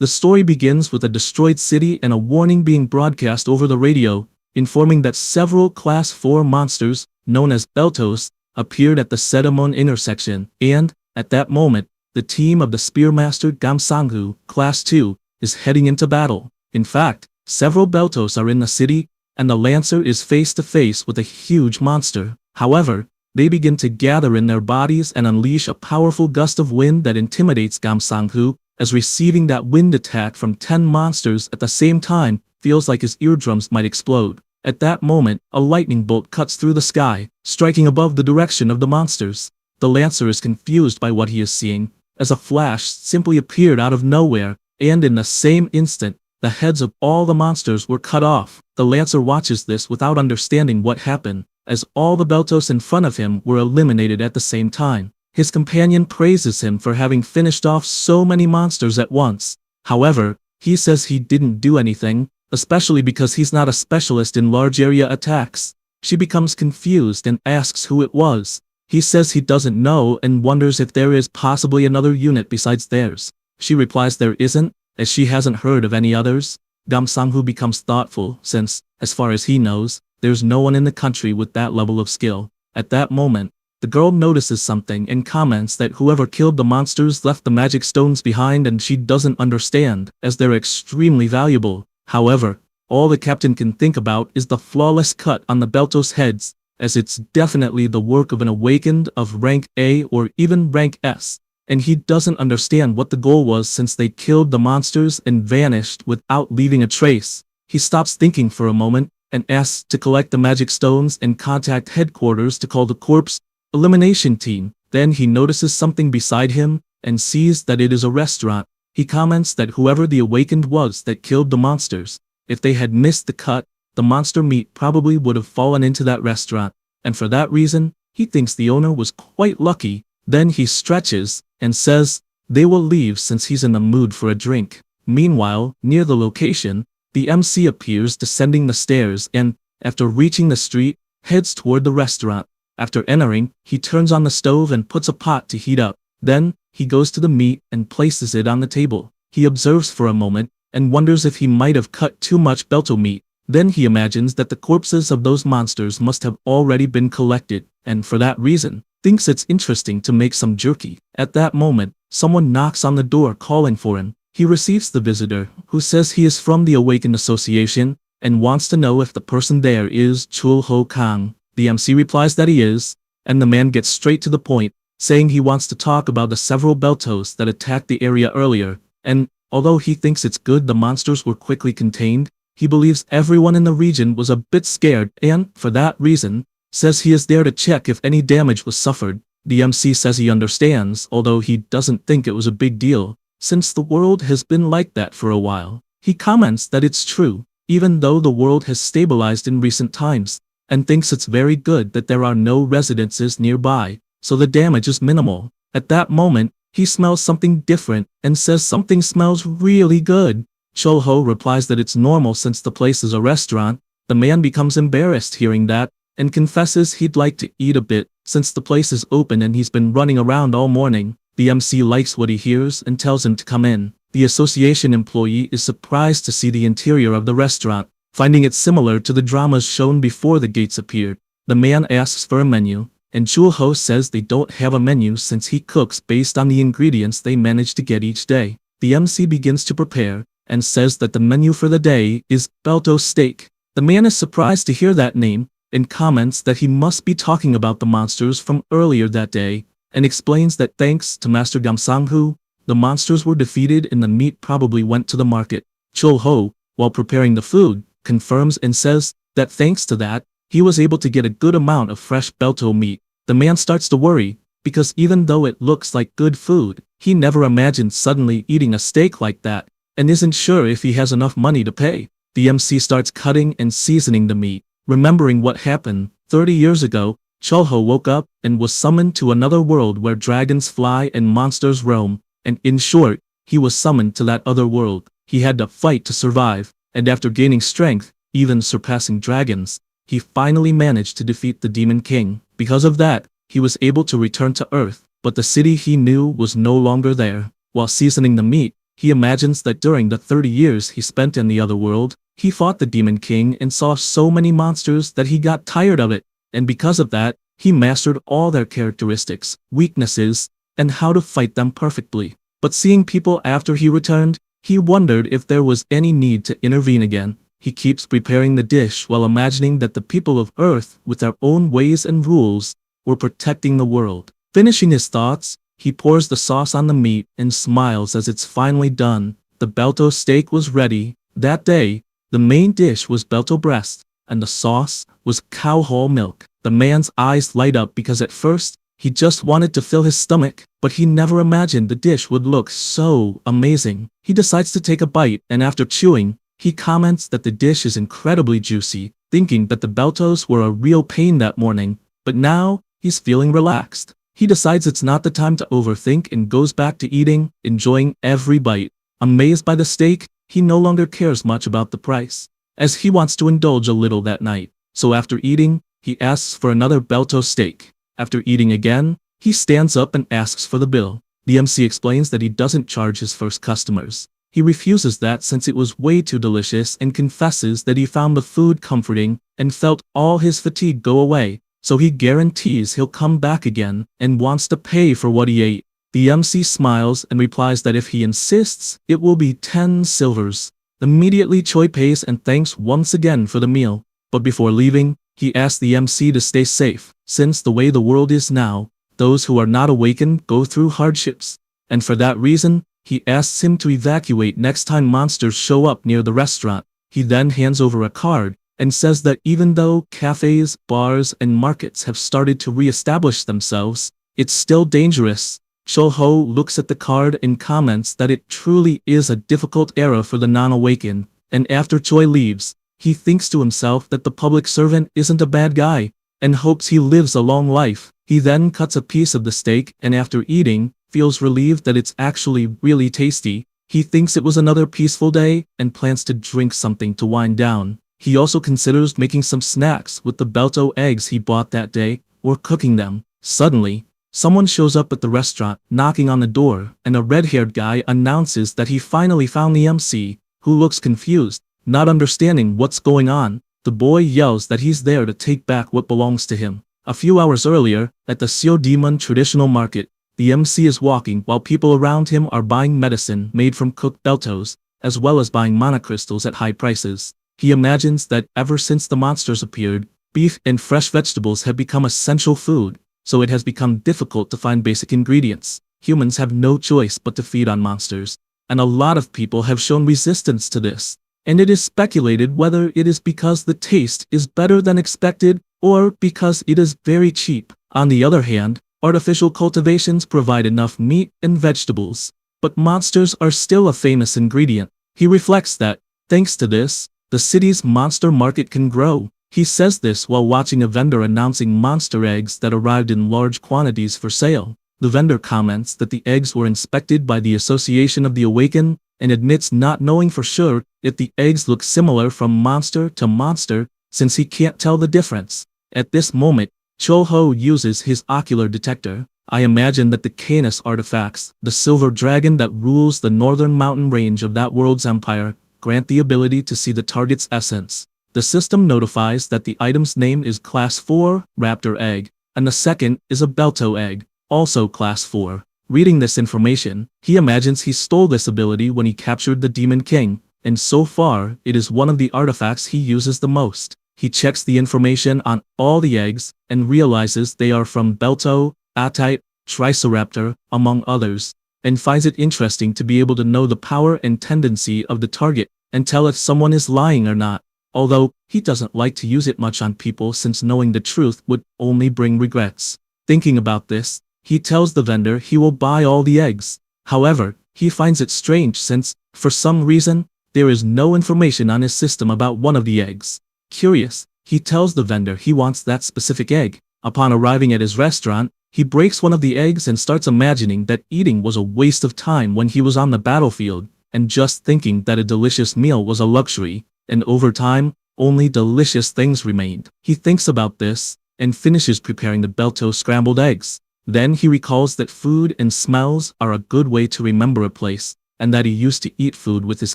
The story begins with a destroyed city and a warning being broadcast over the radio, informing that several Class 4 monsters, known as Beltos, appeared at the Sedamon intersection, and, at that moment, the team of the Spearmaster Gamsanghu, Class 2, is heading into battle. In fact, several Beltos are in the city, and the Lancer is face-to-face with a huge monster. However, they begin to gather in their bodies and unleash a powerful gust of wind that intimidates Gamsanghu, as receiving that wind attack from 10 monsters at the same time feels like his eardrums might explode. At that moment, a lightning bolt cuts through the sky, striking above the direction of the monsters. The Lancer is confused by what he is seeing, as a flash simply appeared out of nowhere, and in the same instant, the heads of all the monsters were cut off. The Lancer watches this without understanding what happened, as all the Beltos in front of him were eliminated at the same time. His companion praises him for having finished off so many monsters at once. However, he says he didn't do anything, especially because he's not a specialist in large area attacks. She becomes confused and asks who it was. He says he doesn't know and wonders if there is possibly another unit besides theirs. She replies there isn't, as she hasn't heard of any others. Gamsanghu becomes thoughtful since, as far as he knows, there's no one in the country with that level of skill. At that moment, the girl notices something and comments that whoever killed the monsters left the magic stones behind and she doesn't understand, as they're extremely valuable. However, all the captain can think about is the flawless cut on the Beltos heads, as it's definitely the work of an awakened of rank A or even rank S, and he doesn't understand what the goal was since they killed the monsters and vanished without leaving a trace. He stops thinking for a moment and asks to collect the magic stones and contact headquarters to call the corpse elimination team. Then he notices something beside him and sees that it is a restaurant. He comments that whoever the awakened was that killed the monsters, if they had missed the cut, the monster meat probably would have fallen into that restaurant, and for that reason, he thinks the owner was quite lucky. Then he stretches and says they will leave since he's in the mood for a drink. Meanwhile, near the location, the MC appears descending the stairs and, after reaching the street, heads toward the restaurant. After entering, he turns on the stove and puts a pot to heat up. Then, he goes to the meat and places it on the table. He observes for a moment and wonders if he might have cut too much Belto meat. Then he imagines that the corpses of those monsters must have already been collected, and for that reason, thinks it's interesting to make some jerky. At that moment, someone knocks on the door calling for him. He receives the visitor, who says he is from the Awakened Association, and wants to know if the person there is Chul Ho Kang. The MC replies that he is, and the man gets straight to the point, saying he wants to talk about the several Beltos that attacked the area earlier, and, although he thinks it's good the monsters were quickly contained, he believes everyone in the region was a bit scared and, for that reason, says he is there to check if any damage was suffered. The MC says he understands, although he doesn't think it was a big deal, since the world has been like that for a while. He comments that it's true, even though the world has stabilized in recent times, and thinks it's very good that there are no residences nearby, so the damage is minimal. At that moment, he smells something different and says something smells really good. Chul Ho replies that it's normal since the place is a restaurant. The man becomes embarrassed hearing that, and confesses he'd like to eat a bit, since the place is open and he's been running around all morning. The MC likes what he hears and tells him to come in. The association employee is surprised to see the interior of the restaurant, finding it similar to the dramas shown before the gates appeared. The man asks for a menu, and Chul Ho says they don't have a menu since he cooks based on the ingredients they manage to get each day. The MC begins to prepare, and says that the menu for the day is Belto steak. The man is surprised to hear that name, and comments that he must be talking about the monsters from earlier that day, and explains that thanks to Master Gamsanghu, the monsters were defeated and the meat probably went to the market. Chul Ho, while preparing the food, confirms and says that thanks to that, he was able to get a good amount of fresh Belto meat. The man starts to worry, because even though it looks like good food, he never imagined suddenly eating a steak like that, and isn't sure if he has enough money to pay. The MC starts cutting and seasoning the meat. Remembering what happened 30 years ago, Chul Ho woke up and was summoned to another world where dragons fly and monsters roam, and in short, he was summoned to that other world. He had to fight to survive, and after gaining strength, even surpassing dragons, he finally managed to defeat the Demon King. Because of that, he was able to return to Earth, but the city he knew was no longer there. While seasoning the meat, He imagines that during the 30 years he spent in the other world, he fought the Demon King and saw so many monsters that he got tired of it, and because of that, he mastered all their characteristics, weaknesses, and how to fight them perfectly. But seeing people after he returned, he wondered if there was any need to intervene again. He keeps preparing the dish while imagining that the people of Earth, with their own ways and rules, were protecting the world. Finishing his thoughts, he pours the sauce on the meat and smiles as it's finally done. The Belto steak was ready. That day, the main dish was Belto breast, and the sauce was cow whole milk. The man's eyes light up because at first, he just wanted to fill his stomach, but he never imagined the dish would look so amazing. He decides to take a bite, and after chewing, he comments that the dish is incredibly juicy, thinking that the Beltos were a real pain that morning, but now, he's feeling relaxed. He decides it's not the time to overthink and goes back to eating, enjoying every bite. Amazed by the steak, he no longer cares much about the price, as he wants to indulge a little that night. So after eating, he asks for another Belto steak. After eating again, he stands up and asks for the bill. The MC explains that he doesn't charge his first customers. He refuses that since it was way too delicious and confesses that he found the food comforting and felt all his fatigue go away, so he guarantees he'll come back again and wants to pay for what he ate. The MC smiles and replies that if he insists, it will be 10 silvers. Immediately Choi pays and thanks once again for the meal, but before leaving, he asks the MC to stay safe, since the way the world is now, those who are not awakened go through hardships, and for that reason, he asks him to evacuate next time monsters show up near the restaurant. He then hands over a card, and says that even though cafes, bars, and markets have started to re-establish themselves, it's still dangerous. Cho-ho looks at the card and comments that it truly is a difficult era for the non-awakened, and after Choi leaves, he thinks to himself that the public servant isn't a bad guy, and hopes he lives a long life. He then cuts a piece of the steak and after eating, feels relieved that it's actually really tasty. He thinks it was another peaceful day and plans to drink something to wind down. He also considers making some snacks with the Belto eggs he bought that day, or cooking them. Suddenly, someone shows up at the restaurant, knocking on the door, and a red-haired guy announces that he finally found the MC, who looks confused, not understanding what's going on. The boy yells that he's there to take back what belongs to him. A few hours earlier, at the Seo Demon traditional market, the MC is walking while people around him are buying medicine made from cooked Beltos, as well as buying mana crystals at high prices. He imagines that ever since the monsters appeared, beef and fresh vegetables have become essential food, so it has become difficult to find basic ingredients. Humans have no choice but to feed on monsters, and a lot of people have shown resistance to this, and it is speculated whether it is because the taste is better than expected or because it is very cheap. On the other hand, artificial cultivations provide enough meat and vegetables, but monsters are still a famous ingredient. He reflects that, thanks to this, the city's monster market can grow. He says this while watching a vendor announcing monster eggs that arrived in large quantities for sale. The vendor comments that the eggs were inspected by the Association of the Awaken and admits not knowing for sure if the eggs look similar from monster to monster since he can't tell the difference. At this moment, Cho-ho uses his ocular detector. I imagine that the Canis artifacts, the silver dragon that rules the northern mountain range of that world's empire, grant the ability to see the target's essence. The system notifies that the item's name is Class 4, Raptor Egg, and the second is a Belto Egg, also Class 4. Reading this information, he imagines he stole this ability when he captured the Demon King, and so far, it is one of the artifacts he uses the most. He checks the information on all the eggs, and realizes they are from Belto, Atite, Triceraptor, among others, and finds it interesting to be able to know the power and tendency of the target, and tell if someone is lying or not, although he doesn't like to use it much on people since knowing the truth would only bring regrets. Thinking about this, he tells the vendor he will buy all the eggs. However, he finds it strange since, for some reason, there is no information on his system about one of the eggs. Curious, he tells the vendor he wants that specific egg. Upon arriving at his restaurant, he breaks one of the eggs and starts imagining that eating was a waste of time when he was on the battlefield, and just thinking that a delicious meal was a luxury, and over time, only delicious things remained. He thinks about this, and finishes preparing the Belto scrambled eggs. Then he recalls that food and smells are a good way to remember a place, and that he used to eat food with his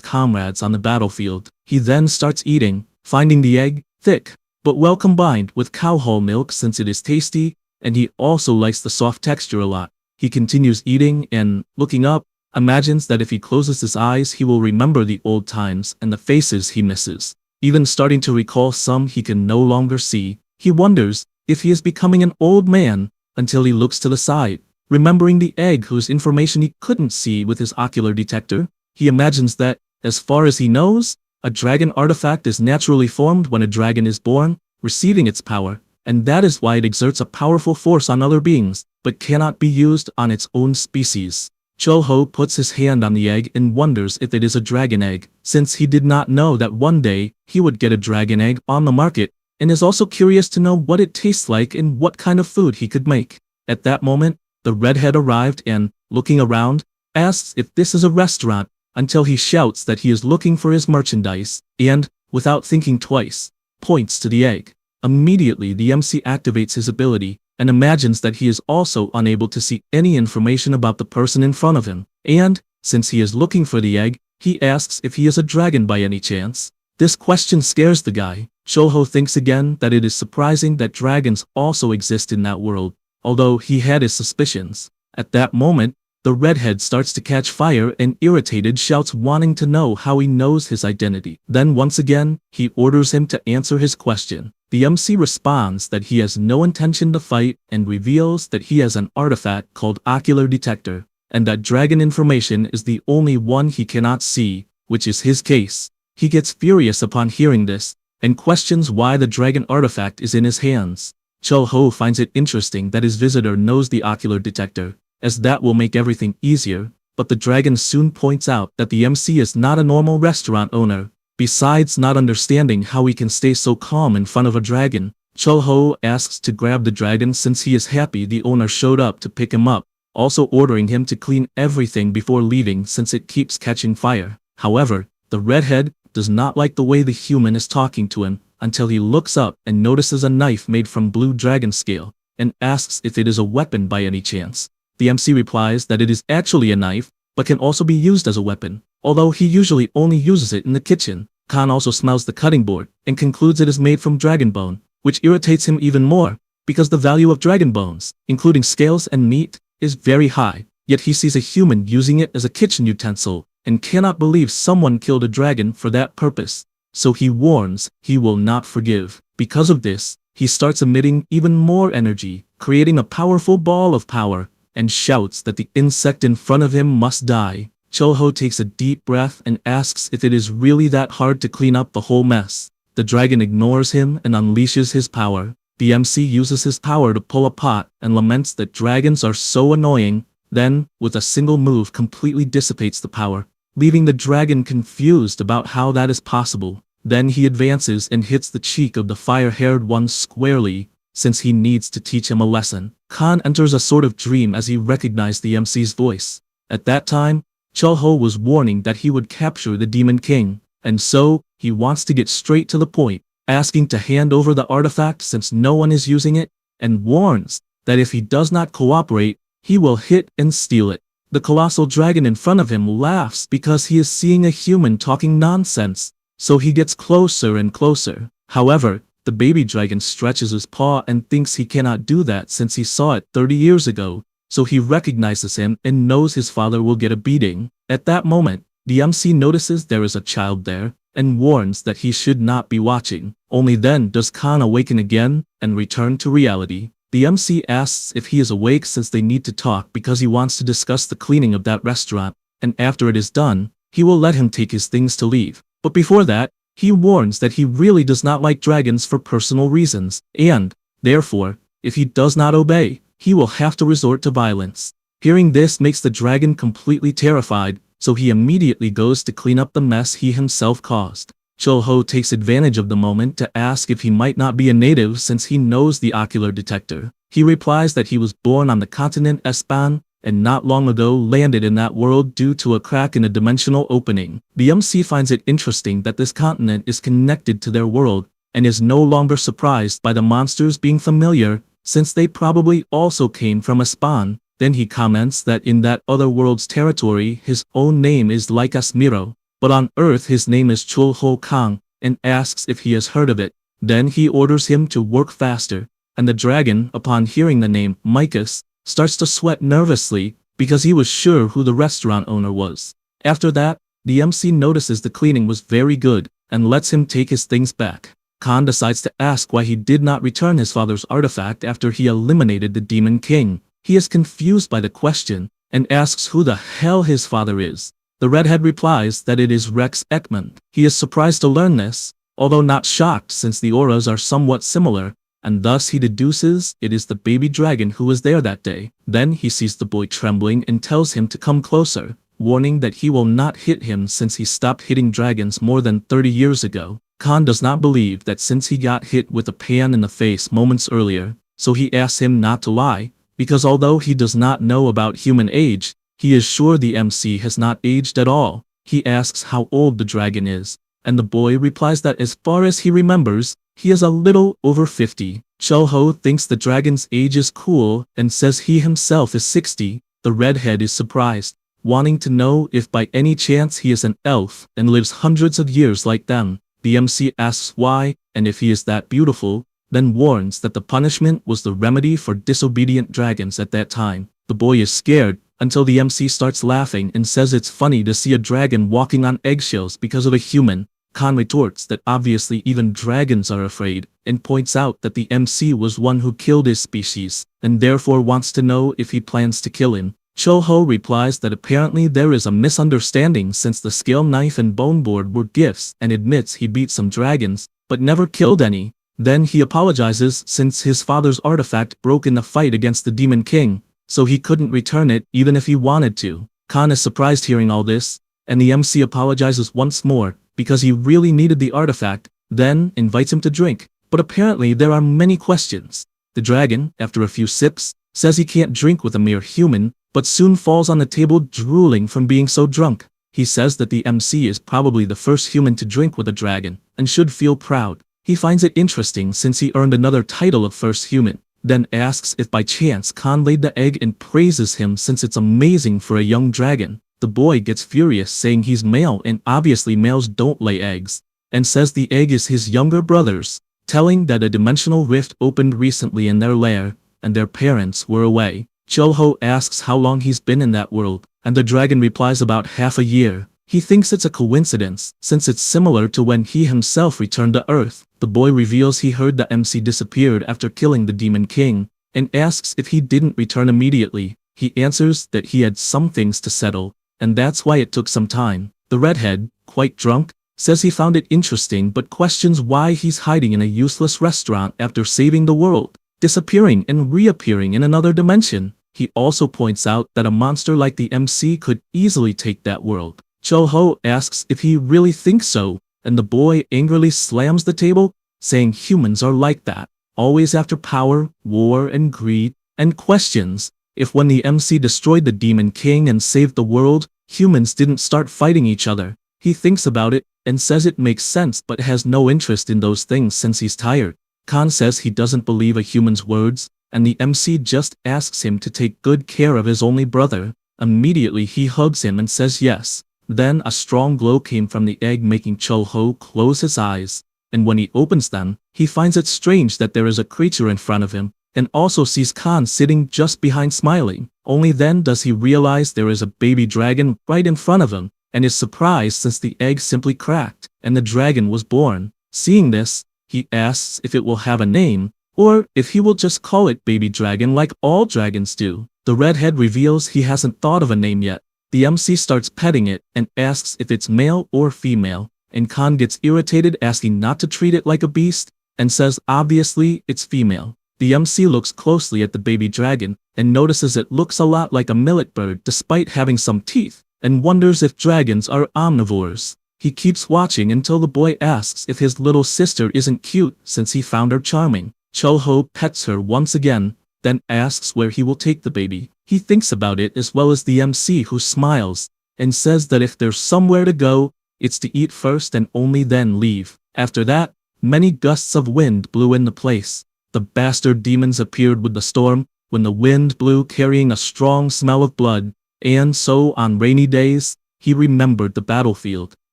comrades on the battlefield. He then starts eating, finding the egg thick, but well combined with cow whole milk since it is tasty, and he also likes the soft texture a lot. He continues eating and, looking up, imagines that if he closes his eyes he will remember the old times and the faces he misses. Even starting to recall some he can no longer see, he wonders if he is becoming an old man until he looks to the side. Remembering the egg whose information he couldn't see with his ocular detector, he imagines that, as far as he knows, a dragon artifact is naturally formed when a dragon is born, receiving its power, and that is why it exerts a powerful force on other beings, but cannot be used on its own species. Cho-ho puts his hand on the egg and wonders if it is a dragon egg, since he did not know that one day he would get a dragon egg on the market, and is also curious to know what it tastes like and what kind of food he could make. At that moment, the redhead arrived and, looking around, asks if this is a restaurant, until he shouts that he is looking for his merchandise, and, without thinking twice, points to the egg. Immediately the MC activates his ability, and imagines that he is also unable to see any information about the person in front of him, and, since he is looking for the egg, he asks if he is a dragon by any chance. This question scares the guy. Cho-ho thinks again that it is surprising that dragons also exist in that world, although he had his suspicions. At that moment, the redhead starts to catch fire and irritated shouts wanting to know how he knows his identity. Then once again, he orders him to answer his question. The MC responds that he has no intention to fight and reveals that he has an artifact called ocular detector, and that dragon information is the only one he cannot see, which is his case. He gets furious upon hearing this, and questions why the dragon artifact is in his hands. Cho-ho finds it interesting that his visitor knows the ocular detector, as that will make everything easier, but the dragon soon points out that the MC is not a normal restaurant owner. Besides not understanding how he can stay so calm in front of a dragon, Cho-ho asks to grab the dragon since he is happy the owner showed up to pick him up, also ordering him to clean everything before leaving since it keeps catching fire. However, the redhead does not like the way the human is talking to him until he looks up and notices a knife made from blue dragon scale, and asks if it is a weapon by any chance. The MC replies that it is actually a knife, but can also be used as a weapon, although he usually only uses it in the kitchen. Khan also smells the cutting board, and concludes it is made from dragon bone, which irritates him even more, because the value of dragon bones, including scales and meat, is very high, yet he sees a human using it as a kitchen utensil, and cannot believe someone killed a dragon for that purpose. So he warns he will not forgive. Because of this, he starts emitting even more energy, creating a powerful ball of power, and shouts that the insect in front of him must die. Cho-ho takes a deep breath and asks if it is really that hard to clean up the whole mess. The dragon ignores him and unleashes his power. The MC uses his power to pull a pot and laments that dragons are so annoying, then, with a single move completely dissipates the power, leaving the dragon confused about how that is possible. Then he advances and hits the cheek of the fire-haired one squarely, since he needs to teach him a lesson. Khan enters a sort of dream as he recognized the MC's voice. At that time, Cho-ho was warning that he would capture the Demon King, and so, he wants to get straight to the point, asking to hand over the artifact since no one is using it, and warns that if he does not cooperate, he will hit and steal it. The colossal dragon in front of him laughs because he is seeing a human talking nonsense, so he gets closer and closer. However, the baby dragon stretches his paw and thinks he cannot do that since he saw it 30 years ago, so he recognizes him and knows his father will get a beating. At that moment, the MC notices there is a child there, and warns that he should not be watching. Only then does Khan awaken again and return to reality. The MC asks if he is awake since they need to talk because he wants to discuss the cleaning of that restaurant, and after it is done, he will let him take his things to leave. But before that, he warns that he really does not like dragons for personal reasons, and, therefore, if he does not obey, he will have to resort to violence. Hearing this makes the dragon completely terrified, so he immediately goes to clean up the mess he himself caused. Cho-ho takes advantage of the moment to ask if he might not be a native since he knows the ocular detector. He replies that he was born on the continent Espan, and not long ago landed in that world due to a crack in a dimensional opening. The MC finds it interesting that this continent is connected to their world, and is no longer surprised by the monsters being familiar, since they probably also came from Espan. Then he comments that in that other world's territory his own name is like Asmiro, but on Earth his name is Chulho Kang, and asks if he has heard of it. Then he orders him to work faster, and the dragon, upon hearing the name Mikas, starts to sweat nervously because he was sure who the restaurant owner was. After that, the MC notices the cleaning was very good and lets him take his things back. Khan decides to ask why he did not return his father's artifact after he eliminated the Demon King. He is confused by the question and asks who the hell his father is. The redhead replies that it is Rex Ekman. He is surprised to learn this, although not shocked since the auras are somewhat similar, and thus he deduces it is the baby dragon who was there that day. Then he sees the boy trembling and tells him to come closer, warning that he will not hit him since he stopped hitting dragons more than 30 years ago. Khan does not believe that since he got hit with a pan in the face moments earlier, so he asks him not to lie, because although he does not know about human age, he is sure the MC has not aged at all. He asks how old the dragon is, and the boy replies that as far as he remembers, he is a little over 50. Chulho thinks the dragon's age is cool and says he himself is 60. The redhead is surprised, wanting to know if by any chance he is an elf and lives hundreds of years like them. The MC asks why, and if he is that beautiful, then warns that the punishment was the remedy for disobedient dragons at that time. The boy is scared, until the MC starts laughing and says it's funny to see a dragon walking on eggshells because of a human. Khan retorts that obviously even dragons are afraid, and points out that the MC was one who killed his species, and therefore wants to know if he plans to kill him. Chulho replies that apparently there is a misunderstanding since the scale knife and bone board were gifts, and admits he beat some dragons, but never killed any. Then he apologizes since his father's artifact broke in the fight against the Demon King, so he couldn't return it even if he wanted to. Khan is surprised hearing all this, and the MC apologizes once more because he really needed the artifact, then invites him to drink. But apparently there are many questions. The dragon, after a few sips, says he can't drink with a mere human, but soon falls on the table drooling from being so drunk. He says that the MC is probably the first human to drink with a dragon, and should feel proud. He finds it interesting since he earned another title of first human, then asks if by chance Khan laid the egg and praises him since it's amazing for a young dragon. The boy gets furious saying he's male and obviously males don't lay eggs, and says the egg is his younger brother's, telling that a dimensional rift opened recently in their lair, and their parents were away. Chulho asks how long he's been in that world, and the dragon replies about half a year. He thinks it's a coincidence, since it's similar to when he himself returned to Earth. The boy reveals he heard the MC disappeared after killing the Demon King, and asks if he didn't return immediately. He answers that he had some things to settle, and that's why it took some time. The redhead, quite drunk, says he found it interesting but questions why he's hiding in a useless restaurant after saving the world, disappearing and reappearing in another dimension. He also points out that a monster like the MC could easily take that world. Chulho asks if he really thinks so, and the boy angrily slams the table, saying humans are like that, always after power, war, and greed, and questions if when the MC destroyed the Demon King and saved the world, humans didn't start fighting each other. He thinks about it and says it makes sense but has no interest in those things since he's tired. Khan says he doesn't believe a human's words, and the MC just asks him to take good care of his only brother. Immediately he hugs him and says yes. Then a strong glow came from the egg, making Chulho close his eyes, and when he opens them, he finds it strange that there is a creature in front of him, and also sees Khan sitting just behind smiling. Only then does he realize there is a baby dragon right in front of him, and is surprised since the egg simply cracked, and the dragon was born. Seeing this, he asks if it will have a name, or if he will just call it Baby Dragon like all dragons do. The redhead reveals he hasn't thought of a name yet. The MC starts petting it and asks if it's male or female, and Khan gets irritated asking not to treat it like a beast, and says obviously it's female. The MC looks closely at the baby dragon and notices it looks a lot like a millet bird despite having some teeth, and wonders if dragons are omnivores. He keeps watching until the boy asks if his little sister isn't cute since he found her charming. Chulho pets her once again, then asks where he will take the baby. He thinks about it as well as the MC, who smiles and says that if there's somewhere to go, it's to eat first and only then leave. After that, many gusts of wind blew in the place. The bastard demons appeared with the storm, when the wind blew carrying a strong smell of blood, and so on rainy days, he remembered the battlefield.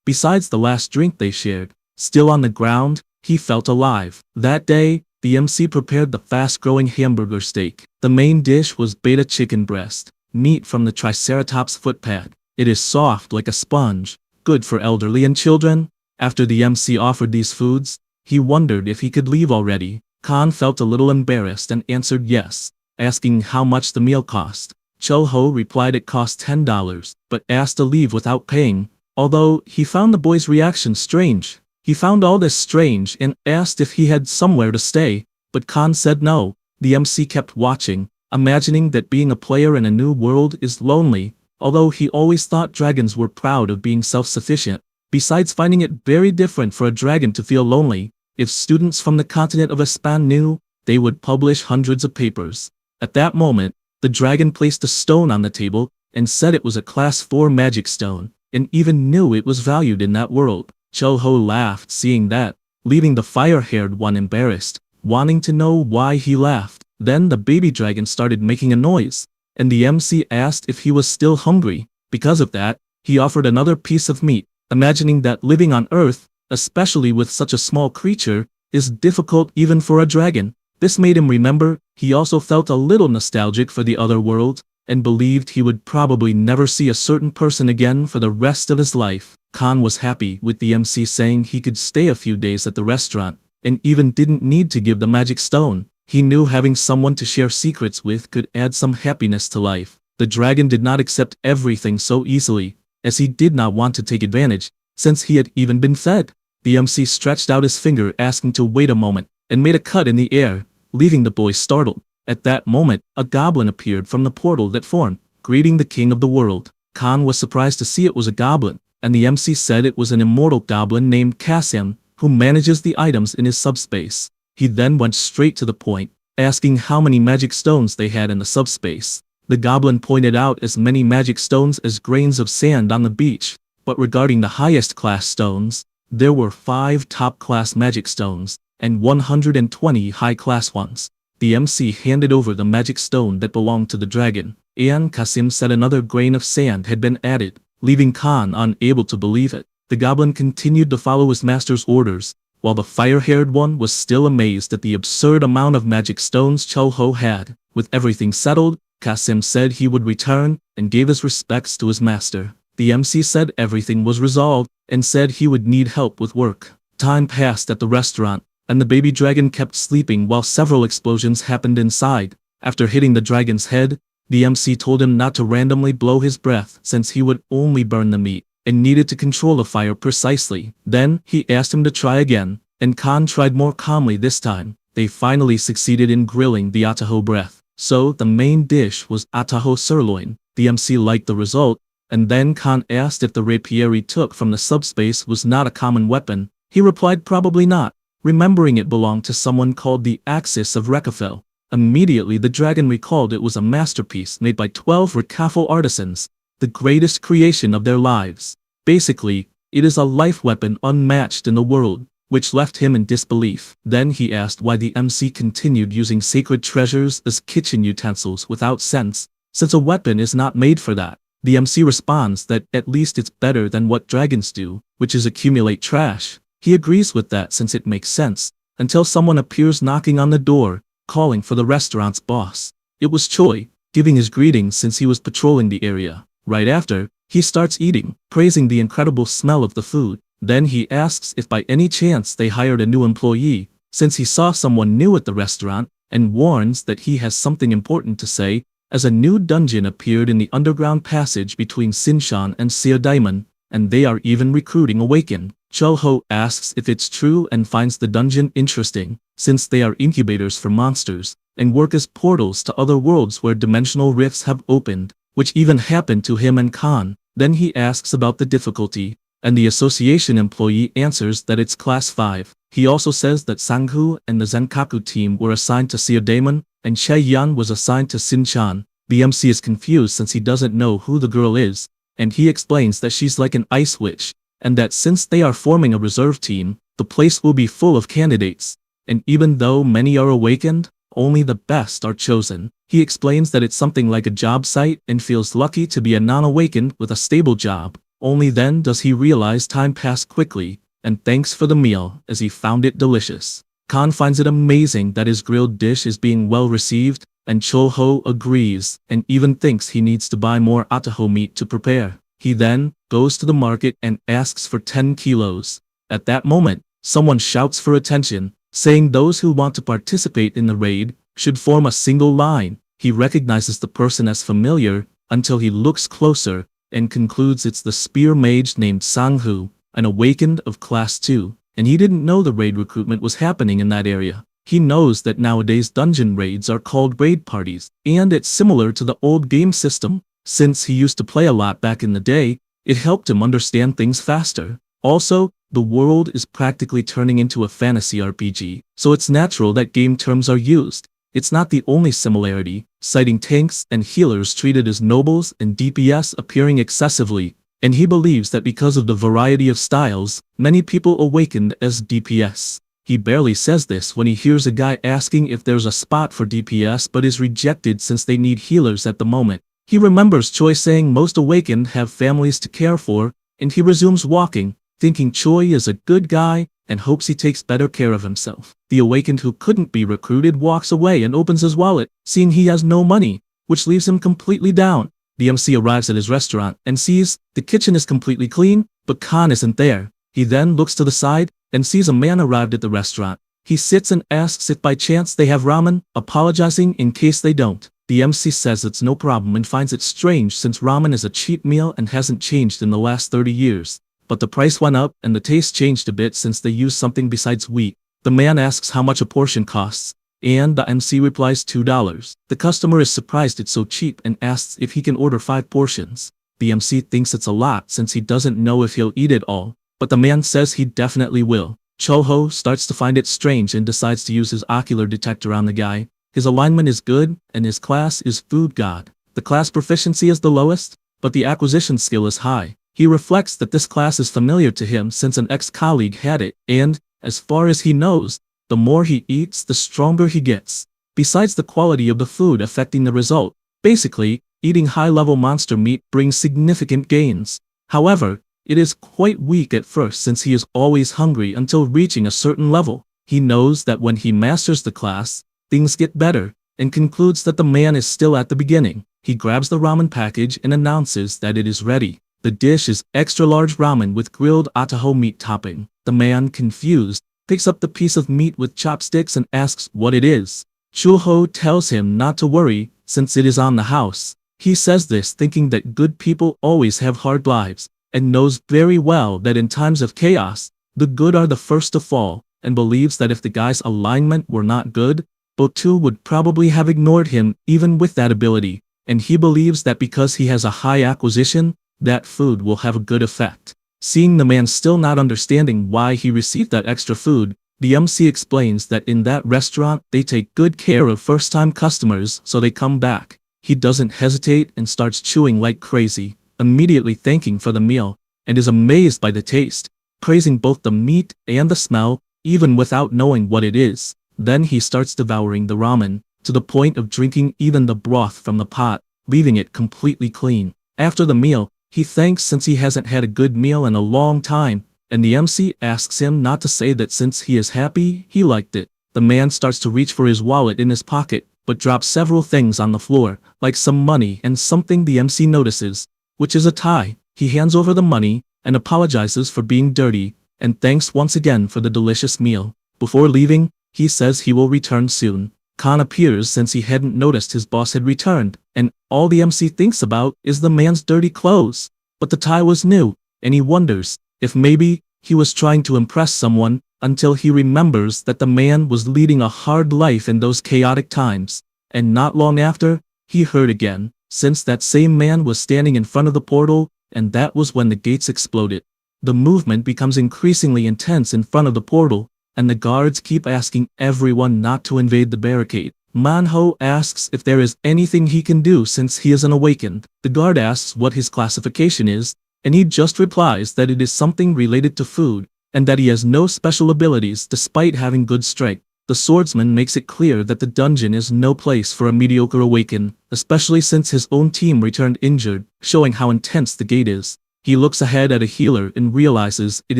Besides the last drink they shared, still on the ground, he felt alive. That day, the MC prepared the fast-growing hamburger steak. The main dish was beta chicken breast, meat from the triceratops footpad. It is soft like a sponge, good for elderly and children. After the MC offered these foods, he wondered if he could leave already. Khan felt a little embarrassed and answered yes, asking how much the meal cost. Cho-ho replied it cost $10, but asked to leave without paying, although he found the boy's reaction strange. He found all this strange and asked if he had somewhere to stay, but Khan said no. The MC kept watching, imagining that being a player in a new world is lonely, although he always thought dragons were proud of being self-sufficient. Besides finding it very different for a dragon to feel lonely, if students from the continent of Espan knew, they would publish hundreds of papers. At that moment, the dragon placed a stone on the table and said it was a class 4 magic stone, and even knew it was valued in that world. Cho-ho laughed seeing that, leaving the fire-haired one embarrassed, wanting to know why he laughed. Then the baby dragon started making a noise, and the MC asked if he was still hungry. Because of that, he offered another piece of meat, imagining that living on Earth, especially with such a small creature, is difficult even for a dragon. This made him remember he also felt a little nostalgic for the other world, and believed he would probably never see a certain person again for the rest of his life. Khan was happy with the MC saying he could stay a few days at the restaurant, and even didn't need to give the magic stone. He knew having someone to share secrets with could add some happiness to life. The dragon did not accept everything so easily, as he did not want to take advantage, since he had even been fed. The MC stretched out his finger asking to wait a moment, and made a cut in the air, leaving the boy startled. At that moment, a goblin appeared from the portal that formed, greeting the king of the world. Khan was surprised to see it was a goblin, and the MC said it was an immortal goblin named Kasim, who manages the items in his subspace. He then went straight to the point, asking how many magic stones they had in the subspace. The goblin pointed out as many magic stones as grains of sand on the beach, but regarding the highest class stones, there were 5 top-class magic stones, and 120 high-class ones. The MC handed over the magic stone that belonged to the dragon, and Kasim said another grain of sand had been added, leaving Khan unable to believe it. The goblin continued to follow his master's orders, while the fire-haired one was still amazed at the absurd amount of magic stones Cho-ho had. With everything settled, Kasim said he would return, and gave his respects to his master. The MC said everything was resolved, and said he would need help with work. Time passed at the restaurant, and the baby dragon kept sleeping while several explosions happened inside. After hitting the dragon's head, the MC told him not to randomly blow his breath since he would only burn the meat, and needed to control the fire precisely. Then, he asked him to try again, and Khan tried more calmly this time. They finally succeeded in grilling the ataho breath. So, the main dish was ataho sirloin. The MC liked the result, and then Khan asked if the rapier he took from the subspace was not a common weapon. He replied probably not, remembering it belonged to someone called the Axis of Rekafel. Immediately the dragon recalled it was a masterpiece made by 12 Rekafel artisans, the greatest creation of their lives. Basically, it is a life weapon unmatched in the world, which left him in disbelief. Then he asked why the MC continued using sacred treasures as kitchen utensils without sense, since a weapon is not made for that. The MC responds that at least it's better than what dragons do, which is accumulate trash. He agrees with that since it makes sense, until someone appears knocking on the door, calling for the restaurant's boss. It was Choi, giving his greetings since he was patrolling the area. Right after, he starts eating, praising the incredible smell of the food. Then he asks if by any chance they hired a new employee, since he saw someone new at the restaurant, and warns that he has something important to say, as a new dungeon appeared in the underground passage between Sinshan and Seodaimon, and they are even recruiting Awaken. Cho-ho asks if it's true and finds the dungeon interesting, since they are incubators for monsters, and work as portals to other worlds where dimensional rifts have opened, which even happened to him and Khan. Then he asks about the difficulty, and the association employee answers that it's class 5. He also says that Sanghu and the Zenkaku team were assigned to Seodaimon, and Chaeyan was assigned to Sinchan. The MC is confused since he doesn't know who the girl is, and he explains that she's like an ice witch, and that since they are forming a reserve team, the place will be full of candidates, and even though many are awakened, only the best are chosen. He explains that it's something like a job site and feels lucky to be a non-awakened with a stable job. Only then does he realize time passed quickly, and thanks for the meal, as he found it delicious. Khan finds it amazing that his grilled dish is being well received, and Chol-ho agrees, and even thinks he needs to buy more ataho meat to prepare. He then goes to the market and asks for 10 kilos. At that moment, someone shouts for attention, saying those who want to participate in the raid should form a single line. He recognizes the person as familiar until he looks closer and concludes it's the spear mage named Sang-hoo, an awakened of class 2, and he didn't know the raid recruitment was happening in that area. He knows that nowadays dungeon raids are called raid parties, and it's similar to the old game system. Since he used to play a lot back in the day, it helped him understand things faster. Also, the world is practically turning into a fantasy RPG, so it's natural that game terms are used. It's not the only similarity, citing tanks and healers treated as nobles and DPS appearing excessively, and he believes that because of the variety of styles, many people awakened as DPS. He barely says this when he hears a guy asking if there's a spot for DPS but is rejected since they need healers at the moment. He remembers Choi saying most awakened have families to care for, and he resumes walking, thinking Choi is a good guy and hopes he takes better care of himself. The awakened who couldn't be recruited walks away and opens his wallet, seeing he has no money, which leaves him completely down. The MC arrives at his restaurant and sees the kitchen is completely clean, but Khan isn't there. He then looks to the side and sees a man arrived at the restaurant. He sits and asks if by chance they have ramen, apologizing in case they don't. The MC says it's no problem and finds it strange since ramen is a cheap meal and hasn't changed in the last 30 years. But the price went up and the taste changed a bit since they use something besides wheat. The man asks how much a portion costs, and the MC replies $2. The customer is surprised it's so cheap and asks if he can order 5 portions. The MC thinks it's a lot since he doesn't know if he'll eat it all, but the man says he definitely will. Chol-ho starts to find it strange and decides to use his ocular detector on the guy. His alignment is good, and his class is Food God. The class proficiency is the lowest, but the acquisition skill is high. He reflects that this class is familiar to him since an ex-colleague had it, and, as far as he knows, the more he eats, the stronger he gets. Besides the quality of the food affecting the result, basically, eating high-level monster meat brings significant gains. However, it is quite weak at first since he is always hungry until reaching a certain level. He knows that when he masters the class, things get better, and concludes that the man is still at the beginning. He grabs the ramen package and announces that it is ready. The dish is extra-large ramen with grilled ataho meat topping. The man, confused, picks up the piece of meat with chopsticks and asks what it is. Chul-ho tells him not to worry, since it is on the house. He says this thinking that good people always have hard lives, and knows very well that in times of chaos, the good are the first to fall, and believes that if the guy's alignment were not good, Botu would probably have ignored him even with that ability, and he believes that because he has a high acquisition, that food will have a good effect. Seeing the man still not understanding why he received that extra food, the MC explains that in that restaurant they take good care of first-time customers so they come back. He doesn't hesitate and starts chewing like crazy, immediately thanking for the meal, and is amazed by the taste, praising both the meat and the smell, even without knowing what it is. Then he starts devouring the ramen, to the point of drinking even the broth from the pot, leaving it completely clean. After the meal, he thanks since he hasn't had a good meal in a long time, and the MC asks him not to say that since he is happy, he liked it. The man starts to reach for his wallet in his pocket, but drops several things on the floor, like some money and something the MC notices, which is a tie. He hands over the money, and apologizes for being dirty, and thanks once again for the delicious meal. Before leaving, he says he will return soon. Khan appears since he hadn't noticed his boss had returned, and all the MC thinks about is the man's dirty clothes. But the tie was new, and he wonders if maybe he was trying to impress someone, until he remembers that the man was leading a hard life in those chaotic times. And not long after, he heard again, since that same man was standing in front of the portal, and that was when the gates exploded. The movement becomes increasingly intense in front of the portal, and the guards keep asking everyone not to invade the barricade. Manhwa asks if there is anything he can do since he is an awakened. The guard asks what his classification is, and he just replies that it is something related to food, and that he has no special abilities despite having good strength. The swordsman makes it clear that the dungeon is no place for a mediocre awaken, especially since his own team returned injured, showing how intense the gate is. He looks ahead at a healer and realizes it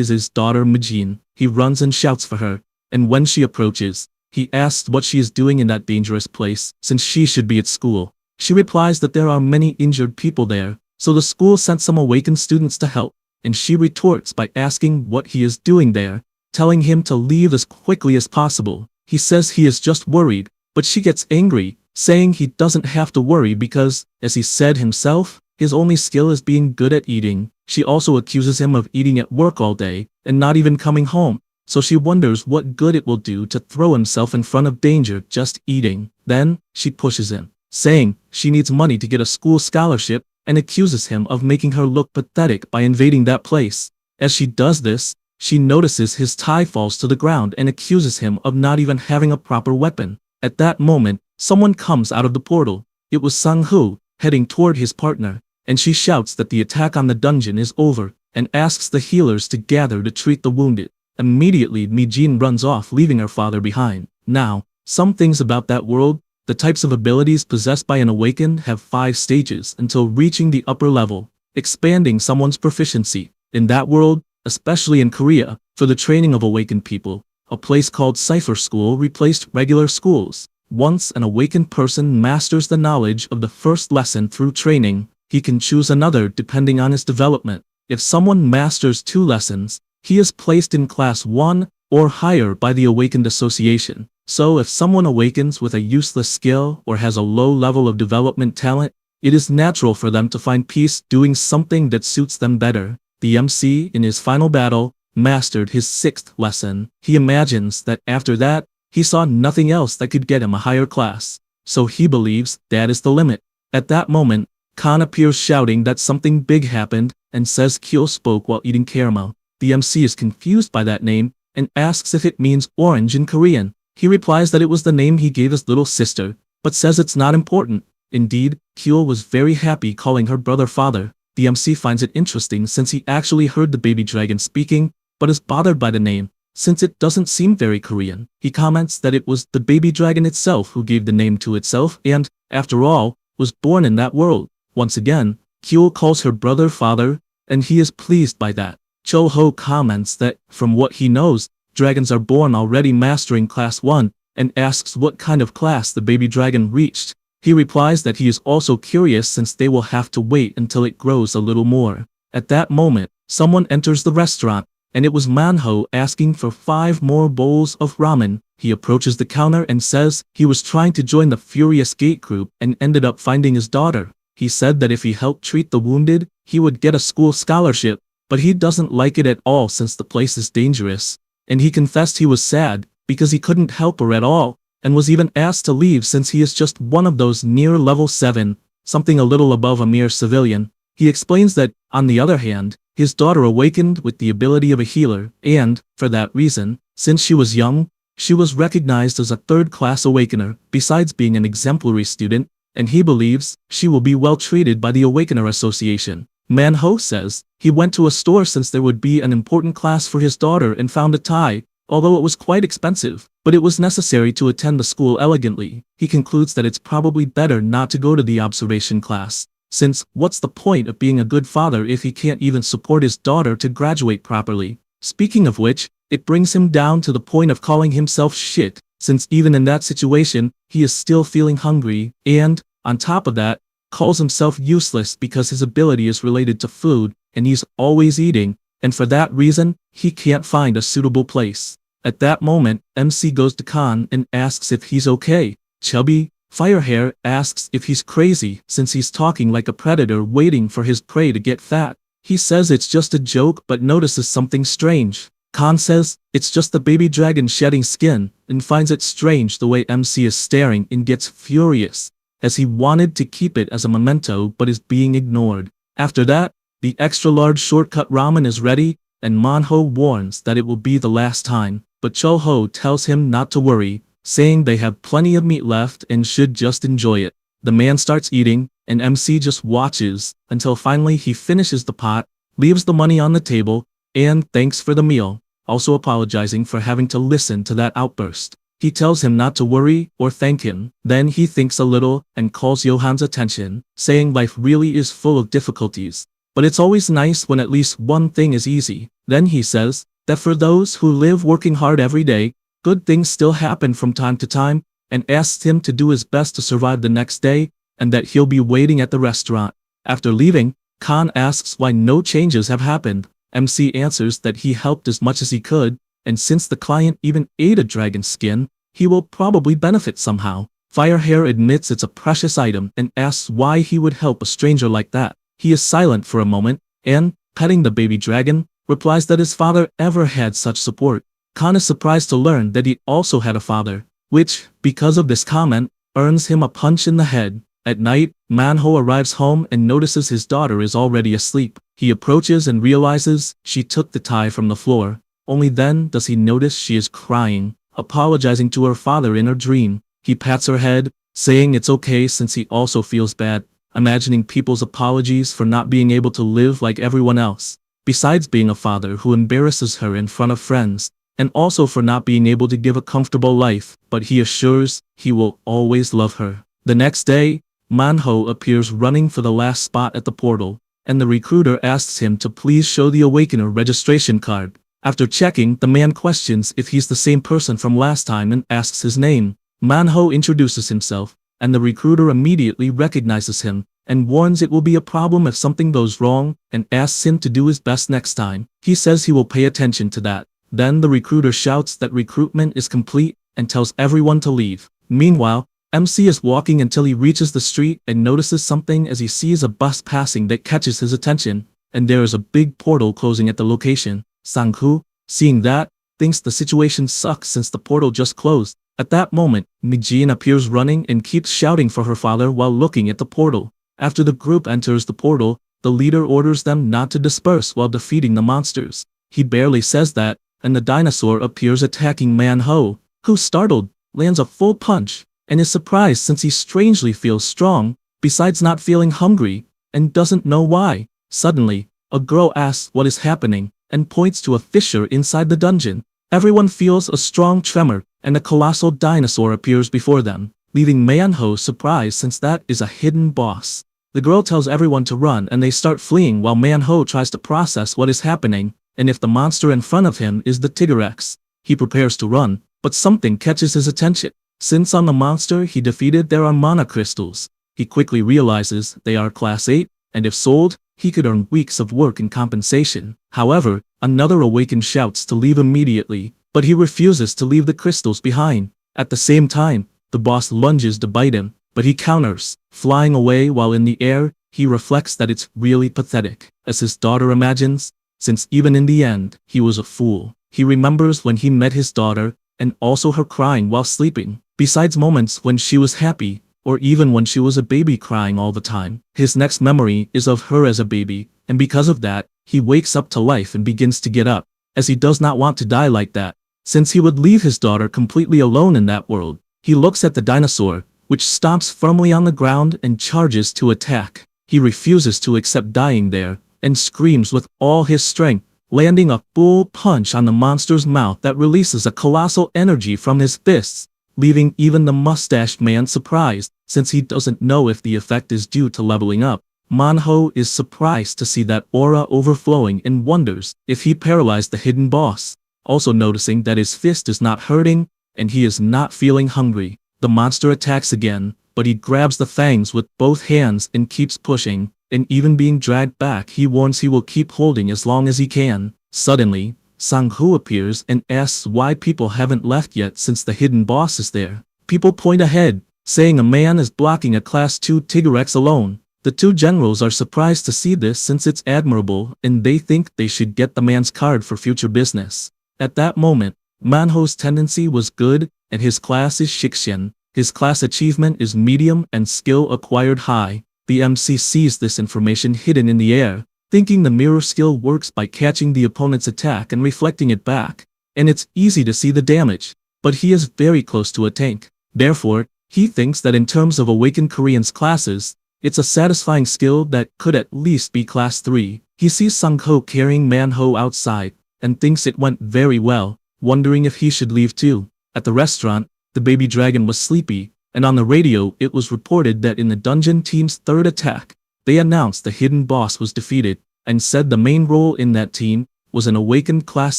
is his daughter Majin. He runs and shouts for her, and when she approaches, he asks what she is doing in that dangerous place, since she should be at school. She replies that there are many injured people there, so the school sent some awakened students to help, and she retorts by asking what he is doing there, telling him to leave as quickly as possible. He says he is just worried, but she gets angry, saying he doesn't have to worry because, as he said himself, his only skill is being good at eating. She also accuses him of eating at work all day and not even coming home, so she wonders what good it will do to throw himself in front of danger just eating. Then, she pushes him, saying she needs money to get a school scholarship, and accuses him of making her look pathetic by invading that place. As she does this, she notices his tie falls to the ground and accuses him of not even having a proper weapon. At that moment, someone comes out of the portal. It was Sang-hoo, heading toward his partner, and she shouts that the attack on the dungeon is over, and asks the healers to gather to treat the wounded. Immediately, Mi-jin runs off, leaving her father behind. Now, some things about that world: the types of abilities possessed by an awakened have 5 stages until reaching the upper level, expanding someone's proficiency. In that world, especially in Korea, for the training of awakened people, a place called Cipher School replaced regular schools. Once an awakened person masters the knowledge of the first lesson through training, he can choose another depending on his development. If someone masters 2 lessons, he is placed in class 1 or higher by the Awakened Association. So if someone awakens with a useless skill or has a low level of development talent, it is natural for them to find peace doing something that suits them better. The MC, in his final battle, mastered his 6th lesson. He imagines that after that, he saw nothing else that could get him a higher class. So he believes that is the limit. At that moment, Khan appears shouting that something big happened and says Kyo spoke while eating caramel. The MC is confused by that name and asks if it means orange in Korean. He replies that it was the name he gave his little sister, but says it's not important. Indeed, Kyo was very happy calling her brother father. The MC finds it interesting since he actually heard the baby dragon speaking, but is bothered by the name, since it doesn't seem very Korean. He comments that it was the baby dragon itself who gave the name to itself and, after all, was born in that world. Once again, Kyo calls her brother father, and he is pleased by that. Cho-ho comments that, from what he knows, dragons are born already mastering class 1, and asks what kind of class the baby dragon reached. He replies that he is also curious since they will have to wait until it grows a little more. At that moment, someone enters the restaurant, and it was Manhwa asking for 5 more bowls of ramen. He approaches the counter and says he was trying to join the Furious Gate group and ended up finding his daughter. He said that if he helped treat the wounded, he would get a school scholarship, but he doesn't like it at all since the place is dangerous. And he confessed he was sad because he couldn't help her at all, and was even asked to leave since he is just one of those near level 7, something a little above a mere civilian. He explains that, on the other hand, his daughter awakened with the ability of a healer, and, for that reason, since she was young, she was recognized as a 3rd-class awakener, besides being an exemplary student, and he believes she will be well treated by the Awakener Association. Manhwa says he went to a store since there would be an important class for his daughter and found a tie, although it was quite expensive, but it was necessary to attend the school elegantly. He concludes that it's probably better not to go to the observation class, since what's the point of being a good father if he can't even support his daughter to graduate properly? Speaking of which, it brings him down to the point of calling himself shit, since even in that situation, he is still feeling hungry, and, on top of that, calls himself useless because his ability is related to food, and he's always eating, and for that reason, he can't find a suitable place. At that moment, MC goes to Khan and asks if he's okay. Chubby Firehair asks if he's crazy since he's talking like a predator waiting for his prey to get fat. He says it's just a joke but notices something strange. Khan says it's just the baby dragon shedding skin and finds it strange the way MC is staring and gets furious, as he wanted to keep it as a memento but is being ignored. After that, the extra large shortcut ramen is ready, and Manhwa warns that it will be the last time, but Cho-ho tells him not to worry, saying they have plenty of meat left and should just enjoy it. The man starts eating, and MC just watches, until finally he finishes the pot, leaves the money on the table, and thanks for the meal, also apologizing for having to listen to that outburst. He tells him not to worry or thank him. Then he thinks a little and calls Johan's attention, saying life really is full of difficulties. But it's always nice when at least one thing is easy. Then he says that for those who live working hard every day, good things still happen from time to time, and asks him to do his best to survive the next day, and that he'll be waiting at the restaurant. After leaving, Khan asks why no changes have happened. MC answers that he helped as much as he could, and since the client even ate a dragon skin, he will probably benefit somehow. Firehair admits it's a precious item and asks why he would help a stranger like that. He is silent for a moment, and, petting the baby dragon, replies that his father ever had such support. Khan is surprised to learn that he also had a father, which, because of this comment, earns him a punch in the head. At night, Manhwa arrives home and notices his daughter is already asleep. He approaches and realizes she took the tie from the floor. Only then does he notice she is crying, apologizing to her father in her dream. He pats her head, saying it's okay since he also feels bad, imagining people's apologies for not being able to live like everyone else. Besides being a father who embarrasses her in front of friends, and also for not being able to give a comfortable life, but he assures he will always love her. The next day, Manhwa appears running for the last spot at the portal, and the recruiter asks him to please show the Awakener registration card. After checking, the man questions if he's the same person from last time and asks his name. Manhwa introduces himself, and the recruiter immediately recognizes him, and warns it will be a problem if something goes wrong, and asks him to do his best next time. He says he will pay attention to that. Then the recruiter shouts that recruitment is complete, and tells everyone to leave. Meanwhile, MC is walking until he reaches the street and notices something as he sees a bus passing that catches his attention, and there is a big portal closing at the location. Sang-hoo, seeing that, thinks the situation sucks since the portal just closed. At that moment, Mi-jin appears running and keeps shouting for her father while looking at the portal. After the group enters the portal, the leader orders them not to disperse while defeating the monsters. He barely says that, and the dinosaur appears attacking Manhwa, who, startled, lands a full punch, and is surprised since he strangely feels strong, besides not feeling hungry, and doesn't know why. Suddenly, a girl asks what is happening, and points to a fissure inside the dungeon. Everyone feels a strong tremor, and a colossal dinosaur appears before them, leaving Manhwa surprised since that is a hidden boss. The girl tells everyone to run and they start fleeing while Manhwa tries to process what is happening, and if the monster in front of him is the Tigrex. He prepares to run, but something catches his attention. Since on the monster he defeated there are mana crystals, he quickly realizes they are class 8, and if sold, he could earn weeks of work in compensation. However, another awaken shouts to leave immediately, but he refuses to leave the crystals behind. At the same time, the boss lunges to bite him, but he counters, flying away while in the air. He reflects that it's really pathetic, as his daughter imagines, since even in the end, he was a fool. He remembers when he met his daughter, and also her crying while sleeping, besides moments when she was happy, or even when she was a baby crying all the time. His next memory is of her as a baby, and because of that, he wakes up to life and begins to get up, as he does not want to die like that, since he would leave his daughter completely alone in that world. He looks at the dinosaur, which stomps firmly on the ground and charges to attack. He refuses to accept dying there, and screams with all his strength, landing a full punch on the monster's mouth that releases a colossal energy from his fists, leaving even the mustached man surprised, since he doesn't know if the effect is due to leveling up. Manhwa is surprised to see that aura overflowing and wonders if he paralyzed the hidden boss, also noticing that his fist is not hurting, and he is not feeling hungry. The monster attacks again, but he grabs the fangs with both hands and keeps pushing, and even being dragged back he warns he will keep holding as long as he can. Suddenly, Sang-hoo appears and asks why people haven't left yet since the hidden boss is there. People point ahead, saying a man is blocking a class 2 Tigrex alone. The two generals are surprised to see this since it's admirable, and they think they should get the man's card for future business. At that moment, Manhwa's tendency was good, and his class is Shikshin. His class achievement is medium and skill acquired high. The MC sees this information hidden in the air, thinking the mirror skill works by catching the opponent's attack and reflecting it back, and it's easy to see the damage, but he is very close to a tank. Therefore, he thinks that in terms of awakened Koreans classes, it's a satisfying skill that could at least be class 3. He sees Sang-hoo carrying Manhwa outside, and thinks it went very well, wondering if he should leave too. At the restaurant, the baby dragon was sleepy, and on the radio it was reported that in the dungeon team's third attack, they announced the hidden boss was defeated, and said the main role in that team was an awakened Class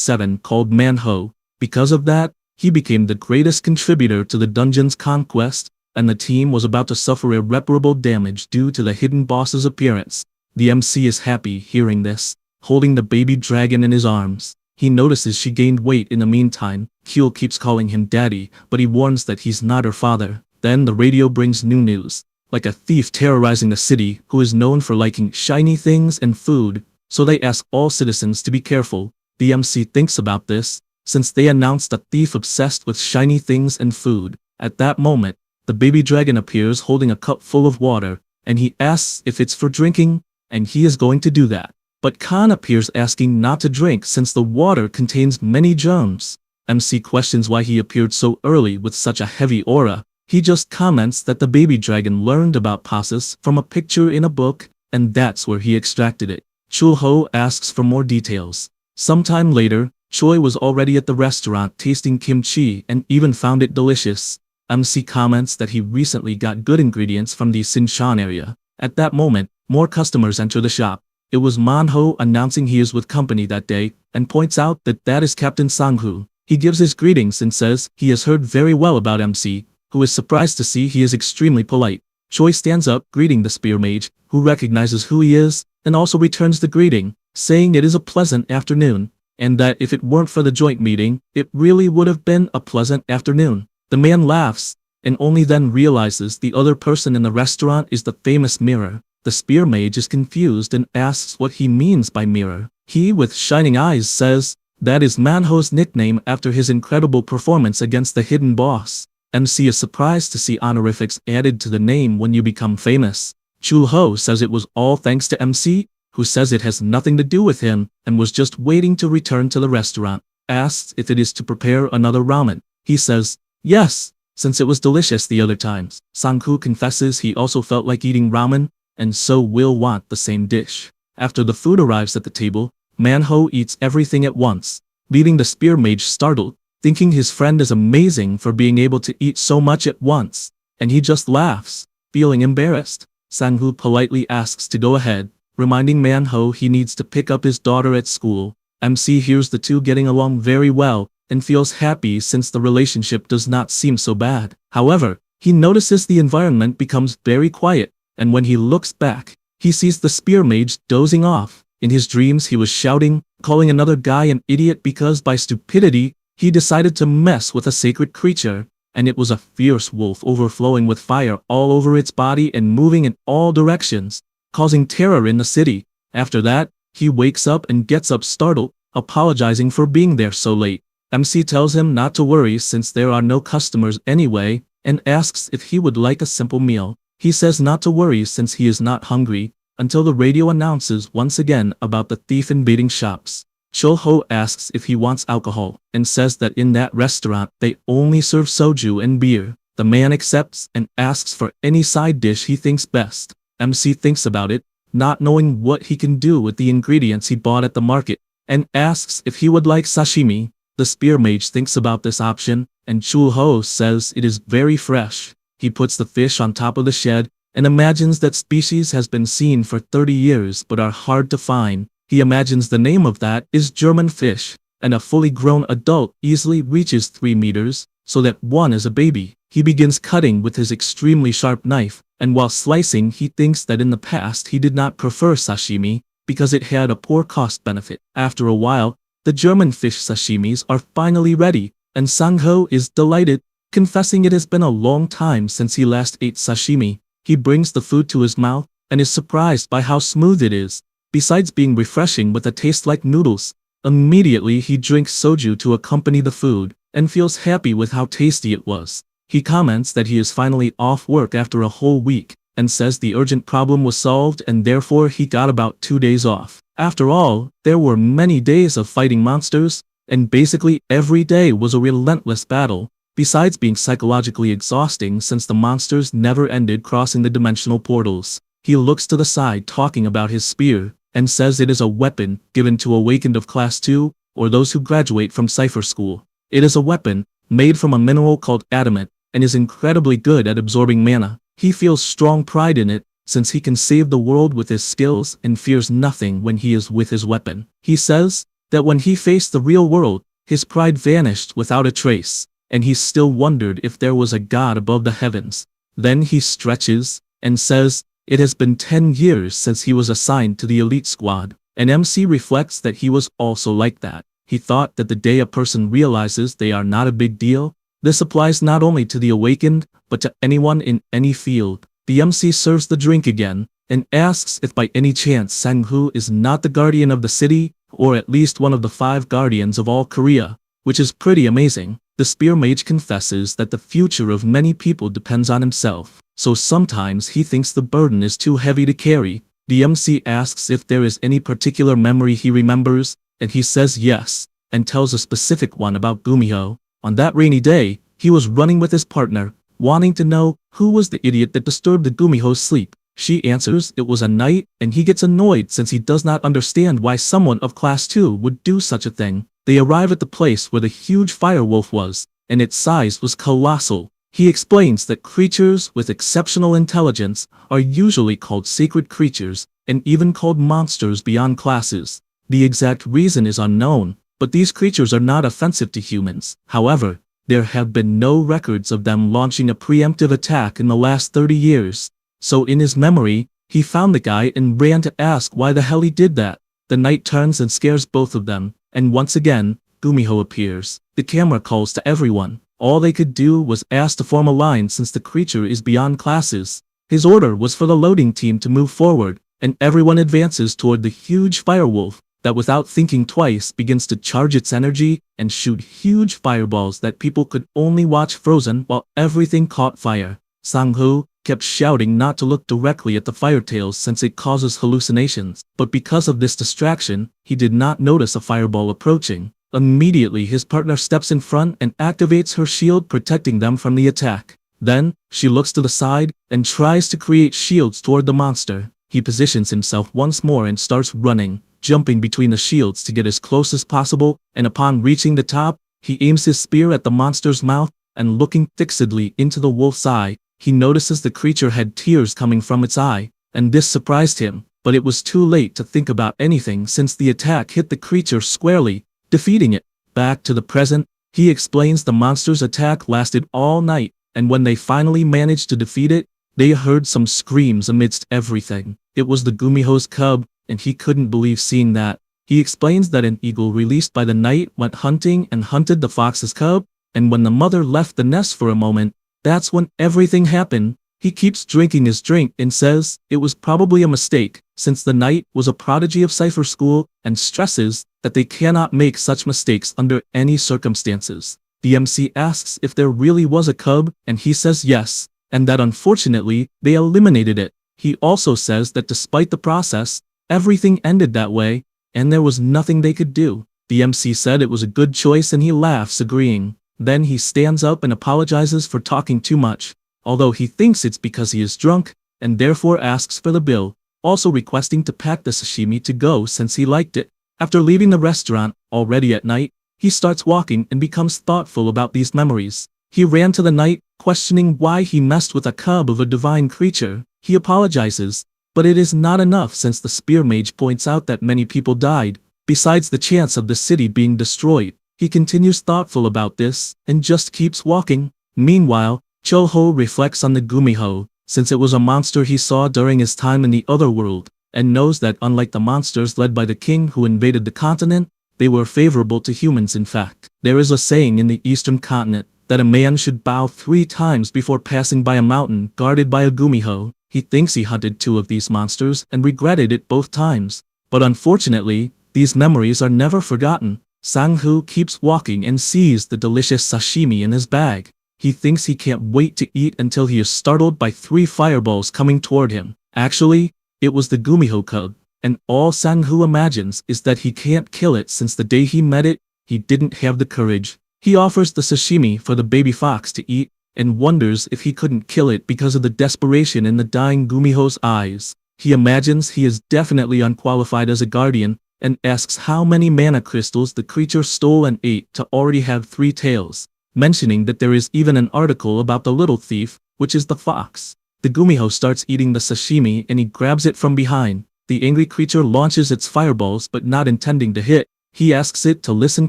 7 called Manhwa. Because of that, he became the greatest contributor to the dungeon's conquest, and the team was about to suffer irreparable damage due to the hidden boss's appearance. The MC is happy hearing this, holding the baby dragon in his arms. He notices she gained weight in the meantime. Kyul keeps calling him daddy, but he warns that he's not her father. Then the radio brings new news. Like a thief terrorizing the city who is known for liking shiny things and food, so they ask all citizens to be careful. The MC thinks about this, since they announced a thief obsessed with shiny things and food. At that moment, the baby dragon appears holding a cup full of water, and he asks if it's for drinking, and he is going to do that. But Khan appears asking not to drink since the water contains many germs. MC questions why he appeared so early with such a heavy aura. He just comments that the baby dragon learned about Passus from a picture in a book, and that's where he extracted it. Chul-ho asks for more details. Sometime later, Choi was already at the restaurant tasting kimchi and even found it delicious. MC comments that he recently got good ingredients from the Sinshan area. At that moment, more customers enter the shop. It was Manhwa announcing he is with company that day, and points out that that is Captain Sang-hoo. He gives his greetings and says he has heard very well about MC, who is surprised to see he is extremely polite. Choi stands up, greeting the spear mage, who recognizes who he is, and also returns the greeting, saying it is a pleasant afternoon, and that if it weren't for the joint meeting, it really would have been a pleasant afternoon. The man laughs, and only then realizes the other person in the restaurant is the famous mirror. The spear mage is confused and asks what he means by mirror. He, with shining eyes, says that is Manhwa's nickname after his incredible performance against the hidden boss. MC is surprised to see honorifics added to the name when you become famous. Chul-ho says it was all thanks to MC, who says it has nothing to do with him and was just waiting to return to the restaurant. Asks if it is to prepare another ramen. He says yes, since it was delicious the other times. Sang-hoo confesses he also felt like eating ramen, and so will want the same dish. After the food arrives at the table, Manhwa eats everything at once, leaving the spear mage startled, thinking his friend is amazing for being able to eat so much at once, and he just laughs, feeling embarrassed. Sang-hoo politely asks to go ahead, reminding Manhwa he needs to pick up his daughter at school. MC hears the two getting along very well, and feels happy since the relationship does not seem so bad. However, he notices the environment becomes very quiet, and when he looks back, he sees the spear mage dozing off. In his dreams he was shouting, calling another guy an idiot because by stupidity, he decided to mess with a sacred creature, and it was a fierce wolf overflowing with fire all over its body and moving in all directions, causing terror in the city. After that, he wakes up and gets up startled, apologizing for being there so late. MC tells him not to worry since there are no customers anyway, and asks if he would like a simple meal. He says not to worry since he is not hungry, until the radio announces once again about the thief invading shops. Chul-ho asks if he wants alcohol, and says that in that restaurant they only serve soju and beer. The man accepts and asks for any side dish he thinks best. MC thinks about it, not knowing what he can do with the ingredients he bought at the market, and asks if he would like sashimi. The spear mage thinks about this option, and Chul-ho says it is very fresh. He puts the fish on top of the shed, and imagines that species has been seen for 30 years but are hard to find. He imagines the name of that is German fish, and a fully grown adult easily reaches 3 meters, so that one is a baby. He begins cutting with his extremely sharp knife, and while slicing he thinks that in the past he did not prefer sashimi, because it had a poor cost benefit. After a while, the German fish sashimis are finally ready, and Sang-hoo is delighted, confessing it has been a long time since he last ate sashimi. He brings the food to his mouth, and is surprised by how smooth it is, besides being refreshing with a taste like noodles. Immediately he drinks soju to accompany the food, and feels happy with how tasty it was. He comments that he is finally off work after a whole week, and says the urgent problem was solved and therefore he got about 2 days off. After all, there were many days of fighting monsters, and basically every day was a relentless battle, besides being psychologically exhausting since the monsters never ended crossing the dimensional portals. He looks to the side talking about his spear, and says it is a weapon given to awakened of Class 2, or those who graduate from Cipher School. It is a weapon made from a mineral called adamant, and is incredibly good at absorbing mana. He feels strong pride in it, since he can save the world with his skills and fears nothing when he is with his weapon. He says that when he faced the real world, his pride vanished without a trace, and he still wondered if there was a god above the heavens. Then he stretches and says, "It has been 10 years since he was assigned to the elite squad." And MC reflects that he was also like that. He thought that the day a person realizes they are not a big deal, this applies not only to the awakened, but to anyone in any field. The MC serves the drink again, and asks if by any chance Sang-hoo is not the guardian of the city, or at least one of the 5 guardians of all Korea, which is pretty amazing. The spear mage confesses that the future of many people depends on himself, so sometimes he thinks the burden is too heavy to carry. The MC asks if there is any particular memory he remembers, and he says yes, and tells a specific one about Gumiho. On that rainy day, he was running with his partner, wanting to know who was the idiot that disturbed the Gumiho's sleep. She answers it was a knight, and he gets annoyed since he does not understand why someone of class 2 would do such a thing. They arrive at the place where the huge firewolf was, and its size was colossal. He explains that creatures with exceptional intelligence are usually called sacred creatures, and even called monsters beyond classes. The exact reason is unknown, but these creatures are not offensive to humans. However, there have been no records of them launching a preemptive attack in the last 30 years. So in his memory, he found the guy and ran to ask why the hell he did that. The knight turns and scares both of them, and once again, Gumiho appears. The camera calls to everyone. All they could do was ask to form a line since the creature is beyond classes. His order was for the loading team to move forward, and everyone advances toward the huge firewolf that without thinking twice begins to charge its energy and shoot huge fireballs that people could only watch frozen while everything caught fire. Sang-hoo kept shouting not to look directly at the firetails since it causes hallucinations, but because of this distraction, he did not notice a fireball approaching. Immediately his partner steps in front and activates her shield, protecting them from the attack. Then, she looks to the side and tries to create shields toward the monster. He positions himself once more and starts running, jumping between the shields to get as close as possible, and upon reaching the top, he aims his spear at the monster's mouth, and looking fixedly into the wolf's eye, he notices the creature had tears coming from its eye, and this surprised him, but it was too late to think about anything since the attack hit the creature squarely, defeating it. Back to the present, he explains the monster's attack lasted all night, and when they finally managed to defeat it, they heard some screams amidst everything. It was the Gumiho's cub, and he couldn't believe seeing that. He explains that an eagle released by the knight went hunting and hunted the fox's cub, and when the mother left the nest for a moment, that's when everything happened. He keeps drinking his drink and says it was probably a mistake, since the knight was a prodigy of cipher school, and stresses that they cannot make such mistakes under any circumstances. The MC asks if there really was a cub, and he says yes, and that unfortunately, they eliminated it. He also says that despite the process, everything ended that way, and there was nothing they could do. The MC said it was a good choice and he laughs, agreeing. Then he stands up and apologizes for talking too much, although he thinks it's because he is drunk, and therefore asks for the bill, also requesting to pack the sashimi to go since he liked it. After leaving the restaurant, already at night, he starts walking and becomes thoughtful about these memories. He ran to the knight, questioning why he messed with a cub of a divine creature. He apologizes, but it is not enough since the spear mage points out that many people died, besides the chance of the city being destroyed. He continues thoughtful about this, and just keeps walking. Meanwhile, Cho-ho reflects on the Gumiho, since it was a monster he saw during his time in the other world, and knows that unlike the monsters led by the king who invaded the continent, they were favorable to humans. In fact, there is a saying in the eastern continent that a man should bow 3 times before passing by a mountain guarded by a Gumiho. He thinks he hunted 2 of these monsters and regretted it both times. But unfortunately, these memories are never forgotten. Sang-hoo keeps walking and sees the delicious sashimi in his bag. He thinks he can't wait to eat until he is startled by 3 fireballs coming toward him. Actually, it was the Gumiho cub, and all Sang-hoo imagines is that he can't kill it since the day he met it, he didn't have the courage. He offers the sashimi for the baby fox to eat, and wonders if he couldn't kill it because of the desperation in the dying Gumiho's eyes. He imagines he is definitely unqualified as a guardian, and asks how many mana crystals the creature stole and ate to already have 3 tails. mentioning that there is even an article about the little thief, which is the fox. The gumiho starts eating the sashimi and he grabs it from behind. The angry creature launches its fireballs but not intending to hit. He asks it to listen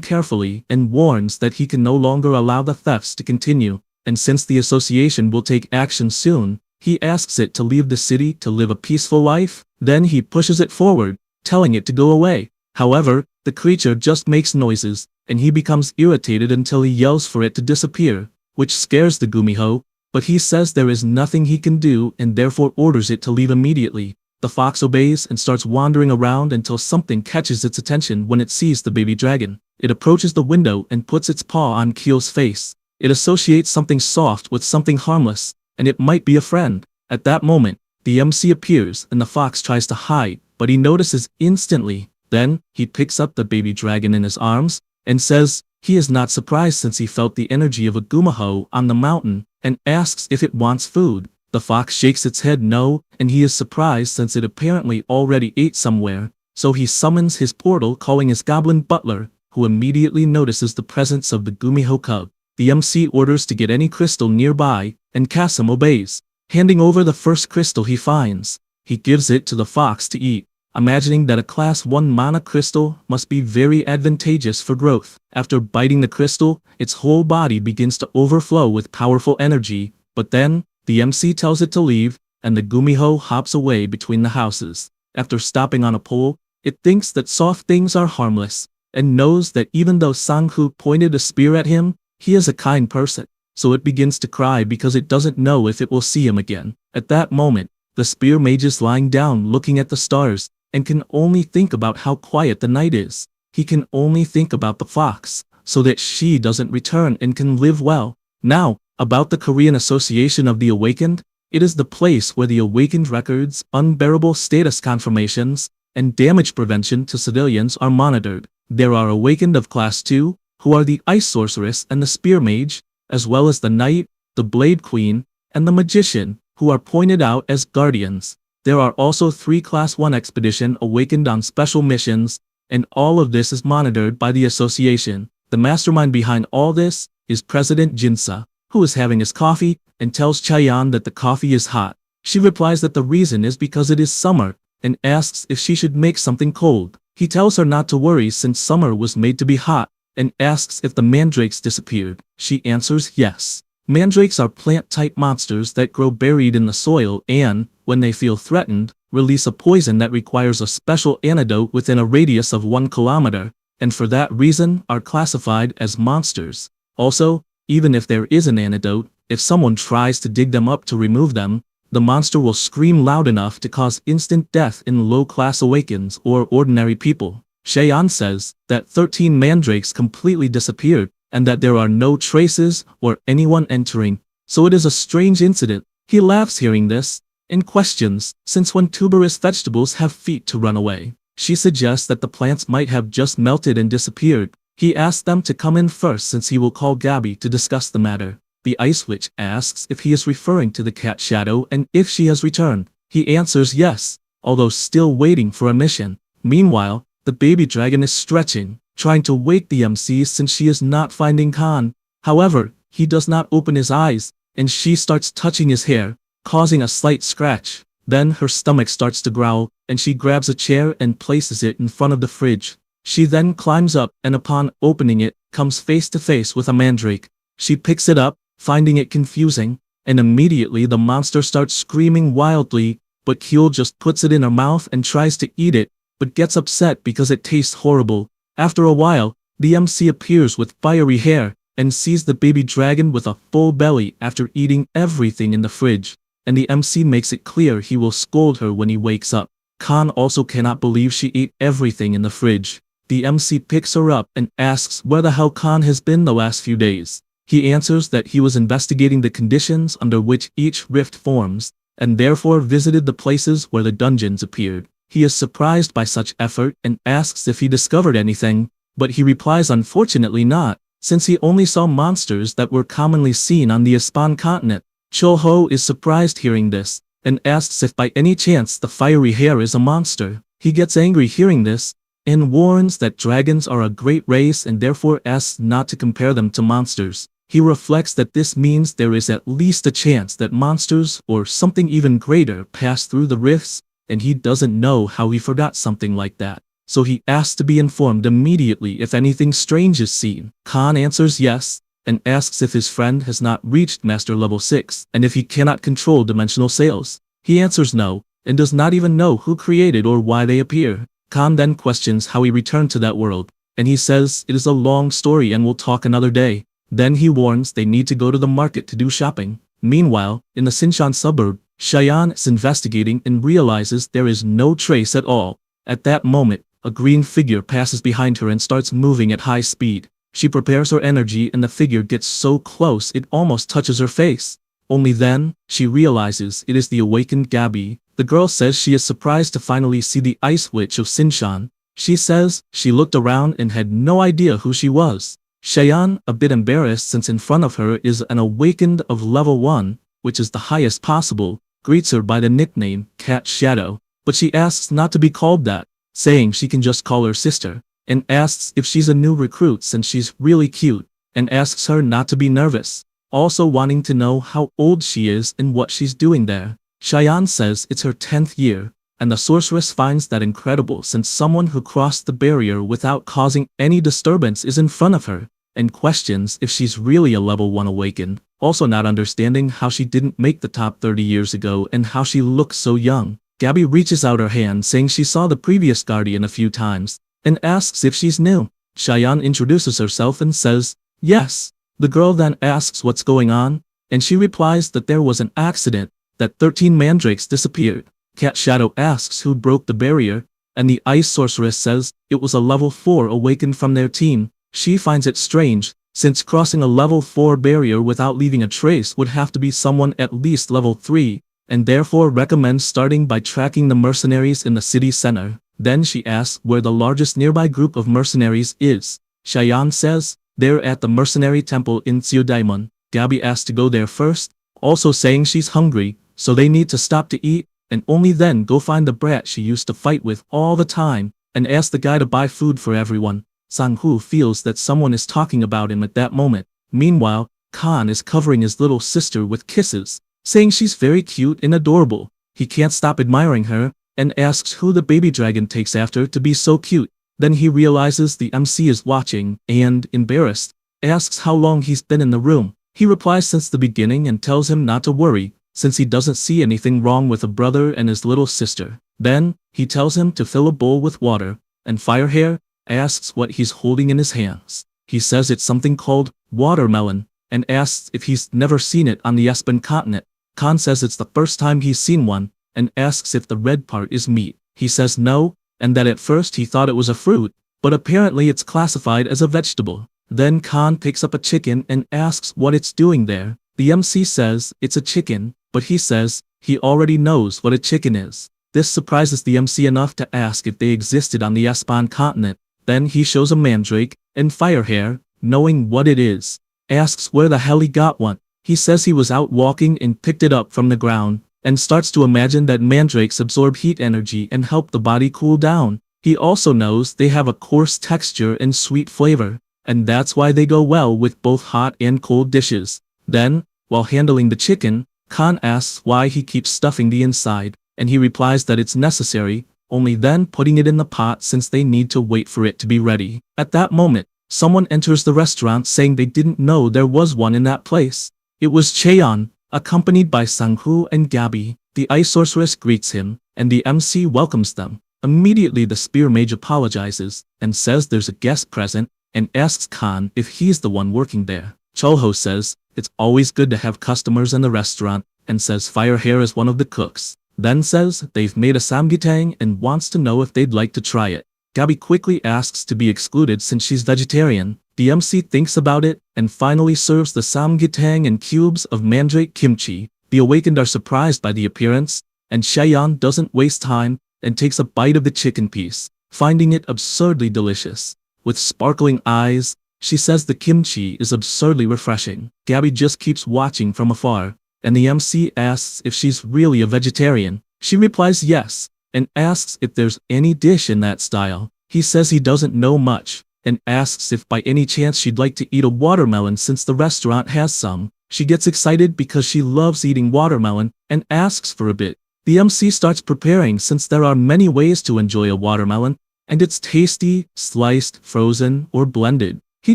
carefully and warns that he can no longer allow the thefts to continue, and since the association will take action soon, he asks it to leave the city to live a peaceful life. Then he pushes it forward, telling it to go away. However, the creature just makes noises, and he becomes irritated until he yells for it to disappear, which scares the gumiho, but he says there is nothing he can do and therefore orders it to leave immediately. The fox obeys and starts wandering around until something catches its attention when it sees the baby dragon. It approaches the window and puts its paw on Kyo's face. It associates something soft with something harmless, and it might be a friend. At that moment, the MC appears and the fox tries to hide, but he notices instantly. Then, he picks up the baby dragon in his arms, and says he is not surprised since he felt the energy of a gumiho on the mountain, and asks if it wants food. The fox shakes its head no, and he is surprised since it apparently already ate somewhere, so he summons his portal calling his goblin butler, who immediately notices the presence of the gumiho cub. The MC orders to get any crystal nearby, and Kasum obeys. Handing over the first crystal he finds, he gives it to the fox to eat, imagining that a class 1 mana crystal must be very advantageous for growth. After biting the crystal, its whole body begins to overflow with powerful energy, but then, the MC tells it to leave, and the gumiho hops away between the houses. After stopping on a pole, it thinks that soft things are harmless, and knows that even though Sanghu pointed a spear at him, he is a kind person, so it begins to cry because it doesn't know if it will see him again. At that moment, the spear mage is lying down looking at the stars, and can only think about how quiet the night is. He can only think about the fox, so that she doesn't return and can live well. Now, about the Korean Association of the Awakened, it is the place where the Awakened records, unbearable status confirmations, and damage prevention to civilians are monitored. There are Awakened of Class 2, who are the Ice Sorceress and the Spear Mage, as well as the Knight, the Blade Queen, and the Magician, who are pointed out as Guardians. There are also 3 Class 1 Expedition Awakened on special missions, and all of this is monitored by the association. The mastermind behind all this is President Jinsa, who is having his coffee, and tells Chaeyeon that the coffee is hot. She replies that the reason is because it is summer, and asks if she should make something cold. He tells her not to worry since summer was made to be hot, and asks if the mandrakes disappeared. She answers yes. Mandrakes are plant-type monsters that grow buried in the soil and, when they feel threatened, release a poison that requires a special antidote within a radius of 1 kilometer, and for that reason are classified as monsters. Also, even if there is an antidote, if someone tries to dig them up to remove them, the monster will scream loud enough to cause instant death in low-class awakens or ordinary people. Chaeyeon says that 13 mandrakes completely disappeared, and that there are no traces or anyone entering, so it is a strange incident. He laughs hearing this, and questions, since when tuberous vegetables have feet to run away. She suggests that the plants might have just melted and disappeared. He asks them to come in first since he will call Gabby to discuss the matter. The Ice Witch asks if he is referring to the cat Shadow and if she has returned. He answers yes, although still waiting for a mission. Meanwhile, the baby dragon is stretching, trying to wake the MC since she is not finding Khan. However, he does not open his eyes, and she starts touching his hair, causing a slight scratch. Then her stomach starts to growl, and she grabs a chair and places it in front of the fridge. She then climbs up and upon opening it, comes face to face with a mandrake. She picks it up, finding it confusing, and immediately the monster starts screaming wildly, but Kyul just puts it in her mouth and tries to eat it, but gets upset because it tastes horrible. After a while, the MC appears with fiery hair, and sees the baby dragon with a full belly after eating everything in the fridge, and the MC makes it clear he will scold her when he wakes up. Khan also cannot believe she ate everything in the fridge. The MC picks her up and asks where the hell Khan has been the last few days. He answers that he was investigating the conditions under which each rift forms, and therefore visited the places where the dungeons appeared. He is surprised by such effort and asks if he discovered anything, but he replies unfortunately not, since he only saw monsters that were commonly seen on the Ispan continent. Cho-ho is surprised hearing this, and asks if by any chance the fiery hair is a monster. He gets angry hearing this, and warns that dragons are a great race and therefore asks not to compare them to monsters. He reflects that this means there is at least a chance that monsters or something even greater pass through the rifts, and he doesn't know how he forgot something like that. So he asks to be informed immediately if anything strange is seen. Khan answers yes, and asks if his friend has not reached Master Level 6, and if he cannot control dimensional sails. He answers no, and does not even know who created or why they appear. Khan then questions how he returned to that world, and he says it is a long story and will talk another day. Then he warns they need to go to the market to do shopping. Meanwhile, in the Sinshan suburb, Cheyenne is investigating and realizes there is no trace at all. At that moment, a green figure passes behind her and starts moving at high speed. She prepares her energy and the figure gets so close it almost touches her face. Only then, she realizes it is the awakened Gabby. The girl says she is surprised to finally see the Ice Witch of Sinshan. She says she looked around and had no idea who she was. Cheyenne, a bit embarrassed since in front of her is an awakened of level 1, which is the highest possible, greets her by the nickname Cat Shadow, but she asks not to be called that, saying she can just call her sister, and asks if she's a new recruit since she's really cute, and asks her not to be nervous, also wanting to know how old she is and what she's doing there. Cheyenne says it's her 10th year, and the sorceress finds that incredible since someone who crossed the barrier without causing any disturbance is in front of her, and questions if she's really a level 1 awakened, also not understanding how she didn't make the top 30 years ago and how she looks so young. Gabby reaches out her hand saying she saw the previous guardian a few times, and asks if she's new. Cheyenne introduces herself and says, yes. The girl then asks what's going on, and she replies that there was an accident, that 13 mandrakes disappeared. Cat Shadow asks who broke the barrier, and the ice sorceress says it was a level 4 awakened from their team. She finds it strange, since crossing a level 4 barrier without leaving a trace would have to be someone at least level 3, and therefore recommends starting by tracking the mercenaries in the city center. Then she asks where the largest nearby group of mercenaries is. Cheyenne says they're at the mercenary temple in Tsiudaimon. Gabby asks to go there first, also saying she's hungry, so they need to stop to eat, and only then go find the brat she used to fight with all the time, and ask the guy to buy food for everyone. Sang-hoo feels that someone is talking about him at that moment. Meanwhile, Khan is covering his little sister with kisses, saying she's very cute and adorable. He can't stop admiring her, and asks who the baby dragon takes after to be so cute. Then he realizes the MC is watching, and, embarrassed, asks how long he's been in the room. He replies since the beginning and tells him not to worry, since he doesn't see anything wrong with a brother and his little sister. Then, he tells him to fill a bowl with water, and Firehair asks what he's holding in his hands. He says it's something called watermelon, and asks if he's never seen it on the Espen continent. Khan says it's the first time he's seen one, and asks if the red part is meat. He says no, and that at first he thought it was a fruit, but apparently it's classified as a vegetable. Then Khan picks up a chicken and asks what it's doing there. The MC says it's a chicken, but he says he already knows what a chicken is. This surprises the MC enough to ask if they existed on the Espan continent. Then he shows a mandrake, and Firehair, knowing what it is, asks where the hell he got one. He says he was out walking and picked it up from the ground, and starts to imagine that mandrakes absorb heat energy and help the body cool down. He also knows they have a coarse texture and sweet flavor, and that's why they go well with both hot and cold dishes. Then, while handling the chicken, Khan asks why he keeps stuffing the inside, and he replies that it's necessary, only then putting it in the pot since they need to wait for it to be ready. At that moment, someone enters the restaurant saying they didn't know there was one in that place. It was Cheon, accompanied by Sang-hoo and Gabby. The ice sorceress greets him, and the MC welcomes them. Immediately the spear mage apologizes, and says there's a guest present, and asks Khan if he's the one working there. Cholho says it's always good to have customers in the restaurant, and says Firehair is one of the cooks. Then says they've made a samgyetang and wants to know if they'd like to try it. Gabby quickly asks to be excluded since she's vegetarian. The MC thinks about it, and finally serves the samgyetang and cubes of mandrake kimchi. The awakened are surprised by the appearance, and Cheyenne doesn't waste time, and takes a bite of the chicken piece, finding it absurdly delicious. With sparkling eyes, she says the kimchi is absurdly refreshing. Gabby just keeps watching from afar, and the MC asks if she's really a vegetarian. She replies yes, and asks if there's any dish in that style. He says he doesn't know much, and asks if by any chance she'd like to eat a watermelon since the restaurant has some. She gets excited because she loves eating watermelon and asks for a bit. The MC starts preparing since there are many ways to enjoy a watermelon, and it's tasty, sliced, frozen, or blended. He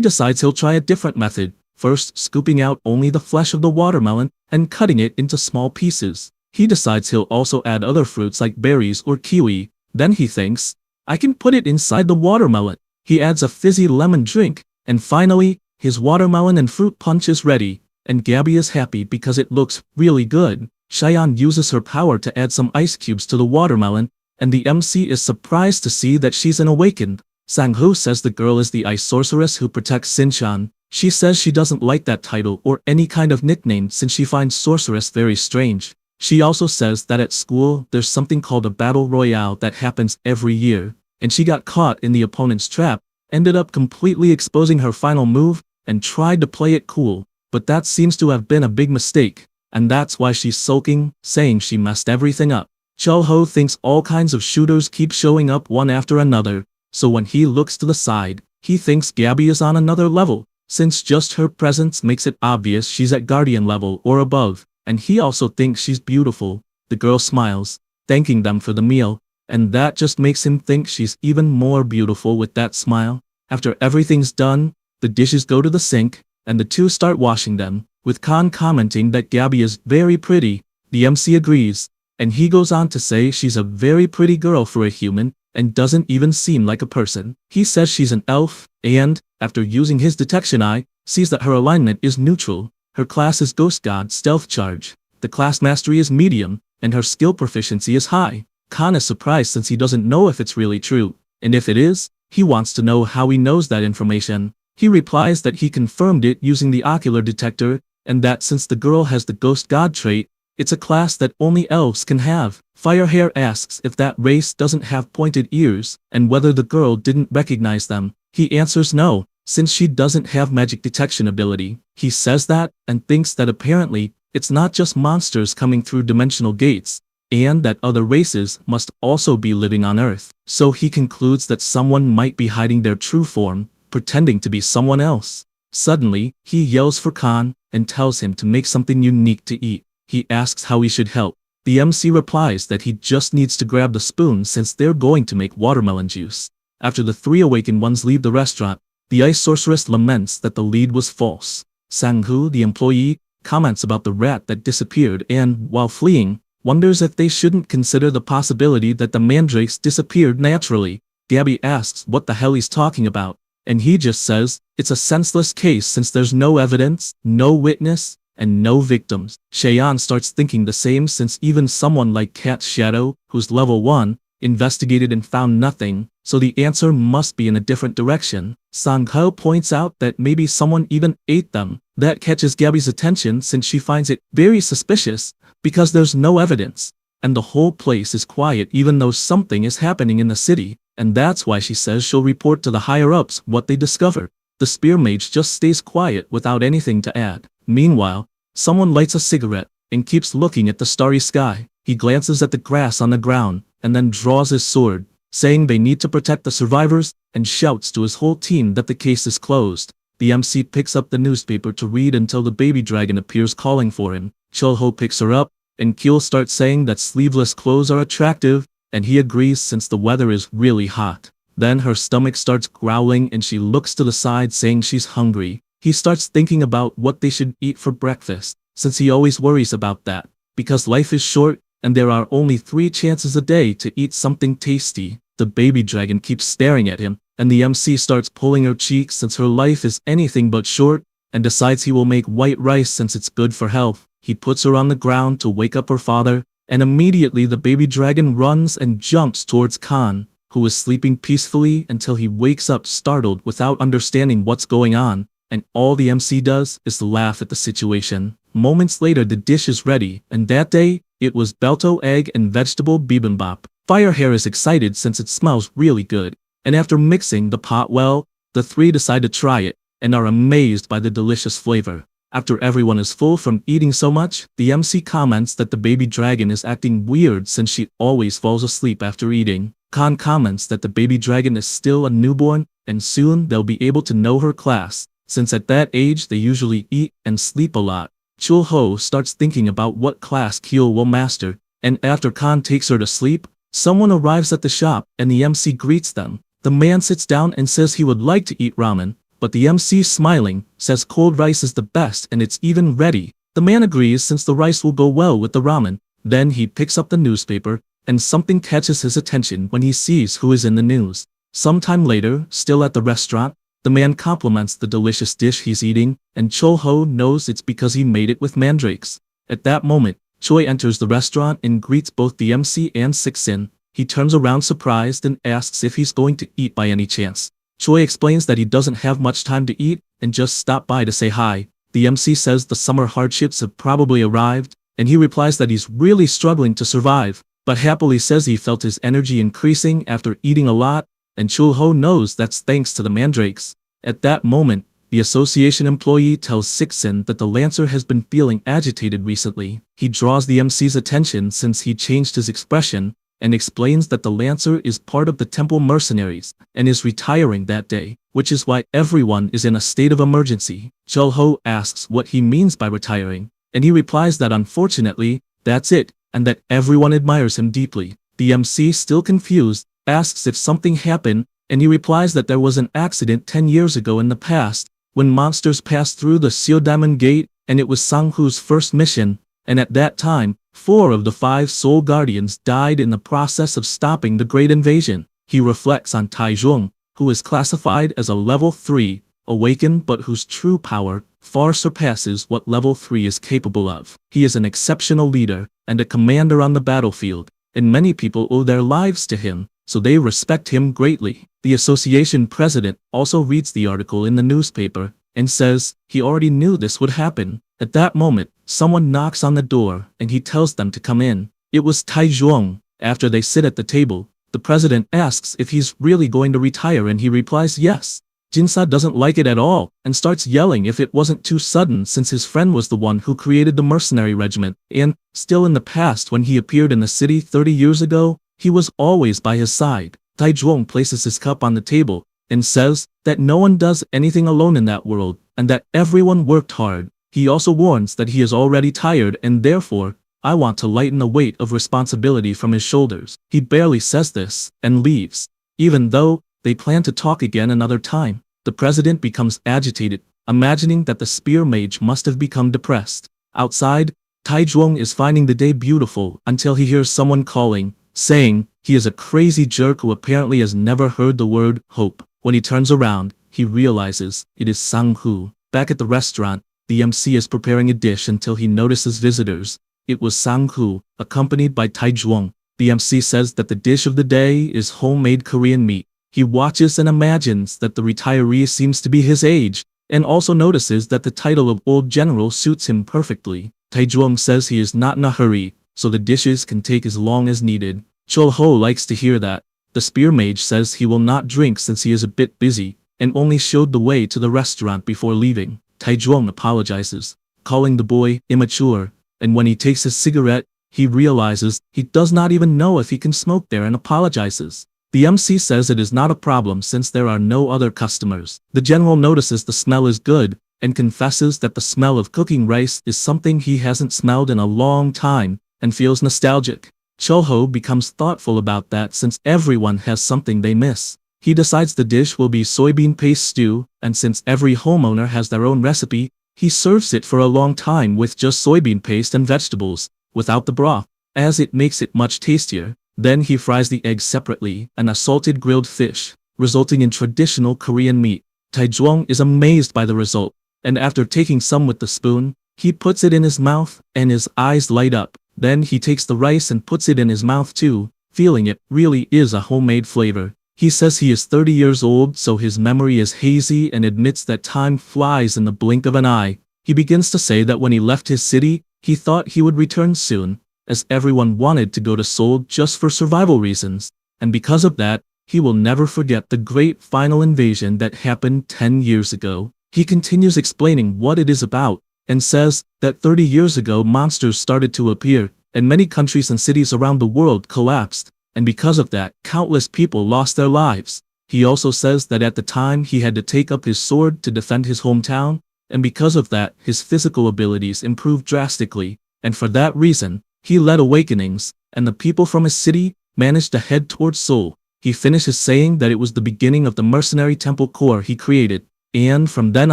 decides he'll try a different method, first scooping out only the flesh of the watermelon and cutting it into small pieces. He decides he'll also add other fruits like berries or kiwi. Then he thinks, I can put it inside the watermelon. He adds a fizzy lemon drink, and finally, his watermelon and fruit punch is ready, and Gabby is happy because it looks really good. Cheyenne uses her power to add some ice cubes to the watermelon, and the MC is surprised to see that she's an awakened. Sang-hoo says the girl is the ice sorceress who protects Sinchan. She says she doesn't like that title or any kind of nickname since she finds sorceress very strange. She also says that at school there's something called a battle royale that happens every year, and she got caught in the opponent's trap, ended up completely exposing her final move, and tried to play it cool, but that seems to have been a big mistake, and that's why she's sulking, saying she messed everything up. Chul-ho thinks all kinds of shooters keep showing up one after another, so when he looks to the side, he thinks Gabby is on another level, since just her presence makes it obvious she's at guardian level or above, and he also thinks she's beautiful. The girl smiles, thanking them for the meal, and that just makes him think she's even more beautiful with that smile. After everything's done, the dishes go to the sink, and the two start washing them, with Khan commenting that Gabby is very pretty. The MC agrees, and he goes on to say she's a very pretty girl for a human, and doesn't even seem like a person. He says she's an elf, and, after using his detection eye, sees that her alignment is neutral. Her class is Ghost God Stealth Charge. The class mastery is medium, and her skill proficiency is high. Khan is surprised since he doesn't know if it's really true, and if it is, he wants to know how he knows that information. He replies that he confirmed it using the ocular detector, and that since the girl has the Ghost God trait, it's a class that only elves can have. Firehair asks if that race doesn't have pointed ears, and whether the girl didn't recognize them. He answers no, since she doesn't have magic detection ability. He says that, and thinks that apparently, it's not just monsters coming through dimensional gates, and that other races must also be living on Earth. So he concludes that someone might be hiding their true form, pretending to be someone else. Suddenly, he yells for Khan, and tells him to make something unique to eat. He asks how he should help. The MC replies that he just needs to grab the spoon since they're going to make watermelon juice. After the three awakened ones leave the restaurant, the ice sorceress laments that the lead was false. Sang-hoo, the employee, comments about the rat that disappeared and, while fleeing, wonders if they shouldn't consider the possibility that the mandrakes disappeared naturally. Gabby asks what the hell he's talking about, and he just says, it's a senseless case since there's no evidence, no witness, and no victims. Cheyenne starts thinking the same since even someone like Cat's Shadow, who's level 1, investigated and found nothing, so the answer must be in a different direction. Sang-ho points out that maybe someone even ate them. That catches Gabby's attention since she finds it very suspicious, because there's no evidence, and the whole place is quiet even though something is happening in the city, and that's why she says she'll report to the higher-ups what they discover. The spear mage just stays quiet without anything to add. Meanwhile, someone lights a cigarette, and keeps looking at the starry sky. He glances at the grass on the ground, and then draws his sword, saying they need to protect the survivors, and shouts to his whole team that the case is closed. The MC picks up the newspaper to read until the baby dragon appears calling for him. Chul-ho picks her up, and Keel starts saying that sleeveless clothes are attractive, and he agrees since the weather is really hot. Then her stomach starts growling and she looks to the side saying she's hungry. He starts thinking about what they should eat for breakfast, since he always worries about that, because life is short, and there are only 3 chances a day to eat something tasty. The baby dragon keeps staring at him, and the MC starts pulling her cheeks since her life is anything but short, and decides he will make white rice since it's good for health. He puts her on the ground to wake up her father, and immediately the baby dragon runs and jumps towards Khan, who is sleeping peacefully until he wakes up startled without understanding what's going on, and all the MC does is laugh at the situation. Moments later the dish is ready, and that day, it was Belto egg and vegetable bibimbap. Firehair is excited since it smells really good, and after mixing the pot well, the 3 decide to try it, and are amazed by the delicious flavor. After everyone is full from eating so much, the MC comments that the baby dragon is acting weird since she always falls asleep after eating. Khan comments that the baby dragon is still a newborn, and soon they'll be able to know her class, since at that age they usually eat and sleep a lot. Chul-ho starts thinking about what class Kyo will master, and after Khan takes her to sleep, someone arrives at the shop and the MC greets them. The man sits down and says he would like to eat ramen, but the MC, smiling, says cold rice is the best and it's even ready. The man agrees since the rice will go well with the ramen. Then he picks up the newspaper, and something catches his attention when he sees who is in the news. Sometime later, still at the restaurant, the man compliments the delicious dish he's eating, and Chul-ho knows it's because he made it with mandrakes. At that moment, Choi enters the restaurant and greets both the MC and Sik-sin. He turns around surprised and asks if he's going to eat by any chance. Choi explains that he doesn't have much time to eat and just stopped by to say hi. The MC says the summer hardships have probably arrived, and he replies that he's really struggling to survive, but happily says he felt his energy increasing after eating a lot, and Chul-ho knows that's thanks to the mandrakes. At that moment, the association employee tells Sik-sin that the Lancer has been feeling agitated recently. He draws the MC's attention since he changed his expression, and explains that the Lancer is part of the temple mercenaries, and is retiring that day, which is why everyone is in a state of emergency. Chul-ho asks what he means by retiring, and he replies that unfortunately, that's it, and that everyone admires him deeply. The MC, still confused, asks if something happened, and he replies that there was an accident 10 years ago in the past, when monsters passed through the Seo Diamond Gate, and it was Sang-hoo's first mission, and at that time, 4 of the 5 Soul Guardians died in the process of stopping the Great Invasion. He reflects on Taizhong, who is classified as a level 3, awaken, but whose true power far surpasses what level 3 is capable of. He is an exceptional leader, and a commander on the battlefield, and many people owe their lives to him, so they respect him greatly. The association president also reads the article in the newspaper, and says he already knew this would happen. At that moment, someone knocks on the door, and he tells them to come in. It was Taizhong. After they sit at the table, the president asks if he's really going to retire, and he replies yes. Jinsa doesn't like it at all, and starts yelling if it wasn't too sudden since his friend was the one who created the mercenary regiment, and, still in the past when he appeared in the city 30 years ago, he was always by his side. Taizhong places his cup on the table, and says that no one does anything alone in that world, and that everyone worked hard. He also warns that he is already tired and therefore, I want to lighten the weight of responsibility from his shoulders. He barely says this, and leaves. Even though, they plan to talk again another time. The president becomes agitated, imagining that the spear mage must have become depressed. Outside, Taizhong is finding the day beautiful until he hears someone calling, saying he is a crazy jerk who apparently has never heard the word hope. When he turns around, he realizes it is Sang-hoo. Back at the restaurant, the MC is preparing a dish until he notices visitors. It was Sang-hoo, accompanied by Taizhong. The MC says that the dish of the day is homemade Korean meat. He watches and imagines that the retiree seems to be his age, and also notices that the title of Old General suits him perfectly. Taizhong says he is not in a hurry, so the dishes can take as long as needed. Chul-ho likes to hear that. The spear mage says he will not drink since he is a bit busy, and only showed the way to the restaurant before leaving. Taizhong apologizes, calling the boy immature, and when he takes his cigarette, he realizes he does not even know if he can smoke there and apologizes. The MC says it is not a problem since there are no other customers. The general notices the smell is good, and confesses that the smell of cooking rice is something he hasn't smelled in a long time, and feels nostalgic. Chul-ho becomes thoughtful about that since everyone has something they miss. He decides the dish will be soybean paste stew, and since every homeowner has their own recipe, he serves it for a long time with just soybean paste and vegetables, without the broth, as it makes it much tastier. Then he fries the eggs separately and a salted grilled fish, resulting in traditional Korean meat. Taizhong is amazed by the result, and after taking some with the spoon, he puts it in his mouth, and his eyes light up. Then he takes the rice and puts it in his mouth too, feeling it really is a homemade flavor. He says he is 30 years old, so his memory is hazy, and admits that time flies in the blink of an eye. He begins to say that when he left his city, he thought he would return soon, as everyone wanted to go to Seoul just for survival reasons, and because of that, he will never forget the great final invasion that happened 10 years ago. He continues explaining what it is about, and says that 30 years ago monsters started to appear, and many countries and cities around the world collapsed, and because of that, countless people lost their lives. He also says that at the time he had to take up his sword to defend his hometown, and because of that, his physical abilities improved drastically, and for that reason, he led awakenings, and the people from his city managed to head towards Seoul. He finishes saying that it was the beginning of the mercenary temple corps he created, and from then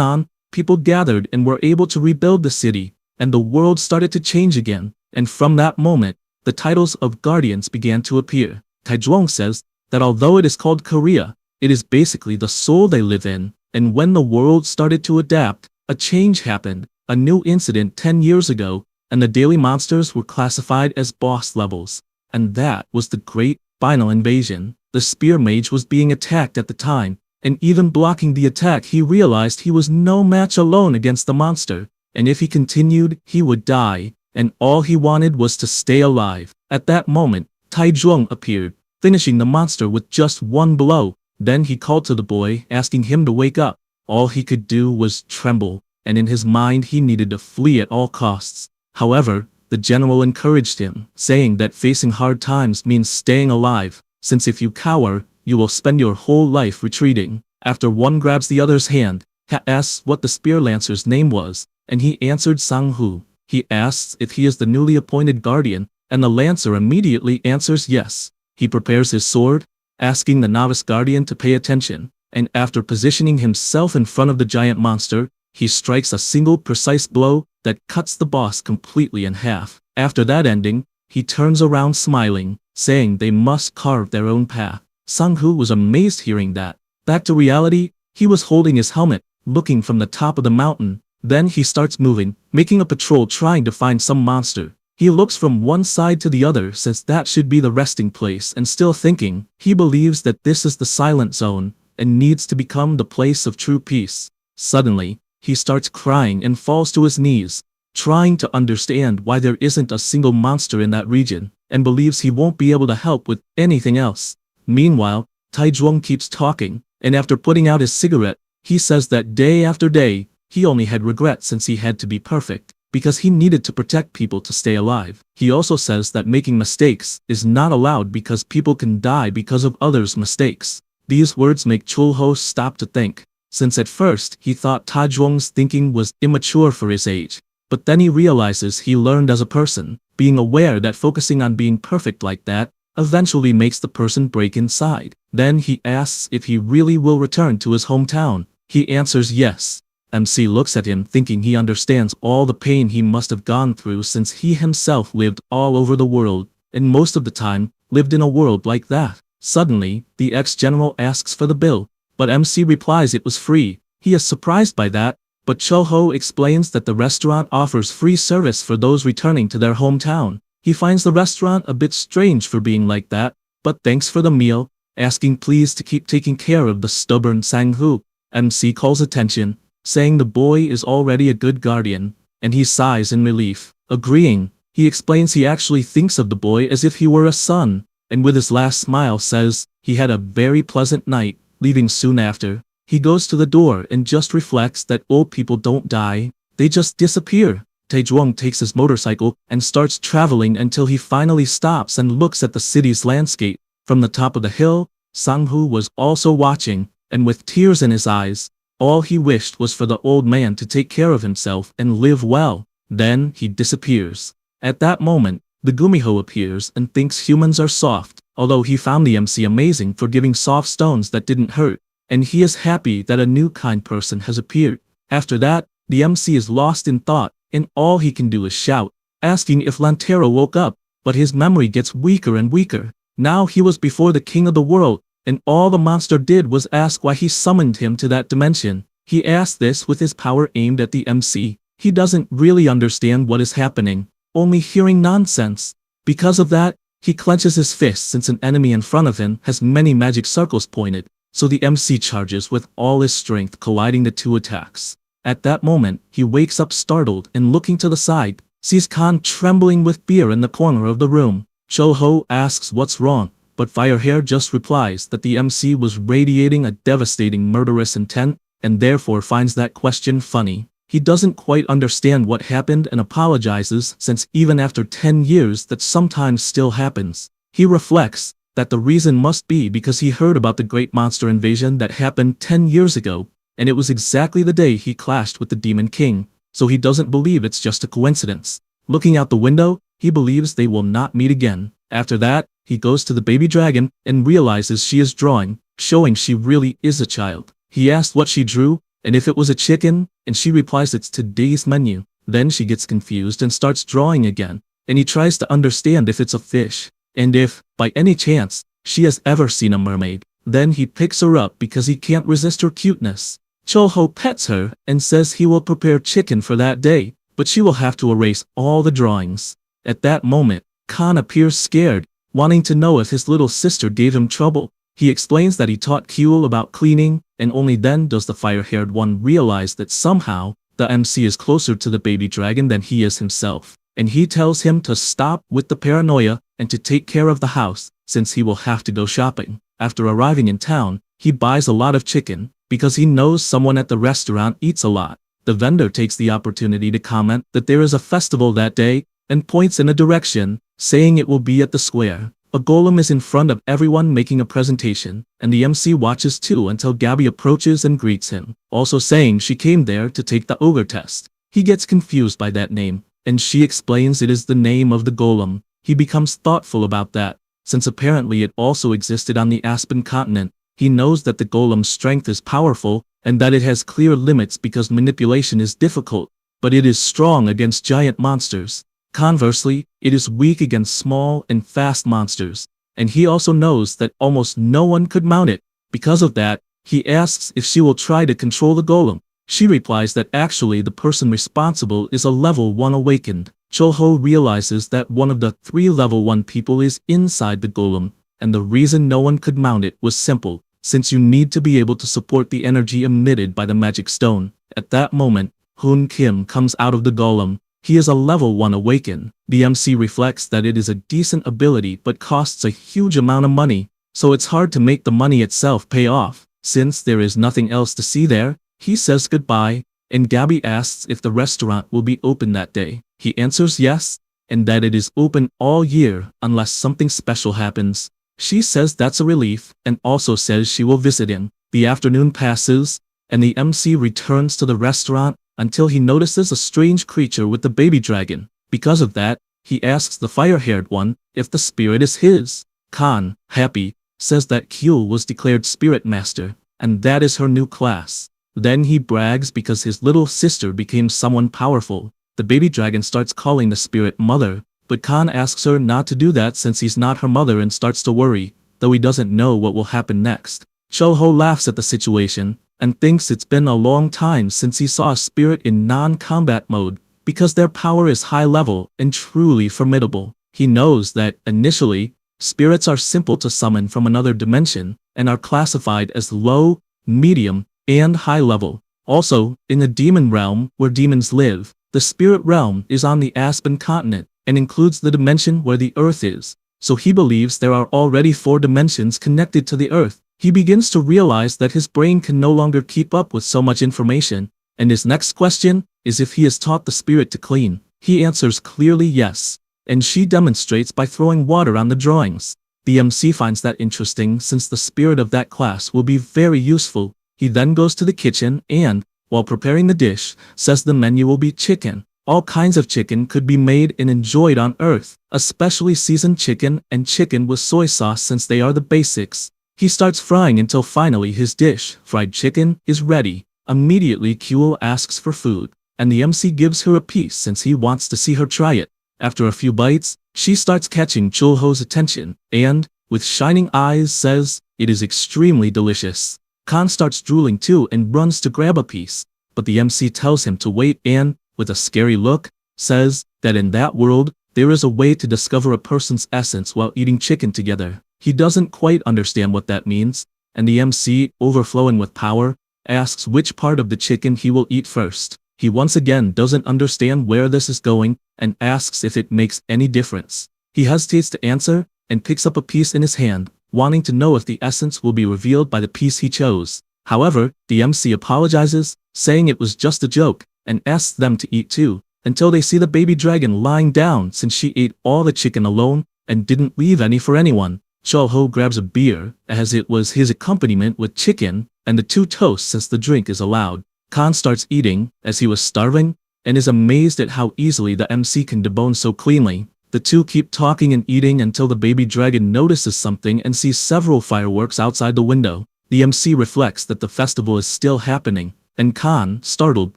on, people gathered and were able to rebuild the city, and the world started to change again, and from that moment, the titles of guardians began to appear. Taejong says that although it is called Korea, it is basically the soul they live in, and when the world started to adapt, a change happened, a new incident 10 years ago, and the daily monsters were classified as boss levels, and that was the great final invasion. The spear mage was being attacked at the time, and even blocking the attack he realized he was no match alone against the monster, and if he continued, he would die, and all he wanted was to stay alive. At that moment, Taejong appeared, finishing the monster with just one blow. Then he called to the boy, asking him to wake up. All he could do was tremble, and in his mind he needed to flee at all costs. However, the general encouraged him, saying that facing hard times means staying alive, since if you cower, you will spend your whole life retreating. After one grabs the other's hand, Ha asks what the spear lancer's name was, and he answered Sang-hoo. He asks if he is the newly appointed guardian, and the lancer immediately answers yes. He prepares his sword, asking the novice guardian to pay attention, and after positioning himself in front of the giant monster, he strikes a single precise blow that cuts the boss completely in half. After that ending, he turns around smiling, saying they must carve their own path. Sang-hoo was amazed hearing that. Back to reality, he was holding his helmet, looking from the top of the mountain. Then he starts moving, making a patrol trying to find some monster. He looks from one side to the other since that should be the resting place, and still thinking, he believes that this is the silent zone, and needs to become the place of true peace. Suddenly, he starts crying and falls to his knees, trying to understand why there isn't a single monster in that region, and believes he won't be able to help with anything else. Meanwhile, Taejong keeps talking, and after putting out his cigarette, he says that day after day, he only had regret since he had to be perfect, because he needed to protect people to stay alive. He also says that making mistakes is not allowed because people can die because of others' mistakes. These words make Chul-ho stop to think, since at first he thought Taejong's thinking was immature for his age, but then he realizes he learned as a person, being aware that focusing on being perfect like that eventually makes the person break inside. Then he asks if he really will return to his hometown. He answers yes. MC looks at him thinking he understands all the pain he must have gone through since he himself lived all over the world, and most of the time, lived in a world like that. Suddenly, the ex-general asks for the bill, but MC replies it was free. He is surprised by that, but Chul-ho explains that the restaurant offers free service for those returning to their hometown. He finds the restaurant a bit strange for being like that, but thanks for the meal, asking please to keep taking care of the stubborn Sang-hoo. MC calls attention, saying the boy is already a good guardian, and he sighs in relief. Agreeing, he explains he actually thinks of the boy as if he were a son, and with his last smile says he had a very pleasant night, leaving soon after. He goes to the door and just reflects that old people don't die, they just disappear. Taejong takes his motorcycle and starts traveling until he finally stops and looks at the city's landscape. From the top of the hill, Sang-hoo was also watching, and with tears in his eyes, all he wished was for the old man to take care of himself and live well. Then he disappears. At that moment, the Gumiho appears and thinks humans are soft, although he found the MC amazing for giving soft stones that didn't hurt, and he is happy that a new kind person has appeared. After that, the MC is lost in thought, and all he can do is shout, asking if Lantero woke up, but his memory gets weaker and weaker. Now he was before the king of the world, and all the monster did was ask why he summoned him to that dimension. He asked this with his power aimed at the MC. He doesn't really understand what is happening, only hearing nonsense. Because of that, he clenches his fist since an enemy in front of him has many magic circles pointed, so the MC charges with all his strength, colliding the two attacks. At that moment, he wakes up startled and looking to the side, sees Khan trembling with fear in the corner of the room. Chul-ho asks what's wrong, but Firehair just replies that the MC was radiating a devastating murderous intent, and therefore finds that question funny. He doesn't quite understand what happened and apologizes since even after 10 years that sometimes still happens. He reflects, that the reason must be because he heard about the great monster invasion that happened 10 years ago, and it was exactly the day he clashed with the Demon King, so he doesn't believe it's just a coincidence. Looking out the window, he believes they will not meet again. After that, he goes to the baby dragon and realizes she is drawing, showing she really is a child. He asks what she drew, and if it was a chicken, and she replies it's today's menu. Then she gets confused and starts drawing again, and he tries to understand if it's a fish, and if, by any chance, she has ever seen a mermaid. Then he picks her up because he can't resist her cuteness. Chol-ho pets her and says he will prepare chicken for that day, but she will have to erase all the drawings. At that moment, Khan appears scared, wanting to know if his little sister gave him trouble. He explains that he taught Kyul about cleaning, and only then does the fire-haired one realize that somehow, the MC is closer to the baby dragon than he is himself, and he tells him to stop with the paranoia and to take care of the house, since he will have to go shopping. After arriving in town, he buys a lot of chicken, because he knows someone at the restaurant eats a lot. The vendor takes the opportunity to comment that there is a festival that day, and points in a direction, saying it will be at the square. A golem is in front of everyone making a presentation, and the MC watches too until Gabby approaches and greets him, also saying she came there to take the ogre test. He gets confused by that name, and she explains it is the name of the golem. He becomes thoughtful about that, since apparently it also existed on the Aspen continent. He knows that the golem's strength is powerful, and that it has clear limits because manipulation is difficult, but it is strong against giant monsters. Conversely, it is weak against small and fast monsters, and he also knows that almost no one could mount it. Because of that, he asks if she will try to control the golem. She replies that actually the person responsible is a level 1 awakened. Chol-ho realizes that one of the 3 level 1 people is inside the golem, and the reason no one could mount it was simple, since you need to be able to support the energy emitted by the magic stone. At that moment, Hoon Kim comes out of the golem. He is a level 1 awaken. The MC reflects that it is a decent ability but costs a huge amount of money, so it's hard to make the money itself pay off. Since there is nothing else to see there, he says goodbye, and Gabby asks if the restaurant will be open that day. He answers yes, and that it is open all year unless something special happens. She says that's a relief, and also says she will visit him. The afternoon passes, and the MC returns to the restaurant until he notices a strange creature with the baby dragon. Because of that, he asks the fire-haired one if the spirit is his. Khan, happy, says that Kyul was declared spirit master, and that is her new class. Then he brags because his little sister became someone powerful. The baby dragon starts calling the spirit mother, but Khan asks her not to do that since he's not her mother and starts to worry, though he doesn't know what will happen next. Chol-ho laughs at the situation, and thinks it's been a long time since he saw a spirit in non-combat mode, because their power is high level and truly formidable. He knows that, initially, spirits are simple to summon from another dimension, and are classified as low, medium, and high level. Also, in the demon realm, where demons live, the spirit realm is on the Aspen continent, and includes the dimension where the Earth is, so he believes there are already 4 dimensions connected to the Earth. He begins to realize that his brain can no longer keep up with so much information, and his next question is if he has taught the spirit to clean. He answers clearly yes, and she demonstrates by throwing water on the drawings. The MC finds that interesting since the spirit of that class will be very useful. He then goes to the kitchen and, while preparing the dish, says the menu will be chicken. All kinds of chicken could be made and enjoyed on Earth, especially seasoned chicken and chicken with soy sauce since they are the basics. He starts frying until finally his dish, fried chicken, is ready. Immediately Kyul asks for food, and the MC gives her a piece since he wants to see her try it. After a few bites, she starts catching Chol-ho's attention, and, with shining eyes says, it is extremely delicious. Khan starts drooling too and runs to grab a piece, but the MC tells him to wait and, with a scary look, says that in that world, there is a way to discover a person's essence while eating chicken together. He doesn't quite understand what that means, and the MC, overflowing with power, asks which part of the chicken he will eat first. He once again doesn't understand where this is going, and asks if it makes any difference. He hesitates to answer, and picks up a piece in his hand, wanting to know if the essence will be revealed by the piece he chose. However, the MC apologizes, saying it was just a joke, and asks them to eat too, until they see the baby dragon lying down since she ate all the chicken alone, and didn't leave any for anyone. Chul-ho grabs a beer, as it was his accompaniment with chicken, and the two toast since the drink is allowed. Khan starts eating, as he was starving, and is amazed at how easily the MC can debone so cleanly. The two keep talking and eating until the baby dragon notices something and sees several fireworks outside the window. The MC reflects that the festival is still happening, and Khan, startled,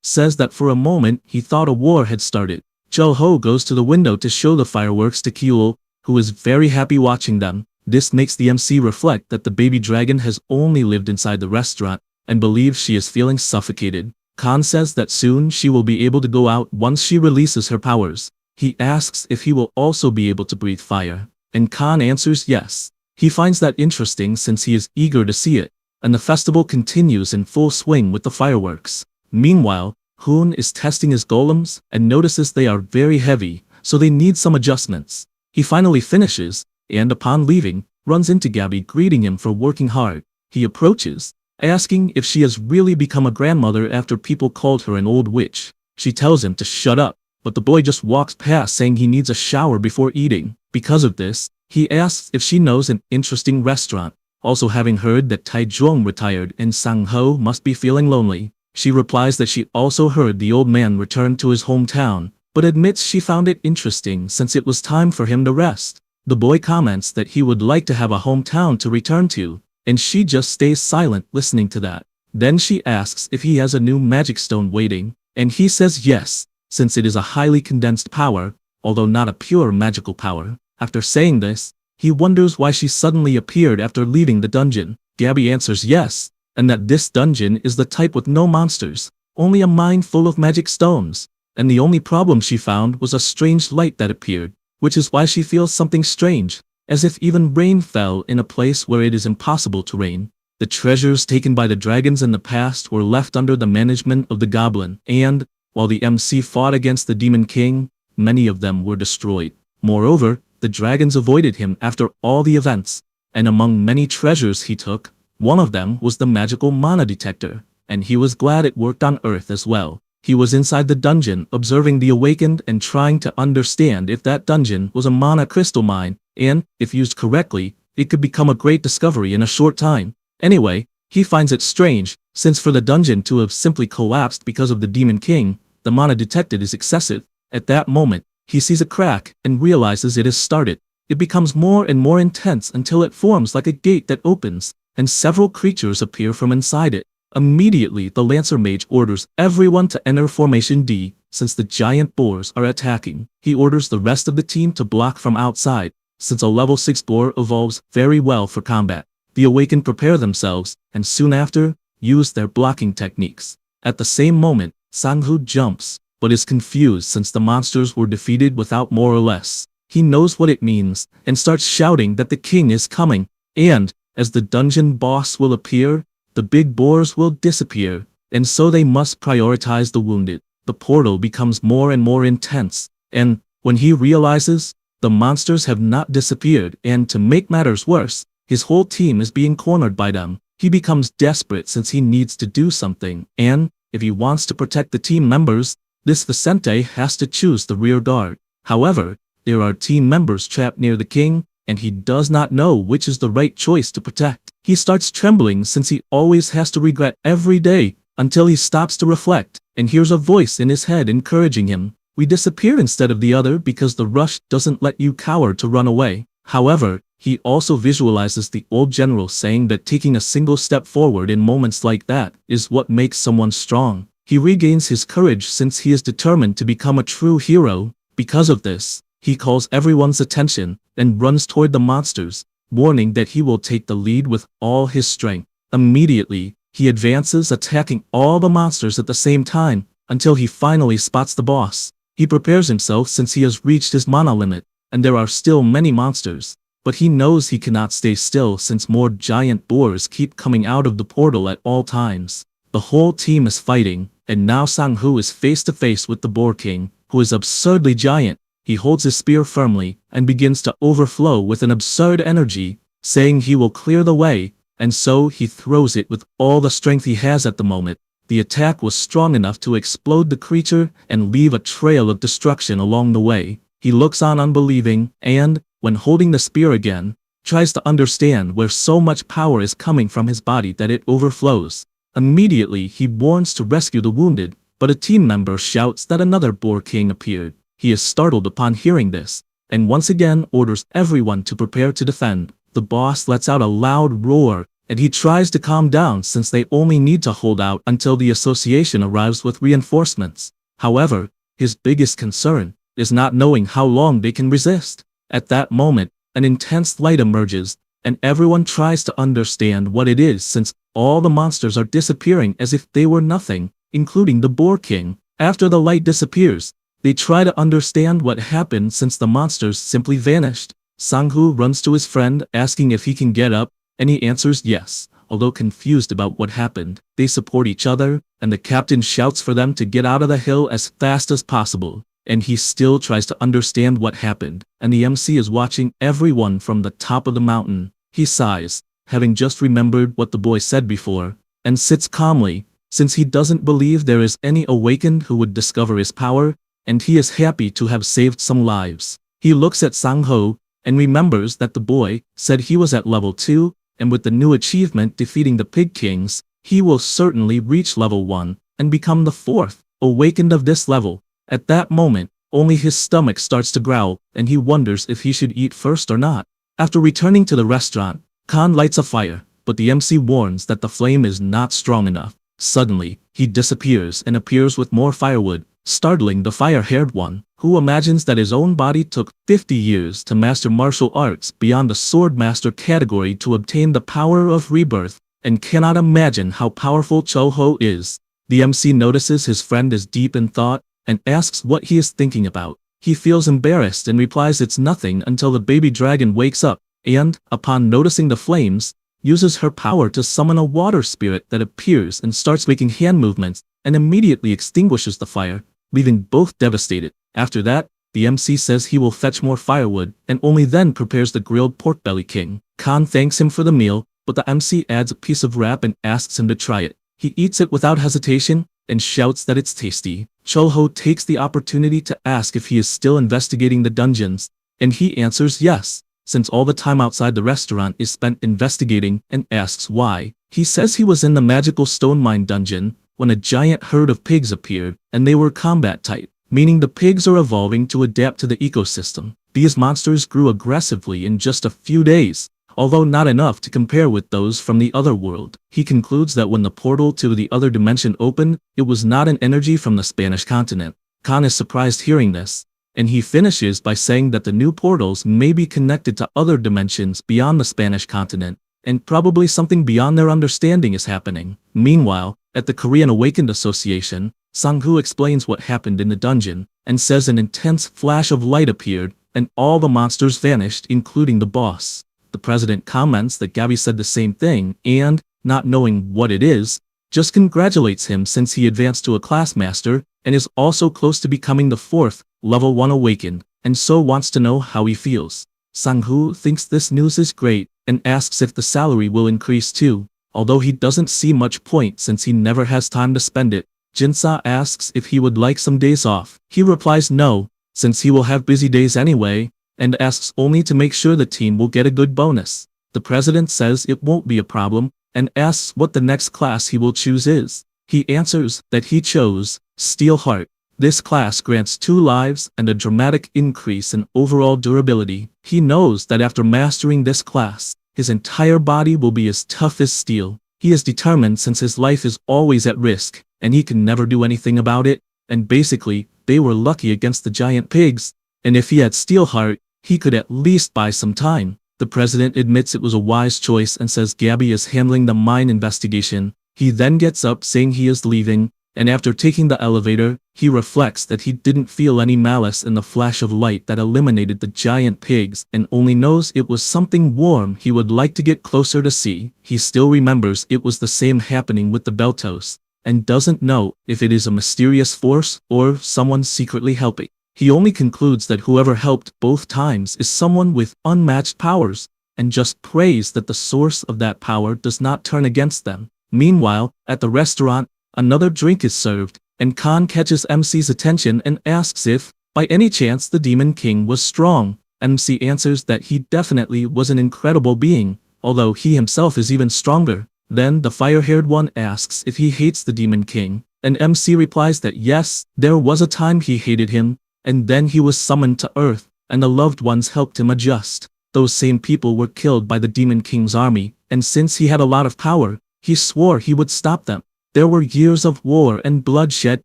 says that for a moment he thought a war had started. Chul-ho goes to the window to show the fireworks to Kyul, who is very happy watching them. This makes the MC reflect that the baby dragon has only lived inside the restaurant, and believes she is feeling suffocated. Khan says that soon she will be able to go out once she releases her powers. He asks if he will also be able to breathe fire, and Khan answers yes. He finds that interesting since he is eager to see it, and the festival continues in full swing with the fireworks. Meanwhile, Hoon is testing his golems and notices they are very heavy, so they need some adjustments. He finally finishes, and upon leaving, runs into Gabby greeting him for working hard. He approaches, asking if she has really become a grandmother after people called her an old witch. She tells him to shut up, but the boy just walks past saying he needs a shower before eating. Because of this, he asks if she knows an interesting restaurant. Also, having heard that Taejong retired and Sang-ho must be feeling lonely, she replies that she also heard the old man returned to his hometown, but admits she found it interesting since it was time for him to rest. The boy comments that he would like to have a hometown to return to, and she just stays silent listening to that. Then she asks if he has a new magic stone waiting, and he says yes, since it is a highly condensed power, although not a pure magical power. After saying this, he wonders why she suddenly appeared after leaving the dungeon. Gabby answers yes, and that this dungeon is the type with no monsters, only a mine full of magic stones, and the only problem she found was a strange light that appeared, which is why she feels something strange, as if even rain fell in a place where it is impossible to rain. The treasures taken by the dragons in the past were left under the management of the goblin, and, while the MC fought against the Demon King, many of them were destroyed. Moreover, the dragons avoided him after all the events, and among many treasures he took, one of them was the magical mana detector, and he was glad it worked on Earth as well. He was inside the dungeon observing the awakened and trying to understand if that dungeon was a mana crystal mine, and, if used correctly, it could become a great discovery in a short time. Anyway, he finds it strange, since for the dungeon to have simply collapsed because of the Demon King, the mana detected is excessive. At that moment, he sees a crack and realizes it has started. It becomes more and more intense until it forms like a gate that opens, and several creatures appear from inside it. Immediately, the Lancer Mage orders everyone to enter Formation D, since the giant boars are attacking. He orders the rest of the team to block from outside, since a level 6 boar evolves very well for combat. The Awakened prepare themselves, and soon after, use their blocking techniques. At the same moment, Sang-ho jumps, but is confused since the monsters were defeated without more or less. He knows what it means, and starts shouting that the king is coming, and, as the dungeon boss will appear, the big boars will disappear, and so they must prioritize the wounded. The portal becomes more and more intense, and, when he realizes, the monsters have not disappeared, and to make matters worse, his whole team is being cornered by them. He becomes desperate since he needs to do something, and, if he wants to protect the team members, this Vicente has to choose the rear guard. However, there are team members trapped near the king, and he does not know which is the right choice to protect. He starts trembling since he always has to regret every day, until he stops to reflect, and hears a voice in his head encouraging him. We disappear instead of the other because the rush doesn't let you cower to run away. However, he also visualizes the old general saying that taking a single step forward in moments like that is what makes someone strong. He regains his courage since he is determined to become a true hero. Because of this, he calls everyone's attention and runs toward the monsters, warning that he will take the lead with all his strength. Immediately, he advances, attacking all the monsters at the same time, until he finally spots the boss. He prepares himself since he has reached his mana limit, and there are still many monsters, but he knows he cannot stay still since more giant boars keep coming out of the portal at all times. The whole team is fighting, and now Sang-ho is face to face with the Boar King, who is absurdly giant. He holds his spear firmly and begins to overflow with an absurd energy, saying he will clear the way, and so he throws it with all the strength he has at the moment. The attack was strong enough to explode the creature and leave a trail of destruction along the way. He looks on unbelieving, and, when holding the spear again, tries to understand where so much power is coming from his body that it overflows. Immediately, he warns to rescue the wounded, but a team member shouts that another boar king appeared. He is startled upon hearing this, and once again orders everyone to prepare to defend. The boss lets out a loud roar, and he tries to calm down since they only need to hold out until the association arrives with reinforcements. However, his biggest concern is not knowing how long they can resist. At that moment, an intense light emerges, and everyone tries to understand what it is since all the monsters are disappearing as if they were nothing, including the Boar King. After the light disappears, they try to understand what happened since the monsters simply vanished. Sang-hoo runs to his friend asking if he can get up, and he answers yes. Although confused about what happened, they support each other, and the captain shouts for them to get out of the hill as fast as possible. And he still tries to understand what happened, and the MC is watching everyone from the top of the mountain. He sighs, having just remembered what the boy said before, and sits calmly, since he doesn't believe there is any awakened who would discover his power, and he is happy to have saved some lives. He looks at Sang-ho, and remembers that the boy said he was at level 2, and with the new achievement defeating the Pig Kings, he will certainly reach level 1, and become the 4th awakened of this level. At that moment, only his stomach starts to growl, and he wonders if he should eat first or not. After returning to the restaurant, Khan lights a fire, but the MC warns that the flame is not strong enough. Suddenly, he disappears and appears with more firewood, startling the fire-haired one, who imagines that his own body took 50 years to master martial arts beyond the sword master category to obtain the power of rebirth, and cannot imagine how powerful Cho-ho is. The MC notices his friend is deep in thought, and asks what he is thinking about. He feels embarrassed and replies it's nothing until the baby dragon wakes up, and, upon noticing the flames, uses her power to summon a water spirit that appears and starts making hand movements, and immediately extinguishes the fire, leaving both devastated. After that, the MC says he will fetch more firewood, and only then prepares the grilled pork belly king. Khan thanks him for the meal, but the MC adds a piece of wrap and asks him to try it. He eats it without hesitation, and shouts that it's tasty. Cho-ho takes the opportunity to ask if he is still investigating the dungeons, and he answers yes, since all the time outside the restaurant is spent investigating, and asks why. He says he was in the magical stone mine dungeon when a giant herd of pigs appeared, and they were combat type, meaning the pigs are evolving to adapt to the ecosystem. These monsters grew aggressively in just a few days, although not enough to compare with those from the other world. He concludes that when the portal to the other dimension opened, it was not an energy from the Spanish continent. Khan is surprised hearing this, and he finishes by saying that the new portals may be connected to other dimensions beyond the Spanish continent, and probably something beyond their understanding is happening. Meanwhile, at the Korean Awakened Association, Sang-hoo explains what happened in the dungeon, and says an intense flash of light appeared, and all the monsters vanished, including the boss. The president comments that Gabby said the same thing and, not knowing what it is, just congratulates him since he advanced to a class master and is also close to becoming the 4th, level 1 awakened, and so wants to know how he feels. Sang-hoo thinks this news is great and asks if the salary will increase too, although he doesn't see much point since he never has time to spend it. Jinsa asks if he would like some days off. He replies no, since he will have busy days anyway, and asks only to make sure the team will get a good bonus. The president says it won't be a problem, and asks what the next class he will choose is. He answers that he chose Steel Heart. This class grants 2 lives and a dramatic increase in overall durability. He knows that after mastering this class, his entire body will be as tough as steel. He is determined since his life is always at risk, and he can never do anything about it, and basically, they were lucky against the giant pigs, and if he had Steel Heart, he could at least buy some time. The president admits it was a wise choice and says Gabby is handling the mine investigation. He then gets up saying he is leaving, and after taking the elevator, he reflects that he didn't feel any malice in the flash of light that eliminated the giant pigs and only knows it was something warm he would like to get closer to see. He still remembers it was the same happening with the Beltos, and doesn't know if it is a mysterious force or someone secretly helping. He only concludes that whoever helped both times is someone with unmatched powers, and just prays that the source of that power does not turn against them. Meanwhile, at the restaurant, another drink is served, and Khan catches MC's attention and asks if, by any chance, the Demon King was strong. MC answers that he definitely was an incredible being, although he himself is even stronger. Then the fire-haired one asks if he hates the Demon King, and MC replies that yes, there was a time he hated him, and then he was summoned to Earth, and the loved ones helped him adjust. Those same people were killed by the Demon King's army, and since he had a lot of power, he swore he would stop them. There were years of war and bloodshed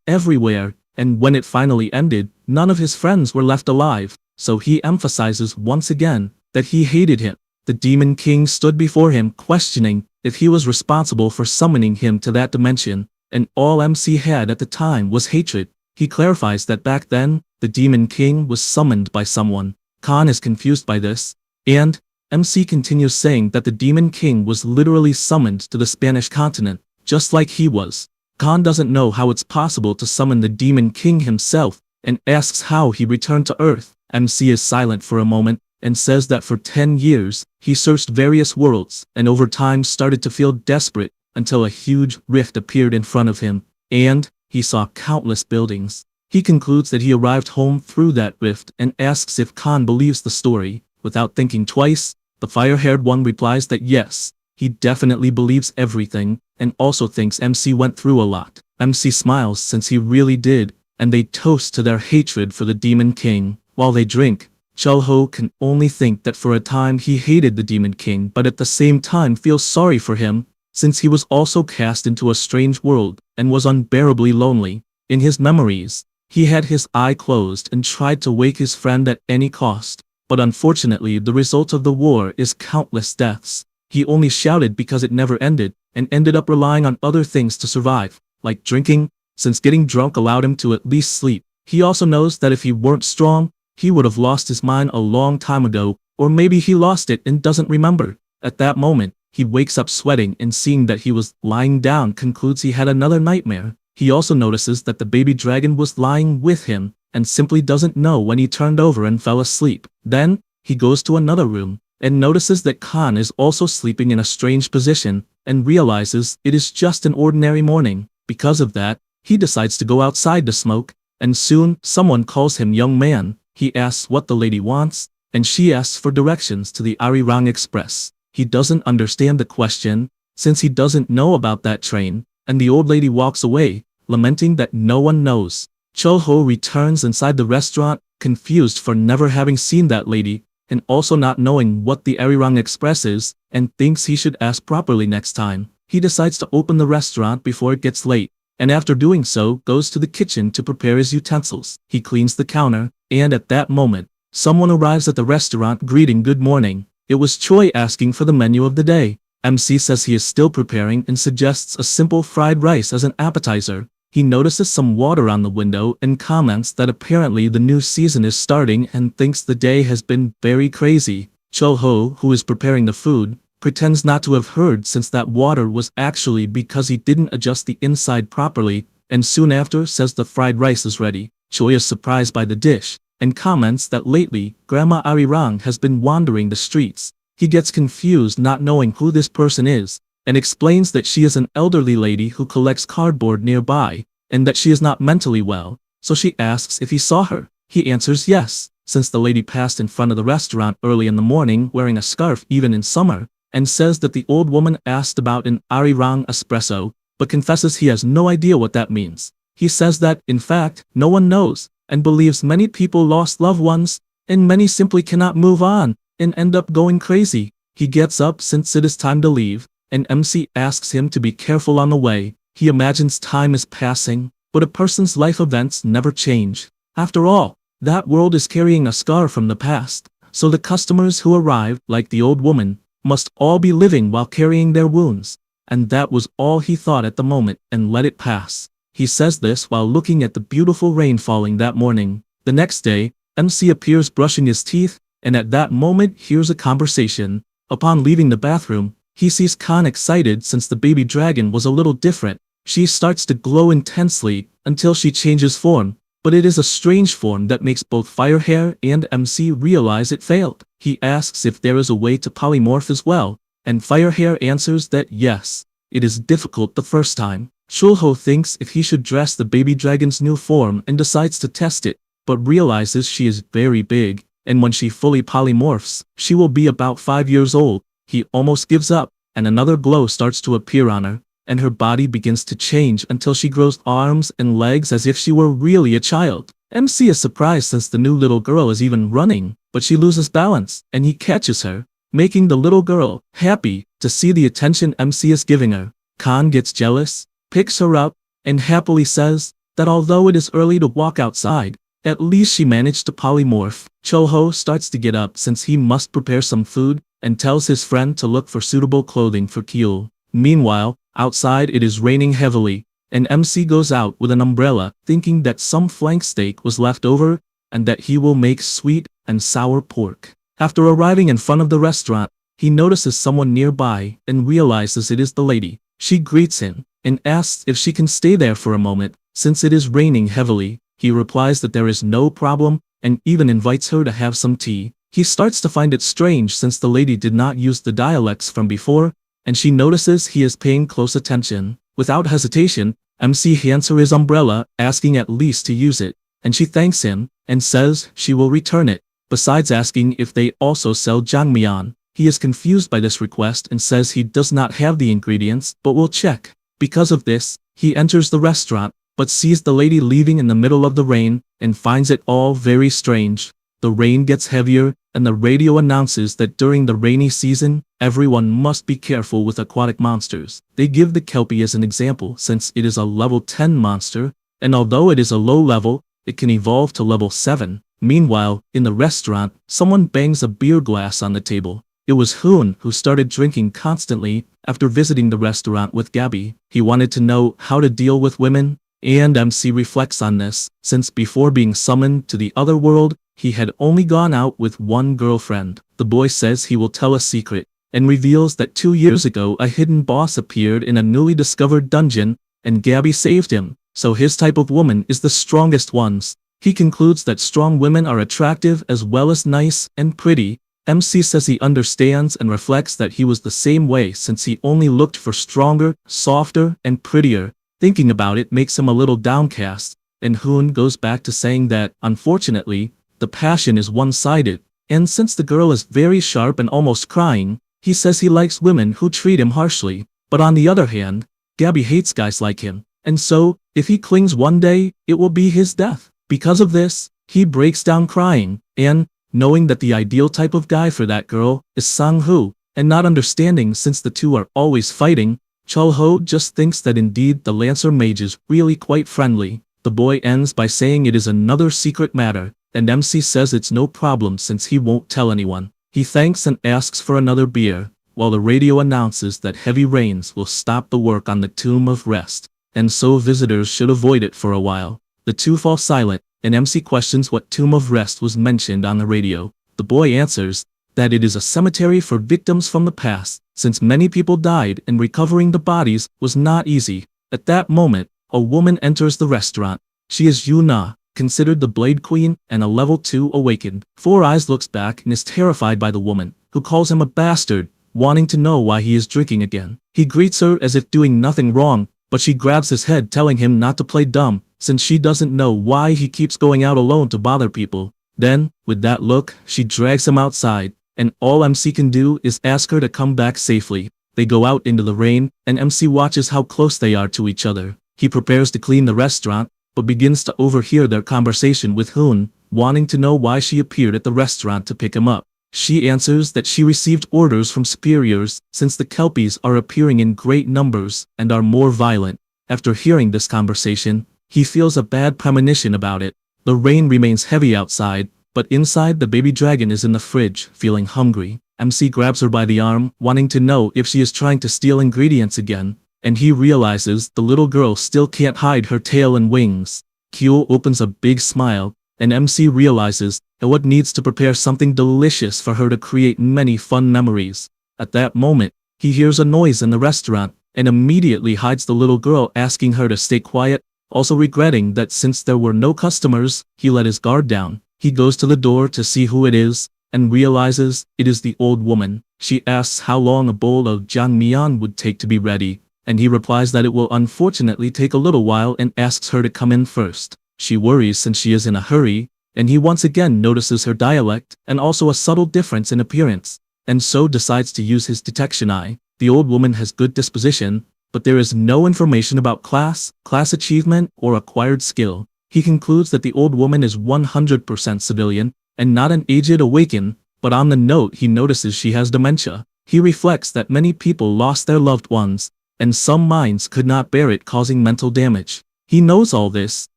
everywhere, and when it finally ended, none of his friends were left alive, so he emphasizes once again that he hated him. The Demon King stood before him questioning if he was responsible for summoning him to that dimension, and all MC had at the time was hatred. He clarifies that back then, the Demon King was summoned by someone. Khan is confused by this, and MC continues saying that the Demon King was literally summoned to the Spanish continent, just like he was. Khan doesn't know how it's possible to summon the Demon King himself, and asks how he returned to Earth. MC is silent for a moment, and says that for 10 years, he searched various worlds, and over time started to feel desperate, until a huge rift appeared in front of him, and he saw countless buildings. He concludes that he arrived home through that rift, and asks if Khan believes the story. Without thinking twice, the fire-haired one replies that yes, he definitely believes everything, and also thinks MC went through a lot. MC smiles since he really did, and they toast to their hatred for the Demon King. While they drink, Chul-ho can only think that for a time he hated the Demon King, but at the same time feels sorry for him, since he was also cast into a strange world, and was unbearably lonely. In his memories, he had his eye closed and tried to wake his friend at any cost, but unfortunately the result of the war is countless deaths. He only shouted because it never ended, and ended up relying on other things to survive, like drinking, since getting drunk allowed him to at least sleep. He also knows that if he weren't strong, he would have lost his mind a long time ago, or maybe he lost it and doesn't remember. At that moment, he wakes up sweating and seeing that he was lying down concludes he had another nightmare. He also notices that the baby dragon was lying with him, and simply doesn't know when he turned over and fell asleep. Then, he goes to another room, and notices that Khan is also sleeping in a strange position, and realizes it is just an ordinary morning. Because of that, he decides to go outside to smoke, and soon, someone calls him young man. He asks what the lady wants, and she asks for directions to the Arirang Express. He doesn't understand the question, since he doesn't know about that train, and the old lady walks away, lamenting that no one knows. Chul-ho returns inside the restaurant, confused for never having seen that lady, and also not knowing what the Arirang Express is, and thinks he should ask properly next time. He decides to open the restaurant before it gets late, and after doing so, goes to the kitchen to prepare his utensils. He cleans the counter, and at that moment, someone arrives at the restaurant greeting good morning. It was Choi asking for the menu of the day. MC says he is still preparing and suggests a simple fried rice as an appetizer. He notices some water on the window and comments that apparently the new season is starting and thinks the day has been very crazy. Chul-ho, who is preparing the food, pretends not to have heard since that water was actually because he didn't adjust the inside properly, and soon after says the fried rice is ready. Choi is surprised by the dish, and comments that lately, Grandma Arirang has been wandering the streets. He gets confused not knowing who this person is, and explains that she is an elderly lady who collects cardboard nearby, and that she is not mentally well, so she asks if he saw her. He answers yes, since the lady passed in front of the restaurant early in the morning wearing a scarf even in summer, and says that the old woman asked about an Arirang espresso, but confesses he has no idea what that means. He says that, in fact, no one knows, and believes many people lost loved ones, and many simply cannot move on, and end up going crazy. He gets up since it is time to leave, and MC asks him to be careful on the way. He imagines time is passing, but a person's life events never change. After all, that world is carrying a scar from the past, so the customers who arrive, like the old woman, must all be living while carrying their wounds. And that was all he thought at the moment, and let it pass. He says this while looking at the beautiful rain falling that morning. The next day, MC appears brushing his teeth, and at that moment hears a conversation. Upon leaving the bathroom, he sees Khan excited since the baby dragon was a little different. She starts to glow intensely until she changes form, but it is a strange form that makes both Firehair and MC realize it failed. He asks if there is a way to polymorph as well, and Firehair answers that yes, it is difficult the first time. Chul-ho thinks if he should dress the baby dragon's new form and decides to test it, but realizes she is very big, and when she fully polymorphs, she will be about 5 years old. He almost gives up, and another glow starts to appear on her, and her body begins to change until she grows arms and legs as if she were really a child. MC is surprised since the new little girl is even running, but she loses balance, and he catches her, making the little girl happy to see the attention MC is giving her. Kang gets jealous, picks her up, and happily says that although it is early to walk outside, at least she managed to polymorph. Choho starts to get up since he must prepare some food, and tells his friend to look for suitable clothing for Kyul. Meanwhile, outside it is raining heavily, and MC goes out with an umbrella, thinking that some flank steak was left over, and that he will make sweet and sour pork. After arriving in front of the restaurant, he notices someone nearby, and realizes it is the lady. She greets him, and asks if she can stay there for a moment, since it is raining heavily. He replies that there is no problem, and even invites her to have some tea. He starts to find it strange since the lady did not use the dialects from before, and she notices he is paying close attention. Without hesitation, MC hands her his umbrella, asking at least to use it, and she thanks him, and says she will return it, besides asking if they also sell jangmyeon. He is confused by this request and says he does not have the ingredients, but will check. Because of this, he enters the restaurant, but sees the lady leaving in the middle of the rain, and finds it all very strange. The rain gets heavier, and the radio announces that during the rainy season, everyone must be careful with aquatic monsters. They give the Kelpie as an example since it is a level 10 monster, and although it is a low level, it can evolve to level 7. Meanwhile, in the restaurant, someone bangs a beer glass on the table. It was Hoon who started drinking constantly after visiting the restaurant with Gabby. He wanted to know how to deal with women, and MC reflects on this, since before being summoned to the other world, he had only gone out with one girlfriend. The boy says he will tell a secret, and reveals that 2 years ago a hidden boss appeared in a newly discovered dungeon, and Gabby saved him, so his type of woman is the strongest ones. He concludes that strong women are attractive as well as nice and pretty. MC says he understands and reflects that he was the same way since he only looked for stronger, softer, and prettier. Thinking about it makes him a little downcast, and Hoon goes back to saying that, unfortunately, the passion is one-sided, and since the girl is very sharp and almost crying, he says he likes women who treat him harshly. But on the other hand, Gabby hates guys like him, and so, if he clings one day, it will be his death. Because of this, he breaks down crying, and, knowing that the ideal type of guy for that girl is Sang-hoo, and not understanding since the two are always fighting, Chul-ho just thinks that indeed the Lancer mage is really quite friendly. The boy ends by saying it is another secret matter, and MC says it's no problem since he won't tell anyone. He thanks and asks for another beer, while the radio announces that heavy rains will stop the work on the Tomb of Rest, and so visitors should avoid it for a while. The two fall silent, and MC questions what Tomb of Rest was mentioned on the radio. The boy answers that it is a cemetery for victims from the past, since many people died and recovering the bodies was not easy. At that moment, a woman enters the restaurant. She is Yuna, considered the Blade Queen and a level 2 awakened. Four Eyes looks back and is terrified by the woman, who calls him a bastard, wanting to know why he is drinking again. He greets her as if doing nothing wrong, but she grabs his head telling him not to play dumb, since she doesn't know why he keeps going out alone to bother people. Then, with that look, she drags him outside, and all MC can do is ask her to come back safely. They go out into the rain, and MC watches how close they are to each other. He prepares to clean the restaurant, but begins to overhear their conversation with Hoon, wanting to know why she appeared at the restaurant to pick him up. She answers that she received orders from superiors, since the Kelpies are appearing in great numbers and are more violent. After hearing this conversation, he feels a bad premonition about it. The rain remains heavy outside, but inside the baby dragon is in the fridge, feeling hungry. MC grabs her by the arm, wanting to know if she is trying to steal ingredients again, and he realizes the little girl still can't hide her tail and wings. Kyul opens a big smile, and MC realizes that needs to prepare something delicious for her to create many fun memories. At that moment, he hears a noise in the restaurant, and immediately hides the little girl, asking her to stay quiet, also regretting that since there were no customers, he let his guard down. He goes to the door to see who it is, and realizes it is the old woman. She asks how long a bowl of jangmyeon would take to be ready, and he replies that it will unfortunately take a little while and asks her to come in first. She worries since she is in a hurry, and he once again notices her dialect and also a subtle difference in appearance, and so decides to use his detection eye. The old woman has good disposition, but there is no information about class achievement, or acquired skill. He concludes that the old woman is 100% civilian, and not an aged awaken, but on the note he notices she has dementia. He reflects that many people lost their loved ones, and some minds could not bear it, causing mental damage. He knows all this,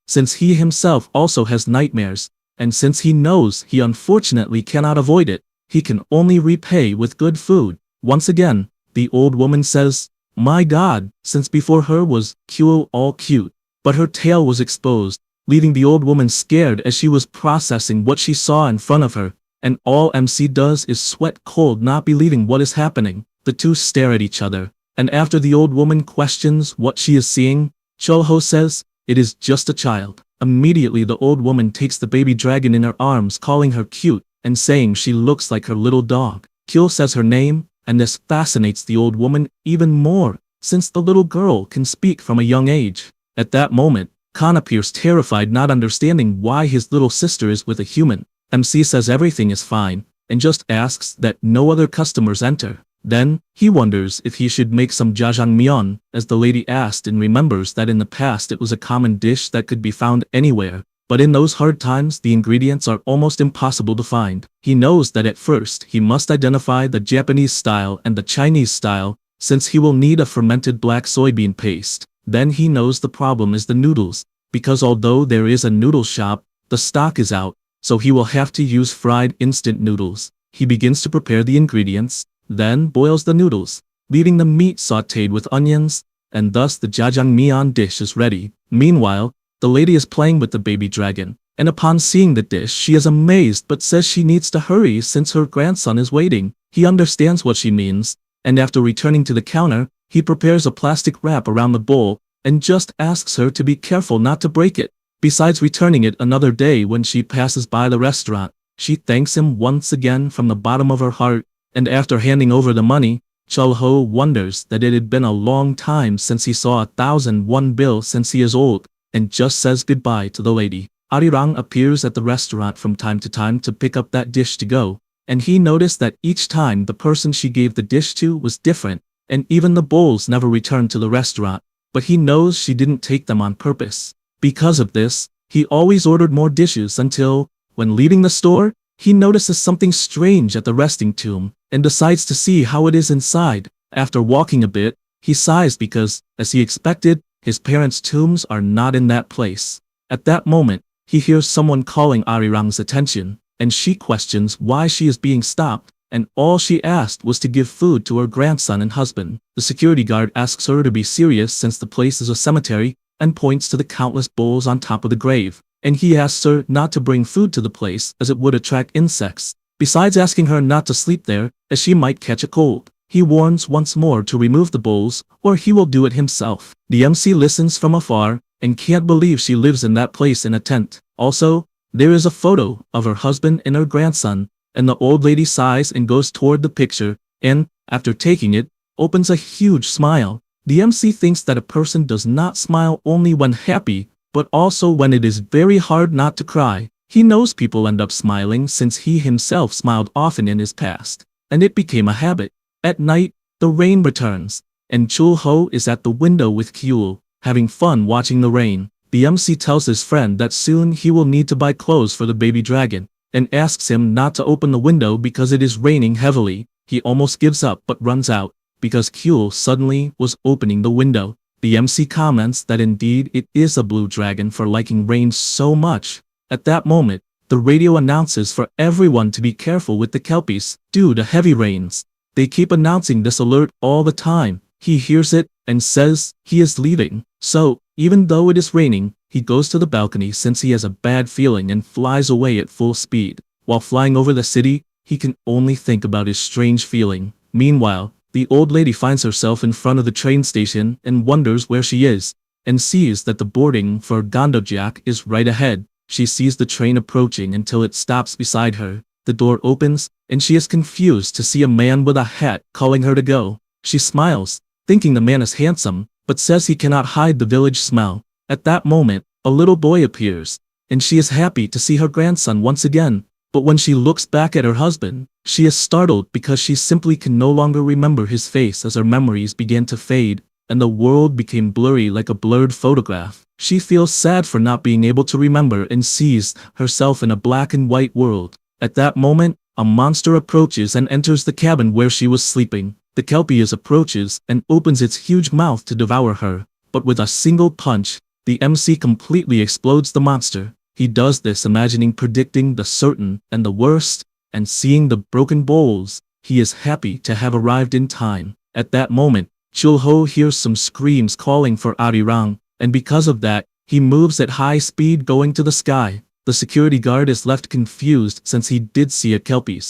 since he himself also has nightmares, and since he knows he unfortunately cannot avoid it, he can only repay with good food. Once again, the old woman says, "My God," since before her was Kyul all cute, but her tail was exposed, leaving the old woman scared as she was processing what she saw in front of her, and all MC does is sweat cold, not believing what is happening. The two stare at each other, and after the old woman questions what she is seeing, Chul-ho says, "It is just a child." Immediately the old woman takes the baby dragon in her arms, calling her cute, and saying she looks like her little dog. Kyul says her name, and this fascinates the old woman even more, since the little girl can speak from a young age. At that moment, Khan appears terrified, not understanding why his little sister is with a human. MC says everything is fine, and just asks that no other customers enter. Then, he wonders if he should make some jajangmyeon, as the lady asked, and remembers that in the past it was a common dish that could be found anywhere. But in those hard times the ingredients are almost impossible to find. He knows that at first he must identify the Japanese style and the Chinese style, since he will need a fermented black soybean paste. Then he knows the problem is the noodles, because although there is a noodle shop, the stock is out, so he will have to use fried instant noodles. He begins to prepare the ingredients, then boils the noodles, leaving the meat sautéed with onions, and thus the jajangmyeon dish is ready. Meanwhile, the lady is playing with the baby dragon, and upon seeing the dish she is amazed but says she needs to hurry since her grandson is waiting. He understands what she means, and after returning to the counter, he prepares a plastic wrap around the bowl, and just asks her to be careful not to break it. Besides returning it another day when she passes by the restaurant, she thanks him once again from the bottom of her heart, and after handing over the money, Chul-ho wonders that it had been a long time since he saw a 1,001 bill since he is old, and just says goodbye to the lady. Arirang appears at the restaurant from time to pick up that dish to go, and he noticed that each time the person she gave the dish to was different, and even the bowls never returned to the restaurant, but he knows she didn't take them on purpose. Because of this, he always ordered more dishes until, when leaving the store, he notices something strange at the resting tomb, and decides to see how it is inside. After walking a bit, he sighs because, as he expected, his parents' tombs are not in that place. At that moment, he hears someone calling Arirang's attention, and she questions why she is being stopped, and all she asked was to give food to her grandson and husband. The security guard asks her to be serious since the place is a cemetery, and points to the countless bowls on top of the grave, and he asks her not to bring food to the place as it would attract insects, besides asking her not to sleep there, as she might catch a cold. He warns once more to remove the bowls, or he will do it himself. The MC listens from afar, and can't believe she lives in that place in a tent. Also, there is a photo of her husband and her grandson, and the old lady sighs and goes toward the picture, and, after taking it, opens a huge smile. The MC thinks that a person does not smile only when happy, but also when it is very hard not to cry. He knows people end up smiling since he himself smiled often in his past, and it became a habit. At night, the rain returns, and Chul-ho is at the window with Kyul, having fun watching the rain. The MC tells his friend that soon he will need to buy clothes for the baby dragon, and asks him not to open the window because it is raining heavily. He almost gives up but runs out, because Kyul suddenly was opening the window. The MC comments that indeed it is a blue dragon for liking rain so much. At that moment, the radio announces for everyone to be careful with the kelpies due to heavy rains. They keep announcing this alert all the time. He hears it and says he is leaving. So, even though it is raining, he goes to the balcony since he has a bad feeling and flies away at full speed. While flying over the city, he can only think about his strange feeling. Meanwhile, the old lady finds herself in front of the train station and wonders where she is, and sees that the boarding for Gondojak is right ahead. She sees the train approaching until it stops beside her. The door opens, and she is confused to see a man with a hat calling her to go. She smiles, thinking the man is handsome, but says he cannot hide the village smell. At that moment, a little boy appears, and she is happy to see her grandson once again. But when she looks back at her husband, she is startled because she simply can no longer remember his face as her memories began to fade, and the world became blurry like a blurred photograph. She feels sad for not being able to remember and sees herself in a black and white world. At that moment, a monster approaches and enters the cabin where she was sleeping. The Kelpie approaches and opens its huge mouth to devour her, but with a single punch, the MC completely explodes the monster. He does this imagining predicting the certain and the worst, and seeing the broken bowls, he is happy to have arrived in time. At that moment, Chul-ho hears some screams calling for Arirang, and because of that, he moves at high speed going to the sky. The security guard is left confused since he did see a Kelpie.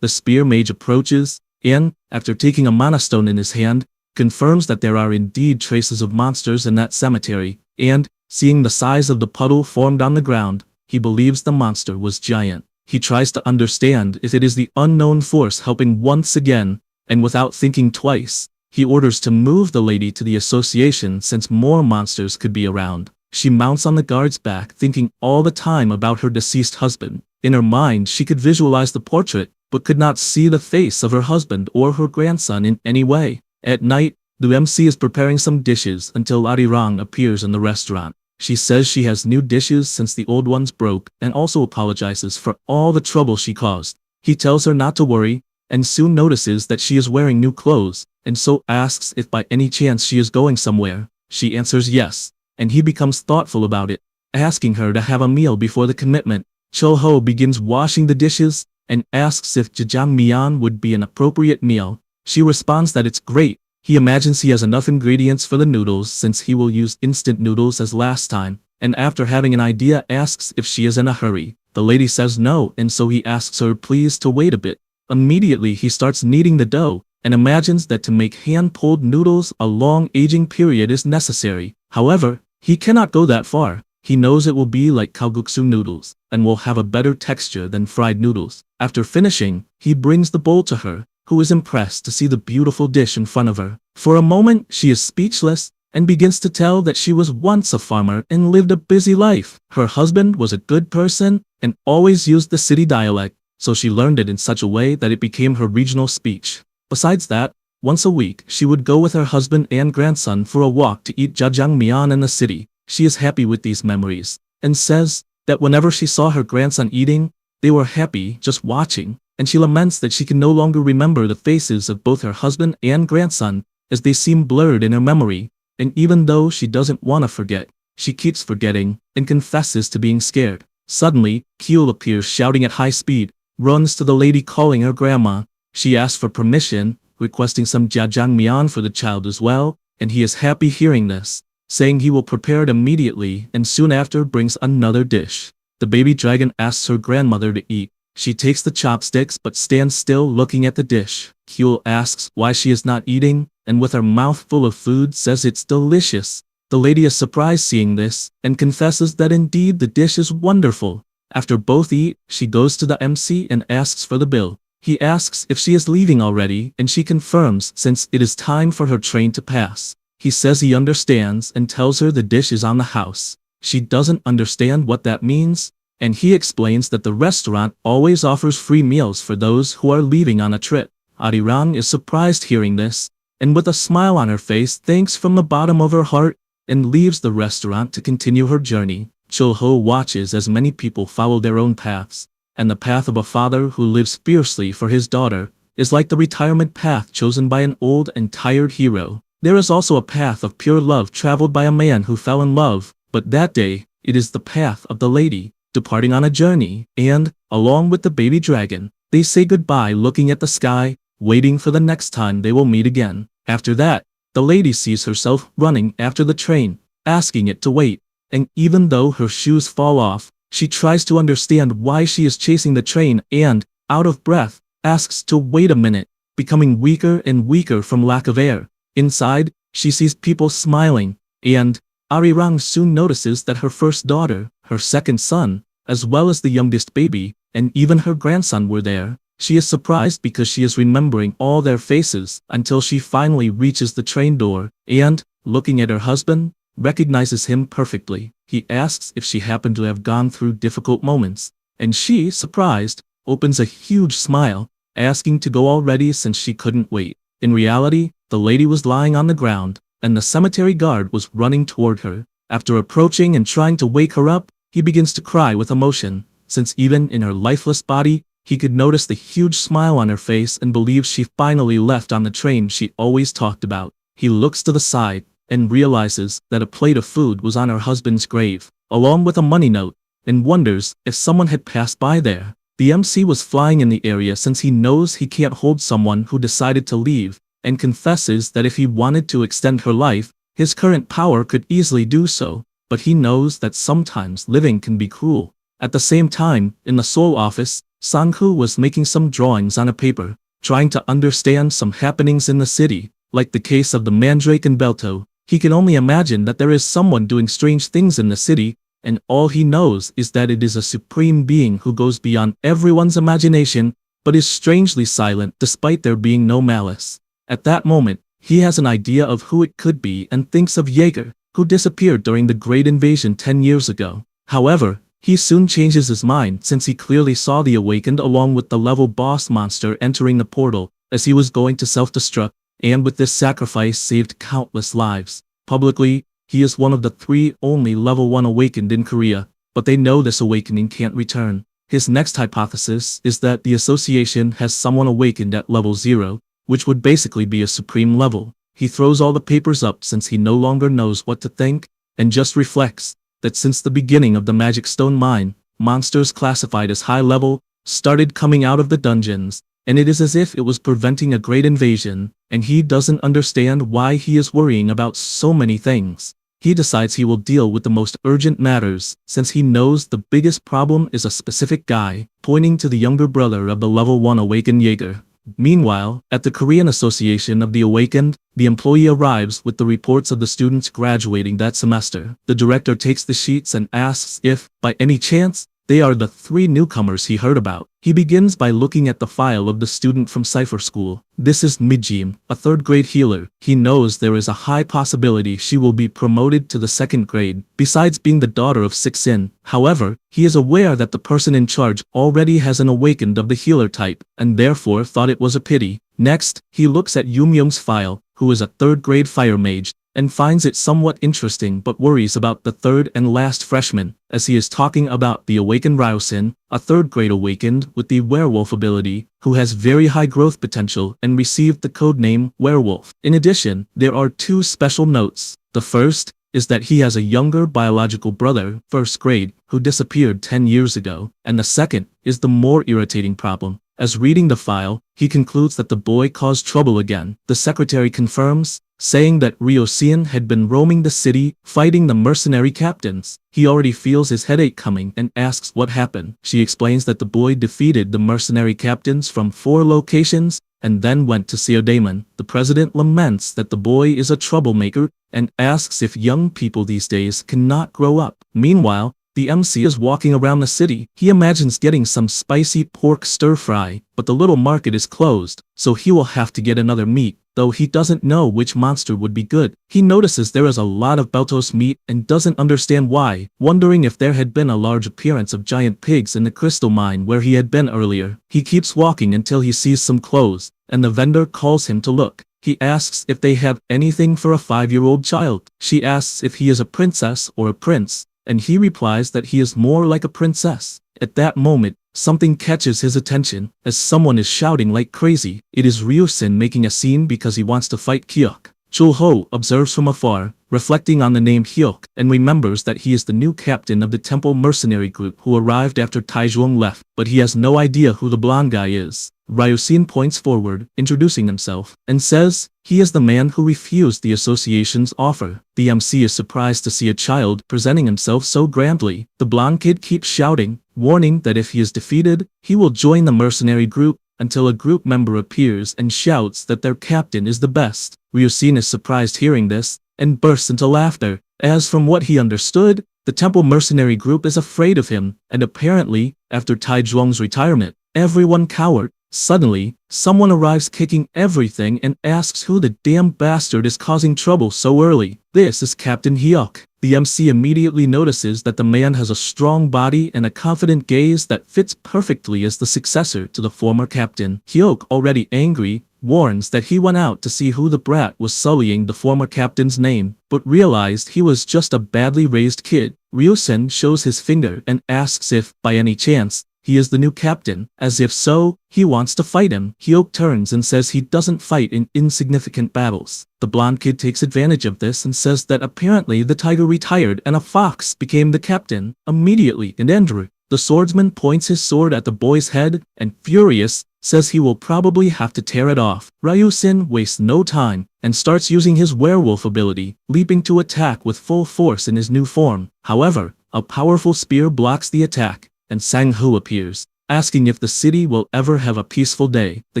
The spear mage approaches, and, after taking a mana stone in his hand, confirms that there are indeed traces of monsters in that cemetery, and, seeing the size of the puddle formed on the ground, he believes the monster was giant. He tries to understand if it is the unknown force helping once again, and without thinking twice, he orders to move the lady to the association since more monsters could be around. She mounts on the guard's back thinking all the time about her deceased husband. In her mind she could visualize the portrait, but could not see the face of her husband or her grandson in any way. At night, the MC is preparing some dishes until Arirang appears in the restaurant. She says she has new dishes since the old ones broke and also apologizes for all the trouble she caused. He tells her not to worry, and soon notices that she is wearing new clothes, and so asks if by any chance she is going somewhere. She answers yes, and he becomes thoughtful about it, asking her to have a meal before the commitment. Chul-ho begins washing the dishes, and asks if jjajangmyeon would be an appropriate meal. She responds that it's great. He imagines he has enough ingredients for the noodles since he will use instant noodles as last time, and after having an idea asks if she is in a hurry. The lady says no, and so he asks her please to wait a bit. Immediately he starts kneading the dough, and imagines that to make hand-pulled noodles a long aging period is necessary. However, he cannot go that far. He knows it will be like kalguksu noodles, and will have a better texture than fried noodles. After finishing, he brings the bowl to her, who is impressed to see the beautiful dish in front of her. For a moment, she is speechless, and begins to tell that she was once a farmer and lived a busy life. Her husband was a good person, and always used the city dialect, so she learned it in such a way that it became her regional speech. Besides that, once a week, she would go with her husband and grandson for a walk to eat jjajangmyeon in the city. She is happy with these memories, and says that whenever she saw her grandson eating, they were happy just watching, and she laments that she can no longer remember the faces of both her husband and grandson, as they seem blurred in her memory, and even though she doesn't want to forget, she keeps forgetting, and confesses to being scared. Suddenly, Kyul appears shouting at high speed, runs to the lady calling her grandma. She asks for permission, requesting some jjajangmyeon for the child as well, and he is happy hearing this, saying he will prepare it immediately and soon after brings another dish. The baby dragon asks her grandmother to eat. She takes the chopsticks but stands still looking at the dish. Kyul asks why she is not eating, and with her mouth full of food says it's delicious. The lady is surprised seeing this, and confesses that indeed the dish is wonderful. After both eat, she goes to the MC and asks for the bill. He asks if she is leaving already, and she confirms since it is time for her train to pass. He says he understands and tells her the dish is on the house. She doesn't understand what that means, and he explains that the restaurant always offers free meals for those who are leaving on a trip. Arirang is surprised hearing this, and with a smile on her face thanks from the bottom of her heart, and leaves the restaurant to continue her journey. Chul-ho watches as many people follow their own paths, and the path of a father who lives fiercely for his daughter is like the retirement path chosen by an old and tired hero. There is also a path of pure love traveled by a man who fell in love, but that day, it is the path of the lady, departing on a journey, and, along with the baby dragon, they say goodbye looking at the sky, waiting for the next time they will meet again. After that, the lady sees herself running after the train, asking it to wait, and even though her shoes fall off, she tries to understand why she is chasing the train and, out of breath, asks to wait a minute, becoming weaker and weaker from lack of air. Inside, she sees people smiling, and Arirang soon notices that her first daughter, her second son, as well as the youngest baby, and even her grandson were there. She is surprised because she is remembering all their faces until she finally reaches the train door, and, looking at her husband, recognizes him perfectly. He asks if she happened to have gone through difficult moments, and she, surprised, opens a huge smile, asking to go already since she couldn't wait. In reality, the lady was lying on the ground, and the cemetery guard was running toward her. After approaching and trying to wake her up, he begins to cry with emotion, since even in her lifeless body, he could notice the huge smile on her face and believes she finally left on the train she always talked about. He looks to the side and realizes that a plate of food was on her husband's grave, along with a money note, and wonders if someone had passed by there. The MC was flying in the area since he knows he can't hold someone who decided to leave, and confesses that if he wanted to extend her life, his current power could easily do so, but he knows that sometimes living can be cruel. At the same time, in the Seoul office, Sang-hoo was making some drawings on a paper, trying to understand some happenings in the city, like the case of the Mandrake and Belto. He can only imagine that there is someone doing strange things in the city, and all he knows is that it is a supreme being who goes beyond everyone's imagination, but is strangely silent despite there being no malice. At that moment, he has an idea of who it could be and thinks of Jaeger, who disappeared during the Great Invasion 10 years ago. However, he soon changes his mind since he clearly saw the Awakened along with the level boss monster entering the portal as he was going to self-destruct, and with this sacrifice saved countless lives. Publicly, he is one of the 3 only level 1 Awakened in Korea, but they know this awakening can't return. His next hypothesis is that the association has someone awakened at level 0, which would basically be a supreme level. He throws all the papers up since he no longer knows what to think, and just reflects that since the beginning of the Magic Stone Mine, monsters classified as high level started coming out of the dungeons, and it is as if it was preventing a great invasion, and he doesn't understand why he is worrying about so many things. He decides he will deal with the most urgent matters, since he knows the biggest problem is a specific guy, pointing to the younger brother of the level 1 awakened Jaeger. Meanwhile, at the Korean Association of the Awakened, the employee arrives with the reports of the students graduating that semester. The director takes the sheets and asks if, by any chance, they are the 3 newcomers he heard about. He begins by looking at the file of the student from Cypher School. This is Mijim, a 3rd grade healer. He knows there is a high possibility she will be promoted to the 2nd grade, besides being the daughter of Sik-sin. However, he is aware that the person in charge already has an awakened of the healer type, and therefore thought it was a pity. Next, he looks at Yoon-myung's file, who is a 3rd grade fire mage, and finds it somewhat interesting but worries about the 3rd and last freshman, as he is talking about the awakened Ryusin, a 3rd grade awakened with the werewolf ability, who has very high growth potential and received the codename Werewolf. In addition, there are 2 special notes. The first is that he has a younger biological brother, 1st grade, who disappeared 10 years ago, and the second is the more irritating problem. As reading the file, he concludes that the boy caused trouble again. The secretary confirms, saying that Ryo-seon had been roaming the city, fighting the mercenary captains. He already feels his headache coming and asks what happened. She explains that the boy defeated the mercenary captains from 4 locations, and then went to Seodaemon. The president laments that the boy is a troublemaker, and asks if young people these days cannot grow up. Meanwhile, the MC is walking around the city. He imagines getting some spicy pork stir-fry, but the little market is closed, so he will have to get another meat, though he doesn't know which monster would be good. He notices there is a lot of Beltos meat and doesn't understand why, wondering if there had been a large appearance of giant pigs in the crystal mine where he had been earlier. He keeps walking until he sees some clothes, and the vendor calls him to look. He asks if they have anything for a 5-year-old child. She asks if he is a princess or a prince, and he replies that he is more like a princess. At that moment, something catches his attention, as someone is shouting like crazy. It is Ryo-seon making a scene because he wants to fight Hyuk. Chul-ho observes from afar, reflecting on the name Hyuk, and remembers that he is the new captain of the temple mercenary group who arrived after Taejong left, but he has no idea who the blonde guy is. Ryo-seon points forward, introducing himself, and says he is the man who refused the association's offer. The MC is surprised to see a child presenting himself so grandly. The blonde kid keeps shouting, warning that if he is defeated, he will join the mercenary group, until a group member appears and shouts that their captain is the best. Ryo-seon is surprised hearing this, and bursts into laughter, as from what he understood, the temple mercenary group is afraid of him, and apparently, after Taejong's retirement, everyone cowered. Suddenly, someone arrives kicking everything and asks who the damn bastard is causing trouble so early. This is Captain Hyuk. The MC immediately notices that the man has a strong body and a confident gaze that fits perfectly as the successor to the former captain. Hyuk, already angry, warns that he went out to see who the brat was sullying the former captain's name, but realized he was just a badly raised kid. Ryusen shows his finger and asks if, by any chance, he is the new captain, as if so, he wants to fight him. Hyuk turns and says he doesn't fight in insignificant battles. The blonde kid takes advantage of this and says that apparently the tiger retired and a fox became the captain. Immediately, in Andrew, the swordsman points his sword at the boy's head and, furious, says he will probably have to tear it off. Ryusen wastes no time and starts using his werewolf ability, leaping to attack with full force in his new form. However, a powerful spear blocks the attack, and Sang-hoo appears, asking if the city will ever have a peaceful day. The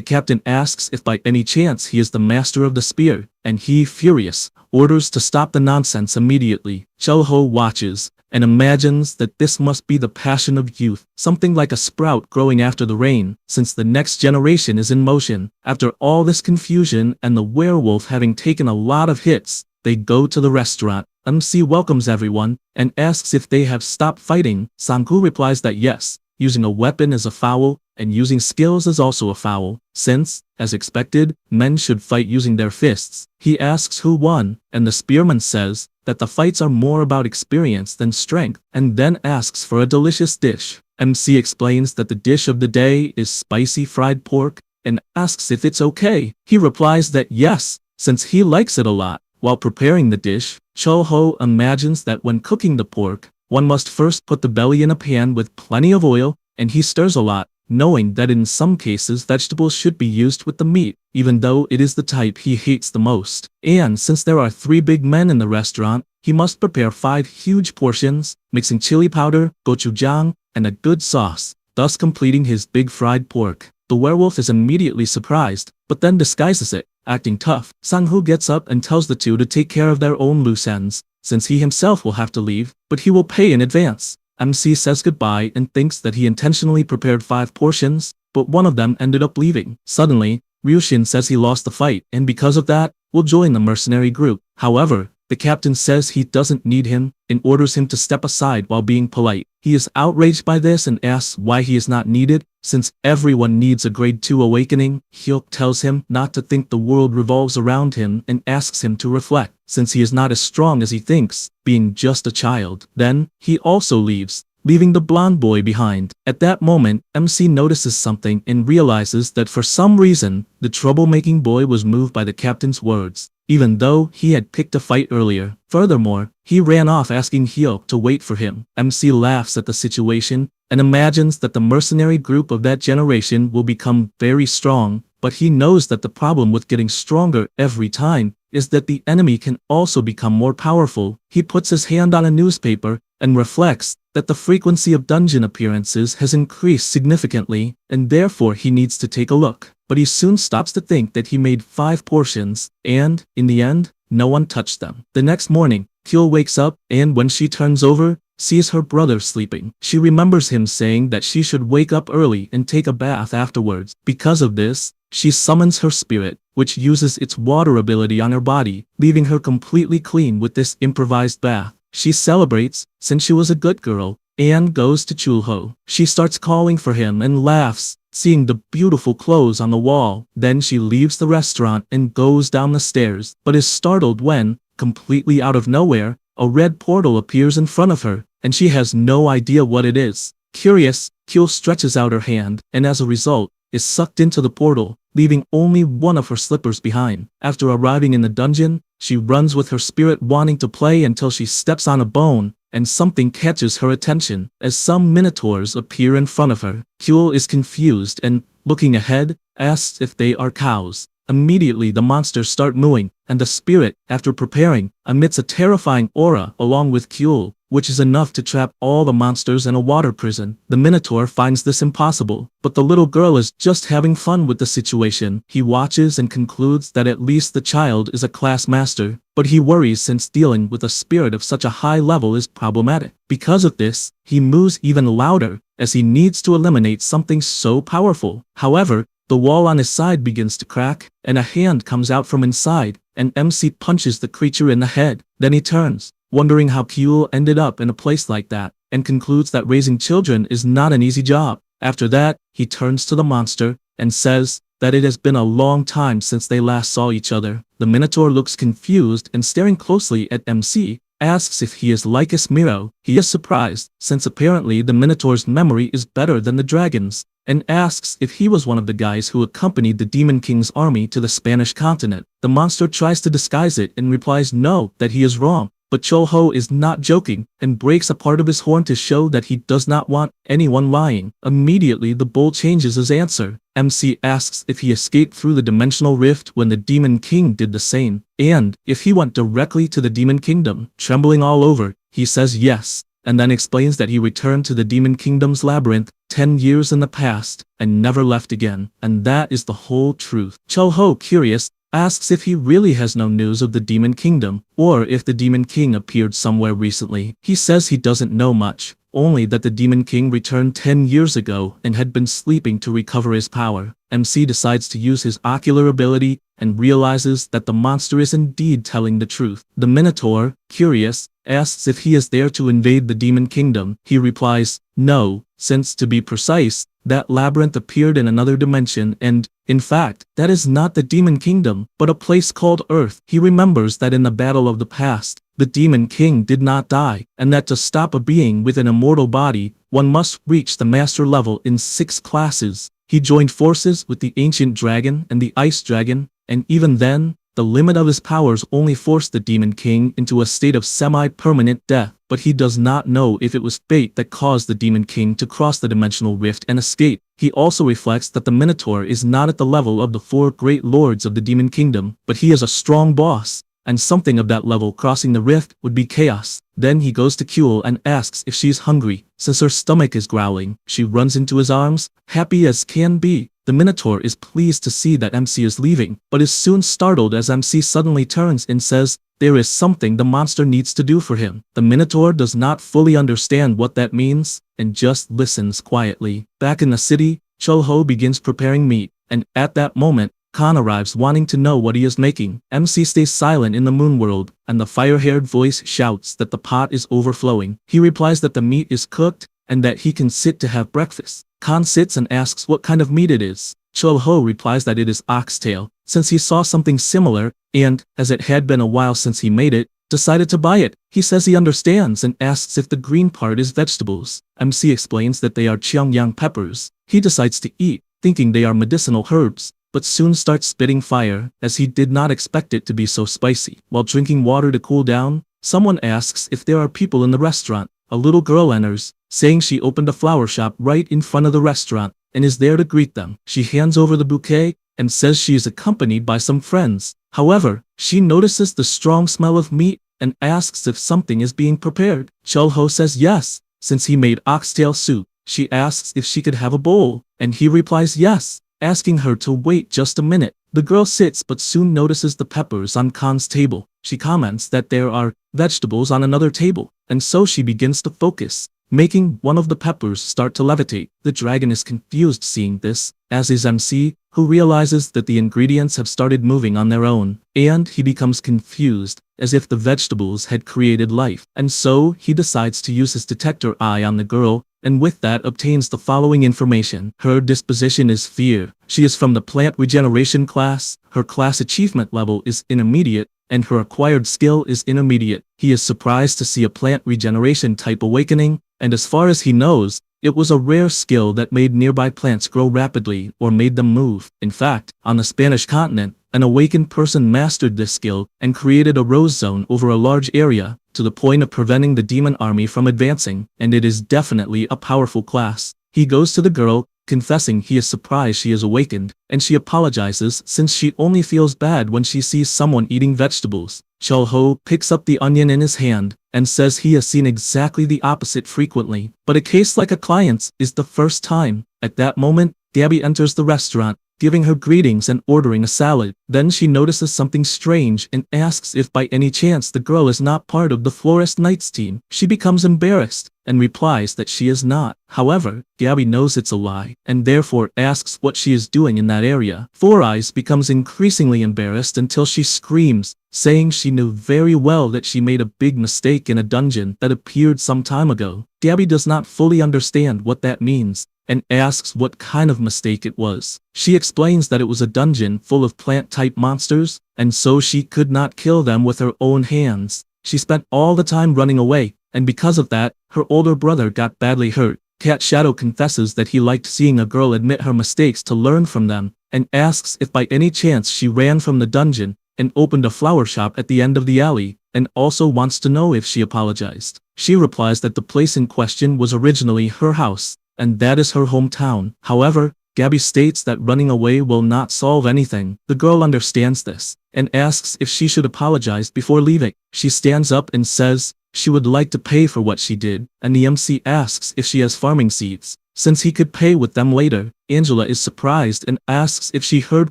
captain asks if by any chance he is the master of the spear, and he, furious, orders to stop the nonsense immediately. Cho-ho watches, and imagines that this must be the passion of youth, something like a sprout growing after the rain, since the next generation is in motion. After all this confusion and the werewolf having taken a lot of hits, they go to the restaurant. MC welcomes everyone and asks if they have stopped fighting. Sang-hoo replies that yes, using a weapon is a foul, and using skills is also a foul, since, as expected, men should fight using their fists. He asks who won, and the spearman says that the fights are more about experience than strength, and then asks for a delicious dish. MC explains that the dish of the day is spicy fried pork, and asks if it's okay. He replies that yes, since he likes it a lot. While preparing the dish, Cho-ho imagines that when cooking the pork, one must first put the belly in a pan with plenty of oil, and he stirs a lot, knowing that in some cases vegetables should be used with the meat, even though it is the type he hates the most. And since there are 3 big men in the restaurant, he must prepare 5 huge portions, mixing chili powder, gochujang, and a good sauce, thus completing his big fried pork. The werewolf is immediately surprised, but then disguises it, acting tough. Sang-hoo gets up and tells the two to take care of their own loose ends, since he himself will have to leave, but he will pay in advance. MC says goodbye and thinks that he intentionally prepared 5 portions, but one of them ended up leaving. Suddenly, Ryushin says he lost the fight, and because of that, will join the mercenary group. However, the captain says he doesn't need him and orders him to step aside while being polite. He is outraged by this and asks why he is not needed, since everyone needs a grade 2 awakening. Hyuk tells him not to think the world revolves around him and asks him to reflect, since he is not as strong as he thinks, being just a child. Then, he also leaves, leaving the blonde boy behind. At that moment, MC notices something and realizes that for some reason, the troublemaking boy was moved by the captain's words, even though he had picked a fight earlier. Furthermore, he ran off asking Hyuk to wait for him. MC laughs at the situation and imagines that the mercenary group of that generation will become very strong, but he knows that the problem with getting stronger every time is that the enemy can also become more powerful. He puts his hand on a newspaper and reflects that the frequency of dungeon appearances has increased significantly, and therefore he needs to take a look. But he soon stops to think that he made 5 portions, and, in the end, no one touched them. The next morning, Kyul wakes up, and when she turns over, sees her brother sleeping. She remembers him saying that she should wake up early and take a bath afterwards. Because of this, she summons her spirit, which uses its water ability on her body, leaving her completely clean with this improvised bath. She celebrates, since she was a good girl, and goes to Chulho. She starts calling for him and laughs, seeing the beautiful clothes on the wall. Then she leaves the restaurant and goes down the stairs, but is startled when, completely out of nowhere, a red portal appears in front of her, and she has no idea what it is. Curious, Kyul stretches out her hand, and as a result, is sucked into the portal, leaving only one of her slippers behind. After arriving in the dungeon, she runs with her spirit wanting to play until she steps on a bone, and something catches her attention, as some minotaurs appear in front of her. Kyul is confused and, looking ahead, asks if they are cows. Immediately the monsters start mooing, and the spirit, after preparing, emits a terrifying aura along with Kyul, which is enough to trap all the monsters in a water prison. The Minotaur finds this impossible, but the little girl is just having fun with the situation. He watches and concludes that at least the child is a class master, but he worries since dealing with a spirit of such a high level is problematic. Because of this, he moos even louder, as he needs to eliminate something so powerful. However, the wall on his side begins to crack, and a hand comes out from inside, and MC punches the creature in the head. Then he turns, wondering how Kyul ended up in a place like that, and concludes that raising children is not an easy job. After that, he turns to the monster, and says that it has been a long time since they last saw each other. The Minotaur looks confused and staring closely at MC, asks if he is like Ismiro. He is surprised, since apparently the Minotaur's memory is better than the dragon's, and asks if he was one of the guys who accompanied the Demon King's army to the Spanish continent. The monster tries to disguise it and replies no, that he is wrong. But Chol-ho is not joking, and breaks a part of his horn to show that he does not want anyone lying. Immediately the bull changes his answer. MC asks if he escaped through the dimensional rift when the Demon King did the same, and if he went directly to the Demon Kingdom. Trembling all over, he says yes, and then explains that he returned to the Demon Kingdom's labyrinth 10 years in the past, and never left again. And that is the whole truth. Chol-ho, curious, asks if he really has no news of the Demon Kingdom, or if the Demon King appeared somewhere recently. He says he doesn't know much, only that the Demon King returned 10 years ago and had been sleeping to recover his power. MC decides to use his ocular ability and realizes that the monster is indeed telling the truth. The Minotaur, curious, asks if he is there to invade the Demon Kingdom. He replies, no, since to be precise, that labyrinth appeared in another dimension and, in fact, that is not the Demon Kingdom, but a place called Earth. He remembers that in the battle of the past, the Demon King did not die, and that to stop a being with an immortal body, one must reach the master level in 6 classes. He joined forces with the Ancient Dragon and the Ice Dragon, and even then, the limit of his powers only forced the Demon King into a state of semi-permanent death. But he does not know if it was fate that caused the Demon King to cross the dimensional rift and escape. He also reflects that the Minotaur is not at the level of the 4 great lords of the Demon Kingdom, but he is a strong boss, and something of that level crossing the rift would be chaos. Then he goes to Kyul and asks if she's hungry. Since her stomach is growling, she runs into his arms, happy as can be. The Minotaur is pleased to see that MC is leaving, but is soon startled as MC suddenly turns and says there is something the monster needs to do for him. The Minotaur does not fully understand what that means, and just listens quietly. Back in the city, Chol-ho begins preparing meat, and at that moment, Khan arrives wanting to know what he is making. MC stays silent in the moon world, and the fire-haired voice shouts that the pot is overflowing. He replies that the meat is cooked, and that he can sit to have breakfast. Khan sits and asks what kind of meat it is. Chol-ho replies that it is oxtail, since he saw something similar, and, as it had been a while since he made it, decided to buy it. He says he understands and asks if the green part is vegetables. MC explains that they are cheongyang peppers. He decides to eat, thinking they are medicinal herbs, but soon starts spitting fire, as he did not expect it to be so spicy. While drinking water to cool down, someone asks if there are people in the restaurant. A little girl enters, saying she opened a flower shop right in front of the restaurant, and is there to greet them. She hands over the bouquet, and says she is accompanied by some friends. However, she notices the strong smell of meat, and asks if something is being prepared. Chol-ho says yes, since he made oxtail soup. She asks if she could have a bowl, and he replies yes, asking her to wait just a minute. The girl sits but soon notices the peppers on Khan's table. She comments that there are vegetables on another table, and so she begins to focus, making one of the peppers start to levitate. The dragon is confused seeing this, as is MC, who realizes that the ingredients have started moving on their own, and he becomes confused, as if the vegetables had created life. And so he decides to use his detector eye on the girl, and with that obtains the following information. Her disposition is fear. She is from the plant regeneration class, her class achievement level is intermediate, and her acquired skill is intermediate. He is surprised to see a plant regeneration type awakening, and as far as he knows, it was a rare skill that made nearby plants grow rapidly or made them move. In fact, on the Spanish continent, an awakened person mastered this skill and created a rose zone over a large area, to the point of preventing the demon army from advancing, and it is definitely a powerful class. He goes to the girl, confessing he is surprised she is awakened, and she apologizes since she only feels bad when she sees someone eating vegetables. Chol-ho picks up the onion in his hand, and says he has seen exactly the opposite frequently, but a case like a client's is the first time. At that moment, Gabby enters the restaurant, giving her greetings and ordering a salad. Then she notices something strange and asks if by any chance the girl is not part of the Florist Knights team. She becomes embarrassed and replies that she is not. However, Gabby knows it's a lie, and therefore asks what she is doing in that area. Four Eyes becomes increasingly embarrassed until she screams, saying she knew very well that she made a big mistake in a dungeon that appeared some time ago. Gabby does not fully understand what that means, and asks what kind of mistake it was. She explains that it was a dungeon full of plant-type monsters, and so she could not kill them with her own hands. She spent all the time running away, and because of that, her older brother got badly hurt. Cat Shadow confesses that he liked seeing a girl admit her mistakes to learn from them, and asks if by any chance she ran from the dungeon and opened a flower shop at the end of the alley, and also wants to know if she apologized. She replies that the place in question was originally her house, and that is her hometown. However, Gabby states that running away will not solve anything. The girl understands this, and asks if she should apologize before leaving. She stands up and says she would like to pay for what she did, and the MC asks if she has farming seeds, since he could pay with them later. Angela is surprised and asks if she heard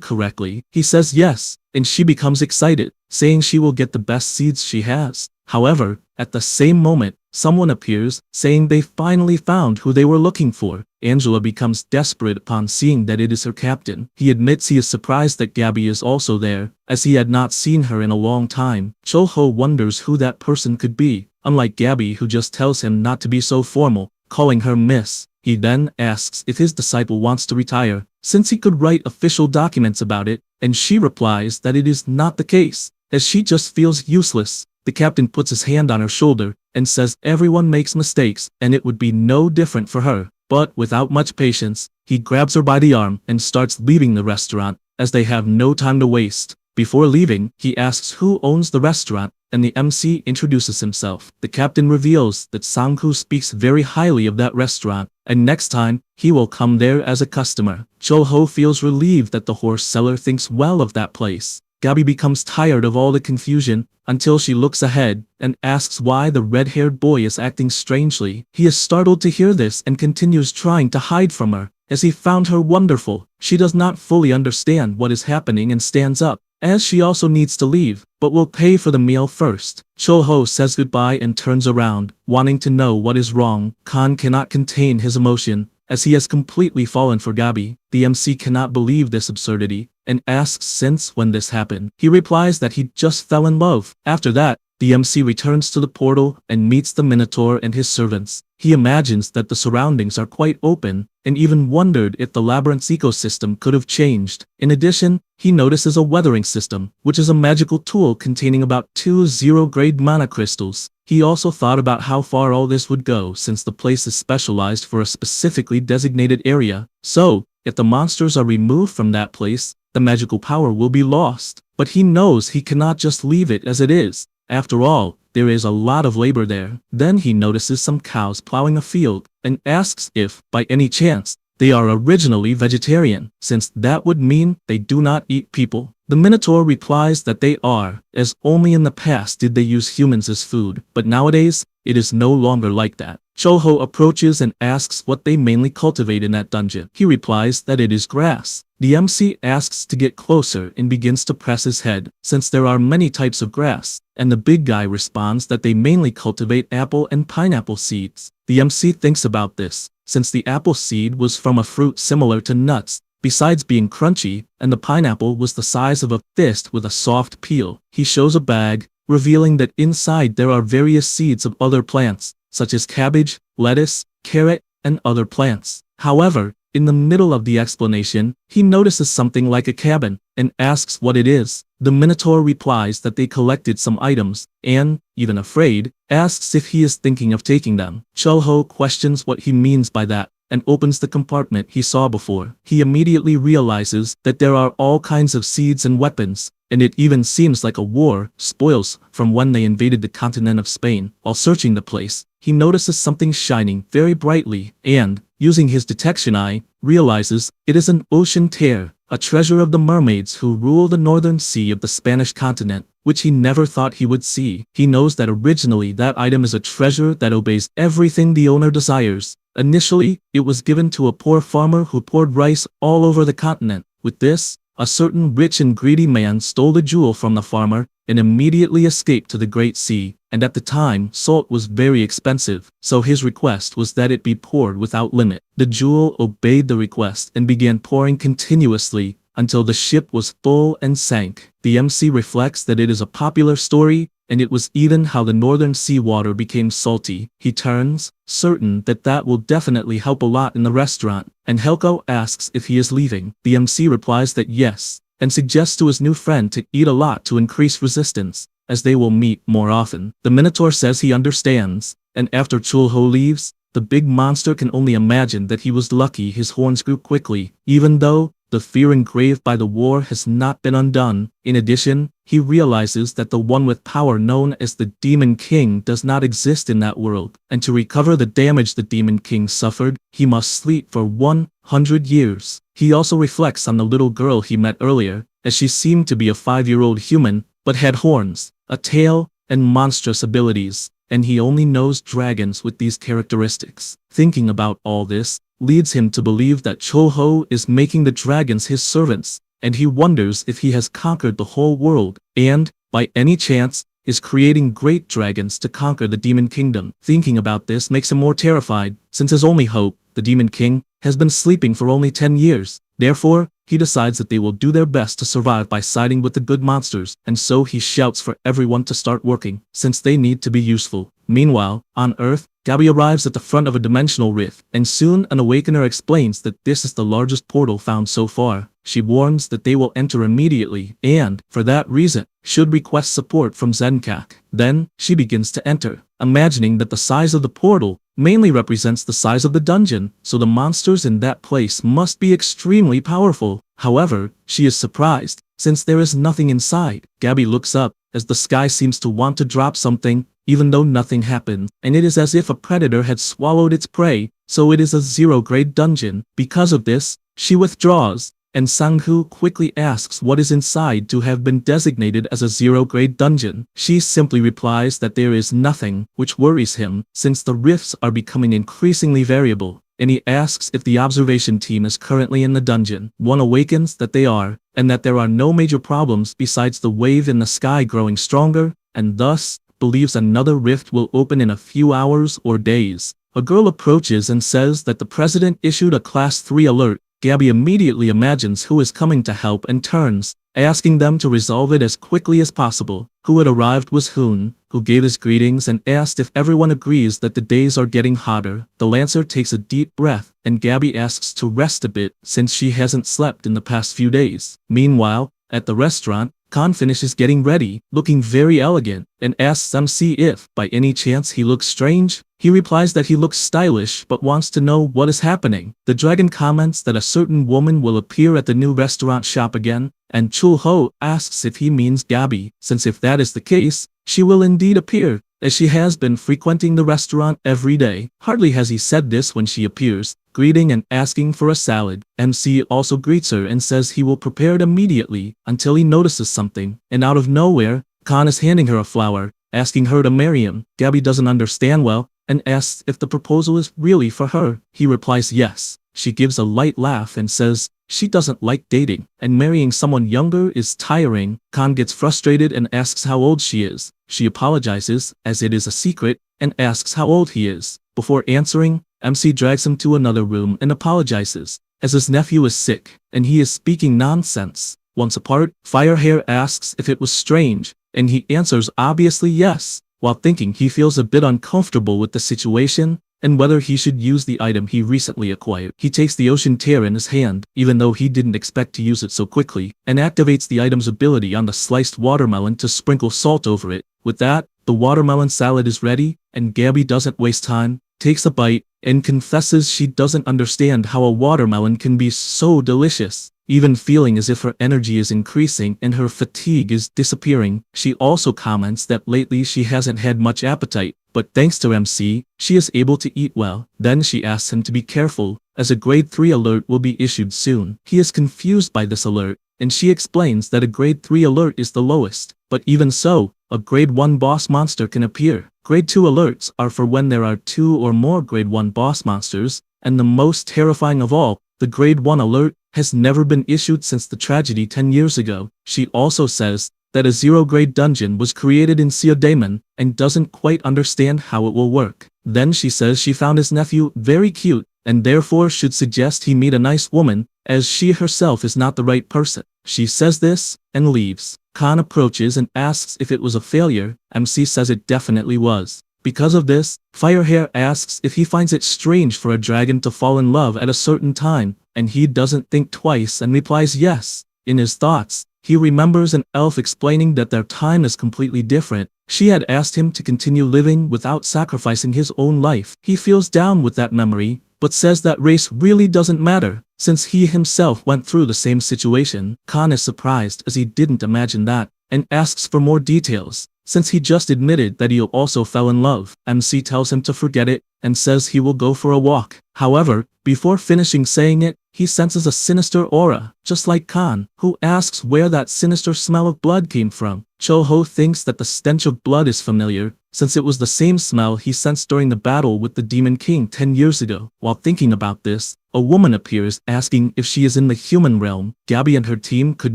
correctly. He says yes, and she becomes excited, saying she will get the best seeds she has. However, at the same moment, someone appears, saying they finally found who they were looking for. Angela becomes desperate upon seeing that it is her captain. He admits he is surprised that Gabby is also there, as he had not seen her in a long time. Cho-ho wonders who that person could be, unlike Gabby, who just tells him not to be so formal, calling her miss. He then asks if his disciple wants to retire, since he could write official documents about it, and she replies that it is not the case, as she just feels useless. The captain puts his hand on her shoulder and says everyone makes mistakes and it would be no different for her. But without much patience, he grabs her by the arm and starts leaving the restaurant, as they have no time to waste. Before leaving, he asks who owns the restaurant, and the MC introduces himself. The captain reveals that Sang-koo speaks very highly of that restaurant, and next time, he will come there as a customer. Cho-ho feels relieved that the horse seller thinks well of that place. Gabby becomes tired of all the confusion, until she looks ahead and asks why the red-haired boy is acting strangely. He is startled to hear this and continues trying to hide from her, as he found her wonderful. She does not fully understand what is happening and stands up, as she also needs to leave, but will pay for the meal first. Cho-ho says goodbye and turns around, wanting to know what is wrong. Khan cannot contain his emotion, as he has completely fallen for Gabby. The MC cannot believe this absurdity, and asks since when this happened. He replies that he just fell in love. After that, the MC returns to the portal and meets the Minotaur and his servants. He imagines that the surroundings are quite open, and even wondered if the labyrinth's ecosystem could have changed. In addition, he notices a weathering system, which is a magical tool containing about 2 0-grade mana crystals. He also thought about how far all this would go, since the place is specialized for a specifically designated area. So, if the monsters are removed from that place, the magical power will be lost. But he knows he cannot just leave it as it is. After all, there is a lot of labor there. Then he notices some cows plowing a field, and asks if, by any chance, they are originally vegetarian, since that would mean they do not eat people. The Minotaur replies that they are, as only in the past did they use humans as food, but nowadays, it is no longer like that. Cho-ho approaches and asks what they mainly cultivate in that dungeon. He replies that it is grass. The MC asks to get closer and begins to press his head, since there are many types of grass, and the big guy responds that they mainly cultivate apple and pineapple seeds. The MC thinks about this, since the apple seed was from a fruit similar to nuts, besides being crunchy, and the pineapple was the size of a fist with a soft peel. He shows a bag, revealing that inside there are various seeds of other plants, such as cabbage, lettuce, carrot, and other plants. However, in the middle of the explanation, he notices something like a cabin, and asks what it is. The Minotaur replies that they collected some items, and, even afraid, asks if he is thinking of taking them. Cho-ho questions what he means by that, and opens the compartment he saw before. He immediately realizes that there are all kinds of seeds and weapons, and it even seems like a war, spoils, from when they invaded the continent of Spain. While searching the place, he notices something shining very brightly, and, using his detection eye, realizes it is an ocean tear, a treasure of the mermaids who rule the northern sea of the Spanish continent, which he never thought he would see. He knows that originally that item is a treasure that obeys everything the owner desires. Initially, it was given to a poor farmer who poured rice all over the continent, With this, a certain rich and greedy man stole the jewel from the farmer and immediately escaped to the Great Sea, and at the time salt was very expensive, so his request was that it be poured without limit. The jewel obeyed the request and began pouring continuously until the ship was full and sank. The MC reflects that it is a popular story, and it was even how the northern seawater became salty. He turns, certain that that will definitely help a lot in the restaurant, and Helko asks if he is leaving. The MC replies that yes, and suggests to his new friend to eat a lot to increase resistance, as they will meet more often. The Minotaur says he understands, and after Chulho leaves, the big monster can only imagine that he was lucky his horns grew quickly, even though the fear engraved by the war has not been undone. In addition, he realizes that the one with power known as the Demon King does not exist in that world, and to recover the damage the Demon King suffered, he must sleep for 100 years. He also reflects on the little girl he met earlier, as she seemed to be a 5-year-old human, but had horns, a tail, and monstrous abilities, and he only knows dragons with these characteristics. Thinking about all this leads him to believe that Chulho is making the dragons his servants, and he wonders if he has conquered the whole world, and, by any chance, is creating great dragons to conquer the Demon Kingdom. Thinking about this makes him more terrified, since his only hope, the Demon King, has been sleeping for only 10 years. Therefore, he decides that they will do their best to survive by siding with the good monsters, and so he shouts for everyone to start working, since they need to be useful. Meanwhile, on Earth, Gabi arrives at the front of a dimensional rift, and soon an awakener explains that this is the largest portal found so far. She warns that they will enter immediately, and, for that reason, should request support from Zenkak. Then, she begins to enter, imagining that the size of the portal mainly represents the size of the dungeon, so the monsters in that place must be extremely powerful. However, she is surprised, since there is nothing inside. Gabi looks up, as the sky seems to want to drop something, even though nothing happens, and it is as if a predator had swallowed its prey, so it is a 0-grade dungeon. Because of this, she withdraws, and Sang-hoo quickly asks what is inside to have been designated as a 0-grade dungeon. She simply replies that there is nothing, which worries him, since the rifts are becoming increasingly variable, and he asks if the observation team is currently in the dungeon. One awakens that they are, and that there are no major problems besides the wave in the sky growing stronger, and thus, believes another rift will open in a few hours or days. A girl approaches and says that the president issued a Class 3 alert. Gabi immediately imagines who is coming to help and turns, asking them to resolve it as quickly as possible. Who had arrived was Hoon, who gave his greetings and asked if everyone agrees that the days are getting hotter. The Lancer takes a deep breath, and Gabi asks to rest a bit since she hasn't slept in the past few days. Meanwhile, at the restaurant, Khan finishes getting ready, looking very elegant, and asks MC if, by any chance, he looks strange. He replies that he looks stylish but wants to know what is happening. The dragon comments that a certain woman will appear at the new restaurant shop again, and Chulho asks if he means Gabi, since if that is the case, she will indeed appear, as she has been frequenting the restaurant every day. Hardly has he said this when she appears, greeting and asking for a salad. MC also greets her and says he will prepare it immediately until he notices something, and out of nowhere, Khan is handing her a flower, asking her to marry him. Gabi doesn't understand well, and asks if the proposal is really for her. He replies yes. She gives a light laugh and says she doesn't like dating, and marrying someone younger is tiring. Khan gets frustrated and asks how old she is. She apologizes, as it is a secret, and asks how old he is. Before answering, MC drags him to another room and apologizes, as his nephew is sick, and he is speaking nonsense. Once apart, Firehair asks if it was strange, and he answers obviously yes, while thinking he feels a bit uncomfortable with the situation, and whether he should use the item he recently acquired. He takes the ocean tear in his hand, even though he didn't expect to use it so quickly, and activates the item's ability on the sliced watermelon to sprinkle salt over it. With that, the watermelon salad is ready, and Gabi doesn't waste time, takes a bite, and confesses she doesn't understand how a watermelon can be so delicious. Even feeling as if her energy is increasing and her fatigue is disappearing. She also comments that lately she hasn't had much appetite, but thanks to MC, she is able to eat well. Then she asks him to be careful, as a grade 3 alert will be issued soon. He is confused by this alert, and she explains that a grade 3 alert is the lowest, but even so, a grade 1 boss monster can appear. Grade 2 alerts are for when there are 2 or more grade 1 boss monsters, and the most terrifying of all, the grade 1 alert, has never been issued since the tragedy 10 years ago. She also says that a zero-grade dungeon was created in Daemon and doesn't quite understand how it will work. Then she says she found his nephew very cute and therefore should suggest he meet a nice woman, as she herself is not the right person. She says this and leaves. Khan approaches and asks if it was a failure. MC says it definitely was. Because of this, Firehair asks if he finds it strange for a dragon to fall in love at a certain time, and he doesn't think twice and replies yes. In his thoughts, he remembers an elf explaining that their time is completely different. She had asked him to continue living without sacrificing his own life. He feels down with that memory, but says that race really doesn't matter, since he himself went through the same situation. Khan is surprised as he didn't imagine that, and asks for more details, since he just admitted that he also fell in love. MC tells him to forget it, and says he will go for a walk. However, before finishing saying it, he senses a sinister aura, just like Khan, who asks where that sinister smell of blood came from. Cho-ho thinks that the stench of blood is familiar, since it was the same smell he sensed during the battle with the Demon King 10 years ago. While thinking about this, a woman appears asking if she is in the human realm. Gabby and her team could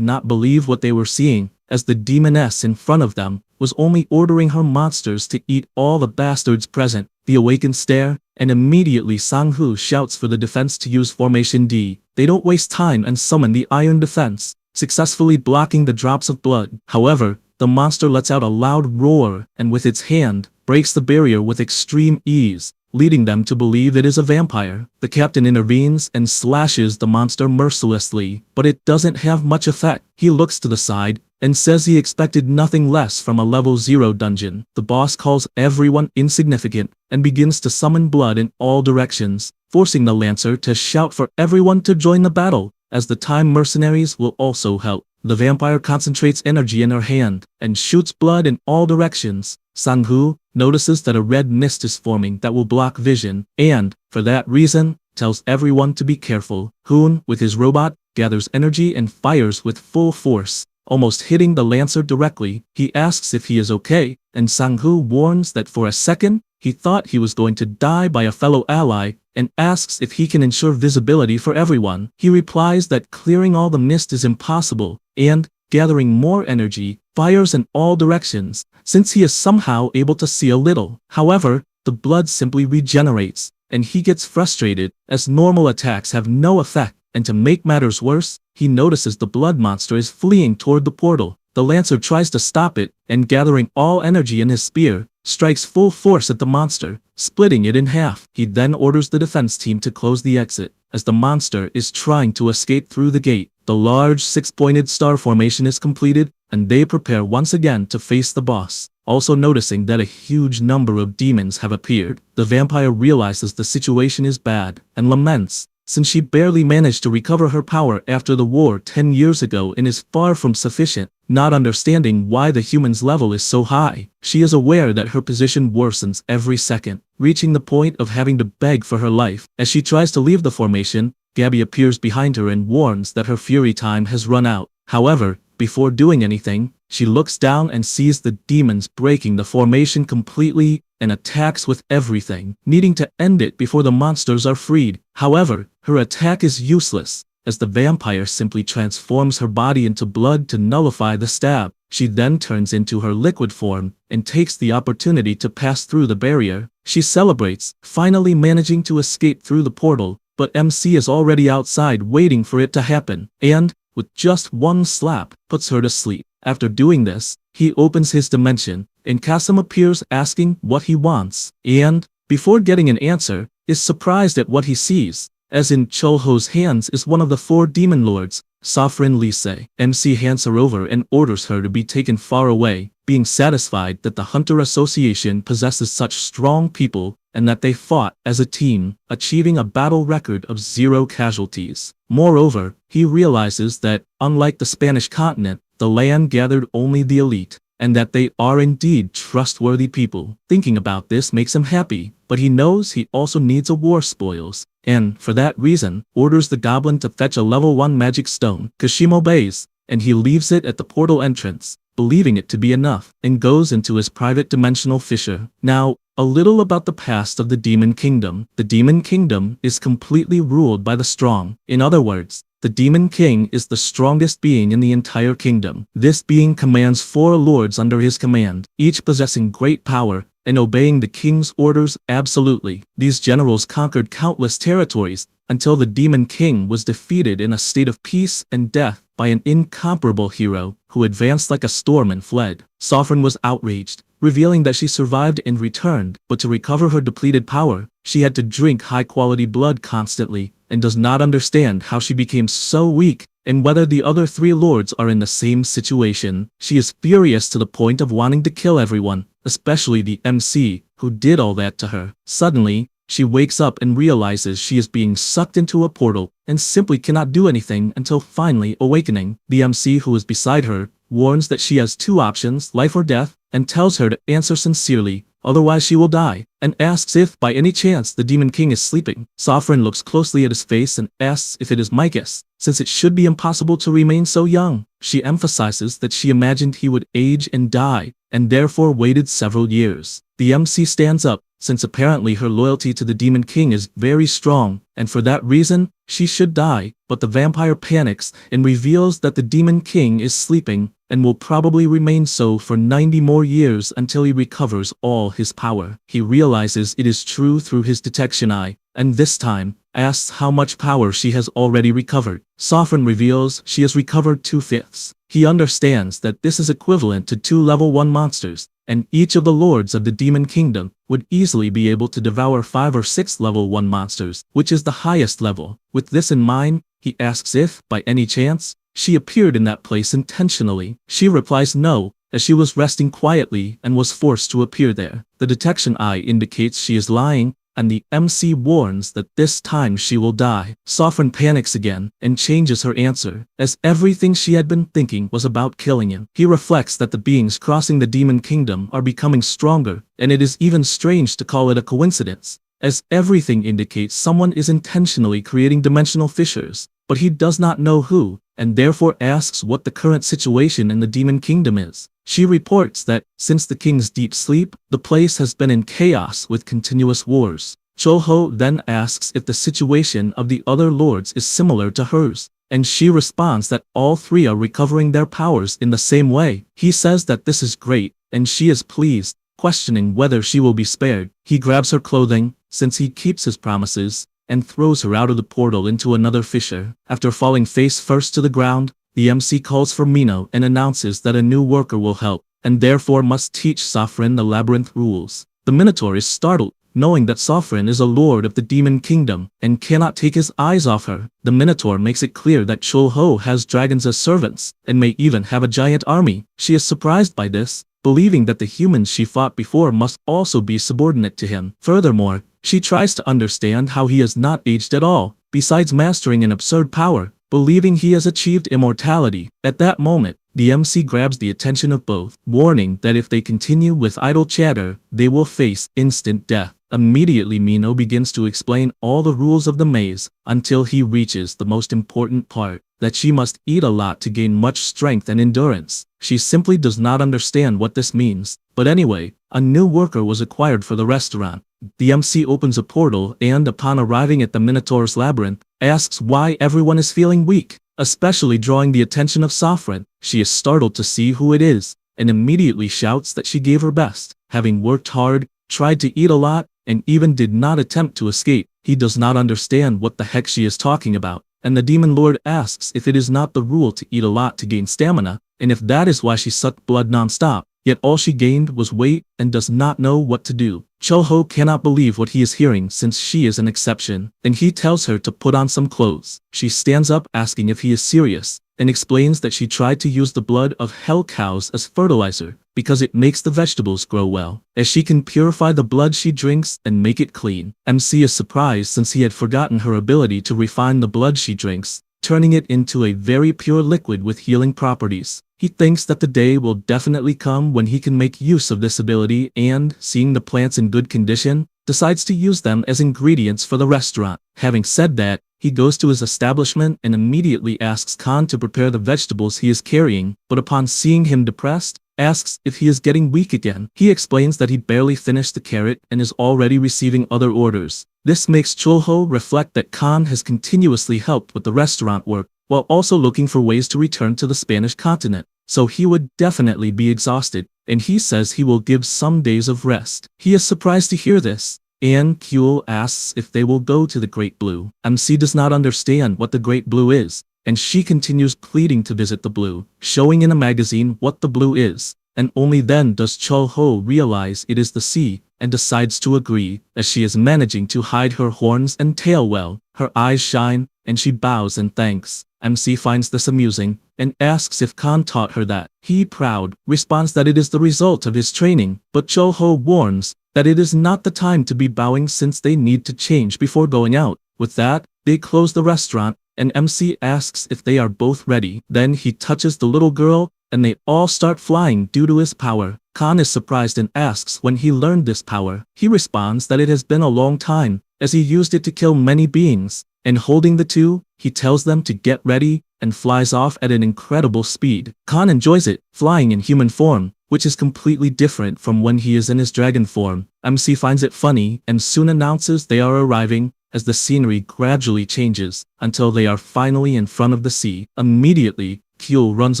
not believe what they were seeing, as the demoness in front of them was only ordering her monsters to eat all the bastards present. The awaken stare, and immediately Sang-hoo shouts for the defense to use Formation D. They don't waste time and summon the Iron Defense, successfully blocking the drops of blood. However, the monster lets out a loud roar, and with its hand, breaks the barrier with extreme ease, leading them to believe it is a vampire. The captain intervenes and slashes the monster mercilessly, but it doesn't have much effect. He looks to the side, and says he expected nothing less from a level 0 dungeon. The boss calls everyone insignificant, and begins to summon blood in all directions, forcing the Lancer to shout for everyone to join the battle, as the Time Mercenaries will also help. The vampire concentrates energy in her hand, and shoots blood in all directions. Sang-hoo notices that a red mist is forming that will block vision, and, for that reason, tells everyone to be careful. Hoon, with his robot, gathers energy and fires with full force, almost hitting the Lancer directly. He asks if he is okay, and Sang-hoo warns that for a second, he thought he was going to die by a fellow ally, and asks if he can ensure visibility for everyone. He replies that clearing all the mist is impossible, and, gathering more energy, fires in all directions, since he is somehow able to see a little. However, the blood simply regenerates, and he gets frustrated, as normal attacks have no effect, and to make matters worse, he notices the blood monster is fleeing toward the portal. The Lancer tries to stop it, and gathering all energy in his spear, strikes full force at the monster, splitting it in half. He then orders the defense team to close the exit, as the monster is trying to escape through the gate. The large six-pointed star formation is completed, and they prepare once again to face the boss. Also noticing that a huge number of demons have appeared, the vampire realizes the situation is bad, and laments, since she barely managed to recover her power after the war 10 years ago and is far from sufficient. Not understanding why the human's level is so high, she is aware that her position worsens every second, reaching the point of having to beg for her life. As she tries to leave the formation, Gabby appears behind her and warns that her fury time has run out. However, before doing anything, she looks down and sees the demons breaking the formation completely and attacks with everything, needing to end it before the monsters are freed. However, her attack is useless, as the vampire simply transforms her body into blood to nullify the stab. She then turns into her liquid form and takes the opportunity to pass through the barrier. She celebrates, finally managing to escape through the portal, but MC is already outside waiting for it to happen, and, with just one slap, puts her to sleep. After doing this, he opens his dimension, and Kasum appears asking what he wants, and, before getting an answer, is surprised at what he sees, as in Cho-ho's hands is one of the 4 demon lords, Sofrin Lise. MC hands her over and orders her to be taken far away, being satisfied that the Hunter Association possesses such strong people, and that they fought as a team, achieving a battle record of 0 casualties. Moreover, he realizes that, unlike the Spanish continent, the land gathered only the elite, and that they are indeed trustworthy people. Thinking about this makes him happy, but he knows he also needs a war spoils, and, for that reason, orders the goblin to fetch a level 1 magic stone. Kashim obeys, and he leaves it at the portal entrance, believing it to be enough, and goes into his private dimensional fissure. Now, a little about the past of the Demon Kingdom. The Demon Kingdom is completely ruled by the strong. In other words, The Demon King is the strongest being in the entire kingdom. This being commands 4 lords under his command, each possessing great power and obeying the king's orders absolutely. These generals conquered countless territories until the Demon King was defeated in a state of peace and death by an incomparable hero who advanced like a storm and fled. Sovereign was outraged, revealing that she survived and returned, but to recover her depleted power, she had to drink high-quality blood constantly, and does not understand how she became so weak, and whether the other 3 lords are in the same situation. She is furious to the point of wanting to kill everyone, especially the MC, who did all that to her. Suddenly, she wakes up and realizes she is being sucked into a portal, and simply cannot do anything until finally awakening. The MC who is beside her warns that she has 2 options, life or death, and tells her to answer sincerely, otherwise she will die, and asks if by any chance the Demon King is sleeping. Sovereign looks closely at his face and asks if it is my guess, since it should be impossible to remain so young. She emphasizes that she imagined he would age and die, and therefore waited several years. The MC stands up, since apparently her loyalty to the Demon King is very strong, and for that reason, she should die, but the vampire panics and reveals that the Demon King is sleeping, and will probably remain so for 90 more years until he recovers all his power. He realizes it is true through his detection eye, and this time, asks how much power she has already recovered. Sovereign reveals she has recovered 2/5. He understands that this is equivalent to 2 level 1 monsters, and each of the lords of the Demon Kingdom would easily be able to devour 5 or 6 level 1 monsters, which is the highest level. With this in mind, he asks if, by any chance, she appeared in that place intentionally. She replies no, as she was resting quietly and was forced to appear there. The detection eye indicates she is lying, and the MC warns that this time she will die. Sovereign panics again and changes her answer, as everything she had been thinking was about killing him. He reflects that the beings crossing the Demon Kingdom are becoming stronger, and it is even strange to call it a coincidence, as everything indicates someone is intentionally creating dimensional fissures, but he does not know who, and therefore asks what the current situation in the Demon Kingdom is. She reports that, since the king's deep sleep, the place has been in chaos with continuous wars. Cho-ho then asks if the situation of the other lords is similar to hers, and she responds that all 3 are recovering their powers in the same way. He says that this is great, and she is pleased, questioning whether she will be spared. He grabs her clothing, since he keeps his promises, and throws her out of the portal into another fissure. After falling face first to the ground, the MC calls for Mino and announces that a new worker will help, and therefore must teach Sovereign the labyrinth rules. The Minotaur is startled, knowing that Sovereign is a lord of the Demon Kingdom, and cannot take his eyes off her. The Minotaur makes it clear that Cho-ho has dragons as servants, and may even have a giant army. She is surprised by this, believing that the humans she fought before must also be subordinate to him. Furthermore, she tries to understand how he has not aged at all, besides mastering an absurd power, believing he has achieved immortality. At that moment, the MC grabs the attention of both, warning that if they continue with idle chatter, they will face instant death. Immediately Mino begins to explain all the rules of the maze, until he reaches the most important part, that she must eat a lot to gain much strength and endurance. She simply does not understand what this means, but anyway, a new worker was acquired for the restaurant. The MC opens a portal and, upon arriving at the Minotaur's labyrinth, asks why everyone is feeling weak, especially drawing the attention of Sovereign. She is startled to see who it is, and immediately shouts that she gave her best, having worked hard, tried to eat a lot, and even did not attempt to escape. He does not understand what the heck she is talking about, and the Demon Lord asks if it is not the rule to eat a lot to gain stamina, and if that is why she sucked blood non-stop. Yet all she gained was weight and does not know what to do. Cho-ho cannot believe what he is hearing since she is an exception, and he tells her to put on some clothes. She stands up asking if he is serious, and explains that she tried to use the blood of hell cows as fertilizer, because it makes the vegetables grow well, as she can purify the blood she drinks and make it clean. MC is surprised since he had forgotten her ability to refine the blood she drinks, turning it into a very pure liquid with healing properties. He thinks that the day will definitely come when he can make use of this ability and, seeing the plants in good condition, decides to use them as ingredients for the restaurant. Having said that, he goes to his establishment and immediately asks Khan to prepare the vegetables he is carrying, but upon seeing him depressed, asks if he is getting weak again. He explains that he barely finished the carrot and is already receiving other orders. This makes Chul-ho reflect that Khan has continuously helped with the restaurant work, while also looking for ways to return to the Spanish continent. So he would definitely be exhausted, and he says he will give some days of rest. He is surprised to hear this, and Kyul asks if they will go to the Great Blue. MC does not understand what the Great Blue is, and she continues pleading to visit the Blue, showing in a magazine what the Blue is, and only then does Chul-ho realize it is the sea, and decides to agree, as she is managing to hide her horns and tail well. Her eyes shine, and she bows and thanks. MC finds this amusing, and asks if Khan taught her that. He, proud, responds that it is the result of his training, but Chul-ho warns that it is not the time to be bowing since they need to change before going out. With that, they close the restaurant, and MC asks if they are both ready. Then he touches the little girl, and they all start flying due to his power. Khan is surprised and asks when he learned this power. He responds that it has been a long time, as he used it to kill many beings, and holding the two, he tells them to get ready, and flies off at an incredible speed. Khan enjoys it, flying in human form, which is completely different from when he is in his dragon form. MC finds it funny, and soon announces they are arriving, as the scenery gradually changes, until they are finally in front of the sea. Immediately, Kyul runs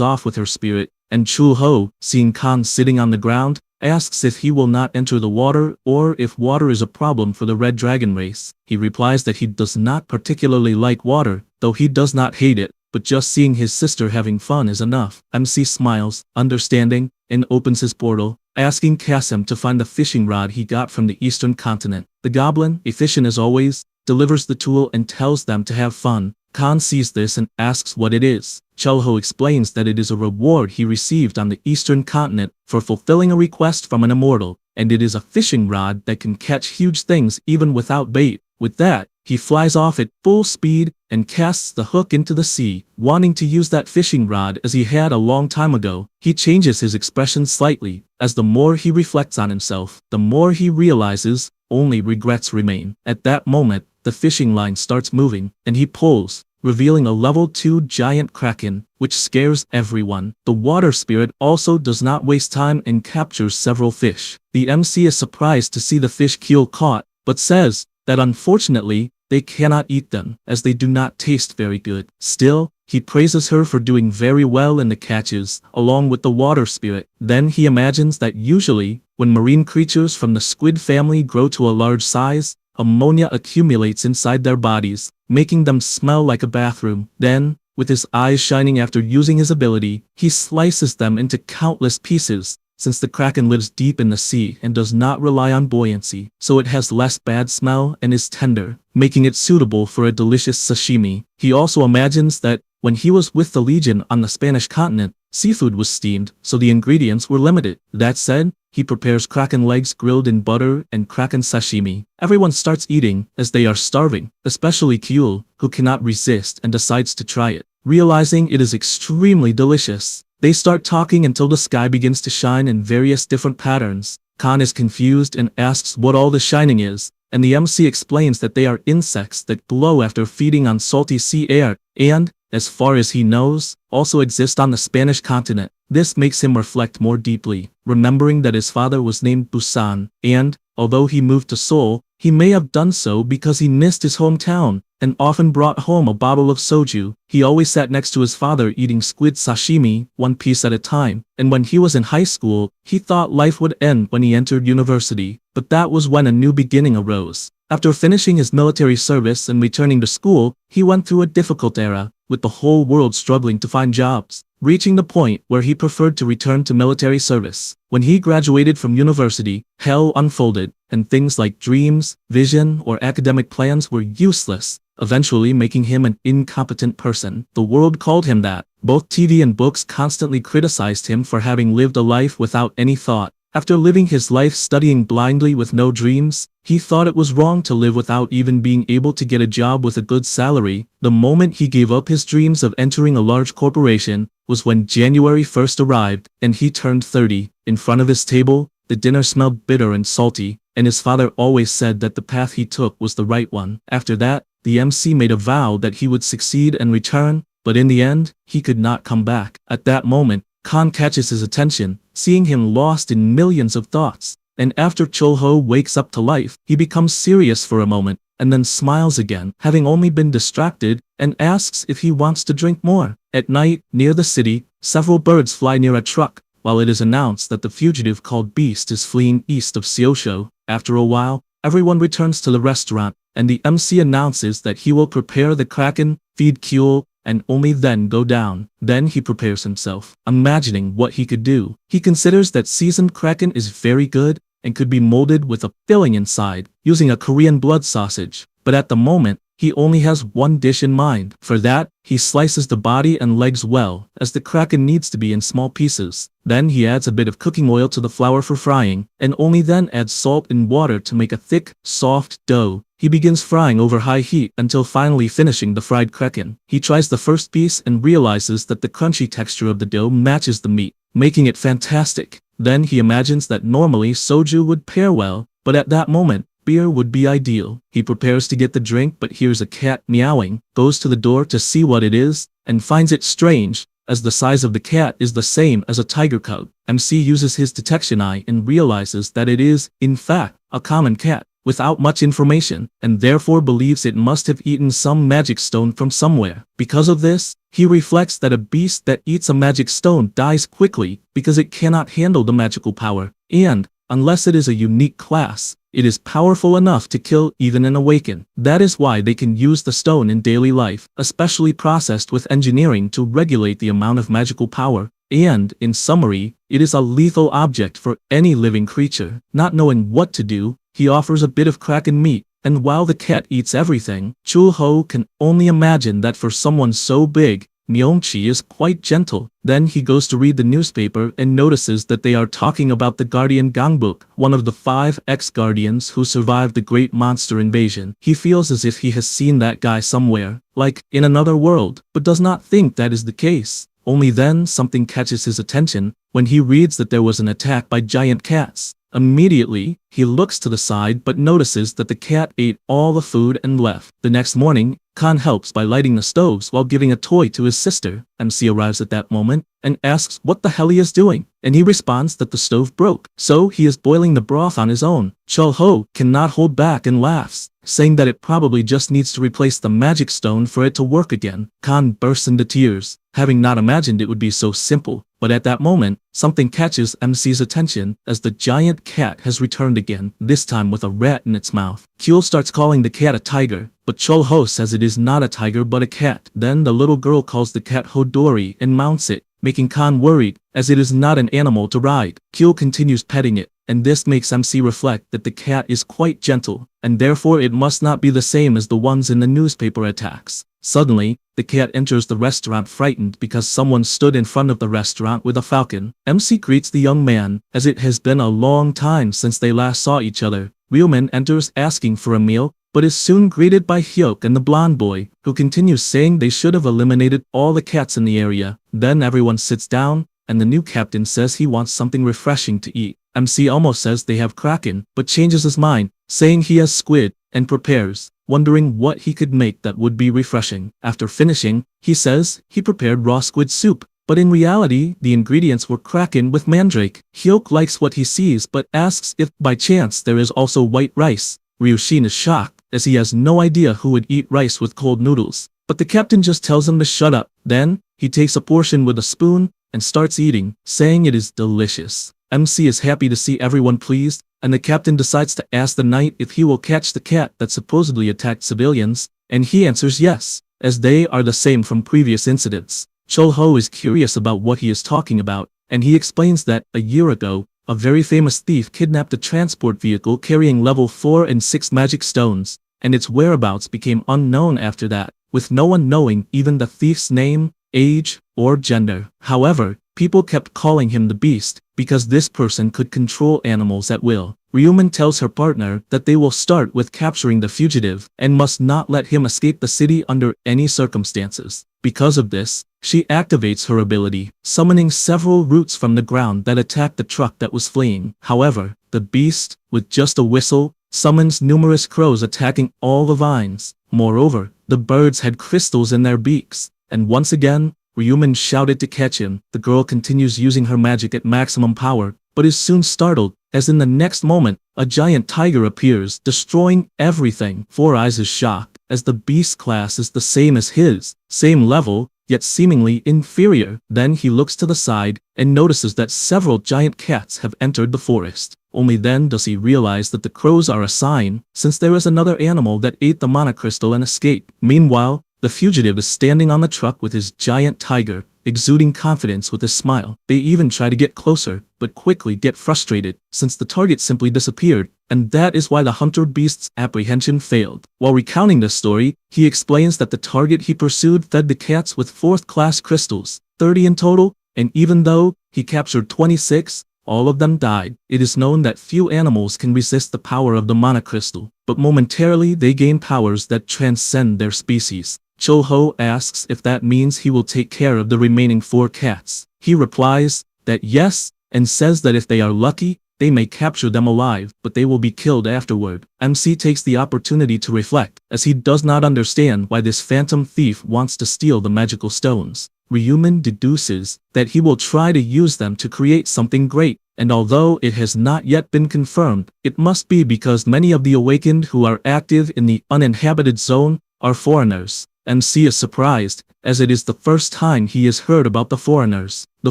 off with her spirit, and Chul-ho, seeing Khan sitting on the ground, asks if he will not enter the water or if water is a problem for the Red Dragon race. He replies that he does not particularly like water, though he does not hate it, but just seeing his sister having fun is enough. MC smiles, understanding, and opens his portal, asking Kasim to find the fishing rod he got from the eastern continent. The goblin, efficient as always, delivers the tool and tells them to have fun. Khan sees this and asks what it is. Chul-ho explains that it is a reward he received on the eastern continent for fulfilling a request from an immortal, and it is a fishing rod that can catch huge things even without bait. With that, he flies off at full speed and casts the hook into the sea, wanting to use that fishing rod as he had a long time ago. He changes his expression slightly, as the more he reflects on himself, the more he realizes only regrets remain. At that moment, the fishing line starts moving, and he pulls, revealing a level 2 giant kraken, which scares everyone. The water spirit also does not waste time and captures several fish. The MC is surprised to see the fish Kyul caught, but says that unfortunately, they cannot eat them, as they do not taste very good. Still, he praises her for doing very well in the catches, along with the water spirit. Then he imagines that usually, when marine creatures from the squid family grow to a large size, ammonia accumulates inside their bodies, making them smell like a bathroom. Then, with his eyes shining after using his ability, he slices them into countless pieces, since the kraken lives deep in the sea and does not rely on buoyancy, so it has less bad smell and is tender, making it suitable for a delicious sashimi. He also imagines that, when he was with the Legion on the Spanish continent, seafood was steamed, so the ingredients were limited. That said, he prepares kraken legs grilled in butter and kraken sashimi. Everyone starts eating, as they are starving, especially Kyul, who cannot resist and decides to try it. Realizing it is extremely delicious, they start talking until the sky begins to shine in various different patterns. Khan is confused and asks what all the shining is, and the MC explains that they are insects that glow after feeding on salty sea air, and, as far as he knows, also exist on the Spanish continent. This makes him reflect more deeply, remembering that his father was named Busan, and, although he moved to Seoul, he may have done so because he missed his hometown, and often brought home a bottle of soju. He always sat next to his father eating squid sashimi, one piece at a time, and when he was in high school, he thought life would end when he entered university, but that was when a new beginning arose. After finishing his military service and returning to school, he went through a difficult era, with the whole world struggling to find jobs, reaching the point where he preferred to return to military service. When he graduated from university, hell unfolded, and things like dreams, vision, or academic plans were useless, eventually making him an incompetent person. The world called him that. Both TV and books constantly criticized him for having lived a life without any thought. After living his life studying blindly with no dreams, he thought it was wrong to live without even being able to get a job with a good salary. The moment he gave up his dreams of entering a large corporation was when January 1st arrived, and he turned 30. In front of his table, the dinner smelled bitter and salty, and his father always said that the path he took was the right one. After that, the MC made a vow that he would succeed and return, but in the end, he could not come back. At that moment, Khan catches his attention, seeing him lost in millions of thoughts, and after Chul-ho wakes up to life, he becomes serious for a moment, and then smiles again, having only been distracted, and asks if he wants to drink more. At night, near the city, several birds fly near a truck, while it is announced that the fugitive called Beast is fleeing east of Seosho. After a while, everyone returns to the restaurant, and the MC announces that he will prepare the Kraken, feed Kyul, and only then go down. Then he prepares himself, imagining what he could do. He considers that seasoned Kraken is very good and could be molded with a filling inside, using a Korean blood sausage. But at the moment, he only has one dish in mind. For that, he slices the body and legs well, as the Kraken needs to be in small pieces. Then he adds a bit of cooking oil to the flour for frying, and only then adds salt and water to make a thick, soft dough. He begins frying over high heat until finally finishing the fried Kraken. He tries the first piece and realizes that the crunchy texture of the dough matches the meat, making it fantastic. Then he imagines that normally soju would pair well, but at that moment, beer would be ideal. He prepares to get the drink but hears a cat meowing, goes to the door to see what it is, and finds it strange, as the size of the cat is the same as a tiger cub. MC uses his detection eye and realizes that it is, in fact, a common cat, without much information, and therefore believes it must have eaten some magic stone from somewhere. Because of this, he reflects that a beast that eats a magic stone dies quickly because it cannot handle the magical power, and, unless it is a unique class, it is powerful enough to kill even an awaken. That is why they can use the stone in daily life, especially processed with engineering to regulate the amount of magical power. And, in summary, it is a lethal object for any living creature. Not knowing what to do, he offers a bit of Kraken meat, and while the cat eats everything, Chul-ho can only imagine that for someone so big, Myung-chi is quite gentle. Then he goes to read the newspaper and notices that they are talking about the Guardian Gangbuk, one of the 5 ex-guardians who survived the great monster invasion. He feels as if he has seen that guy somewhere, like in another world, but does not think that is the case. Only then something catches his attention, when he reads that there was an attack by giant cats. Immediately, he looks to the side but notices that the cat ate all the food and left. The next morning, Khan helps by lighting the stoves while giving a toy to his sister. MC arrives at that moment and asks what the hell he is doing, and he responds that the stove broke, so he is boiling the broth on his own. Chul-ho cannot hold back and laughs, saying that it probably just needs to replace the magic stone for it to work again. Khan bursts into tears, having not imagined it would be so simple. But at that moment, something catches MC's attention, as the giant cat has returned again, this time with a rat in its mouth. Kyul starts calling the cat a tiger, but Chul-ho says it is not a tiger but a cat. Then the little girl calls the cat Hodori and mounts it, making Khan worried, as it is not an animal to ride. Kyul continues petting it, and this makes MC reflect that the cat is quite gentle, and therefore it must not be the same as the ones in the newspaper attacks. Suddenly, the cat enters the restaurant frightened because someone stood in front of the restaurant with a falcon. MC greets the young man, as it has been a long time since they last saw each other. Wheelman enters asking for a meal, but is soon greeted by Hyuk and the blonde boy, who continues saying they should have eliminated all the cats in the area. Then everyone sits down, and the new captain says he wants something refreshing to eat. MC almost says they have Kraken, but changes his mind, saying he has squid, and prepares, wondering what he could make that would be refreshing. After finishing, he says he prepared raw squid soup, but in reality, the ingredients were Kraken with mandrake. Hyuk likes what he sees but asks if, by chance, there is also white rice. Ryushin is shocked, as he has no idea who would eat rice with cold noodles, but the captain just tells him to shut up. Then, he takes a portion with a spoon, and starts eating, saying it is delicious. MC is happy to see everyone pleased, and the captain decides to ask the knight if he will catch the cat that supposedly attacked civilians, and he answers yes, as they are the same from previous incidents. Chul-ho is curious about what he is talking about, and he explains that, a year ago, a very famous thief kidnapped a transport vehicle carrying level 4 and 6 magic stones, and its whereabouts became unknown after that, with no one knowing even the thief's name, age, or gender. However, people kept calling him the Beast, because this person could control animals at will. Ryuman tells her partner that they will start with capturing the fugitive, and must not let him escape the city under any circumstances. Because of this, she activates her ability, summoning several roots from the ground that attacked the truck that was fleeing. However, the Beast, with just a whistle, summons numerous crows attacking all the vines. Moreover, the birds had crystals in their beaks, and once again, Ryuman shouted to catch him. The girl continues using her magic at maximum power, but is soon startled, as in the next moment, a giant tiger appears, destroying everything. Four Eyes is shocked, as the beast class is the same as his, same level, yet seemingly inferior. Then he looks to the side and notices that several giant cats have entered the forest. Only then does he realize that the crows are a sign, since there is another animal that ate the monocrystal and escaped. Meanwhile, the fugitive is standing on the truck with his giant tiger, exuding confidence with a smile. They even try to get closer, but quickly get frustrated, since the target simply disappeared, and that is why the hunter beast's apprehension failed. While recounting this story, he explains that the target he pursued fed the cats with 4th-class crystals, 30 in total, and even though he captured 26, all of them died. It is known that few animals can resist the power of the monocrystal, but momentarily they gain powers that transcend their species. Cho-ho asks if that means he will take care of the remaining 4 cats. He replies that yes, and says that if they are lucky, they may capture them alive, but they will be killed afterward. MC takes the opportunity to reflect, as he does not understand why this phantom thief wants to steal the magical stones. Ryumin deduces that he will try to use them to create something great, and although it has not yet been confirmed, it must be because many of the awakened who are active in the uninhabited zone are foreigners. MC is surprised, as it is the first time he has heard about the foreigners. The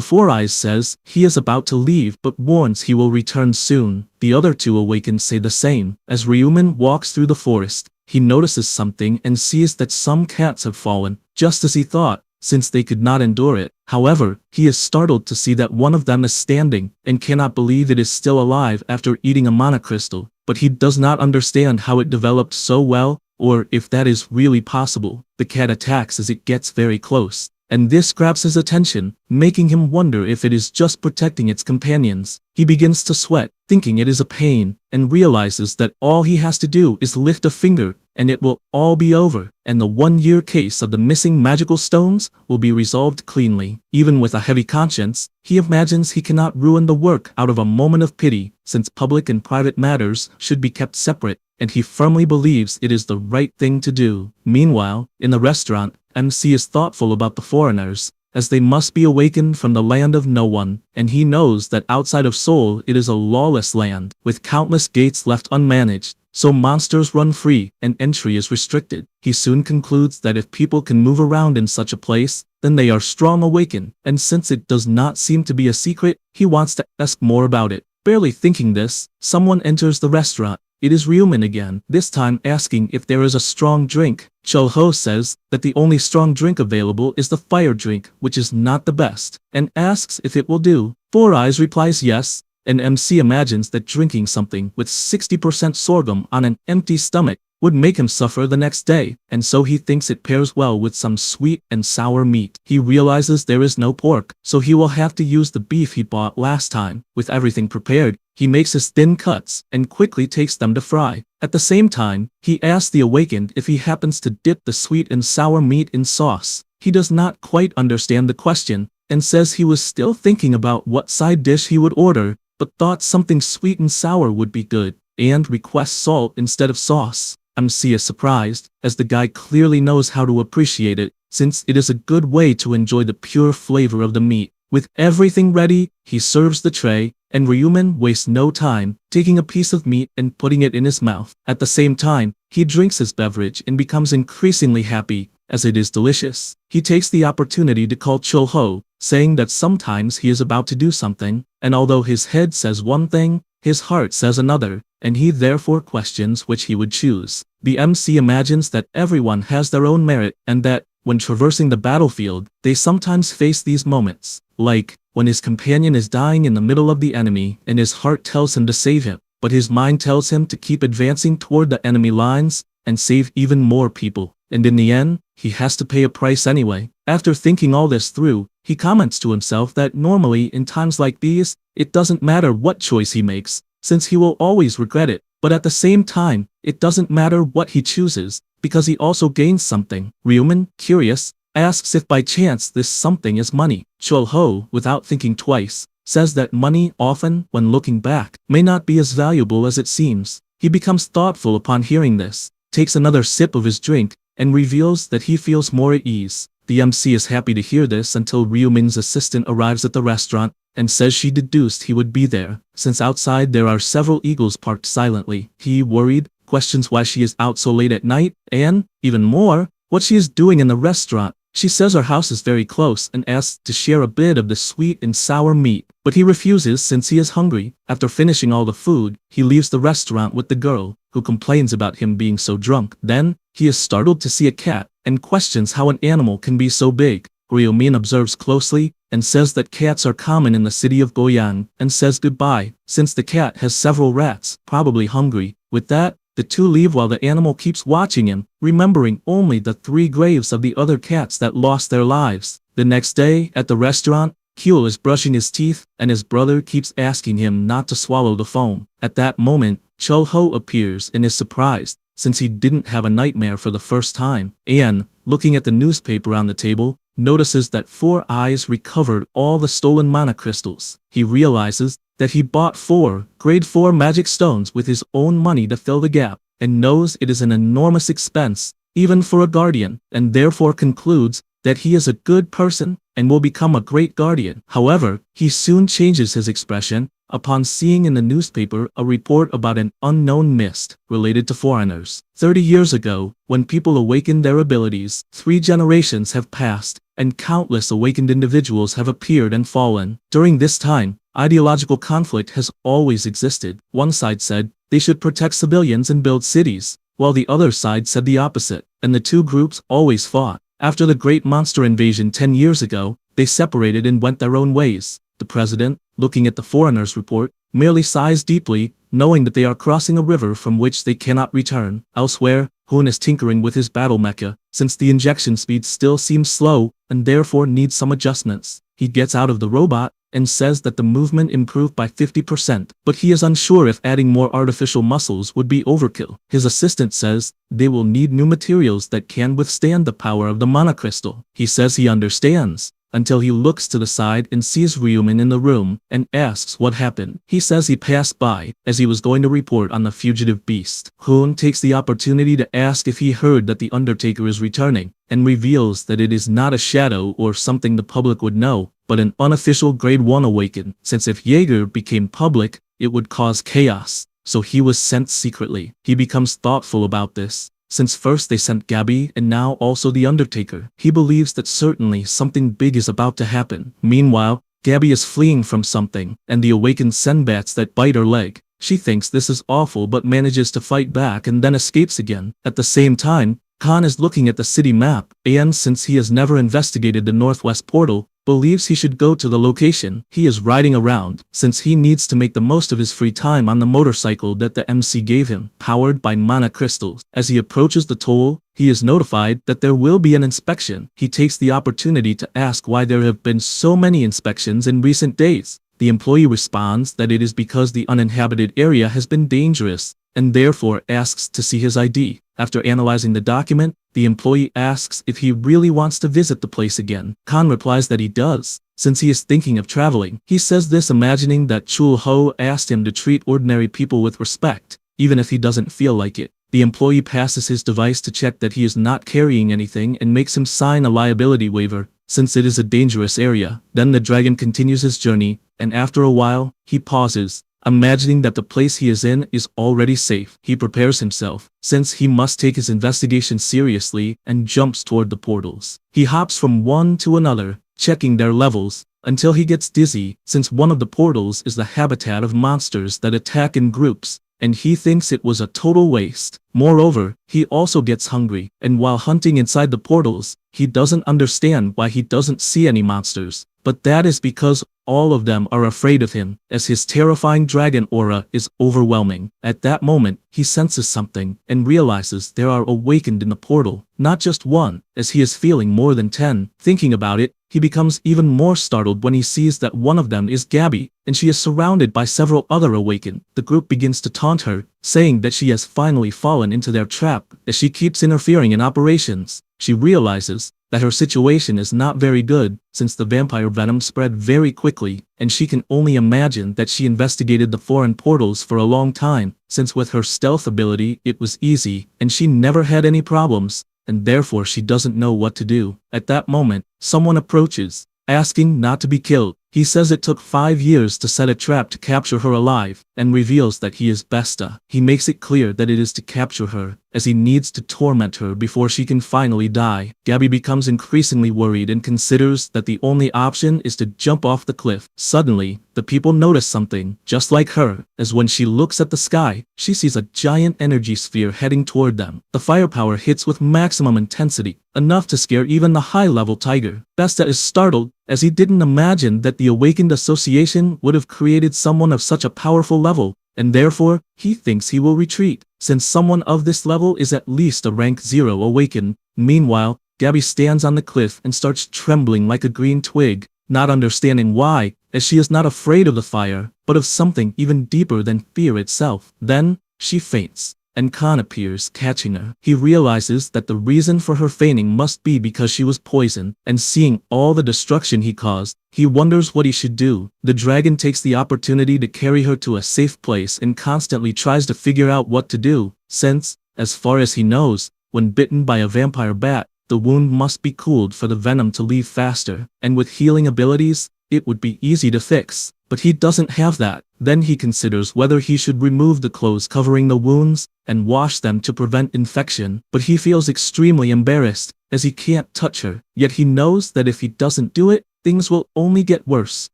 Four Eyes says he is about to leave but warns he will return soon. The other 2 awakened say the same. As Ryumin walks through the forest, he notices something and sees that some cats have fallen, just as he thought, since they could not endure it. However, he is startled to see that one of them is standing, and cannot believe it is still alive after eating a monocrystal, but he does not understand how it developed so well, or if that is really possible. The cat attacks as it gets very close, and this grabs his attention, making him wonder if it is just protecting its companions. He begins to sweat, thinking it is a pain, and realizes that all he has to do is lift a finger, and it will all be over, and the 1-year case of the missing magical stones will be resolved cleanly. Even with a heavy conscience, he imagines he cannot ruin the work out of a moment of pity, since public and private matters should be kept separate, and he firmly believes it is the right thing to do. Meanwhile, in the restaurant, MC is thoughtful about the foreigners, as they must be awakened from the land of no one, and he knows that outside of Seoul it is a lawless land, with countless gates left unmanaged, so monsters run free and entry is restricted. He soon concludes that if people can move around in such a place, then they are strong awakened, and since it does not seem to be a secret, he wants to ask more about it. Barely thinking this, someone enters the restaurant. It is Ryumin again, this time asking if there is a strong drink. Cho-ho says that the only strong drink available is the fire drink, which is not the best, and asks if it will do. Four Eyes replies yes, and MC imagines that drinking something with 60% sorghum on an empty stomach would make him suffer the next day, and so he thinks it pairs well with some sweet and sour meat. He realizes there is no pork, so he will have to use the beef he bought last time. With everything prepared, he makes his thin cuts and quickly takes them to fry. At the same time, he asks the awakened if he happens to dip the sweet and sour meat in sauce. He does not quite understand the question, and says he was still thinking about what side dish he would order, but thought something sweet and sour would be good, and requests salt instead of sauce. MC is surprised, as the guy clearly knows how to appreciate it, since it is a good way to enjoy the pure flavor of the meat. With everything ready, he serves the tray, and Ryumin wastes no time, taking a piece of meat and putting it in his mouth. At the same time, he drinks his beverage and becomes increasingly happy, as it is delicious. He takes the opportunity to call Cho-ho, saying that sometimes he is about to do something, and although his head says one thing, his heart says another, and he therefore questions which he would choose. The MC imagines that everyone has their own merit, and that, when traversing the battlefield, they sometimes face these moments, like when his companion is dying in the middle of the enemy and his heart tells him to save him, but his mind tells him to keep advancing toward the enemy lines and save even more people, and in the end, he has to pay a price anyway. After thinking all this through, he comments to himself that normally in times like these, it doesn't matter what choice he makes, since he will always regret it, but at the same time, it doesn't matter what he chooses, because he also gains something. Ryumin, curious, asks if by chance this something is money. Cho-ho, without thinking twice, says that money often, when looking back, may not be as valuable as it seems. He becomes thoughtful upon hearing this, takes another sip of his drink, and reveals that he feels more at ease. The MC is happy to hear this until Ryumin's assistant arrives at the restaurant, and says she deduced he would be there, since outside there are several eagles parked silently. He, worried, questions why she is out so late at night, and, even more, what she is doing in the restaurant. She says her house is very close and asks to share a bit of the sweet and sour meat, but he refuses since he is hungry. After finishing all the food, he leaves the restaurant with the girl, who complains about him being so drunk. Then, he is startled to see a cat, and questions how an animal can be so big. Ryo-min observes closely, and says that cats are common in the city of Goyang, and says goodbye, since the cat has several rats, probably hungry. With that, the two leave while the animal keeps watching him, remembering only the 3 graves of the other cats that lost their lives. The next day, at the restaurant, Kyul is brushing his teeth, and his brother keeps asking him not to swallow the foam. At that moment, Chul-ho appears and is surprised, since he didn't have a nightmare for the first time. Anne, looking at the newspaper on the table, notices that 4 Eyes recovered all the stolen mana crystals. He realizes that he bought 4 grade 4 magic stones with his own money to fill the gap, and knows it is an enormous expense, even for a guardian, and therefore concludes that he is a good person and will become a great guardian. However, he soon changes his expression upon seeing in the newspaper a report about an unknown mist related to foreigners. 30 years ago, when people awakened their abilities, 3 generations have passed, and countless awakened individuals have appeared and fallen. During this time, ideological conflict has always existed. One side said they should protect civilians and build cities, while the other side said the opposite, and the two groups always fought. After the great monster invasion 10 years ago, they separated and went their own ways. The president, looking at the foreigners' report, merely sighs deeply, knowing that they are crossing a river from which they cannot return. Elsewhere, Hoon is tinkering with his battle mecha, since the injection speed still seems slow, and therefore needs some adjustments. He gets out of the robot, and says that the movement improved by 50%, but he is unsure if adding more artificial muscles would be overkill. His assistant says they will need new materials that can withstand the power of the mana crystal. He says he understands, until he looks to the side and sees Ryo-min in the room, and asks what happened. He says he passed by, as he was going to report on the fugitive beast. Hoon takes the opportunity to ask if he heard that the Undertaker is returning, and reveals that it is not a shadow or something the public would know, but an unofficial grade 1 awaken, since if Jaeger became public, it would cause chaos, so he was sent secretly. He becomes thoughtful about this, since first they sent Gabby and now also the Undertaker. He believes that certainly something big is about to happen. Meanwhile, Gabby is fleeing from something, and the awakened send bats that bite her leg. She thinks this is awful but manages to fight back and then escapes again. At the same time, Khan is looking at the city map, and since he has never investigated the northwest portal, believes he should go to the location. He is riding around, since he needs to make the most of his free time on the motorcycle that the MC gave him, powered by mana crystals. As he approaches the toll, he is notified that there will be an inspection. He takes the opportunity to ask why there have been so many inspections in recent days. The employee responds that it is because the uninhabited area has been dangerous, and therefore asks to see his ID. After analyzing the document, the employee asks if he really wants to visit the place again. Khan replies that he does, since he is thinking of traveling. He says this imagining that Chul-ho asked him to treat ordinary people with respect, even if he doesn't feel like it. The employee passes his device to check that he is not carrying anything and makes him sign a liability waiver, since it is a dangerous area. Then the dragon continues his journey, and after a while, he pauses, imagining that the place he is in is already safe. He prepares himself, since he must take his investigation seriously, and jumps toward the portals. He hops from one to another, checking their levels, until he gets dizzy, since one of the portals is the habitat of monsters that attack in groups, and he thinks it was a total waste. Moreover, he also gets hungry, and while hunting inside the portals, he doesn't understand why he doesn't see any monsters. But that is because all of them are afraid of him, as his terrifying dragon aura is overwhelming. At that moment, he senses something, and realizes there are awakened in the portal, not just one, as he is feeling more than 10. Thinking about it, he becomes even more startled when he sees that one of them is Gabby, and she is surrounded by several other awakened. The group begins to taunt her, saying that she has finally fallen into their trap, as she keeps interfering in operations. She realizes that her situation is not very good, since the vampire venom spread very quickly, and she can only imagine that she investigated the foreign portals for a long time, since with her stealth ability it was easy, and she never had any problems, and therefore she doesn't know what to do. At that moment, someone approaches, asking not to be killed. He says it took 5 years to set a trap to capture her alive, and reveals that he is Besta. He makes it clear that it is to capture her, as he needs to torment her before she can finally die. Gabby becomes increasingly worried and considers that the only option is to jump off the cliff. Suddenly, the people notice something, just like her, as when she looks at the sky, she sees a giant energy sphere heading toward them. The firepower hits with maximum intensity, enough to scare even the high-level tiger. Besta is startled, as he didn't imagine that the Awakened Association would have created someone of such a powerful level, and therefore, he thinks he will retreat, since someone of this level is at least a rank 0 Awakened. Meanwhile, Gabby stands on the cliff and starts trembling like a green twig, not understanding why, as she is not afraid of the fire, but of something even deeper than fear itself. Then, she faints, and Khan appears, catching her. He realizes that the reason for her fainting must be because she was poisoned, and seeing all the destruction he caused, he wonders what he should do. The dragon takes the opportunity to carry her to a safe place and constantly tries to figure out what to do, since, as far as he knows, when bitten by a vampire bat, the wound must be cooled for the venom to leave faster, and with healing abilities, it would be easy to fix. But he doesn't have that. Then he considers whether he should remove the clothes covering the wounds and wash them to prevent infection, but he feels extremely embarrassed, as he can't touch her, yet he knows that if he doesn't do it, things will only get worse.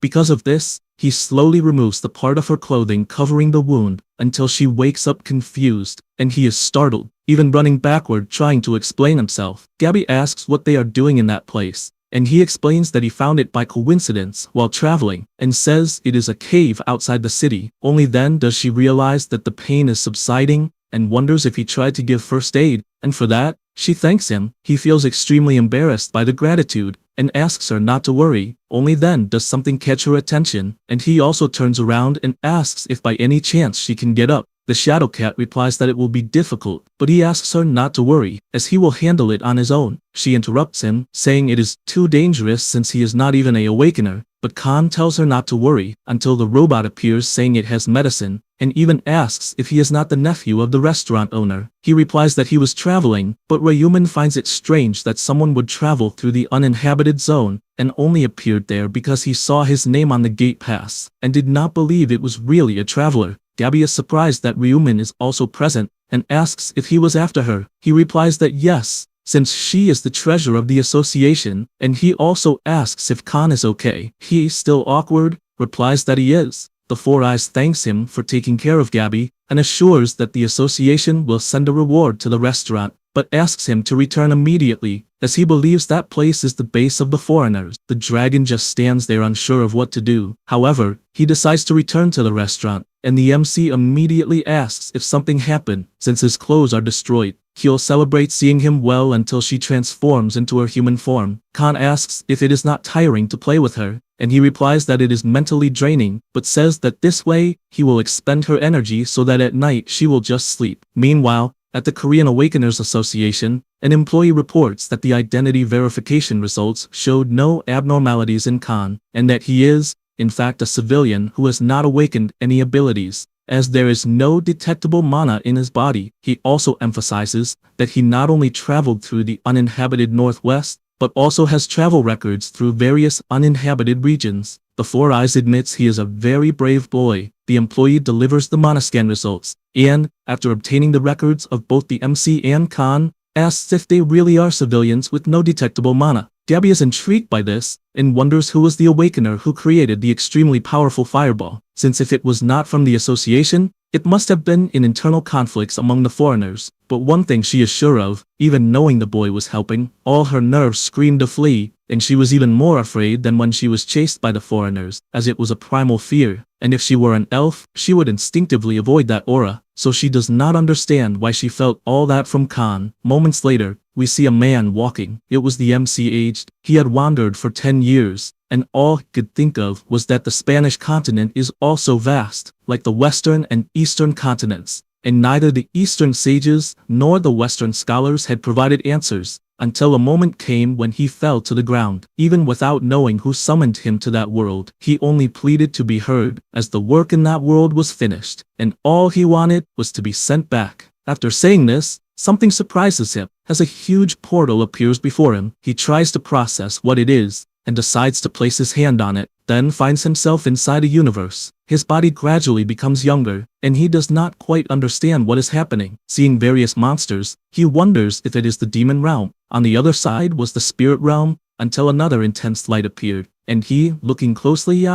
Because of this, he slowly removes the part of her clothing covering the wound, until she wakes up confused, and he is startled, even running backward trying to explain himself. Gabby asks what they are doing in that place, and he explains that he found it by coincidence while traveling, and says it is a cave outside the city. Only then does she realize that the pain is subsiding, and wonders if he tried to give first aid, and for that, she thanks him. He feels extremely embarrassed by the gratitude, and asks her not to worry. Only then does something catch her attention, and he also turns around and asks if by any chance she can get up. The Shadow Cat replies that it will be difficult, but he asks her not to worry, as he will handle it on his own. She interrupts him, saying it is too dangerous since he is not even a Awakener, but Khan tells her not to worry, until the robot appears saying it has medicine, and even asks if he is not the nephew of the restaurant owner. He replies that he was traveling, but Ryuman finds it strange that someone would travel through the uninhabited zone, and only appeared there because he saw his name on the gate pass, and did not believe it was really a traveler. Gabby is surprised that Ryuman is also present, and asks if he was after her. He replies that yes, since she is the treasurer of the association, and he also asks if Khan is okay. He, still awkward, replies that he is. The Four Eyes thanks him for taking care of Gabby, and assures that the association will send a reward to the restaurant, but asks him to return immediately, as he believes that place is the base of the foreigners. The dragon just stands there unsure of what to do. However, he decides to return to the restaurant, and the MC immediately asks if something happened. Since his clothes are destroyed, he'll celebrate seeing him well until she transforms into her human form. Khan asks if it is not tiring to play with her, and he replies that it is mentally draining, but says that this way, he will expend her energy so that at night she will just sleep. Meanwhile, at the Korean Awakeners Association, an employee reports that the identity verification results showed no abnormalities in Khan, and that he is, in fact, a civilian who has not awakened any abilities, as there is no detectable mana in his body. He also emphasizes that he not only traveled through the uninhabited Northwest, but also has travel records through various uninhabited regions. The Four Eyes admits he is a very brave boy. The employee delivers the mana scan results, and, after obtaining the records of both the MC and Khan, asks if they really are civilians with no detectable mana. Gabby is intrigued by this, and wonders who was the Awakener who created the extremely powerful fireball, since if it was not from the association, it must have been in internal conflicts among the foreigners. But one thing she is sure of, even knowing the boy was helping, all her nerves screamed to flee, and she was even more afraid than when she was chased by the foreigners, as it was a primal fear, and if she were an elf, she would instinctively avoid that aura, so she does not understand why she felt all that from Khan. Moments later, we see a man walking. It was the MC aged. He had wandered for 10 years, and all he could think of was that the Spanish continent is also vast, like the Western and Eastern continents, and neither the Eastern sages nor the Western scholars had provided answers, until a moment came when he fell to the ground. Even without knowing who summoned him to that world, he only pleaded to be heard, as the work in that world was finished, and all he wanted was to be sent back. After saying this, something surprises him, as a huge portal appears before him. He tries to process what it is, and decides to place his hand on it, then finds himself inside a universe. His body gradually becomes younger, and he does not quite understand what is happening. Seeing various monsters, he wonders if it is the demon realm. On the other side was the spirit realm, until another intense light appeared, and he, looking closely,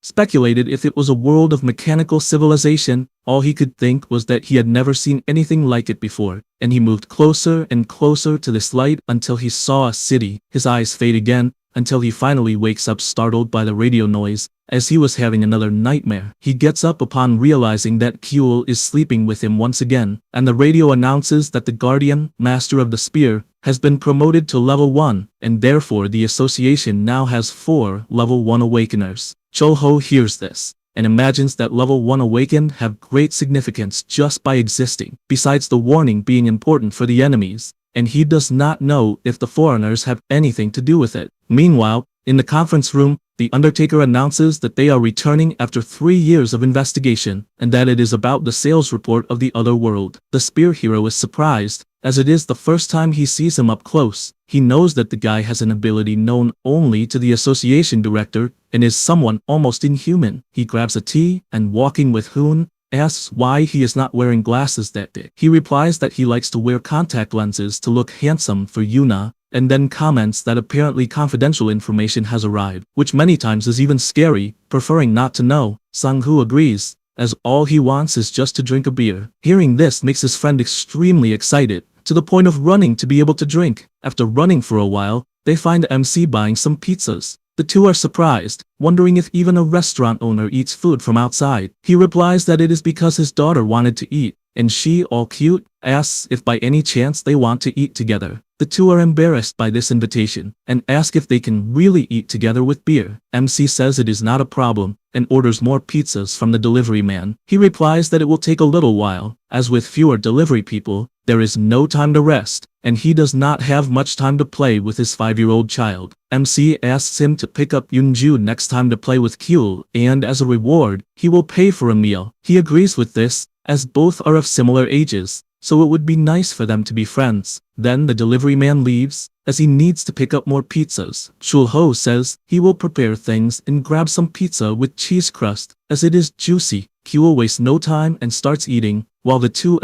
speculated if it was a world of mechanical civilization. All he could think was that he had never seen anything like it before, and he moved closer and closer to this light until he saw a city. His eyes fade again, until he finally wakes up startled by the radio noise, as he was having another nightmare. He gets up upon realizing that Kyul is sleeping with him once again, and the radio announces that the Guardian, Master of the Spear, has been promoted to level 1, and therefore the association now has 4 level 1 awakeners. Chul-ho hears this, and imagines that level 1 awakened have great significance just by existing, besides the warning being important for the enemies, and he does not know if the foreigners have anything to do with it. Meanwhile, in the conference room, the Undertaker announces that they are returning after 3 years of investigation, and that it is about the sales report of the other world. The Spear Hero is surprised, as it is the first time he sees him up close. He knows that the guy has an ability known only to the association director, and is someone almost inhuman. He grabs a tea, and walking with Hoon, asks why he is not wearing glasses that day. He replies that he likes to wear contact lenses to look handsome for Yuna, and then comments that apparently confidential information has arrived, which many times is even scary, preferring not to know. Sang-hoo agrees, as all he wants is just to drink a beer. Hearing this makes his friend extremely excited, to the point of running to be able to drink. After running for a while, they find MC buying some pizzas. The two are surprised, wondering if even a restaurant owner eats food from outside. He replies that it is because his daughter wanted to eat, and she, all cute, asks if by any chance they want to eat together. The two are embarrassed by this invitation, and ask if they can really eat together with beer. MC says it is not a problem, and orders more pizzas from the delivery man. He replies that it will take a little while, as with fewer delivery people, there is no time to rest, and he does not have much time to play with his 5-year-old child. MC asks him to pick up Yoonju next time to play with Kyul, and as a reward, he will pay for a meal. He agrees with this, as both are of similar ages, so it would be nice for them to be friends. Then the delivery man leaves, as he needs to pick up more pizzas. Chul-ho says he will prepare things and grab some pizza with cheese crust, as it is juicy. Kyul wastes no time and starts eating, while the two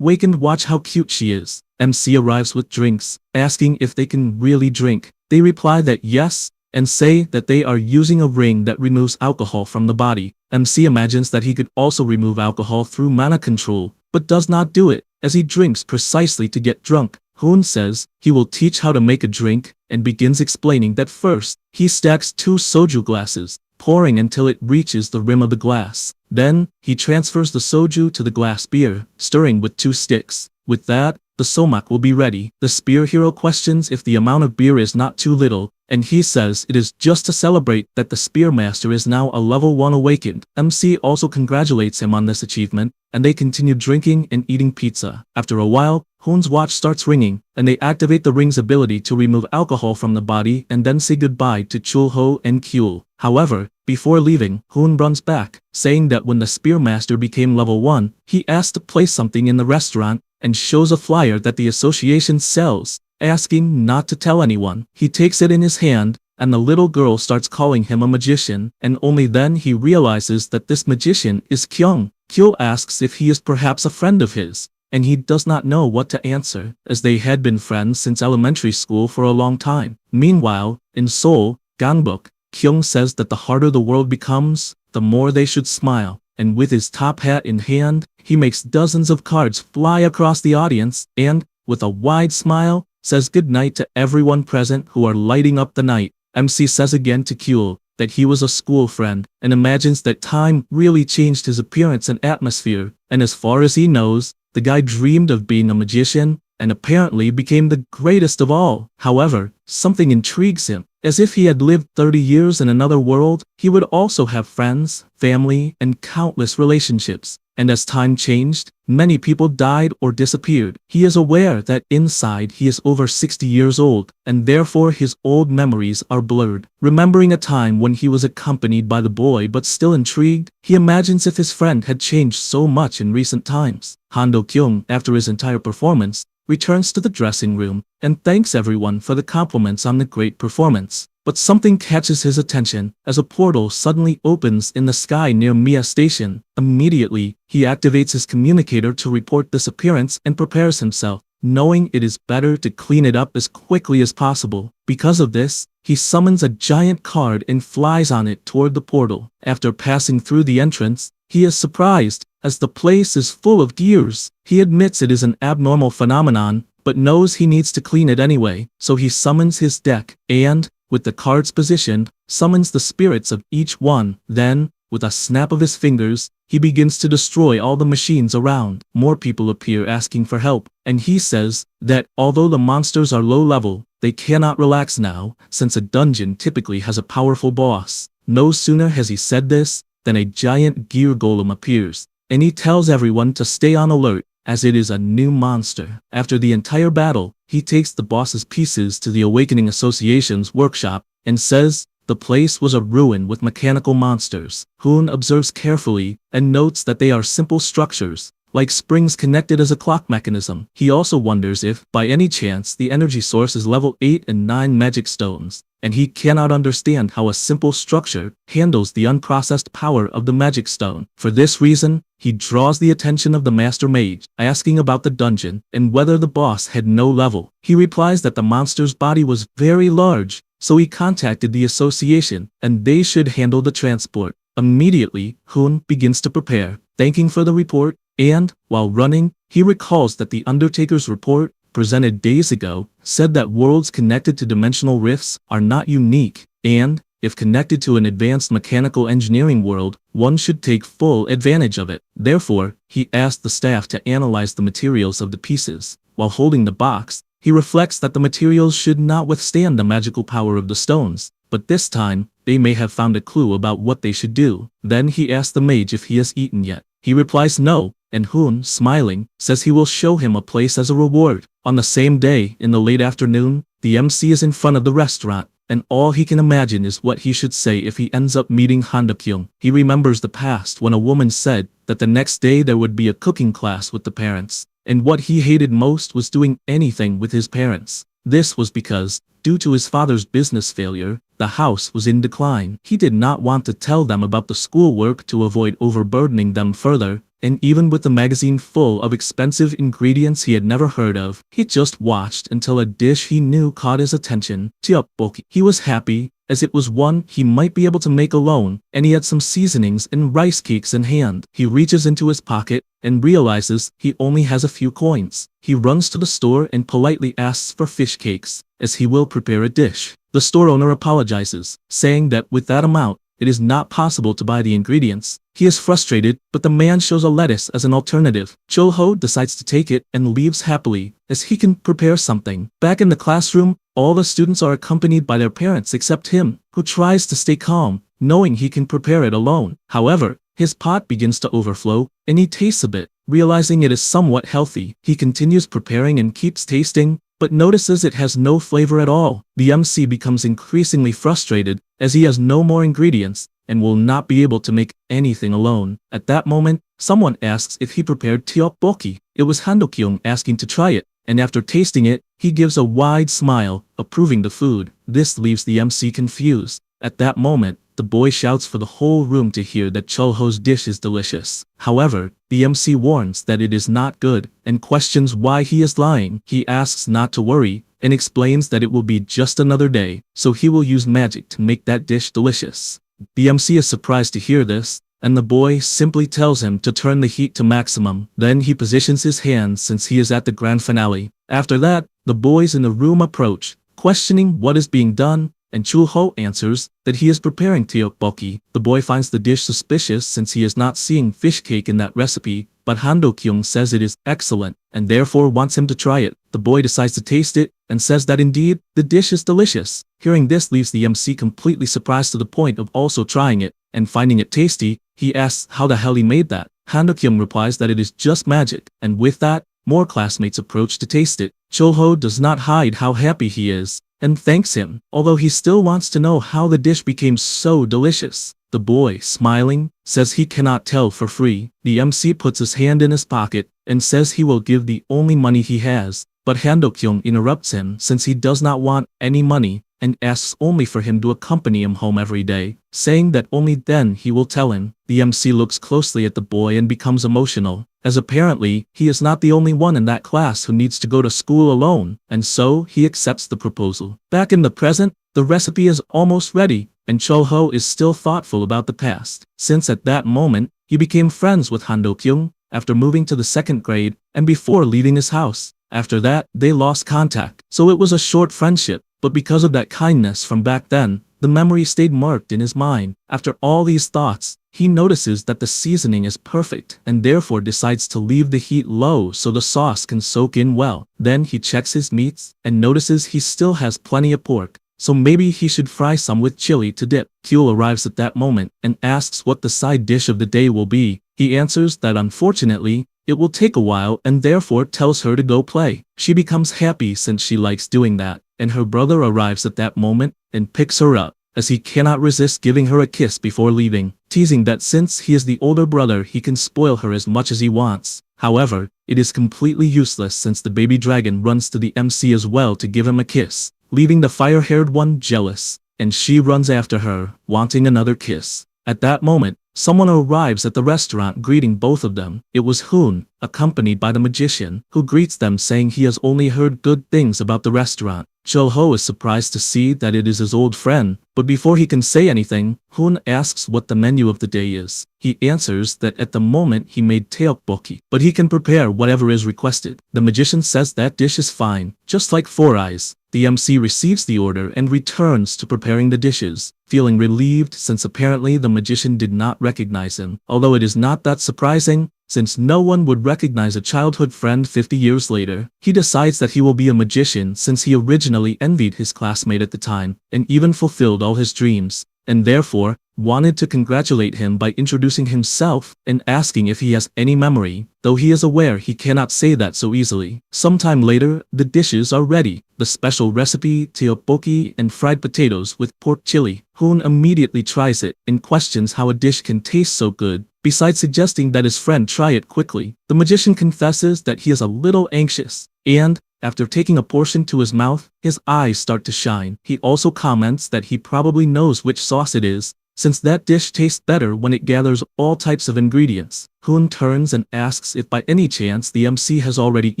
awakened watch how cute she is. MC arrives with drinks, asking if they can really drink. They reply that yes, and say that they are using a ring that removes alcohol from the body. MC imagines that he could also remove alcohol through mana control, but does not do it, as he drinks precisely to get drunk. Hoon says he will teach how to make a drink, and begins explaining that first, he stacks 2 soju glasses, pouring until it reaches the rim of the glass. Then, he transfers the soju to the glass beer, stirring with 2 sticks. With that, the somak will be ready. The Spear Hero questions if the amount of beer is not too little, and he says it is just to celebrate that the Spear Master is now a level 1 awakened. MC also congratulates him on this achievement, and they continue drinking and eating pizza. After a while, Hoon's watch starts ringing, and they activate the ring's ability to remove alcohol from the body and then say goodbye to Chul-ho and Kyul. However, before leaving, Hoon runs back, saying that when the Spear Master became level 1, he asked to place something in the restaurant, and shows a flyer that the association sells, asking not to tell anyone. He takes it in his hand, and the little girl starts calling him a magician, and only then he realizes that this magician is Kyung. Kyul asks if he is perhaps a friend of his, and he does not know what to answer, as they had been friends since elementary school for a long time. Meanwhile, in Seoul, Gangbuk, Kyung says that the harder the world becomes, the more they should smile, and with his top hat in hand, he makes dozens of cards fly across the audience, and, with a wide smile, says goodnight to everyone present who are lighting up the night. MC says again to Kyul that he was a school friend, and imagines that time really changed his appearance and atmosphere, and as far as he knows, the guy dreamed of being a magician, and apparently became the greatest of all. However, something intrigues him. As if he had lived 30 years in another world, he would also have friends, family, and countless relationships. And as time changed, many people died or disappeared. He is aware that inside he is over 60 years old, and therefore his old memories are blurred. Remembering a time when he was accompanied by the boy but still intrigued, he imagines if his friend had changed so much in recent times. Hando Kyung, after his entire performance, returns to the dressing room, and thanks everyone for the compliments on the great performance. But something catches his attention as a portal suddenly opens in the sky near Mia Station. Immediately, he activates his communicator to report this appearance and prepares himself, knowing it is better to clean it up as quickly as possible. Because of this, he summons a giant card and flies on it toward the portal. After passing through the entrance, he is surprised, as the place is full of gears. He admits it is an abnormal phenomenon, but knows he needs to clean it anyway, so he summons his deck, and, with the cards positioned, summons the spirits of each one. Then, with a snap of his fingers, he begins to destroy all the machines around. More people appear asking for help, and he says that although the monsters are low level, they cannot relax now, since a dungeon typically has a powerful boss. No sooner has he said this, than a giant gear golem appears, and he tells everyone to stay on alert, as it is a new monster. After the entire battle, he takes the boss's pieces to the Awakening Association's workshop, and says the place was a ruin with mechanical monsters. Hoon observes carefully, and notes that they are simple structures, like springs connected as a clock mechanism. He also wonders if, by any chance, the energy source is level 8 and 9 magic stones, and he cannot understand how a simple structure handles the unprocessed power of the magic stone. For this reason, he draws the attention of the Master Mage, asking about the dungeon and whether the boss had no level. He replies that the monster's body was very large, so he contacted the association, and they should handle the transport. Immediately, Hoon begins to prepare, thanking for the report, and, while running, he recalls that the Undertaker's report, presented days ago, said that worlds connected to dimensional rifts are not unique, and, if connected to an advanced mechanical engineering world, one should take full advantage of it. Therefore, he asked the staff to analyze the materials of the pieces. While holding the box, he reflects that the materials should not withstand the magical power of the stones, but this time, they may have found a clue about what they should do. Then he asks the mage if he has eaten yet. He replies no, and Hoon, smiling, says he will show him a place as a reward. On the same day, in the late afternoon, the MC is in front of the restaurant, and all he can imagine is what he should say if he ends up meeting Han-kyung. He remembers the past when a woman said that the next day there would be a cooking class with the parents, and what he hated most was doing anything with his parents. This was because, due to his father's business failure, the house was in decline. He did not want to tell them about the schoolwork to avoid overburdening them further, and even with the magazine full of expensive ingredients he had never heard of, he just watched until a dish he knew caught his attention. Tteokbokki. He was happy, as it was one he might be able to make alone, and he had some seasonings and rice cakes in hand. He reaches into his pocket, and realizes he only has a few coins. He runs to the store and politely asks for fish cakes, as he will prepare a dish. The store owner apologizes, saying that with that amount, it is not possible to buy the ingredients. He is frustrated, but the man shows a lettuce as an alternative. Chul-ho decides to take it and leaves happily, as he can prepare something. Back in the classroom, all the students are accompanied by their parents except him, who tries to stay calm, knowing he can prepare it alone. However, his pot begins to overflow, and he tastes a bit. Realizing it is somewhat healthy, he continues preparing and keeps tasting, but notices it has no flavor at all. The MC becomes increasingly frustrated, as he has no more ingredients, and will not be able to make anything alone. At that moment, someone asks if he prepared tteokbokki. It was Han-kyung asking to try it, and after tasting it, he gives a wide smile, approving the food. This leaves the MC confused. At that moment, the boy shouts for the whole room to hear that Chul-ho's dish is delicious. However, the MC warns that it is not good, and questions why he is lying. He asks not to worry, and explains that it will be just another day, so he will use magic to make that dish delicious. The MC is surprised to hear this, and the boy simply tells him to turn the heat to maximum. Then he positions his hands since he is at the grand finale. After that, the boys in the room approach, questioning what is being done, and Chul-ho answers that he is preparing tteokbokki. The boy finds the dish suspicious since he is not seeing fish cake in that recipe, but Han-kyung says it is excellent, and therefore wants him to try it. The boy decides to taste it, and says that indeed, the dish is delicious. Hearing this leaves the MC completely surprised to the point of also trying it, and finding it tasty, he asks how the hell he made that. Han-kyung replies that it is just magic, and with that, more classmates approach to taste it. Chul-ho does not hide how happy he is, and thanks him, although he still wants to know how the dish became so delicious. The boy, smiling, says he cannot tell for free. The MC puts his hand in his pocket, and says he will give the only money he has, but Han-kyung interrupts him since he does not want any money, and asks only for him to accompany him home every day, saying that only then he will tell him. The MC looks closely at the boy and becomes emotional, as apparently he is not the only one in that class who needs to go to school alone, and so he accepts the proposal. Back in the present, the recipe is almost ready, and Chol-ho is still thoughtful about the past, since at that moment, he became friends with Han Do-kyung after moving to the 2nd grade and before leaving his house. After that, they lost contact, so it was a short friendship, but because of that kindness from back then, the memory stayed marked in his mind. After all these thoughts, he notices that the seasoning is perfect and therefore decides to leave the heat low so the sauce can soak in well. Then he checks his meats and notices he still has plenty of pork, so maybe he should fry some with chili to dip. Kyul arrives at that moment and asks what the side dish of the day will be. He answers that unfortunately, it will take a while and therefore tells her to go play. She becomes happy since she likes doing that, and her brother arrives at that moment and picks her up, as he cannot resist giving her a kiss before leaving, teasing that since he is the older brother he can spoil her as much as he wants. However, it is completely useless since the baby dragon runs to the MC as well to give him a kiss, leaving the fire-haired one jealous, and she runs after her, wanting another kiss. At that moment, someone arrives at the restaurant greeting both of them. It was Hoon, accompanied by the magician, who greets them saying he has only heard good things about the restaurant. Chol-ho is surprised to see that it is his old friend, but before he can say anything, Hoon asks what the menu of the day is. He answers that at the moment he made tteokbokki, but he can prepare whatever is requested. The magician says that dish is fine, just like Four Eyes. The MC receives the order and returns to preparing the dishes, feeling relieved since apparently the magician did not recognize him. Although it is not that surprising, since no one would recognize a childhood friend 50 years later, he decides that he will be a magician since he originally envied his classmate at the time, and even fulfilled all his dreams, and therefore, wanted to congratulate him by introducing himself and asking if he has any memory, though he is aware he cannot say that so easily. Sometime later, the dishes are ready. The special recipe, tteokbokki and fried potatoes with pork chili. Hoon immediately tries it and questions how a dish can taste so good, besides suggesting that his friend try it quickly. The magician confesses that he is a little anxious, and, after taking a portion to his mouth, his eyes start to shine. He also comments that he probably knows which sauce it is, since that dish tastes better when it gathers all types of ingredients. Hoon turns and asks if by any chance the MC has already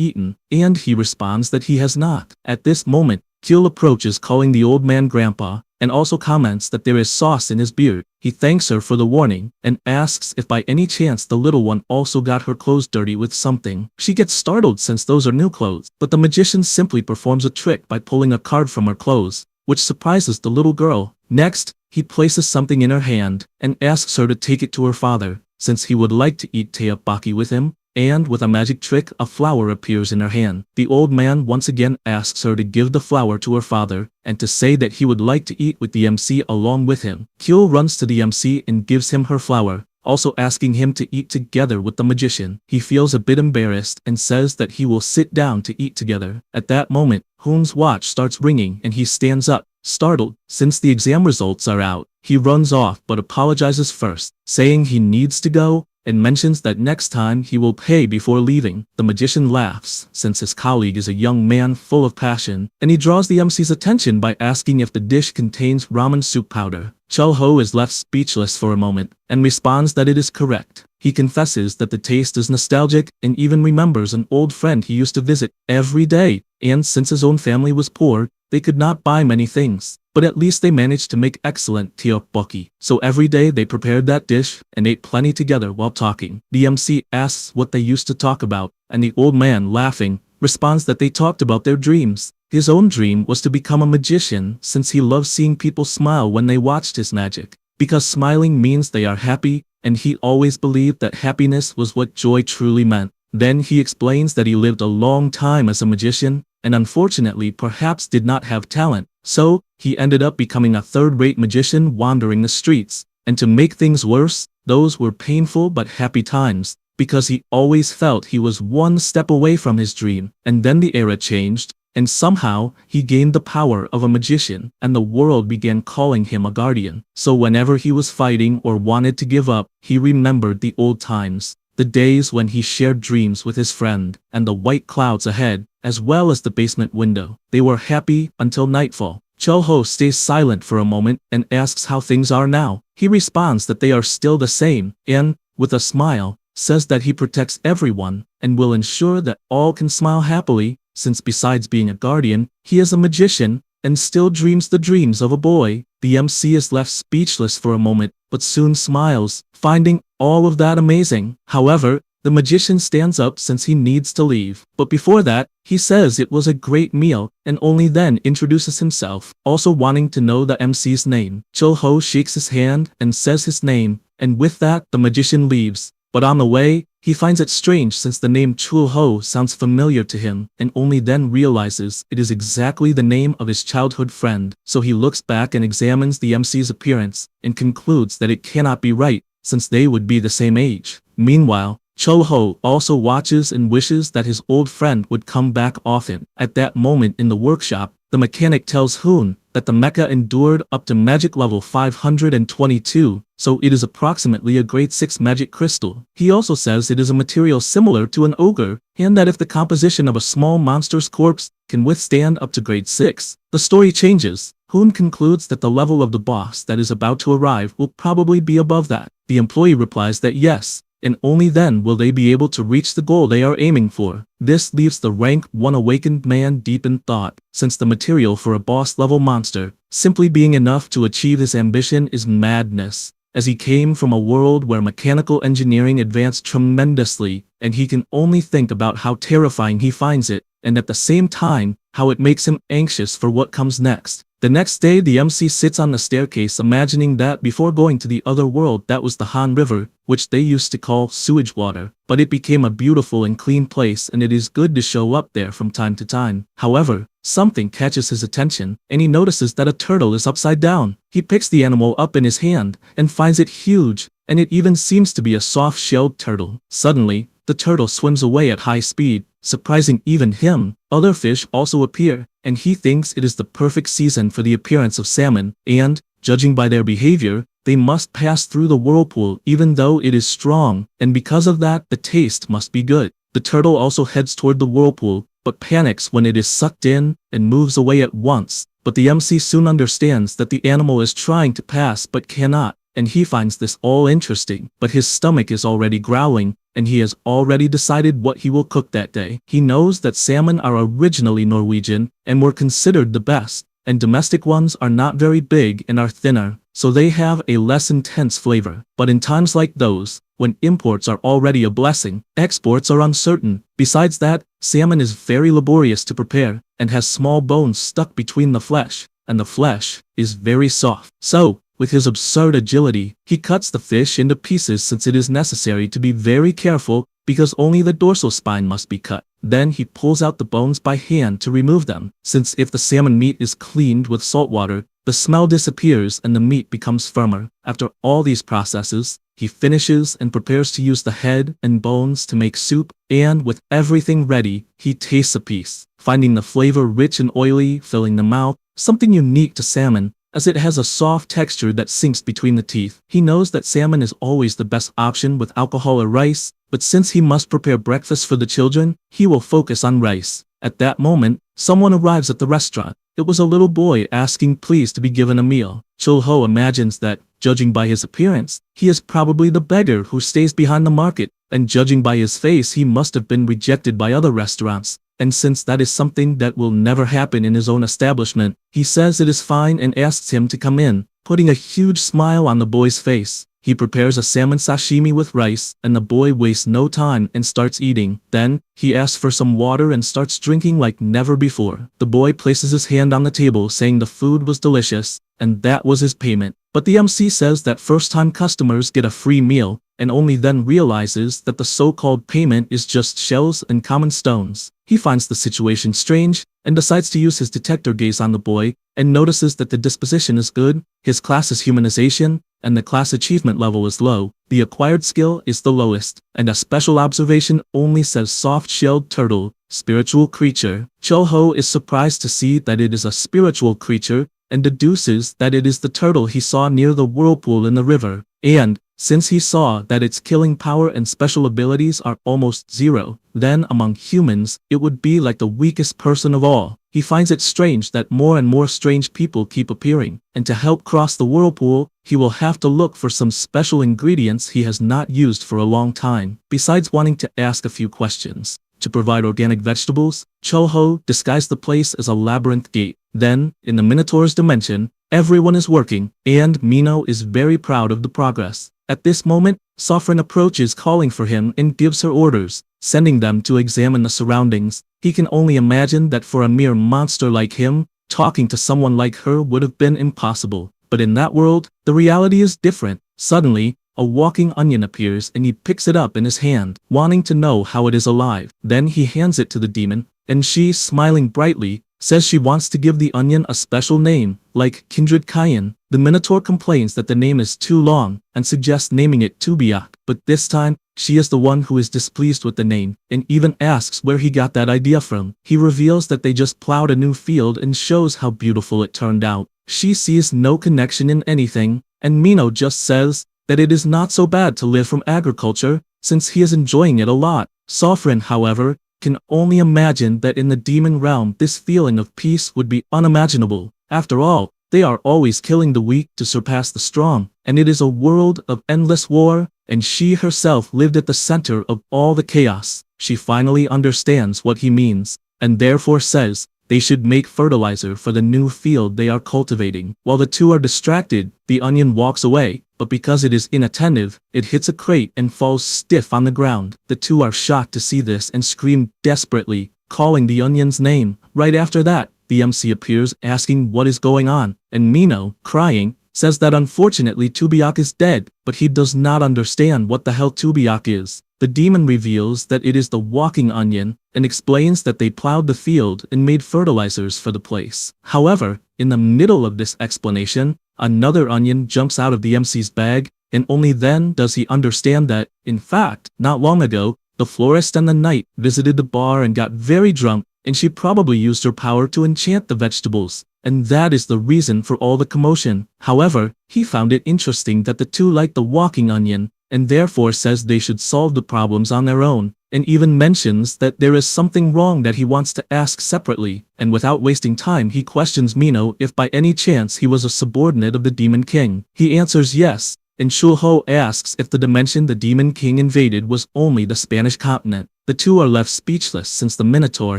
eaten, and he responds that he has not. At this moment, Kyul approaches calling the old man grandpa, and also comments that there is sauce in his beard. He thanks her for the warning, and asks if by any chance the little one also got her clothes dirty with something. She gets startled since those are new clothes, but the magician simply performs a trick by pulling a card from her clothes, which surprises the little girl. Next, he places something in her hand, and asks her to take it to her father, since he would like to eat tteokbokki with him, and with a magic trick a flower appears in her hand. The old man once again asks her to give the flower to her father, and to say that he would like to eat with the MC along with him. Kyul runs to the MC and gives him her flower, also asking him to eat together with the magician. He feels a bit embarrassed and says that he will sit down to eat together. At that moment, Hoon's watch starts ringing and he stands up, startled. Since the exam results are out, he runs off but apologizes first, saying he needs to go, and mentions that next time he will pay before leaving. The magician laughs, since his colleague is a young man full of passion, and he draws the MC's attention by asking if the dish contains ramen soup powder. Chol-ho is left speechless for a moment, and responds that it is correct. He confesses that the taste is nostalgic, and even remembers an old friend he used to visit every day, and since his own family was poor, they could not buy many things, but at least they managed to make excellent tteokbokki. So every day they prepared that dish and ate plenty together while talking. The MC asks what they used to talk about, and the old man, laughing, responds that they talked about their dreams. His own dream was to become a magician since he loved seeing people smile when they watched his magic, because smiling means they are happy, and he always believed that happiness was what joy truly meant. Then he explains that he lived a long time as a magician, and unfortunately perhaps did not have talent, so he ended up becoming a third-rate magician wandering the streets. And to make things worse, those were painful but happy times, because he always felt he was one step away from his dream. And then the era changed, and somehow he gained the power of a magician, and the world began calling him a guardian. So whenever he was fighting or wanted to give up, he remembered the old times, the days when he shared dreams with his friend, and the white clouds ahead, as well as the basement window. They were happy until nightfall. Cho-ho stays silent for a moment and asks how things are now. He responds that they are still the same, and, with a smile, says that he protects everyone and will ensure that all can smile happily, since besides being a guardian, he is a magician and still dreams the dreams of a boy. The MC is left speechless for a moment, but soon smiles, finding all of that amazing. However, the magician stands up since he needs to leave. But before that, he says it was a great meal, and only then introduces himself, also wanting to know the MC's name. Cho-ho shakes his hand and says his name, and with that, the magician leaves. But on the way, he finds it strange since the name Chul-ho sounds familiar to him, and only then realizes it is exactly the name of his childhood friend. So he looks back and examines the MC's appearance, and concludes that it cannot be right, since they would be the same age. Meanwhile, Cho-ho also watches and wishes that his old friend would come back often. At that moment in the workshop, the mechanic tells Hoon that the mecha endured up to magic level 522, so it is approximately a grade 6 magic crystal. He also says it is a material similar to an ogre, and that if the composition of a small monster's corpse can withstand up to grade 6, the story changes. Hoon concludes that the level of the boss that is about to arrive will probably be above that. The employee replies that yes, and only then will they be able to reach the goal they are aiming for. This leaves the rank 1 awakened man deep in thought, since the material for a boss-level monster, simply being enough to achieve his ambition is madness, as he came from a world where mechanical engineering advanced tremendously, and he can only think about how terrifying he finds it, and at the same time, how it makes him anxious for what comes next. The next day, the MC sits on the staircase imagining that before going to the other world that was the Han River, which they used to call sewage water, but it became a beautiful and clean place and it is good to show up there from time to time. However, something catches his attention, and he notices that a turtle is upside down. He picks the animal up in his hand, and finds it huge, and it even seems to be a soft-shelled turtle. Suddenly, the turtle swims away at high speed, surprising even him. Other fish also appear, and he thinks it is the perfect season for the appearance of salmon, and, judging by their behavior, they must pass through the whirlpool even though it is strong, and because of that, the taste must be good. The turtle also heads toward the whirlpool, but panics when it is sucked in, and moves away at once. But the MC soon understands that the animal is trying to pass but cannot, and he finds this all interesting. But his stomach is already growling, and he has already decided what he will cook that day. He knows that salmon are originally Norwegian, and were considered the best, and domestic ones are not very big and are thinner, so they have a less intense flavor. But in times like those, when imports are already a blessing, exports are uncertain. Besides that, salmon is very laborious to prepare, and has small bones stuck between the flesh, and the flesh is very soft. So, with his absurd agility, he cuts the fish into pieces since it is necessary to be very careful because only the dorsal spine must be cut. Then he pulls out the bones by hand to remove them, since if the salmon meat is cleaned with salt water, the smell disappears and the meat becomes firmer. After all these processes, he finishes and prepares to use the head and bones to make soup, and with everything ready, he tastes a piece, finding the flavor rich and oily, filling the mouth, something unique to salmon, as it has a soft texture that sinks between the teeth. He knows that salmon is always the best option with alcohol or rice, but since he must prepare breakfast for the children, he will focus on rice. At that moment, someone arrives at the restaurant. It was a little boy asking please to be given a meal. Chul-ho imagines that, judging by his appearance, he is probably the beggar who stays behind the market, and judging by his face he must have been rejected by other restaurants. And since that is something that will never happen in his own establishment, he says it is fine and asks him to come in, putting a huge smile on the boy's face. He prepares a salmon sashimi with rice, and the boy wastes no time and starts eating. Then, he asks for some water and starts drinking like never before. The boy places his hand on the table saying the food was delicious, and that was his payment. But the MC says that first-time customers get a free meal, and only then realizes that the so-called payment is just shells and common stones. He finds the situation strange, and decides to use his detector gaze on the boy, and notices that the disposition is good, his class is humanization, and the class achievement level is low. The acquired skill is the lowest, and a special observation only says soft-shelled turtle, spiritual creature. Cho-ho is surprised to see that it is a spiritual creature, and deduces that it is the turtle he saw near the whirlpool in the river, and, since he saw that its killing power and special abilities are almost zero, then among humans, it would be like the weakest person of all. he finds it strange that more and more strange people keep appearing, and to help cross the whirlpool, he will have to look for some special ingredients he has not used for a long time, besides wanting to ask a few questions. To provide organic vegetables, Cho-ho disguised the place as a labyrinth gate. Then, in the Minotaur's dimension, everyone is working, and Mino is very proud of the progress. At this moment, Sofrin approaches calling for him and gives her orders, sending them to examine the surroundings. He can only imagine that for a mere monster like him, talking to someone like her would have been impossible. But in that world, the reality is different. Suddenly, a walking onion appears and he picks it up in his hand, wanting to know how it is alive. Then he hands it to the demon, and she, smiling brightly, says she wants to give the onion a special name, like Kindred Kayan. The Minotaur complains that the name is too long, and suggests naming it Tubiak, but this time, she is the one who is displeased with the name, and even asks where he got that idea from. He reveals that they just plowed a new field and shows how beautiful it turned out. She sees no connection in anything, and Mino just says that it is not so bad to live from agriculture, since he is enjoying it a lot. Sofrin, however, can only imagine that in the demon realm this feeling of peace would be unimaginable. After all, they are always killing the weak to surpass the strong, and it is a world of endless war, and she herself lived at the center of all the chaos. She finally understands what he means, and therefore says they should make fertilizer for the new field they are cultivating. While the two are distracted, the onion walks away, but because it is inattentive, it hits a crate and falls stiff on the ground. The two are shocked to see this and scream desperately, calling the onion's name. Right after that, the MC appears asking what is going on, and Mino, crying, says that unfortunately Tubiak is dead, but he does not understand what the hell Tubiak is. The demon reveals that it is the walking onion, and explains that they plowed the field and made fertilizers for the place. However, in the middle of this explanation, another onion jumps out of the MC's bag, and only then does he understand that, in fact, not long ago, the florist and the knight visited the bar and got very drunk, and she probably used her power to enchant the vegetables, and that is the reason for all the commotion. However, he found it interesting that the two liked the walking onion, and therefore says they should solve the problems on their own, and even mentions that there is something wrong that he wants to ask separately, and without wasting time he questions Mino if by any chance he was a subordinate of the Demon King. He answers yes, and Shulho asks if the dimension the Demon King invaded was only the Spanish continent. The two are left speechless since the Minotaur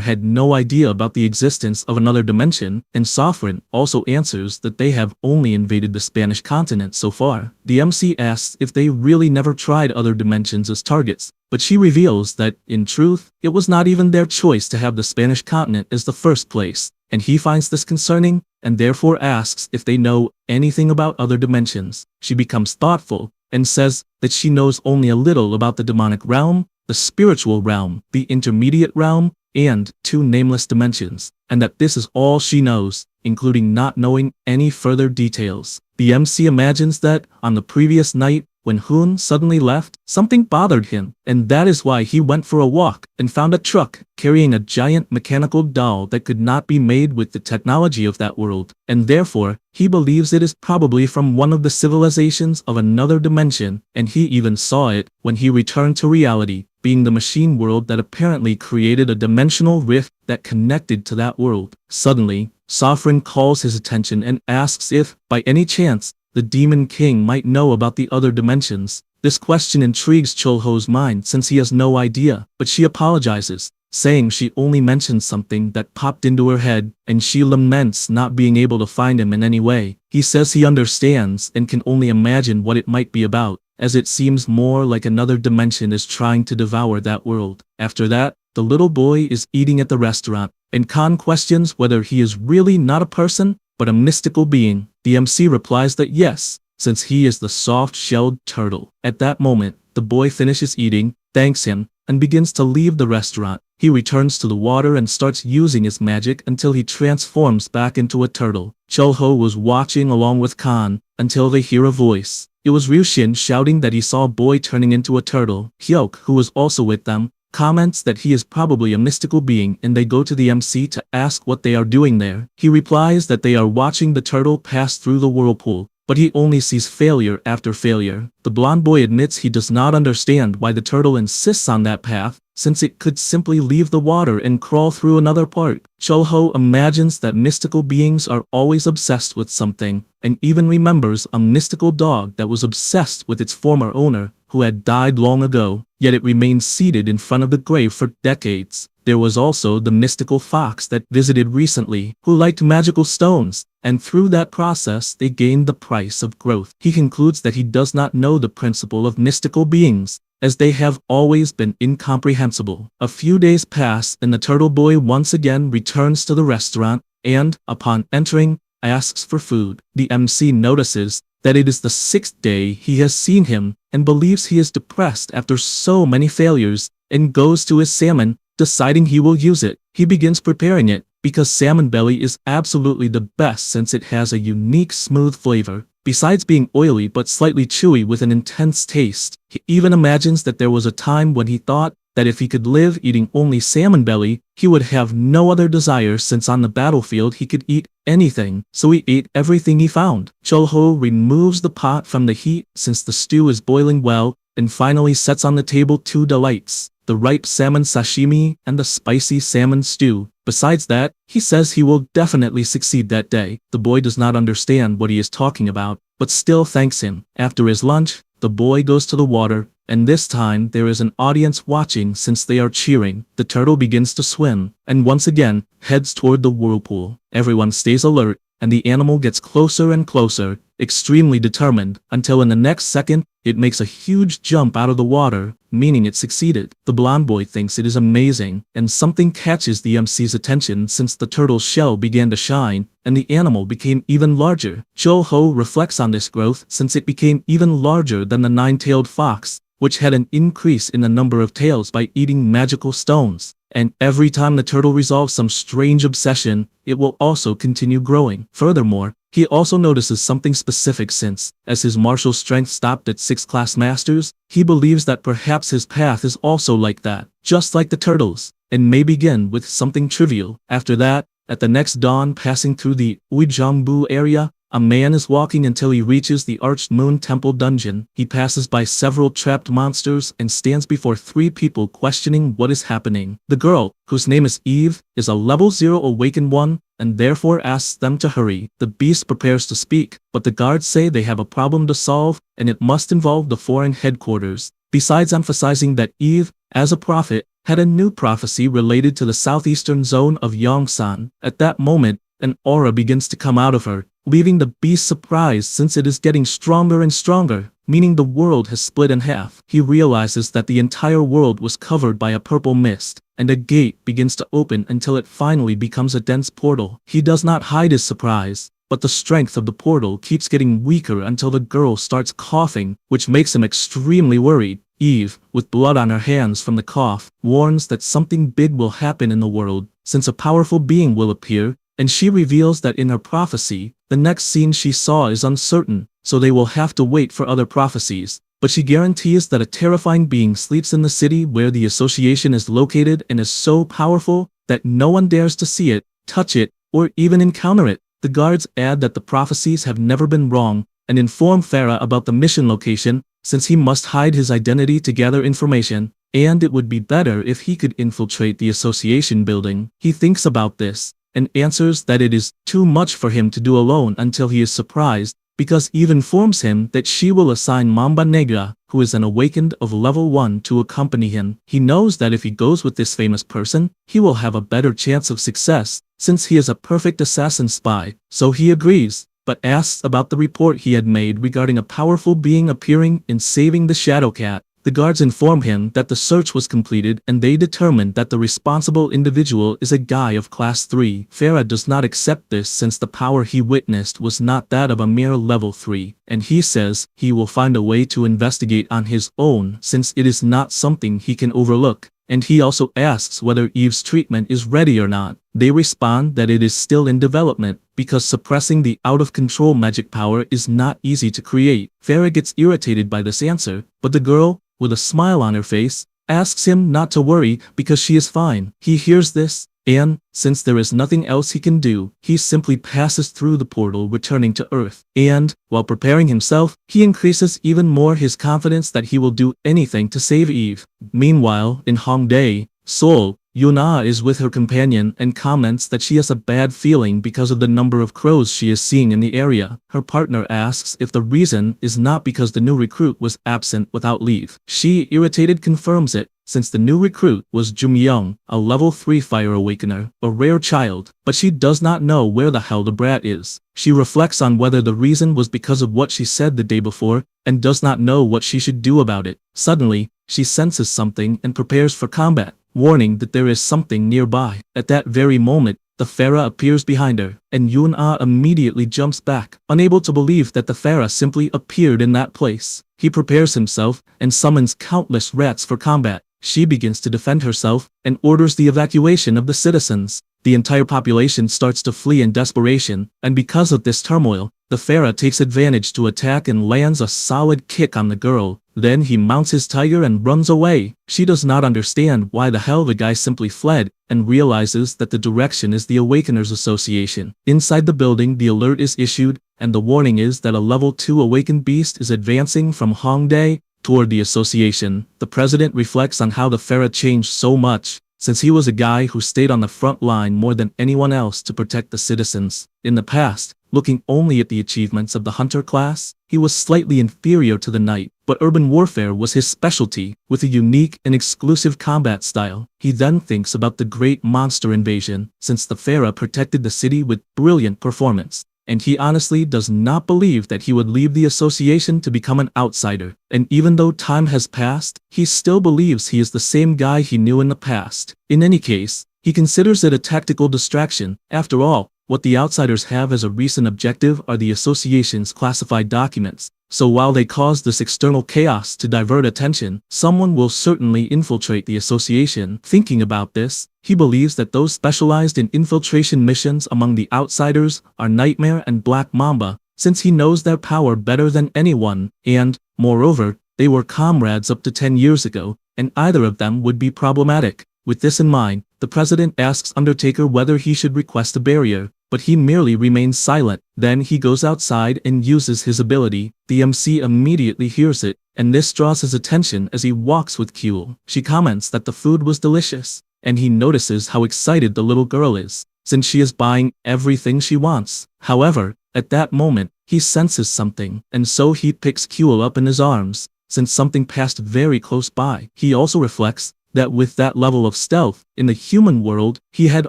had no idea about the existence of another dimension, and Sofrin also answers that they have only invaded the Spanish continent so far. The MC asks if they really never tried other dimensions as targets, but she reveals that, in truth, it was not even their choice to have the Spanish continent as the first place, and he finds this concerning, and therefore asks if they know anything about other dimensions. She becomes thoughtful, and says that she knows only a little about the demonic realm, the spiritual realm, the intermediate realm, and 2 nameless dimensions, and that this is all she knows, including not knowing any further details. The MC imagines that, on the previous night, when Hoon suddenly left, something bothered him, and that is why he went for a walk and found a truck carrying a giant mechanical doll that could not be made with the technology of that world, and therefore, he believes it is probably from one of the civilizations of another dimension, and he even saw it when he returned to reality, being the machine world that apparently created a dimensional rift that connected to that world. Suddenly, Sofrin calls his attention and asks if, by any chance, the Demon King might know about the other dimensions. This question intrigues Cholho's mind since he has no idea, but she apologizes, saying she only mentioned something that popped into her head, and she laments not being able to find him in any way. He says he understands and can only imagine what it might be about, as it seems more like another dimension is trying to devour that world. After that, the little boy is eating at the restaurant, and Khan questions whether he is really not a person, but a mystical being. The MC replies that yes, since he is the soft-shelled turtle. At that moment, the boy finishes eating, thanks him, and begins to leave the restaurant. He returns to the water and starts using his magic until he transforms back into a turtle. Cholho was watching along with Khan until they hear a voice. It was Ryushin shouting that he saw a boy turning into a turtle. Hyuk, who was also with them, comments that he is probably a mystical being, and they go to the MC to ask what they are doing there. He replies that they are watching the turtle pass through the whirlpool, but he only sees failure after failure. The blonde boy admits he does not understand why the turtle insists on that path, since it could simply leave the water and crawl through another part. Chul-ho imagines that mystical beings are always obsessed with something, and even remembers a mystical dog that was obsessed with its former owner, who had died long ago, yet it remained seated in front of the grave for decades. There was also the mystical fox that visited recently, who liked magical stones, and through that process they gained the price of growth. He concludes that he does not know the principle of mystical beings, as they have always been incomprehensible. A few days pass and the turtle boy once again returns to the restaurant and, upon entering, asks for food. The MC notices that it is the 6th day he has seen him and believes he is depressed after so many failures, and goes to his salmon, deciding he will use it. He begins preparing it, because salmon belly is absolutely the best since it has a unique smooth flavor. Besides being oily but slightly chewy with an intense taste, he even imagines that there was a time when he thought that if he could live eating only salmon belly, he would have no other desire, since on the battlefield he could eat anything, so he ate everything he found. Chul-ho removes the pot from the heat since the stew is boiling well, and finally sets on the table 2 delights: the ripe salmon sashimi and the spicy salmon stew. Besides that, he says he will definitely succeed that day. The boy does not understand what he is talking about, but still thanks him. After his lunch, the boy goes to the water, and this time there is an audience watching since they are cheering. The turtle begins to swim, and once again heads toward the whirlpool. Everyone stays alert, and the animal gets closer and closer, extremely determined, until in the next second, it makes a huge jump out of the water, meaning it succeeded. The blonde boy thinks it is amazing, and something catches the MC's attention since the turtle's shell began to shine, and the animal became even larger. Chul-ho reflects on this growth since it became even larger than the 9-tailed fox, which had an increase in the number of tails by eating magical stones. And every time the turtle resolves some strange obsession, it will also continue growing. Furthermore, he also notices something specific since, as his martial strength stopped at 6 class masters, he believes that perhaps his path is also like that, just like the turtles, and may begin with something trivial. After that, at the next dawn, passing through the Uijangbu area, a man is walking until he reaches the Arched Moon Temple dungeon. He passes by several trapped monsters and stands before 3 people questioning what is happening. The girl, whose name is Eve, is a level 0 awakened one, and therefore asks them to hurry. The beast prepares to speak, but the guards say they have a problem to solve, and it must involve the foreign headquarters. Besides emphasizing that Eve, as a prophet, had a new prophecy related to the southeastern zone of Yongsan. At that moment, an aura begins to come out of her, leaving the beast surprised since it is getting stronger and stronger, meaning the world has split in half. He realizes that the entire world was covered by a purple mist, and a gate begins to open until it finally becomes a dense portal. He does not hide his surprise, but the strength of the portal keeps getting weaker until the girl starts coughing, which makes him extremely worried. Eve, with blood on her hands from the cough, warns that something big will happen in the world, since a powerful being will appear, and she reveals that in her prophecy, the next scene she saw is uncertain, so they will have to wait for other prophecies. But she guarantees that a terrifying being sleeps in the city where the association is located and is so powerful that no one dares to see it, touch it, or even encounter it. The guards add that the prophecies have never been wrong, and inform Farah about the mission location, since he must hide his identity to gather information, and it would be better if he could infiltrate the association building. He thinks about this, and answers that it is too much for him to do alone until he is surprised, because Eve informs him that she will assign Mamba Negra, who is an awakened of level 1, to accompany him. He knows that if he goes with this famous person, he will have a better chance of success, since he is a perfect assassin spy, so he agrees, but asks about the report he had made regarding a powerful being appearing and saving the Shadow Cat. The guards inform him that the search was completed and they determined that the responsible individual is a guy of class 3. Farah does not accept this since the power he witnessed was not that of a mere level 3, and he says he will find a way to investigate on his own since it is not something he can overlook. And he also asks whether Eve's treatment is ready or not. They respond that it is still in development, because suppressing the out-of-control magic power is not easy to create. Farah gets irritated by this answer, but the girl, with a smile on her face, asks him not to worry because she is fine. He hears this, and, since there is nothing else he can do, he simply passes through the portal returning to Earth. And, while preparing himself, he increases even more his confidence that he will do anything to save Eve. Meanwhile, in Hongdae, Seoul, Yuna is with her companion and comments that she has a bad feeling because of the number of crows she is seeing in the area. Her partner asks if the reason is not because the new recruit was absent without leave. She, irritated, confirms it, since the new recruit was Jung-young, a level 3 fire awakener, a rare child, but she does not know where the hell the brat is. She reflects on whether the reason was because of what she said the day before, and does not know what she should do about it. Suddenly, she senses something and prepares for combat, warning that there is something nearby. At that very moment, the Farah appears behind her, and Yun-ah immediately jumps back, unable to believe that the Farah simply appeared in that place. He prepares himself and summons countless rats for combat. She begins to defend herself and orders the evacuation of the citizens. The entire population starts to flee in desperation, and because of this turmoil, the Farah takes advantage to attack and lands a solid kick on the girl. Then he mounts his tiger and runs away. She does not understand why the hell the guy simply fled, and realizes that the direction is the Awakeners Association. Inside the building, the alert is issued, and the warning is that a level 2 awakened beast is advancing from Hongdae toward the association. The president reflects on how the Farah changed so much, since he was a guy who stayed on the front line more than anyone else to protect the citizens. In the past, looking only at the achievements of the hunter class, he was slightly inferior to the knight, but urban warfare was his specialty, with a unique and exclusive combat style. He then thinks about the great monster invasion, since the Farah protected the city with brilliant performance, and he honestly does not believe that he would leave the association to become an outsider. And even though time has passed, he still believes he is the same guy he knew in the past. In any case, he considers it a tactical distraction. After all, what the outsiders have as a recent objective are the association's classified documents. So while they cause this external chaos to divert attention, someone will certainly infiltrate the association. Thinking about this, he believes that those specialized in infiltration missions among the outsiders are Nightmare and Black Mamba, since he knows their power better than anyone, and, moreover, they were comrades up to 10 years ago, and either of them would be problematic. With this in mind, the president asks Undertaker whether he should request a barrier, but he merely remains silent. Then he goes outside and uses his ability. The MC immediately hears it, and this draws his attention as he walks with Kuel. She comments that the food was delicious, and he notices how excited the little girl is, since she is buying everything she wants. However, at that moment, he senses something, and so he picks Kuel up in his arms, since something passed very close by. He also reflects that with that level of stealth, in the human world, he had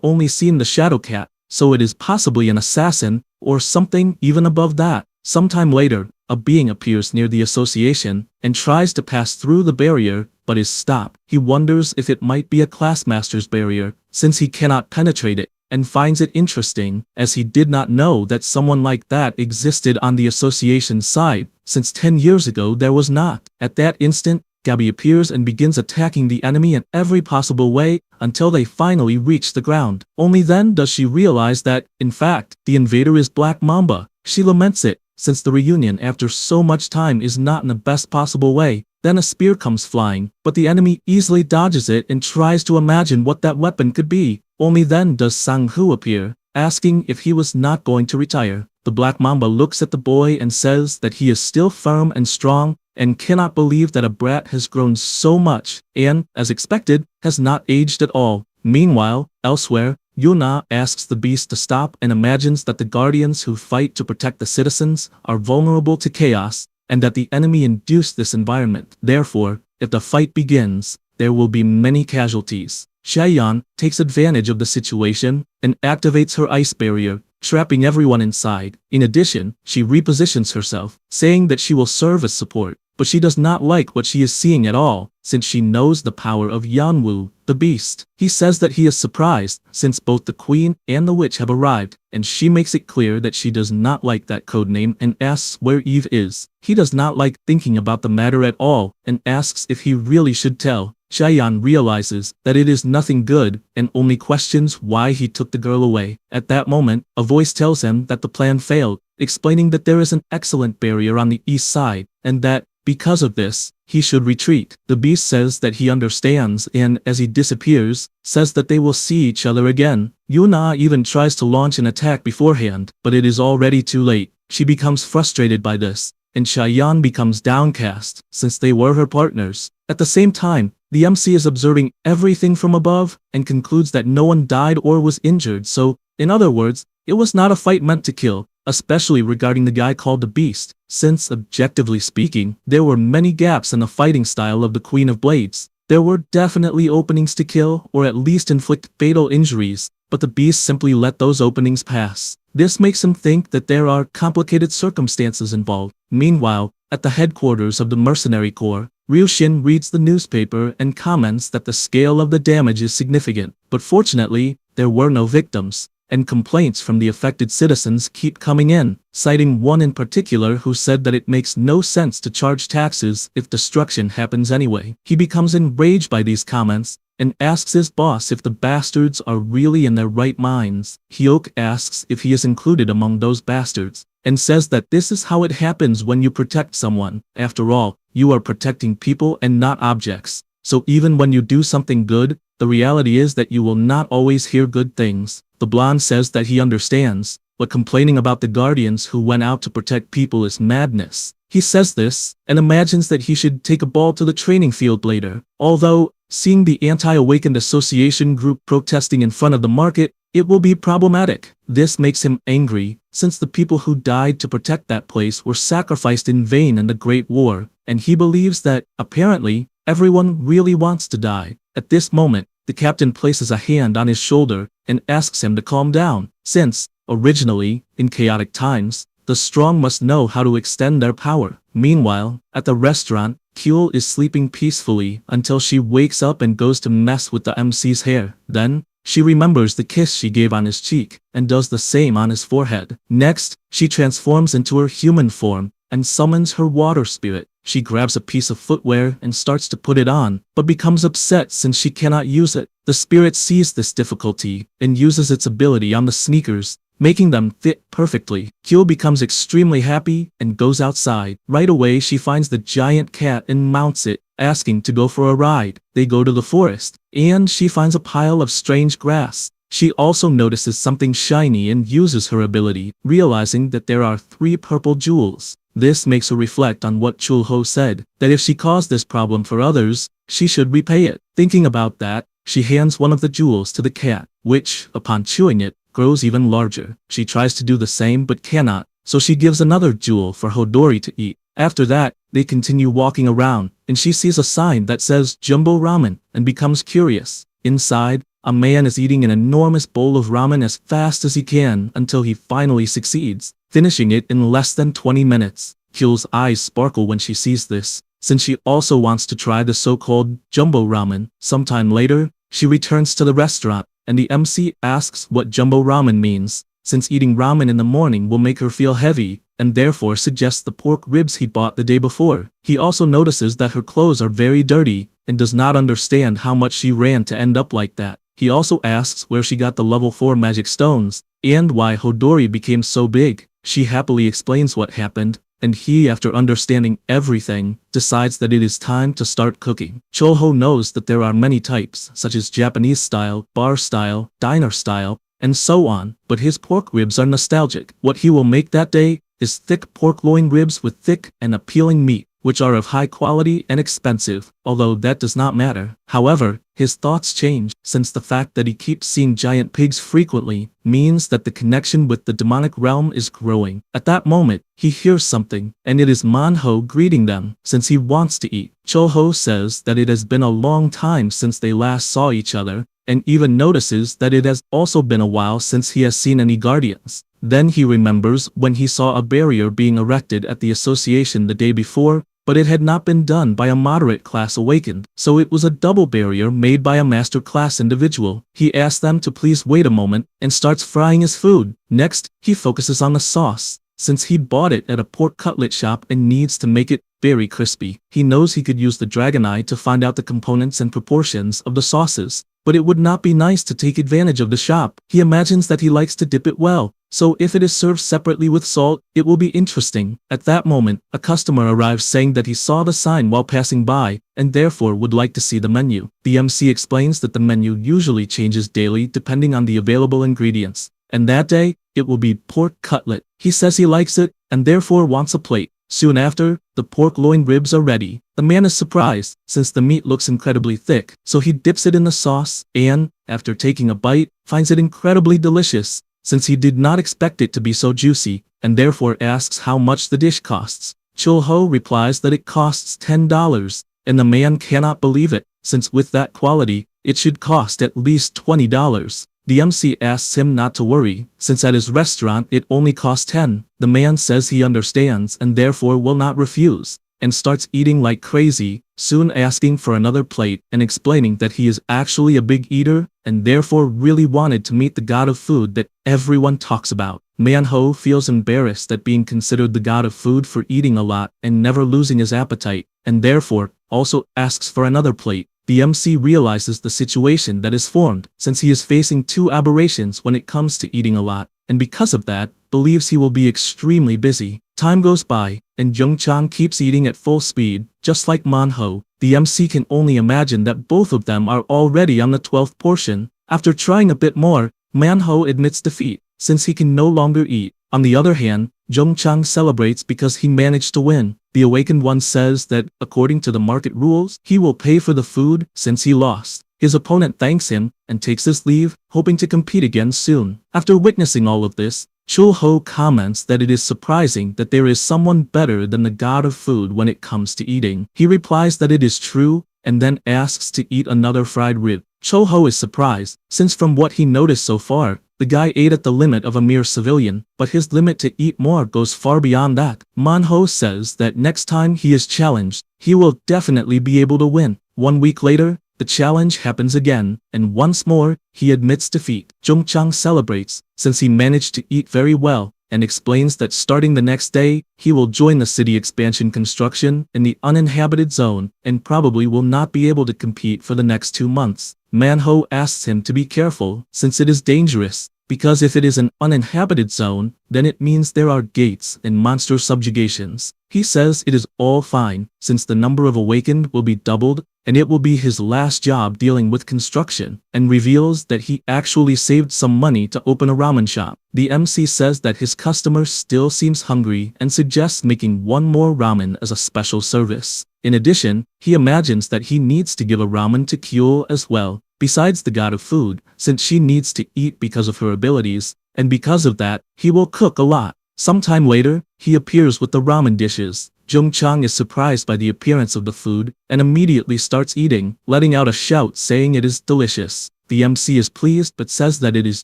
only seen the Shadow Cat, so it is possibly an assassin, or something even above that. Sometime later, a being appears near the association, and tries to pass through the barrier, but is stopped. He wonders if it might be a classmaster's barrier, since he cannot penetrate it, and finds it interesting, as he did not know that someone like that existed on the association's side, since 10 years ago there was not. At that instant, Gabby appears and begins attacking the enemy in every possible way, until they finally reach the ground. Only then does she realize that, in fact, the invader is Black Mamba. She laments it, since the reunion after so much time is not in the best possible way. Then a spear comes flying, but the enemy easily dodges it and tries to imagine what that weapon could be. Only then does Sang-hoo appear, asking if he was not going to retire. The Black Mamba looks at the boy and says that he is still firm and strong, and cannot believe that a brat has grown so much, and, as expected, has not aged at all. Meanwhile, elsewhere, Yuna asks the beast to stop and imagines that the guardians who fight to protect the citizens are vulnerable to chaos, and that the enemy induced this environment. Therefore, if the fight begins, there will be many casualties. Chaeyeon takes advantage of the situation and activates her ice barrier, trapping everyone inside. In addition, she repositions herself, saying that she will serve as support, but she does not like what she is seeing at all, since she knows the power of Yanwu, the beast. He says that he is surprised, since both the queen and the witch have arrived, and she makes it clear that she does not like that codename and asks where Eve is. He does not like thinking about the matter at all, and asks if he really should tell. Chaeyeon realizes that it is nothing good, and only questions why he took the girl away. At that moment, a voice tells him that the plan failed, explaining that there is an excellent barrier on the east side, and that, Because of this, he should retreat. The beast says that he understands and, as he disappears, says that they will see each other again. Yuna even tries to launch an attack beforehand, but it is already too late. She becomes frustrated by this, and Chaeyeon becomes downcast, since they were her partners. At the same time, the MC is observing everything from above, and concludes that no one died or was injured, so, in other words, it was not a fight meant to kill, especially regarding the guy called the Beast, since, objectively speaking, there were many gaps in the fighting style of the Queen of Blades. There were definitely openings to kill, or at least inflict fatal injuries, but the Beast simply let those openings pass. This makes him think that there are complicated circumstances involved. Meanwhile, at the headquarters of the Mercenary Corps, Ryushin reads the newspaper and comments that the scale of the damage is significant, but fortunately, there were no victims, and complaints from the affected citizens keep coming in, citing one in particular who said that it makes no sense to charge taxes if destruction happens anyway. He becomes enraged by these comments, and asks his boss if the bastards are really in their right minds. Hyuk asks if he is included among those bastards, and says that this is how it happens when you protect someone. After all, you are protecting people and not objects. So even when you do something good, the reality is that you will not always hear good things. The blonde says that he understands, but complaining about the guardians who went out to protect people is madness. He says this, and imagines that he should take a ball to the training field later. Although, seeing the anti-awakened association group protesting in front of the market, it will be problematic. This makes him angry, since the people who died to protect that place were sacrificed in vain in the Great War, and he believes that, apparently, everyone really wants to die. At this moment, the captain places a hand on his shoulder and asks him to calm down, since, originally, in chaotic times, the strong must know how to extend their power. Meanwhile, at the restaurant, Kyul is sleeping peacefully until she wakes up and goes to mess with the MC's hair. Then, she remembers the kiss she gave on his cheek, and does the same on his forehead. Next, she transforms into her human form, and summons her water spirit. She grabs a piece of footwear and starts to put it on, but becomes upset since she cannot use it. The spirit sees this difficulty, and uses its ability on the sneakers, making them fit perfectly. Kyul becomes extremely happy, and goes outside. Right away she finds the giant cat and mounts it, asking to go for a ride. They go to the forest, and she finds a pile of strange grass. She also notices something shiny and uses her ability, realizing that there are 3 purple jewels. This makes her reflect on what Chulho said, that if she caused this problem for others, she should repay it. Thinking about that, she hands one of the jewels to the cat, which, upon chewing it, grows even larger. She tries to do the same but cannot, so she gives another jewel for Hodori to eat. After that, they continue walking around, and she sees a sign that says Jumbo Ramen, and becomes curious. Inside, a man is eating an enormous bowl of ramen as fast as he can until he finally succeeds, finishing it in less than 20 minutes. Kyul's eyes sparkle when she sees this, since she also wants to try the so-called jumbo ramen. Sometime later, she returns to the restaurant, and the MC asks what jumbo ramen means, since eating ramen in the morning will make her feel heavy, and therefore suggests the pork ribs he bought the day before. He also notices that her clothes are very dirty, and does not understand how much she ran to end up like that. He also asks where she got the level 4 magic stones, and why Hodori became so big. She happily explains what happened, and he, after understanding everything, decides that it is time to start cooking. Chulho knows that there are many types, such as Japanese style, bar style, diner style, and so on, but his pork ribs are nostalgic. What he will make that day is thick pork loin ribs with thick and appealing meat, which are of high quality and expensive, although that does not matter. However, his thoughts change, since the fact that he keeps seeing giant pigs frequently means that the connection with the demonic realm is growing. At that moment, he hears something, and it is Manhwa greeting them, since he wants to eat. Chulho says that it has been a long time since they last saw each other, and even notices that it has also been a while since he has seen any guardians. Then he remembers when he saw a barrier being erected at the association the day before, but it had not been done by a moderate class awakened, so it was a double barrier made by a master class individual. He asks them to please wait a moment, and starts frying his food. Next, he focuses on the sauce, since he bought it at a pork cutlet shop and needs to make it very crispy. He knows he could use the dragon eye to find out the components and proportions of the sauces, but it would not be nice to take advantage of the shop. He imagines that he likes to dip it well, so if it is served separately with salt, it will be interesting. At that moment, a customer arrives saying that he saw the sign while passing by, and therefore would like to see the menu. The MC explains that the menu usually changes daily depending on the available ingredients, and that day, it will be pork cutlet. He says he likes it, and therefore wants a plate. Soon after, the pork loin ribs are ready. The man is surprised, since the meat looks incredibly thick, so he dips it in the sauce, and, after taking a bite, finds it incredibly delicious, since he did not expect it to be so juicy, and therefore asks how much the dish costs. Chul-ho replies that it costs $10, and the man cannot believe it, since with that quality, it should cost at least $20. The MC asks him not to worry, since at his restaurant it only costs 10. The man says he understands and therefore will not refuse, and starts eating like crazy, soon asking for another plate and explaining that he is actually a big eater and therefore really wanted to meet the god of food that everyone talks about. Manhwa feels embarrassed at being considered the god of food for eating a lot and never losing his appetite, and therefore also asks for another plate. The MC realizes the situation that is formed, since he is facing two aberrations when it comes to eating a lot, and because of that, believes he will be extremely busy. Time goes by, and Jung-chang keeps eating at full speed, just like Manhwa. The MC can only imagine that both of them are already on the 12th portion. After trying a bit more, Manhwa admits defeat, since he can no longer eat. On the other hand, Jung-chang celebrates because he managed to win. The awakened one says that, according to the market rules, he will pay for the food since he lost. His opponent thanks him and takes his leave, hoping to compete again soon. After witnessing all of this, Chul-ho comments that it is surprising that there is someone better than the god of food when it comes to eating. He replies that it is true, and then asks to eat another fried rib. Chul-ho is surprised, since from what he noticed so far, the guy ate at the limit of a mere civilian, but his limit to eat more goes far beyond that. Manhwa says that next time he is challenged, he will definitely be able to win. 1 week later, the challenge happens again, and once more, he admits defeat. Jung-chang celebrates, since he managed to eat very well, and explains that starting the next day, he will join the city expansion construction in the uninhabited zone, and probably will not be able to compete for the next 2 months. Manhwa asks him to be careful, since it is dangerous, because if it is an uninhabited zone, then it means there are gates and monster subjugations. He says it is all fine, since the number of awakened will be doubled, and it will be his last job dealing with construction, and reveals that he actually saved some money to open a ramen shop. The MC says that his customer still seems hungry and suggests making one more ramen as a special service. In addition, he imagines that he needs to give a ramen to Kyul as well, besides the god of food, since she needs to eat because of her abilities, and because of that, he will cook a lot. Sometime later, he appears with the ramen dishes. Jung-chang is surprised by the appearance of the food, and immediately starts eating, letting out a shout saying it is delicious. The MC is pleased but says that it is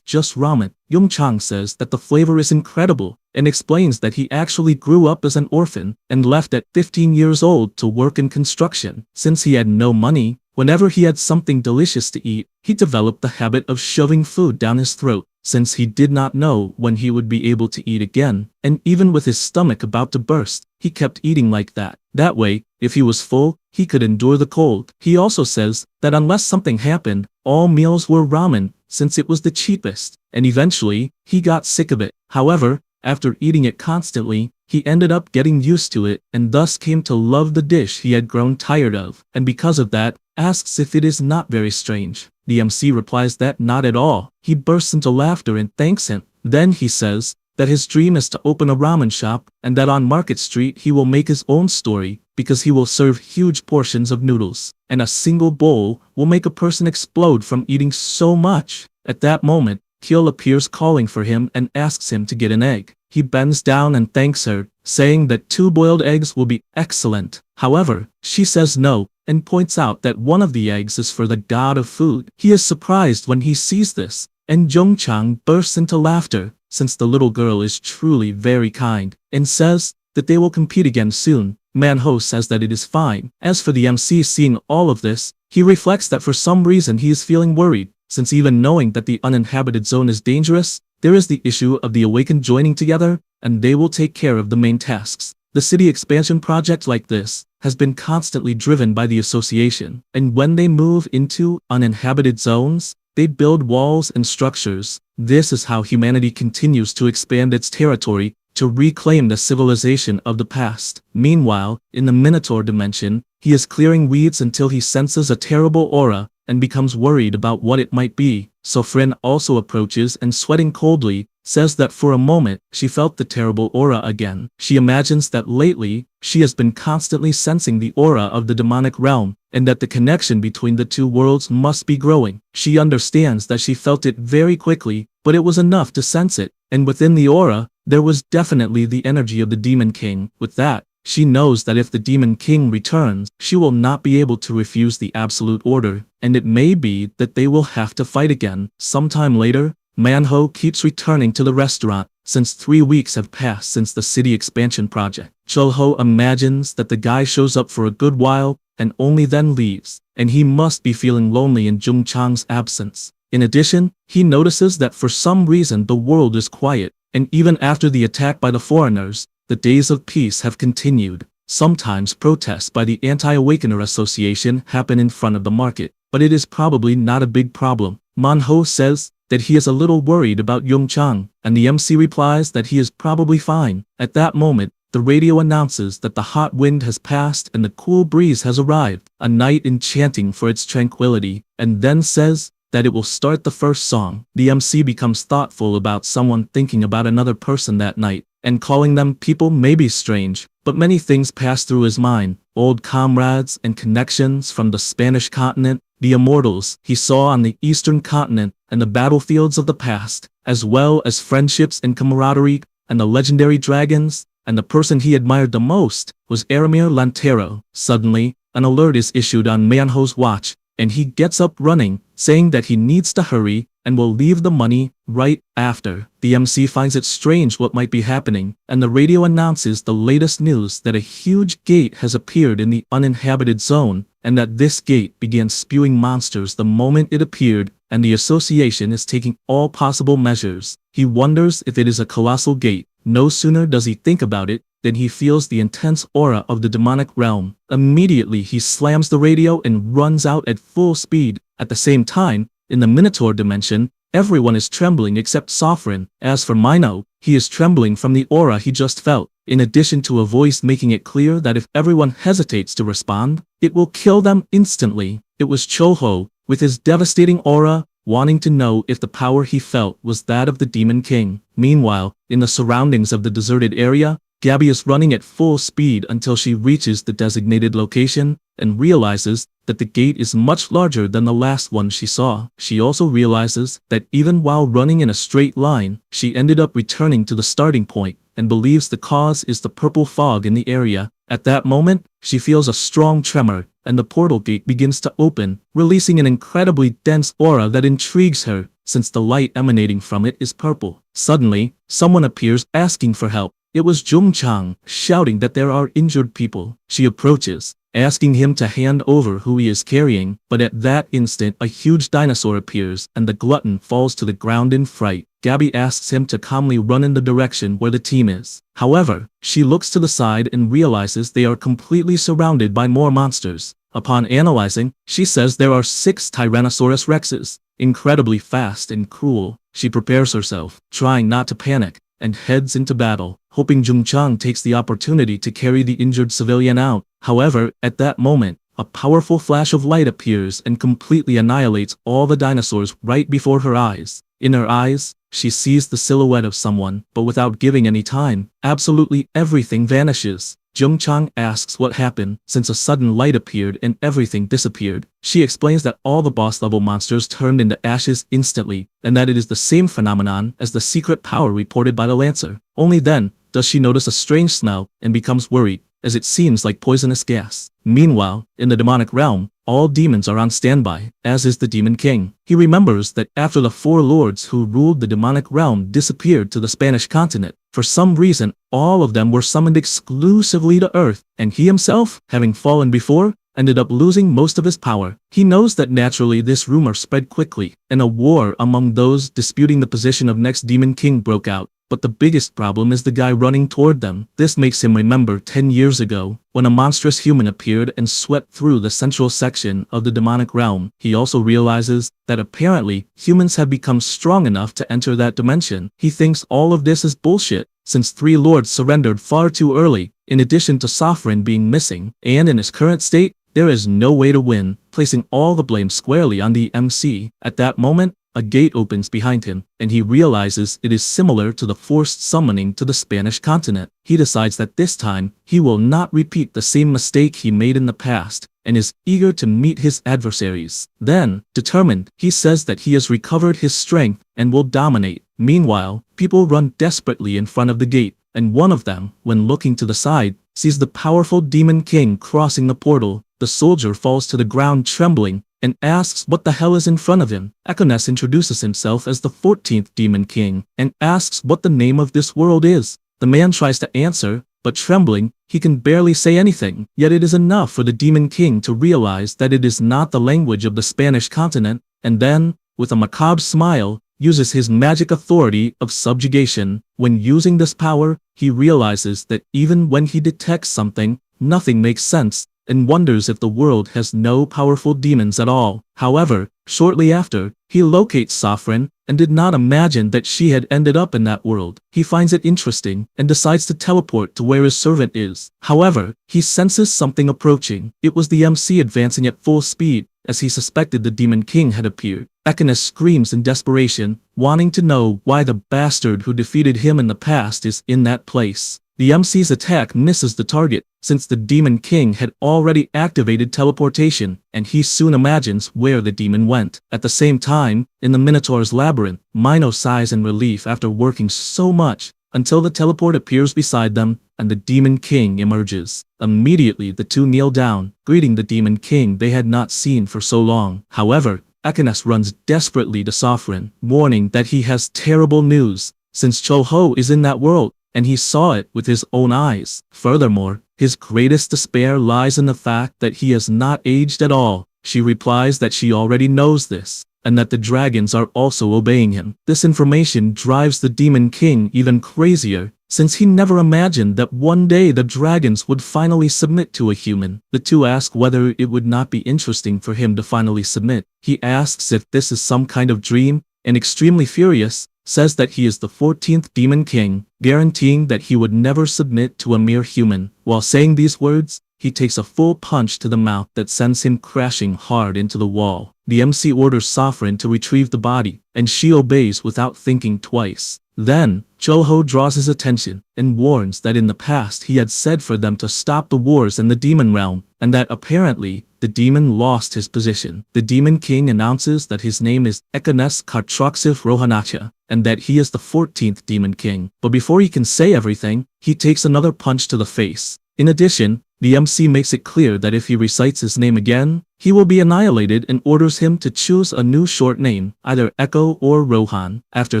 just ramen. Jung-chang says that the flavor is incredible, and explains that he actually grew up as an orphan, and left at 15 years old to work in construction. Since he had no money, whenever he had something delicious to eat, he developed the habit of shoving food down his throat, since he did not know when he would be able to eat again, and even with his stomach about to burst, he kept eating like that. That way, if he was full, he could endure the cold. He also says that unless something happened, all meals were ramen, since it was the cheapest, and eventually, he got sick of it. However, after eating it constantly, he ended up getting used to it, and thus came to love the dish he had grown tired of, and because of that, asks if it is not very strange. The MC replies that not at all. He bursts into laughter and thanks him. Then he says that his dream is to open a ramen shop, and that on Market Street he will make his own story, because he will serve huge portions of noodles, and a single bowl will make a person explode from eating so much. At that moment, Kyul appears calling for him and asks him to get an egg. He bends down and thanks her, saying that 2 boiled eggs will be excellent. However, she says no, and points out that one of the eggs is for the god of food. He is surprised when he sees this, and Jung-chang bursts into laughter, since the little girl is truly very kind, and says that they will compete again soon. Manhwa says that it is fine. As for the MC seeing all of this, he reflects that for some reason he is feeling worried, since even knowing that the uninhabited zone is dangerous, there is the issue of the awakened joining together, and they will take care of the main tasks. The city expansion project like this has been constantly driven by the association, and when they move into uninhabited zones, they build walls and structures. This is how humanity continues to expand its territory to reclaim the civilization of the past. Meanwhile, in the Minotaur dimension, he is clearing weeds until he senses a terrible aura and becomes worried about what it might be. Sofren also approaches and, sweating coldly, says that for a moment she felt the terrible aura again. She imagines that lately she has been constantly sensing the aura of the demonic realm, and that the connection between the two worlds must be growing. She understands that she felt it very quickly, but it was enough to sense it, and within the aura, there was definitely the energy of the Demon King. With that, she knows that if the Demon King returns, she will not be able to refuse the absolute order, and it may be that they will have to fight again. Sometime later, Manhwa keeps returning to the restaurant, since 3 weeks have passed since the city expansion project. Choho imagines that the guy shows up for a good while, and only then leaves, and he must be feeling lonely in Jung Chang's absence. In addition, he notices that for some reason the world is quiet, and even after the attack by the foreigners, the days of peace have continued. Sometimes protests by the Anti-Awakener Association happen in front of the market, but it is probably not a big problem. Manhwa says that he is a little worried about Jung Chang, and the MC replies that he is probably fine. At that moment, the radio announces that the hot wind has passed and the cool breeze has arrived, a night enchanting for its tranquility, and then says that it will start the first song. The MC becomes thoughtful about someone thinking about another person that night, and calling them people may be strange, but many things pass through his mind: old comrades and connections from the Spanish continent, the immortals he saw on the eastern continent, and the battlefields of the past, as well as friendships and camaraderie, and the legendary dragons, and the person he admired the most was Aramir Lantero. Suddenly, an alert is issued on Manhwa's watch, and he gets up running, saying that he needs to hurry and will leave the money right after. The MC finds it strange what might be happening, and the radio announces the latest news that a huge gate has appeared in the uninhabited zone, and that this gate began spewing monsters the moment it appeared, and the association is taking all possible measures. He wonders if it is a colossal gate. No sooner does he think about it than he feels the intense aura of the demonic realm. Immediately he slams the radio and runs out at full speed. At the same time, in the Minotaur dimension, everyone is trembling except Sofren. As for Mino, he is trembling from the aura he just felt, in addition to a voice making it clear that if everyone hesitates to respond, it will kill them instantly. It was Choho, with his devastating aura, wanting to know if the power he felt was that of the Demon King. Meanwhile, in the surroundings of the deserted area, Gabby is running at full speed until she reaches the designated location and realizes that the gate is much larger than the last one she saw. She also realizes that even while running in a straight line, she ended up returning to the starting point and believes the cause is the purple fog in the area. At that moment, she feels a strong tremor, and the portal gate begins to open, releasing an incredibly dense aura that intrigues her, since the light emanating from it is purple. Suddenly, someone appears asking for help. It was Jung Chang, shouting that there are injured people. She approaches, asking him to hand over who he is carrying, but at that instant a huge dinosaur appears and the glutton falls to the ground in fright. Gabby asks him to calmly run in the direction where the team is. However, she looks to the side and realizes they are completely surrounded by more monsters. Upon analyzing, she says there are 6 Tyrannosaurus Rexes, incredibly fast and cruel. She prepares herself, trying not to panic, and heads into battle, hoping Jung Chang takes the opportunity to carry the injured civilian out. However, at that moment, a powerful flash of light appears and completely annihilates all the dinosaurs right before her eyes. In her eyes, she sees the silhouette of someone, but without giving any time, absolutely everything vanishes. Jung Chang asks what happened, since a sudden light appeared and everything disappeared. She explains that all the boss-level monsters turned into ashes instantly, and that it is the same phenomenon as the secret power reported by the Lancer. Only then does she notice a strange smell and becomes worried, as it seems like poisonous gas. Meanwhile, in the demonic realm, all demons are on standby, as is the Demon King. He remembers that after the 4 lords who ruled the demonic realm disappeared to the Spanish continent, for some reason, all of them were summoned exclusively to Earth, and he himself, having fallen before, ended up losing most of his power. He knows that naturally this rumor spread quickly, and a war among those disputing the position of next Demon King broke out. but the biggest problem is the guy running toward them. This makes him remember 10 years ago, when a monstrous human appeared and swept through the central section of the demonic realm. He also realizes that apparently humans have become strong enough to enter that dimension. He thinks all of this is bullshit, since 3 lords surrendered far too early, in addition to Sovereign being missing, and in his current state, there is no way to win, placing all the blame squarely on the MC. At that moment, a gate opens behind him, and he realizes it is similar to the forced summoning to the Spanish continent. He decides that this time, he will not repeat the same mistake he made in the past, and is eager to meet his adversaries. Then, determined, he says that he has recovered his strength and will dominate. Meanwhile, people run desperately in front of the gate, and one of them, when looking to the side, sees the powerful Demon King crossing the portal. The soldier falls to the ground trembling, and asks what the hell is in front of him. Akones introduces himself as the 14th Demon King, and asks what the name of this world is. The man tries to answer, but trembling, he can barely say anything. Yet it is enough for the Demon King to realize that it is not the language of the Spanish continent, and then, with a macabre smile, uses his magic authority of subjugation. When using this power, he realizes that even when he detects something, nothing makes sense, and wonders if the world has no powerful demons at all. However, shortly after, he locates Sovereign, and did not imagine that she had ended up in that world. He finds it interesting, and decides to teleport to where his servant is. However, he senses something approaching. It was the MC advancing at full speed, as he suspected the Demon King had appeared. Akones screams in desperation, wanting to know why the bastard who defeated him in the past is in that place. The MC's attack misses the target, since the Demon King had already activated teleportation, and he soon imagines where the demon went. At the same time, in the Minotaur's labyrinth, Mino sighs in relief after working so much, until the teleport appears beside them, and the Demon King emerges. Immediately the two kneel down, greeting the Demon King they had not seen for so long. However, Akones runs desperately to Sovereign, warning that he has terrible news, since Choho is in that world, and he saw it with his own eyes. Furthermore, his greatest despair lies in the fact that he has not aged at all. She replies that she already knows this, and that the dragons are also obeying him. This information drives the Demon King even crazier, since he never imagined that one day the dragons would finally submit to a human. The two ask whether it would not be interesting for him to finally submit. He asks if this is some kind of dream, and extremely furious, says that he is the 14th Demon King, guaranteeing that he would never submit to a mere human. While saying these words, he takes a full punch to the mouth that sends him crashing hard into the wall. The MC orders Sovereign to retrieve the body, and she obeys without thinking twice. Then, Choho draws his attention, and warns that in the past he had said for them to stop the wars in the demon realm, and that apparently, the demon lost his position. The Demon King announces that his name is Akones Kartroxif Rohanacha, and that he is the 14th Demon King. But before he can say everything, he takes another punch to the face. In addition, the MC makes it clear that if he recites his name again, he will be annihilated and orders him to choose a new short name, either Echo or Rohan. After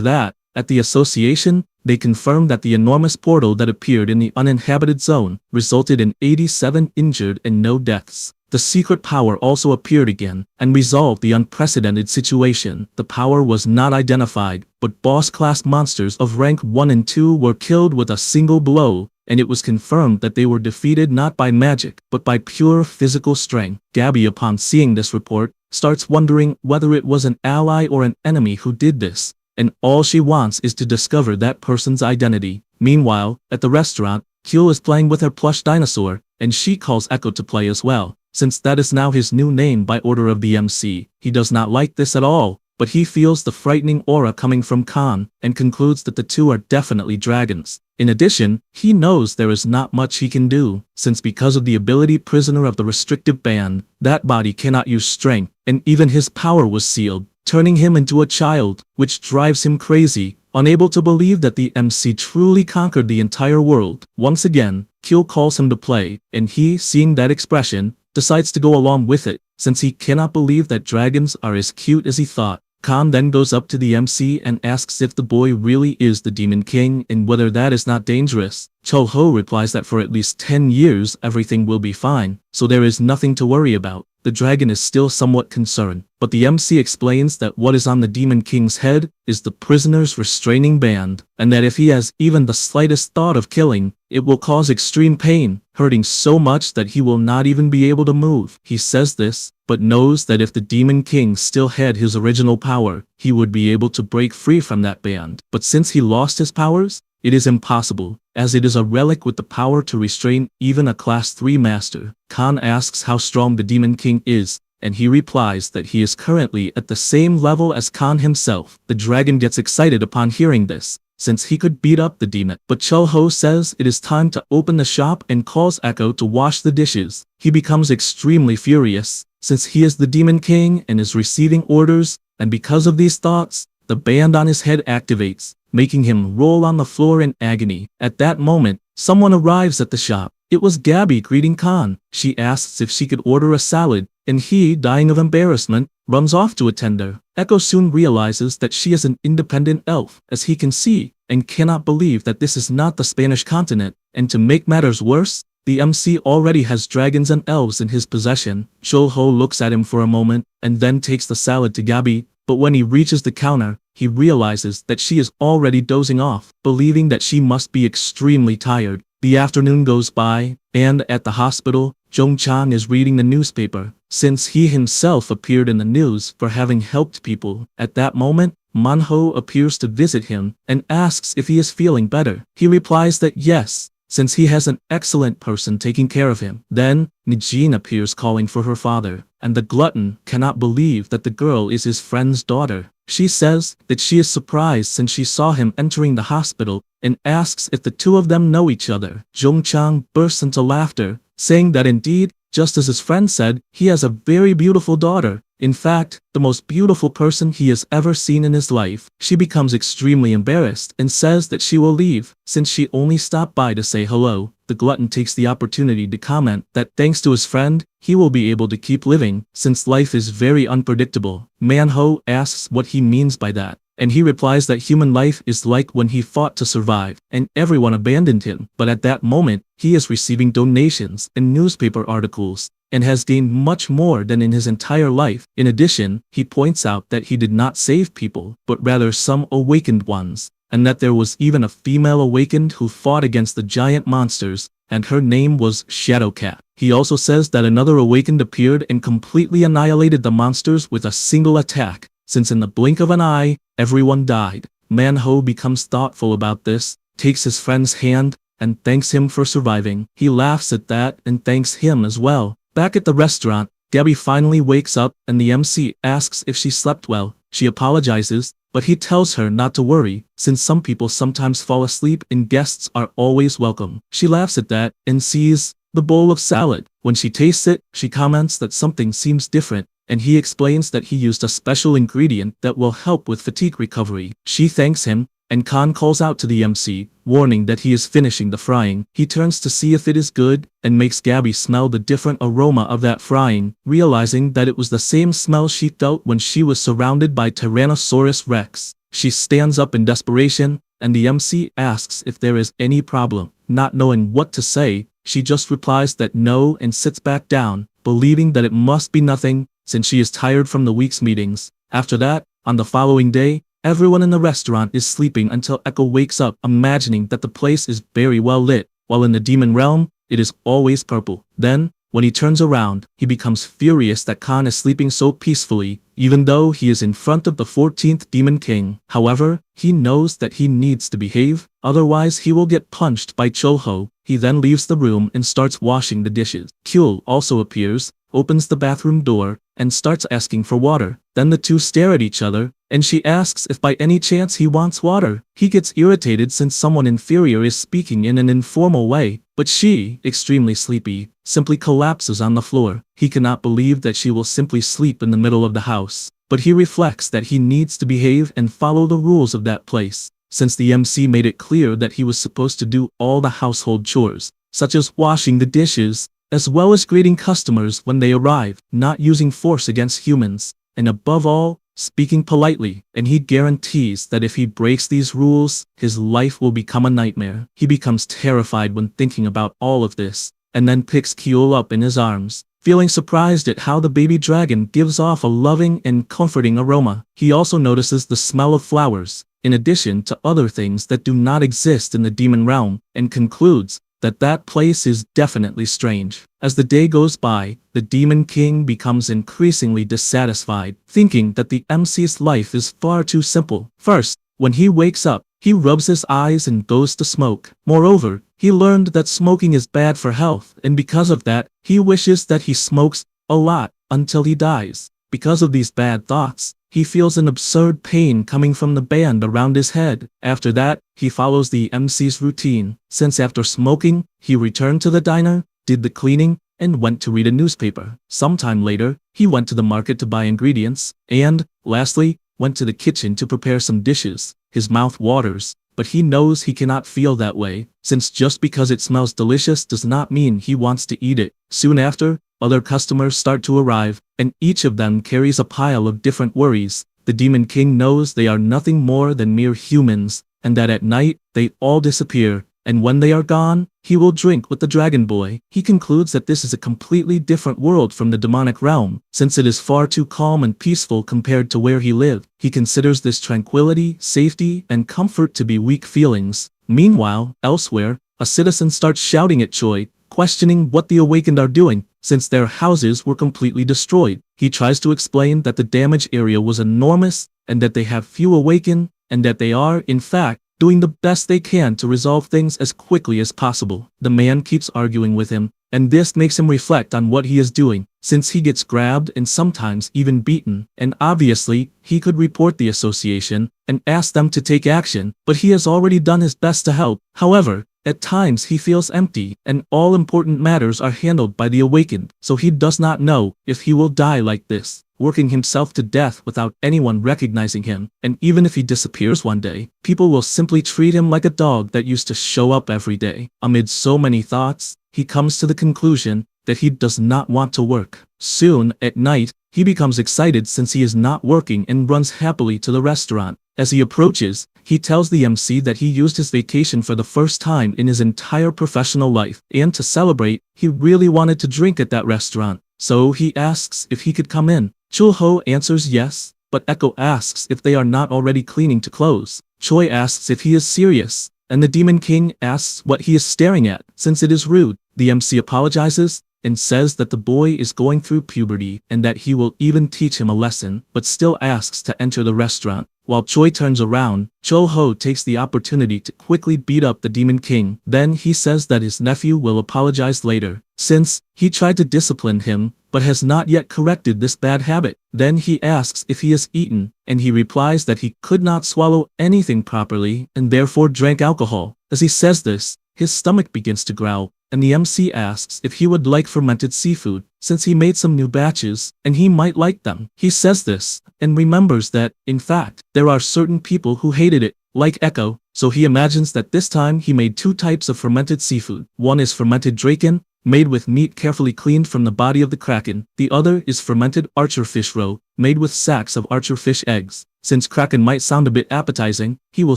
that, at the association, they confirm that the enormous portal that appeared in the uninhabited zone resulted in 87 injured and no deaths. The secret power also appeared again, and resolved the unprecedented situation. The power was not identified, but boss-class monsters of rank 1 and 2 were killed with a single blow, and it was confirmed that they were defeated not by magic, but by pure physical strength. Gabby, upon seeing this report, starts wondering whether it was an ally or an enemy who did this, and all she wants is to discover that person's identity. Meanwhile, at the restaurant, Kyul is playing with her plush dinosaur, and she calls Echo to play as well, since that is now his new name by order of the MC. He does not like this at all, but he feels the frightening aura coming from Khan, and concludes that the two are definitely dragons. In addition, he knows there is not much he can do, since because of the ability prisoner of the restrictive band, that body cannot use strength, and even his power was sealed, turning him into a child, which drives him crazy, unable to believe that the MC truly conquered the entire world. Once again, Kyul calls him to play, and he, seeing that expression, decides to go along with it, since he cannot believe that dragons are as cute as he thought. Khan then goes up to the MC and asks if the boy really is the Demon King and whether that is not dangerous. Cho-ho replies that for at least 10 years everything will be fine, so there is nothing to worry about. The dragon is still somewhat concerned, but the MC explains that what is on the Demon King's head is the prisoner's restraining band, and that if he has even the slightest thought of killing, it will cause extreme pain, hurting so much that he will not even be able to move. He says this, but knows that if the Demon King still had his original power, he would be able to break free from that band. But since he lost his powers, it is impossible, as it is a relic with the power to restrain even a Class 3 master. Khan asks how strong the Demon King is, and he replies that he is currently at the same level as Khan himself. The dragon gets excited upon hearing this, since he could beat up the demon. But Cho-ho says it is time to open the shop and calls Echo to wash the dishes. He becomes extremely furious, since he is the Demon King and is receiving orders, and because of these thoughts, the band on his head activates, making him roll on the floor in agony. At that moment, someone arrives at the shop. It was Gabby greeting Khan. She asks if she could order a salad, and he, dying of embarrassment, runs off to attend her. Echo soon realizes that she is an independent elf, as he can see, and cannot believe that this is not the Spanish continent, and to make matters worse, the MC already has dragons and elves in his possession. Cho-ho looks at him for a moment, and then takes the salad to Gabby, but when he reaches the counter, he realizes that she is already dozing off, believing that she must be extremely tired. The afternoon goes by, and at the hospital, Jong-chang is reading the newspaper, since he himself appeared in the news for having helped people. At that moment, Manhwa appears to visit him and asks if he is feeling better. He replies that yes, since he has an excellent person taking care of him. Then, Nijin appears calling for her father, and the glutton cannot believe that the girl is his friend's daughter. She says that she is surprised since she saw him entering the hospital and asks if the two of them know each other. Jong-chang bursts into laughter, saying that indeed, just as his friend said, he has a very beautiful daughter. In fact, the most beautiful person he has ever seen in his life. She becomes extremely embarrassed and says that she will leave, since she only stopped by to say hello. The glutton takes the opportunity to comment that thanks to his friend, he will be able to keep living, since life is very unpredictable. Manhwa asks what he means by that, and he replies that human life is like when he fought to survive, and everyone abandoned him. But at that moment, he is receiving donations and newspaper articles, and has gained much more than in his entire life. In addition, he points out that he did not save people, but rather some awakened ones, and that there was even a female awakened who fought against the giant monsters, and her name was Shadowcat. He also says that another awakened appeared and completely annihilated the monsters with a single attack, since in the blink of an eye, everyone died. Manhwa becomes thoughtful about this, takes his friend's hand, and thanks him for surviving. He laughs at that and thanks him as well. Back at the restaurant, Gabby finally wakes up and the MC asks if she slept well. She apologizes, but he tells her not to worry, since some people sometimes fall asleep and guests are always welcome. She laughs at that and sees the bowl of salad. When she tastes it, she comments that something seems different, and he explains that he used a special ingredient that will help with fatigue recovery. She thanks him, and Khan calls out to the MC, warning that he is finishing the frying. He turns to see if it is good, and makes Gabby smell the different aroma of that frying, realizing that it was the same smell she felt when she was surrounded by Tyrannosaurus Rex. She stands up in desperation, and the MC asks if there is any problem. Not knowing what to say, she just replies that no and sits back down, believing that it must be nothing, since she is tired from the week's meetings. After that, on the following day, everyone in the restaurant is sleeping until Echo wakes up, imagining that the place is very well lit, while in the demon realm, it is always purple. Then, when he turns around, he becomes furious that Khan is sleeping so peacefully, even though he is in front of the 14th Demon King. However, he knows that he needs to behave, otherwise he will get punched by Cho-ho. He then leaves the room and starts washing the dishes. Kyul also appears, opens the bathroom door, and starts asking for water. Then the two stare at each other, and she asks if by any chance he wants water. He gets irritated since someone inferior is speaking in an informal way, but she, extremely sleepy, simply collapses on the floor. He cannot believe that she will simply sleep in the middle of the house, but he reflects that he needs to behave and follow the rules of that place, since the MC made it clear that he was supposed to do all the household chores, such as washing the dishes, as well as greeting customers when they arrive, not using force against humans, and above all, speaking politely, and he guarantees that if he breaks these rules, his life will become a nightmare. He becomes terrified when thinking about all of this, and then picks Kyul up in his arms, feeling surprised at how the baby dragon gives off a loving and comforting aroma. He also notices the smell of flowers, in addition to other things that do not exist in the demon realm, and concludes that that place is definitely strange. As the day goes by, the Demon King becomes increasingly dissatisfied, thinking that the MC's life is far too simple. First, when he wakes up, he rubs his eyes and goes to smoke. Moreover, he learned that smoking is bad for health, and because of that, he wishes that he smokes a lot until he dies. Because of these bad thoughts, he feels an absurd pain coming from the band around his head. After that, he follows the MC's routine, since after smoking, he returned to the diner, did the cleaning, and went to read a newspaper. Sometime later, he went to the market to buy ingredients, and, lastly, went to the kitchen to prepare some dishes. His mouth waters, but he knows he cannot feel that way, since just because it smells delicious does not mean he wants to eat it. Soon after, other customers start to arrive, and each of them carries a pile of different worries. The Demon King knows they are nothing more than mere humans, and that at night, they all disappear, and when they are gone, he will drink with the Dragon Boy. He concludes that this is a completely different world from the demonic realm, since it is far too calm and peaceful compared to where he lived. He considers this tranquility, safety, and comfort to be weak feelings. Meanwhile, elsewhere, a citizen starts shouting at Choi, questioning what the awakened are doing, since their houses were completely destroyed. He tries to explain that the damage area was enormous, and that they have few awakened, and that they are, in fact, doing the best they can to resolve things as quickly as possible. The man keeps arguing with him, and this makes him reflect on what he is doing, since he gets grabbed and sometimes even beaten, and obviously, he could report the association and ask them to take action, but he has already done his best to help. However, at times he feels empty, and all important matters are handled by the awakened, so he does not know if he will die like this, working himself to death without anyone recognizing him, and even if he disappears one day, people will simply treat him like a dog that used to show up every day. Amid so many thoughts, he comes to the conclusion that he does not want to work. Soon, at night, he becomes excited since he is not working and runs happily to the restaurant. As he approaches, he tells the MC that he used his vacation for the first time in his entire professional life, and to celebrate, he really wanted to drink at that restaurant. So he asks if he could come in. Chul-ho answers yes, but Echo asks if they are not already cleaning to close. Choi asks if he is serious, and the Demon King asks what he is staring at, since it is rude. The MC apologizes, and says that the boy is going through puberty and that he will even teach him a lesson, but still asks to enter the restaurant. While Choi turns around, Chul-ho takes the opportunity to quickly beat up the Demon King. Then he says that his nephew will apologize later, since he tried to discipline him, but has not yet corrected this bad habit. Then he asks if he has eaten, and he replies that he could not swallow anything properly and therefore drank alcohol. As he says this, his stomach begins to growl, and the MC asks if he would like fermented seafood, since he made some new batches, and he might like them. He says this, and remembers that, in fact, there are certain people who hated it, like Echo, so he imagines that this time he made two types of fermented seafood. One is fermented draken, made with meat carefully cleaned from the body of the kraken. The other is fermented archer fish roe, made with sacks of archer fish eggs. Since kraken might sound a bit appetizing, he will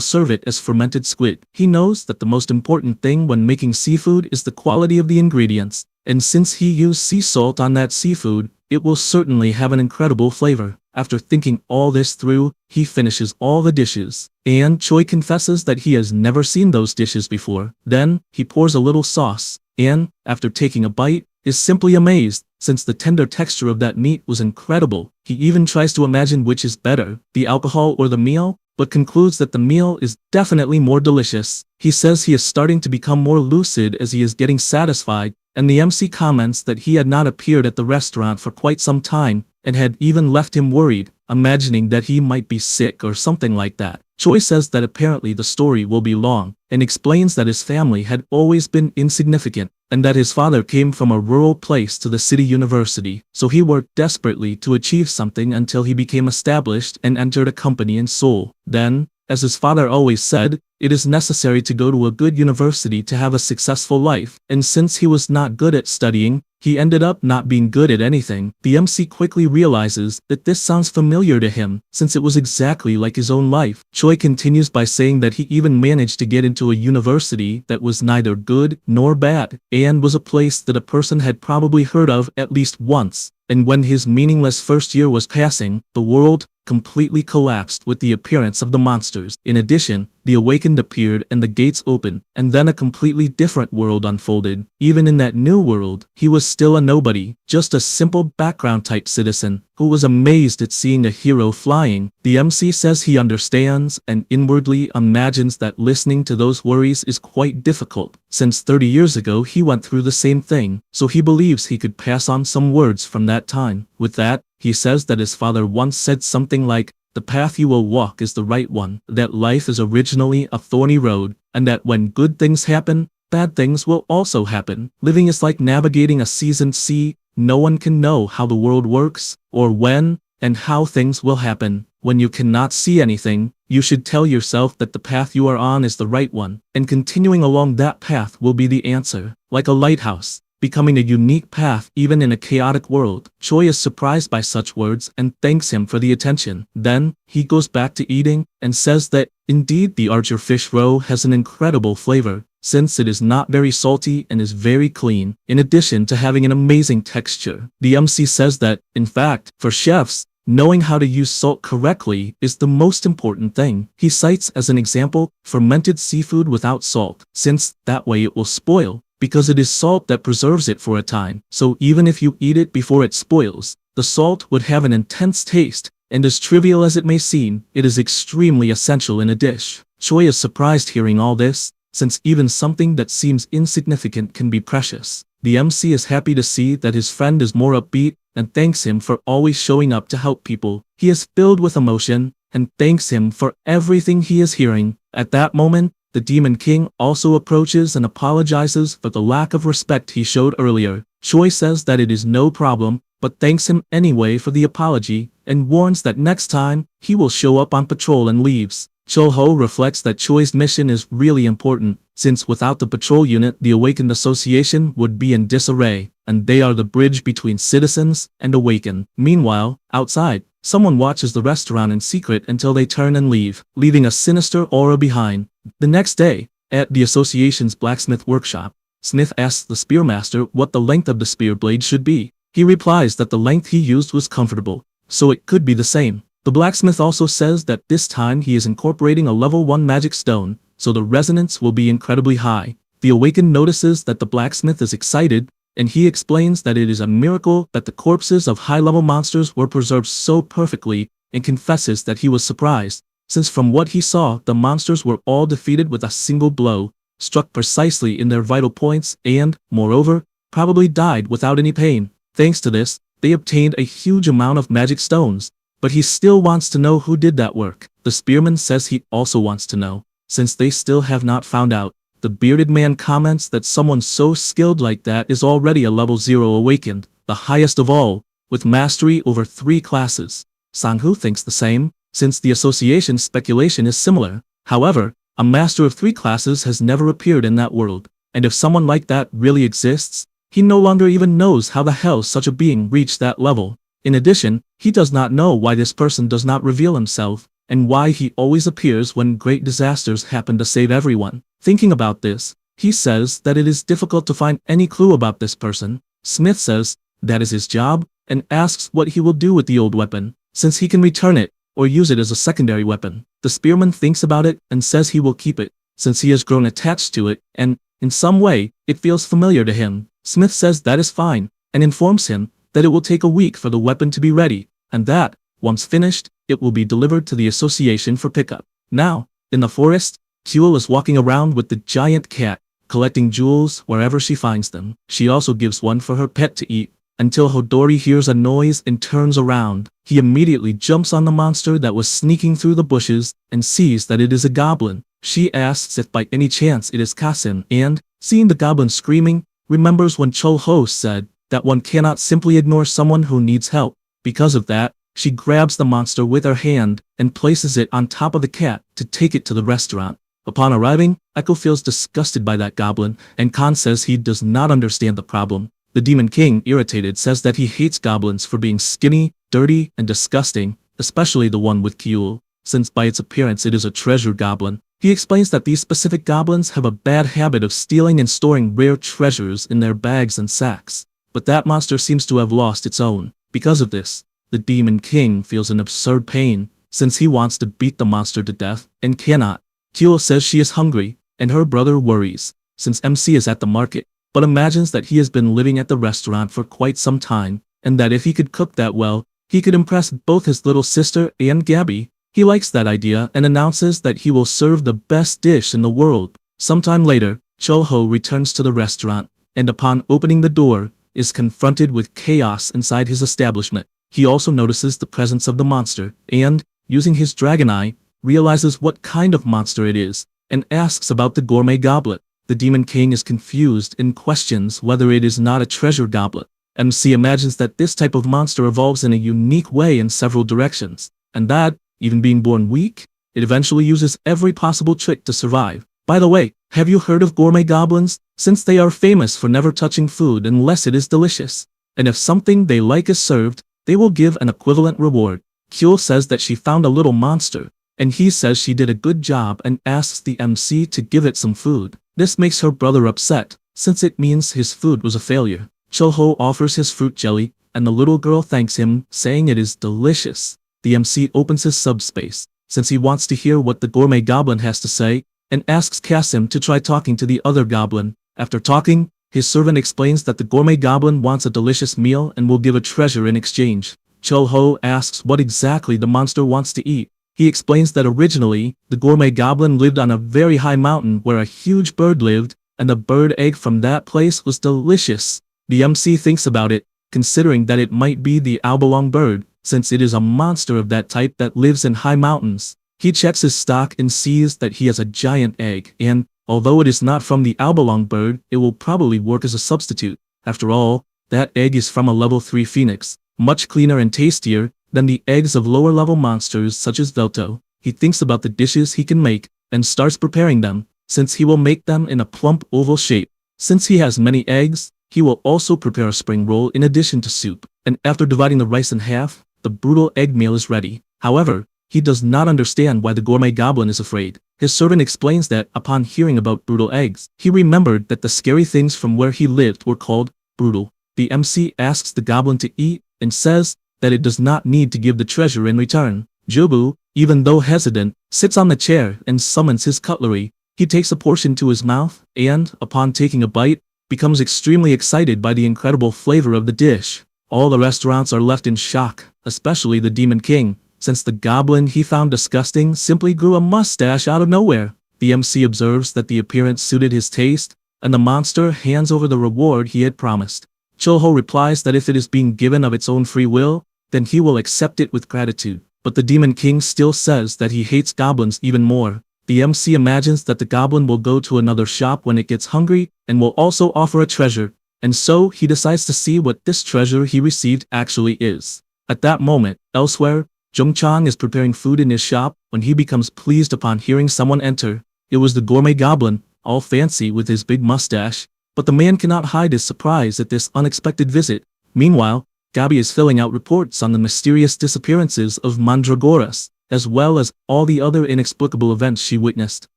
serve it as fermented squid. He knows that the most important thing when making seafood is the quality of the ingredients, and since he used sea salt on that seafood, it will certainly have an incredible flavor. After thinking all this through, he finishes all the dishes, and Choi confesses that he has never seen those dishes before. Then, he pours a little sauce, and, after taking a bite, is simply amazed, since the tender texture of that meat was incredible. He even tries to imagine which is better, the alcohol or the meal, but concludes that the meal is definitely more delicious. He says he is starting to become more lucid as he is getting satisfied, and the MC comments that he had not appeared at the restaurant for quite some time, and had even left him worried, imagining that he might be sick or something like that. Choi says that apparently the story will be long, and explains that his family had always been insignificant, and that his father came from a rural place to the city university, so he worked desperately to achieve something until he became established and entered a company in Seoul. Then, as his father always said, it is necessary to go to a good university to have a successful life, and since he was not good at studying, he ended up not being good at anything. The MC quickly realizes that this sounds familiar to him, since it was exactly like his own life. Choi continues by saying that he even managed to get into a university that was neither good nor bad, and was a place that a person had probably heard of at least once. And when his meaningless first year was passing, the world completely collapsed with the appearance of the monsters. In addition, the awakened appeared and the gates opened, and then a completely different world unfolded. Even in that new world, he was still a nobody, just a simple background type citizen, who was amazed at seeing a hero flying. The MC says he understands and inwardly imagines that listening to those worries is quite difficult, since 30 years ago he went through the same thing, so he believes he could pass on some words from that time. With that, he says that his father once said something like, "The path you will walk is the right one," that life is originally a thorny road, and that when good things happen, bad things will also happen. Living is like navigating a seasoned sea. No one can know how the world works, or when and how things will happen. When you cannot see anything, you should tell yourself that the path you are on is the right one, and continuing along that path will be the answer. Like a lighthouse, becoming a unique path even in a chaotic world. Choi is surprised by such words and thanks him for the attention. Then, he goes back to eating and says that, indeed, the Archer fish roe has an incredible flavor, since it is not very salty and is very clean, in addition to having an amazing texture. The MC says that, in fact, for chefs, knowing how to use salt correctly is the most important thing. He cites as an example, fermented seafood without salt, since that way it will spoil, because it is salt that preserves it for a time. So even if you eat it before it spoils, the salt would have an intense taste, and as trivial as it may seem, it is extremely essential in a dish. Choi is surprised hearing all this, since even something that seems insignificant can be precious. The MC is happy to see that his friend is more upbeat, and thanks him for always showing up to help people. He is filled with emotion, and thanks him for everything he is hearing. At that moment, the Demon King also approaches and apologizes for the lack of respect he showed earlier. Choi says that it is no problem, but thanks him anyway for the apology, and warns that next time, he will show up on patrol and leaves. Cho-ho reflects that Choi's mission is really important, since without the patrol unit the Awakened Association would be in disarray, and they are the bridge between citizens and Awakened. Meanwhile, outside, someone watches the restaurant in secret until they turn and leave, leaving a sinister aura behind. The next day, at the association's blacksmith workshop, Smith asks the spearmaster what the length of the spear blade should be. He replies that the length he used was comfortable, so it could be the same. The blacksmith also says that this time he is incorporating a level 1 magic stone, so the resonance will be incredibly high. The Awakened notices that the blacksmith is excited, and he explains that it is a miracle that the corpses of high-level monsters were preserved so perfectly, and confesses that he was surprised, since from what he saw, the monsters were all defeated with a single blow, struck precisely in their vital points, and, moreover, probably died without any pain. Thanks to this, they obtained a huge amount of magic stones, but he still wants to know who did that work. The spearman says he also wants to know, since they still have not found out. The bearded man comments that someone so skilled like that is already a level 0 awakened, the highest of all, with mastery over 3 classes. Sang-hoo thinks the same, since the association's speculation is similar. However, a master of 3 classes has never appeared in that world, and if someone like that really exists, he no longer even knows how the hell such a being reached that level. In addition, he does not know why this person does not reveal himself, and why he always appears when great disasters happen to save everyone. Thinking about this, he says that it is difficult to find any clue about this person. Smith says that is his job, and asks what he will do with the old weapon, since he can return it, or use it as a secondary weapon. The spearman thinks about it and says he will keep it, since he has grown attached to it, and, in some way, it feels familiar to him. Smith says that is fine, and informs him that it will take a week for the weapon to be ready, and that, once finished, it will be delivered to the association for pickup. Now, in the forest, Kuel is walking around with the giant cat, collecting jewels wherever she finds them. She also gives one for her pet to eat, until Hodori hears a noise and turns around. He immediately jumps on the monster that was sneaking through the bushes, and sees that it is a goblin. She asks if by any chance it is Kasin, and, seeing the goblin screaming, remembers when Cho-ho said that one cannot simply ignore someone who needs help. Because of that, she grabs the monster with her hand and places it on top of the cat to take it to the restaurant. Upon arriving, Echo feels disgusted by that goblin, and Khan says he does not understand the problem. The Demon King, irritated, says that he hates goblins for being skinny, dirty, and disgusting, especially the one with Kyul, since by its appearance it is a treasure goblin. He explains that these specific goblins have a bad habit of stealing and storing rare treasures in their bags and sacks. But that monster seems to have lost its own. Because of this, the Demon King feels an absurd pain, since he wants to beat the monster to death, and cannot. Kyul says she is hungry, and her brother worries, since MC is at the market, but imagines that he has been living at the restaurant for quite some time, and that if he could cook that well, he could impress both his little sister and Gabby. He likes that idea and announces that he will serve the best dish in the world. Sometime later, Cho-ho returns to the restaurant, and upon opening the door, is confronted with chaos inside his establishment. He also notices the presence of the monster, and, using his dragon eye, realizes what kind of monster it is, and asks about the gourmet goblet. The Demon King is confused and questions whether it is not a treasure goblet. MC imagines that this type of monster evolves in a unique way in several directions, and that, even being born weak, it eventually uses every possible trick to survive. By the way, have you heard of gourmet goblins? Since they are famous for never touching food unless it is delicious, and if something they like is served, they will give an equivalent reward. Kyul says that she found a little monster, and he says she did a good job and asks the MC to give it some food. This makes her brother upset, since it means his food was a failure. Cho-ho offers his fruit jelly, and the little girl thanks him, saying it is delicious. The MC opens his subspace, since he wants to hear what the gourmet goblin has to say, and asks Kasim to try talking to the other goblin. After talking, his servant explains that the gourmet goblin wants a delicious meal and will give a treasure in exchange. Cho-ho asks what exactly the monster wants to eat. He explains that originally, the gourmet goblin lived on a very high mountain where a huge bird lived, and the bird egg from that place was delicious. The MC thinks about it, considering that it might be the abalone bird, since it is a monster of that type that lives in high mountains. He checks his stock and sees that he has a giant egg, and, although it is not from the abalone bird, it will probably work as a substitute. After all, that egg is from a level 3 phoenix, much cleaner and tastier than the eggs of lower-level monsters such as Velto. He thinks about the dishes he can make, and starts preparing them, since he will make them in a plump oval shape. Since he has many eggs, he will also prepare a spring roll in addition to soup, and after dividing the rice in half, the brutal egg meal is ready. However, he does not understand why the gourmet goblin is afraid. His servant explains that, upon hearing about brutal eggs, he remembered that the scary things from where he lived were called brutal. The MC asks the goblin to eat, and says that it does not need to give the treasure in return. Jobu, even though hesitant, sits on the chair and summons his cutlery. He takes a portion to his mouth, and, upon taking a bite, becomes extremely excited by the incredible flavor of the dish. All the restaurants are left in shock, especially the Demon King, since the goblin he found disgusting simply grew a mustache out of nowhere. The MC observes that the appearance suited his taste, and the monster hands over the reward he had promised. Cho-ho replies that if it is being given of its own free will, then he will accept it with gratitude. But the Demon King still says that he hates goblins even more. The MC imagines that the goblin will go to another shop when it gets hungry, and will also offer a treasure, and so he decides to see what this treasure he received actually is. At that moment, elsewhere, Jung-chang is preparing food in his shop when he becomes pleased upon hearing someone enter. It was the gourmet goblin, all fancy with his big mustache, but the man cannot hide his surprise at this unexpected visit. Meanwhile, Gabi is filling out reports on the mysterious disappearances of Mandragoras, as well as all the other inexplicable events she witnessed.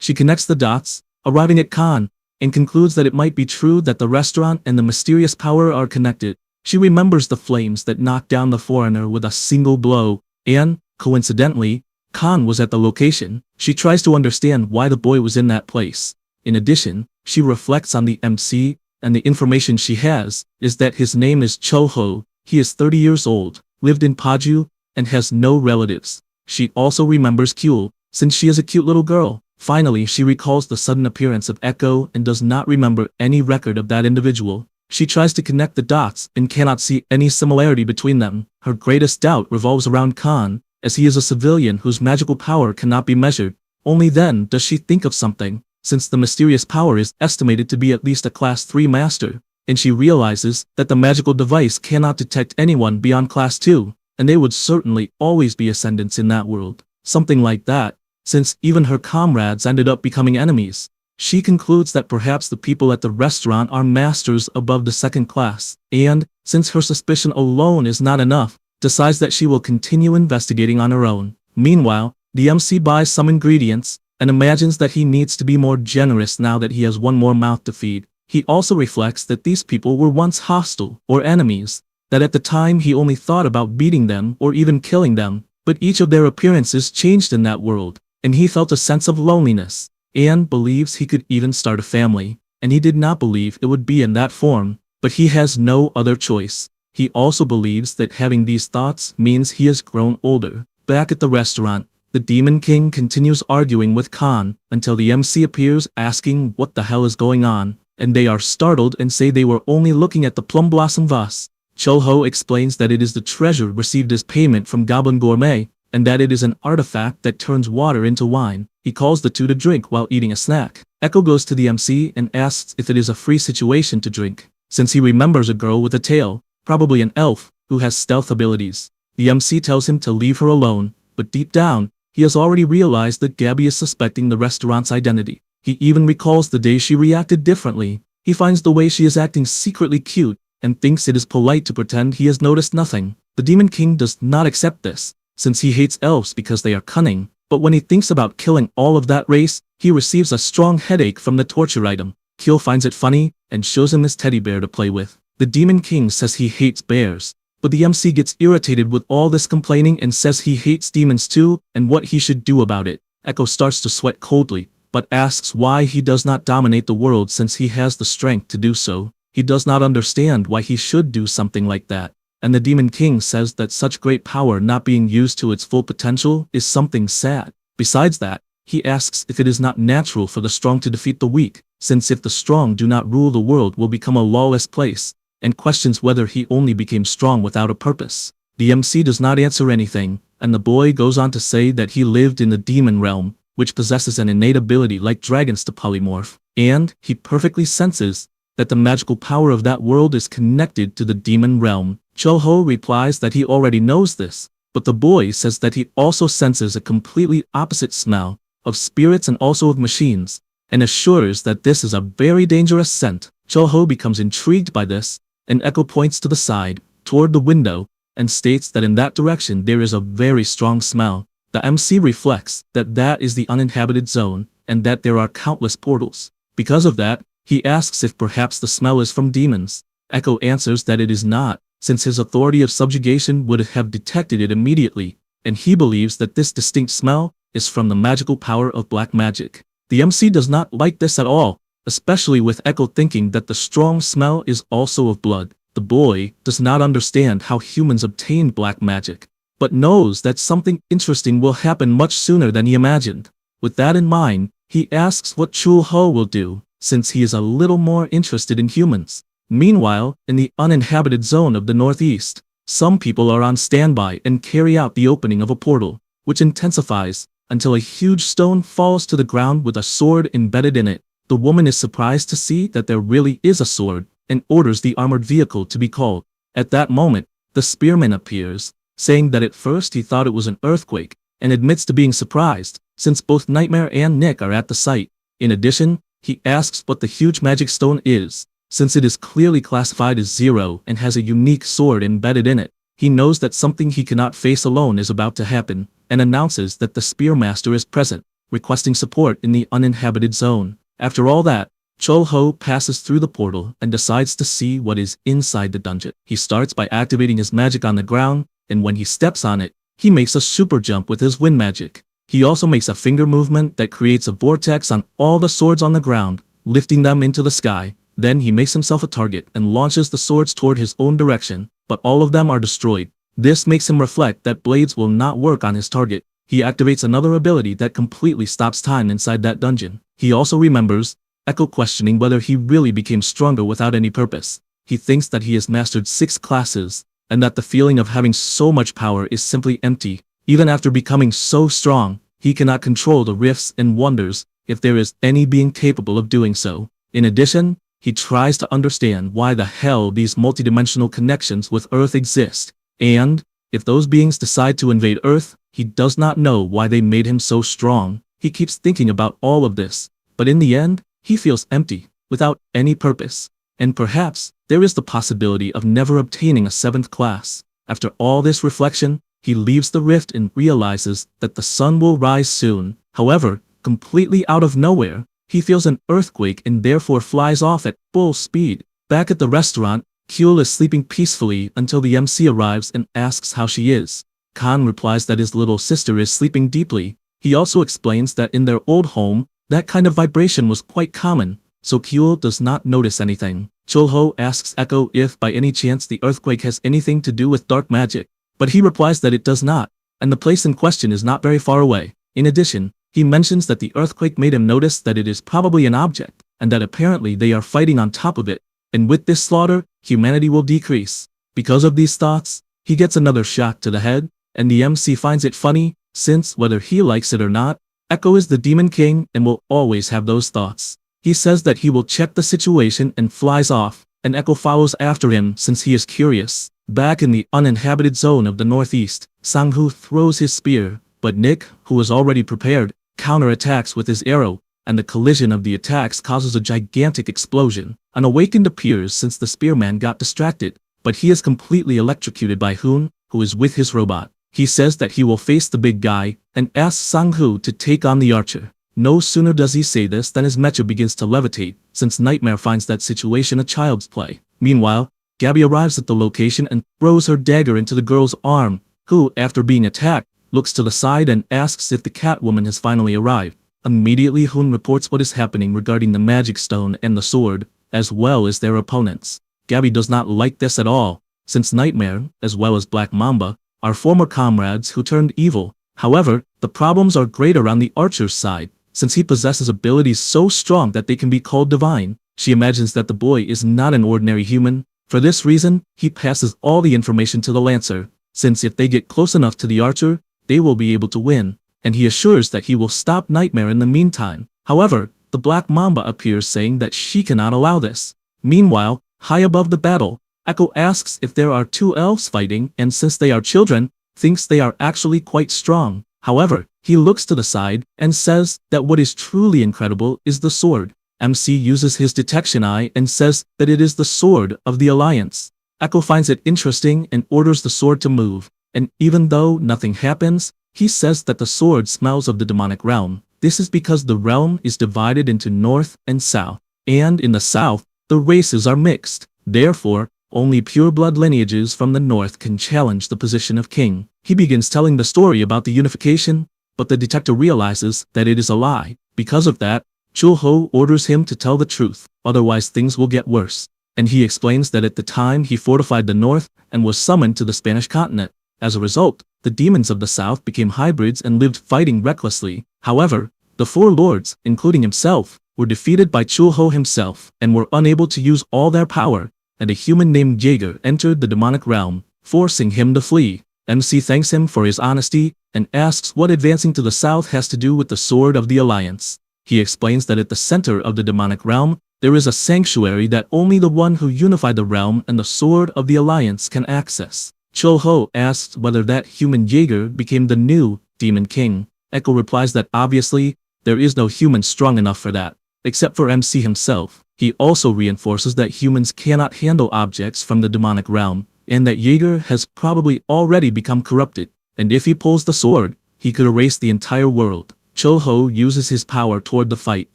She connects the dots, arriving at Khan, and concludes that it might be true that the restaurant and the mysterious power are connected. She remembers the flames that knocked down the foreigner with a single blow, and, coincidentally, Khan was at the location. She tries to understand why the boy was in that place. In addition, she reflects on the MC, and the information she has is that his name is Cho-ho. He is 30 years old, lived in Paju, and has no relatives. She also remembers Kyul, since she is a cute little girl. Finally, she recalls the sudden appearance of Echo and does not remember any record of that individual. She tries to connect the dots and cannot see any similarity between them. Her greatest doubt revolves around Khan, as he is a civilian whose magical power cannot be measured. Only then does she think of something, since the mysterious power is estimated to be at least a Class 3 master, and she realizes that the magical device cannot detect anyone beyond Class 2, and they would certainly always be ascendants in that world. Something like that, since even her comrades ended up becoming enemies. She concludes that perhaps the people at the restaurant are masters above the second class, and, since her suspicion alone is not enough, decides that she will continue investigating on her own. Meanwhile, the MC buys some ingredients, and imagines that he needs to be more generous now that he has one more mouth to feed. He also reflects that these people were once hostile, or enemies, that at the time he only thought about beating them or even killing them, but each of their appearances changed in that world, and he felt a sense of loneliness, and believes he could even start a family, and he did not believe it would be in that form, but he has no other choice. He also believes that having these thoughts means he has grown older. Back at the restaurant, the Demon King continues arguing with Khan until the MC appears asking what the hell is going on, and they are startled and say they were only looking at the plum blossom vase. Chul-ho explains that it is the treasure received as payment from Goblin Gourmet, and that it is an artifact that turns water into wine. He calls the two to drink while eating a snack. Echo goes to the MC and asks if it is a free situation to drink, since he remembers a girl with a tail, probably an elf, who has stealth abilities. The MC tells him to leave her alone, but deep down, he has already realized that Gabby is suspecting the restaurant's identity. He even recalls the day she reacted differently. He finds the way she is acting secretly cute, and thinks it is polite to pretend he has noticed nothing. The Demon King does not accept this, since he hates elves because they are cunning, but when he thinks about killing all of that race, he receives a strong headache from the torture item. Kyo finds it funny, and shows him his teddy bear to play with. The Demon King says he hates bears, but the MC gets irritated with all this complaining and says he hates demons too, and what he should do about it. Echo starts to sweat coldly, but asks why he does not dominate the world since he has the strength to do so. He does not understand why he should do something like that, and the Demon King says that such great power not being used to its full potential is something sad. Besides that, he asks if it is not natural for the strong to defeat the weak, since if the strong do not rule the world will become a lawless place, and questions whether he only became strong without a purpose. The MC does not answer anything, and the boy goes on to say that he lived in the demon realm, which possesses an innate ability like dragons to polymorph, and he perfectly senses that the magical power of that world is connected to the demon realm. Chul-ho replies that he already knows this, but the boy says that he also senses a completely opposite smell of spirits and also of machines, and assures that this is a very dangerous scent. Chul-ho becomes intrigued by this, and Echo points to the side, toward the window, and states that in that direction there is a very strong smell. The MC reflects that that is the uninhabited zone, and that there are countless portals. Because of that, he asks if perhaps the smell is from demons. Echo answers that it is not, since his authority of subjugation would have detected it immediately, and he believes that this distinct smell is from the magical power of black magic. The MC does not like this at all, especially with Echo thinking that the strong smell is also of blood. The boy does not understand how humans obtain black magic, but knows that something interesting will happen much sooner than he imagined. With that in mind, he asks what Chul-ho will do, since he is a little more interested in humans. Meanwhile, in the uninhabited zone of the northeast, some people are on standby and carry out the opening of a portal, which intensifies until a huge stone falls to the ground with a sword embedded in it. The woman is surprised to see that there really is a sword, and orders the armored vehicle to be called. At that moment, the spearman appears, saying that at first he thought it was an earthquake, and admits to being surprised, since both Nightmare and Nick are at the site. In addition, he asks what the huge magic stone is, since it is clearly classified as 0 and has a unique sword embedded in it. He knows that something he cannot face alone is about to happen, and announces that the Spearmaster is present, requesting support in the uninhabited zone. After all that, Chul-ho passes through the portal and decides to see what is inside the dungeon. He starts by activating his magic on the ground, and when he steps on it, he makes a super jump with his wind magic. He also makes a finger movement that creates a vortex on all the swords on the ground, lifting them into the sky. Then he makes himself a target and launches the swords toward his own direction, but all of them are destroyed. This makes him reflect that blades will not work on his target. He activates another ability that completely stops time inside that dungeon. He also remembers Echo questioning whether he really became stronger without any purpose. He thinks that he has mastered 6 classes, and that the feeling of having so much power is simply empty. Even after becoming so strong, he cannot control the rifts and wonders if there is any being capable of doing so. In addition, he tries to understand why the hell these multidimensional connections with Earth exist, and, if those beings decide to invade Earth, he does not know why they made him so strong. He keeps thinking about all of this, but in the end, he feels empty, without any purpose. And perhaps, there is the possibility of never obtaining a 7th class. After all this reflection, he leaves the rift and realizes that the sun will rise soon. However, completely out of nowhere, he feels an earthquake and therefore flies off at full speed. Back at the restaurant, Kyul is sleeping peacefully until the MC arrives and asks how she is. Khan replies that his little sister is sleeping deeply. He also explains that in their old home, that kind of vibration was quite common, so Kyul does not notice anything. Chulho asks Echo if by any chance the earthquake has anything to do with dark magic, but he replies that it does not, and the place in question is not very far away. In addition, he mentions that the earthquake made him notice that it is probably an object, and that apparently they are fighting on top of it, and with this slaughter, humanity will decrease. Because of these thoughts, he gets another shock to the head, and the MC finds it funny, since whether he likes it or not, Echo is the Demon King and will always have those thoughts. He says that he will check the situation and flies off, and Echo follows after him since he is curious. Back in the uninhabited zone of the northeast, Sang-hoo throws his spear, but Nick, who is already prepared, counterattacks with his arrow, and the collision of the attacks causes a gigantic explosion. An awakened appears since the spearman got distracted, but he is completely electrocuted by Hoon, who is with his robot. He says that he will face the big guy, and asks Sang-hoo to take on the archer. No sooner does he say this than his mecha begins to levitate, since Nightmare finds that situation a child's play. Meanwhile, Gabby arrives at the location and throws her dagger into the girl's arm, who, after being attacked, looks to the side and asks if the Catwoman has finally arrived. Immediately Hoon reports what is happening regarding the magic stone and the sword, as well as their opponents. Gabby does not like this at all, since Nightmare, as well as Black Mamba, are former comrades who turned evil. However, the problems are greater on the archer's side, since he possesses abilities so strong that they can be called divine. She imagines that the boy is not an ordinary human. For this reason, he passes all the information to the Lancer, since if they get close enough to the archer, they will be able to win, and he assures that he will stop Nightmare in the meantime. However, the Black Mamba appears saying that she cannot allow this. Meanwhile, high above the battle, Echo asks if there are 2 elves fighting, and since they are children, thinks they are actually quite strong. However, he looks to the side and says that what is truly incredible is the sword. MC uses his detection eye and says that it is the sword of the Alliance. Echo finds it interesting and orders the sword to move, and even though nothing happens, he says that the sword smells of the demonic realm. This is because the realm is divided into north and south, and in the south, the races are mixed. Therefore, only pure blood lineages from the north can challenge the position of king. He begins telling the story about the unification, but the detective realizes that it is a lie. Because of that, Chulho orders him to tell the truth, otherwise things will get worse. And he explains that at the time he fortified the north and was summoned to the Spanish continent. As a result, the demons of the south became hybrids and lived fighting recklessly. However, the 4 lords, including himself, were defeated by Chulho himself and were unable to use all their power, and a human named Jaeger entered the demonic realm, forcing him to flee. MC thanks him for his honesty and asks what advancing to the south has to do with the sword of the Alliance. He explains that at the center of the demonic realm, there is a sanctuary that only the one who unified the realm and the sword of the Alliance can access. Chulho asks whether that human Jaeger became the new Demon King. Echo replies that obviously, there is no human strong enough for that, except for MC himself. He also reinforces that humans cannot handle objects from the demonic realm, and that Jaeger has probably already become corrupted, and if he pulls the sword, he could erase the entire world. Chulho uses his power toward the fight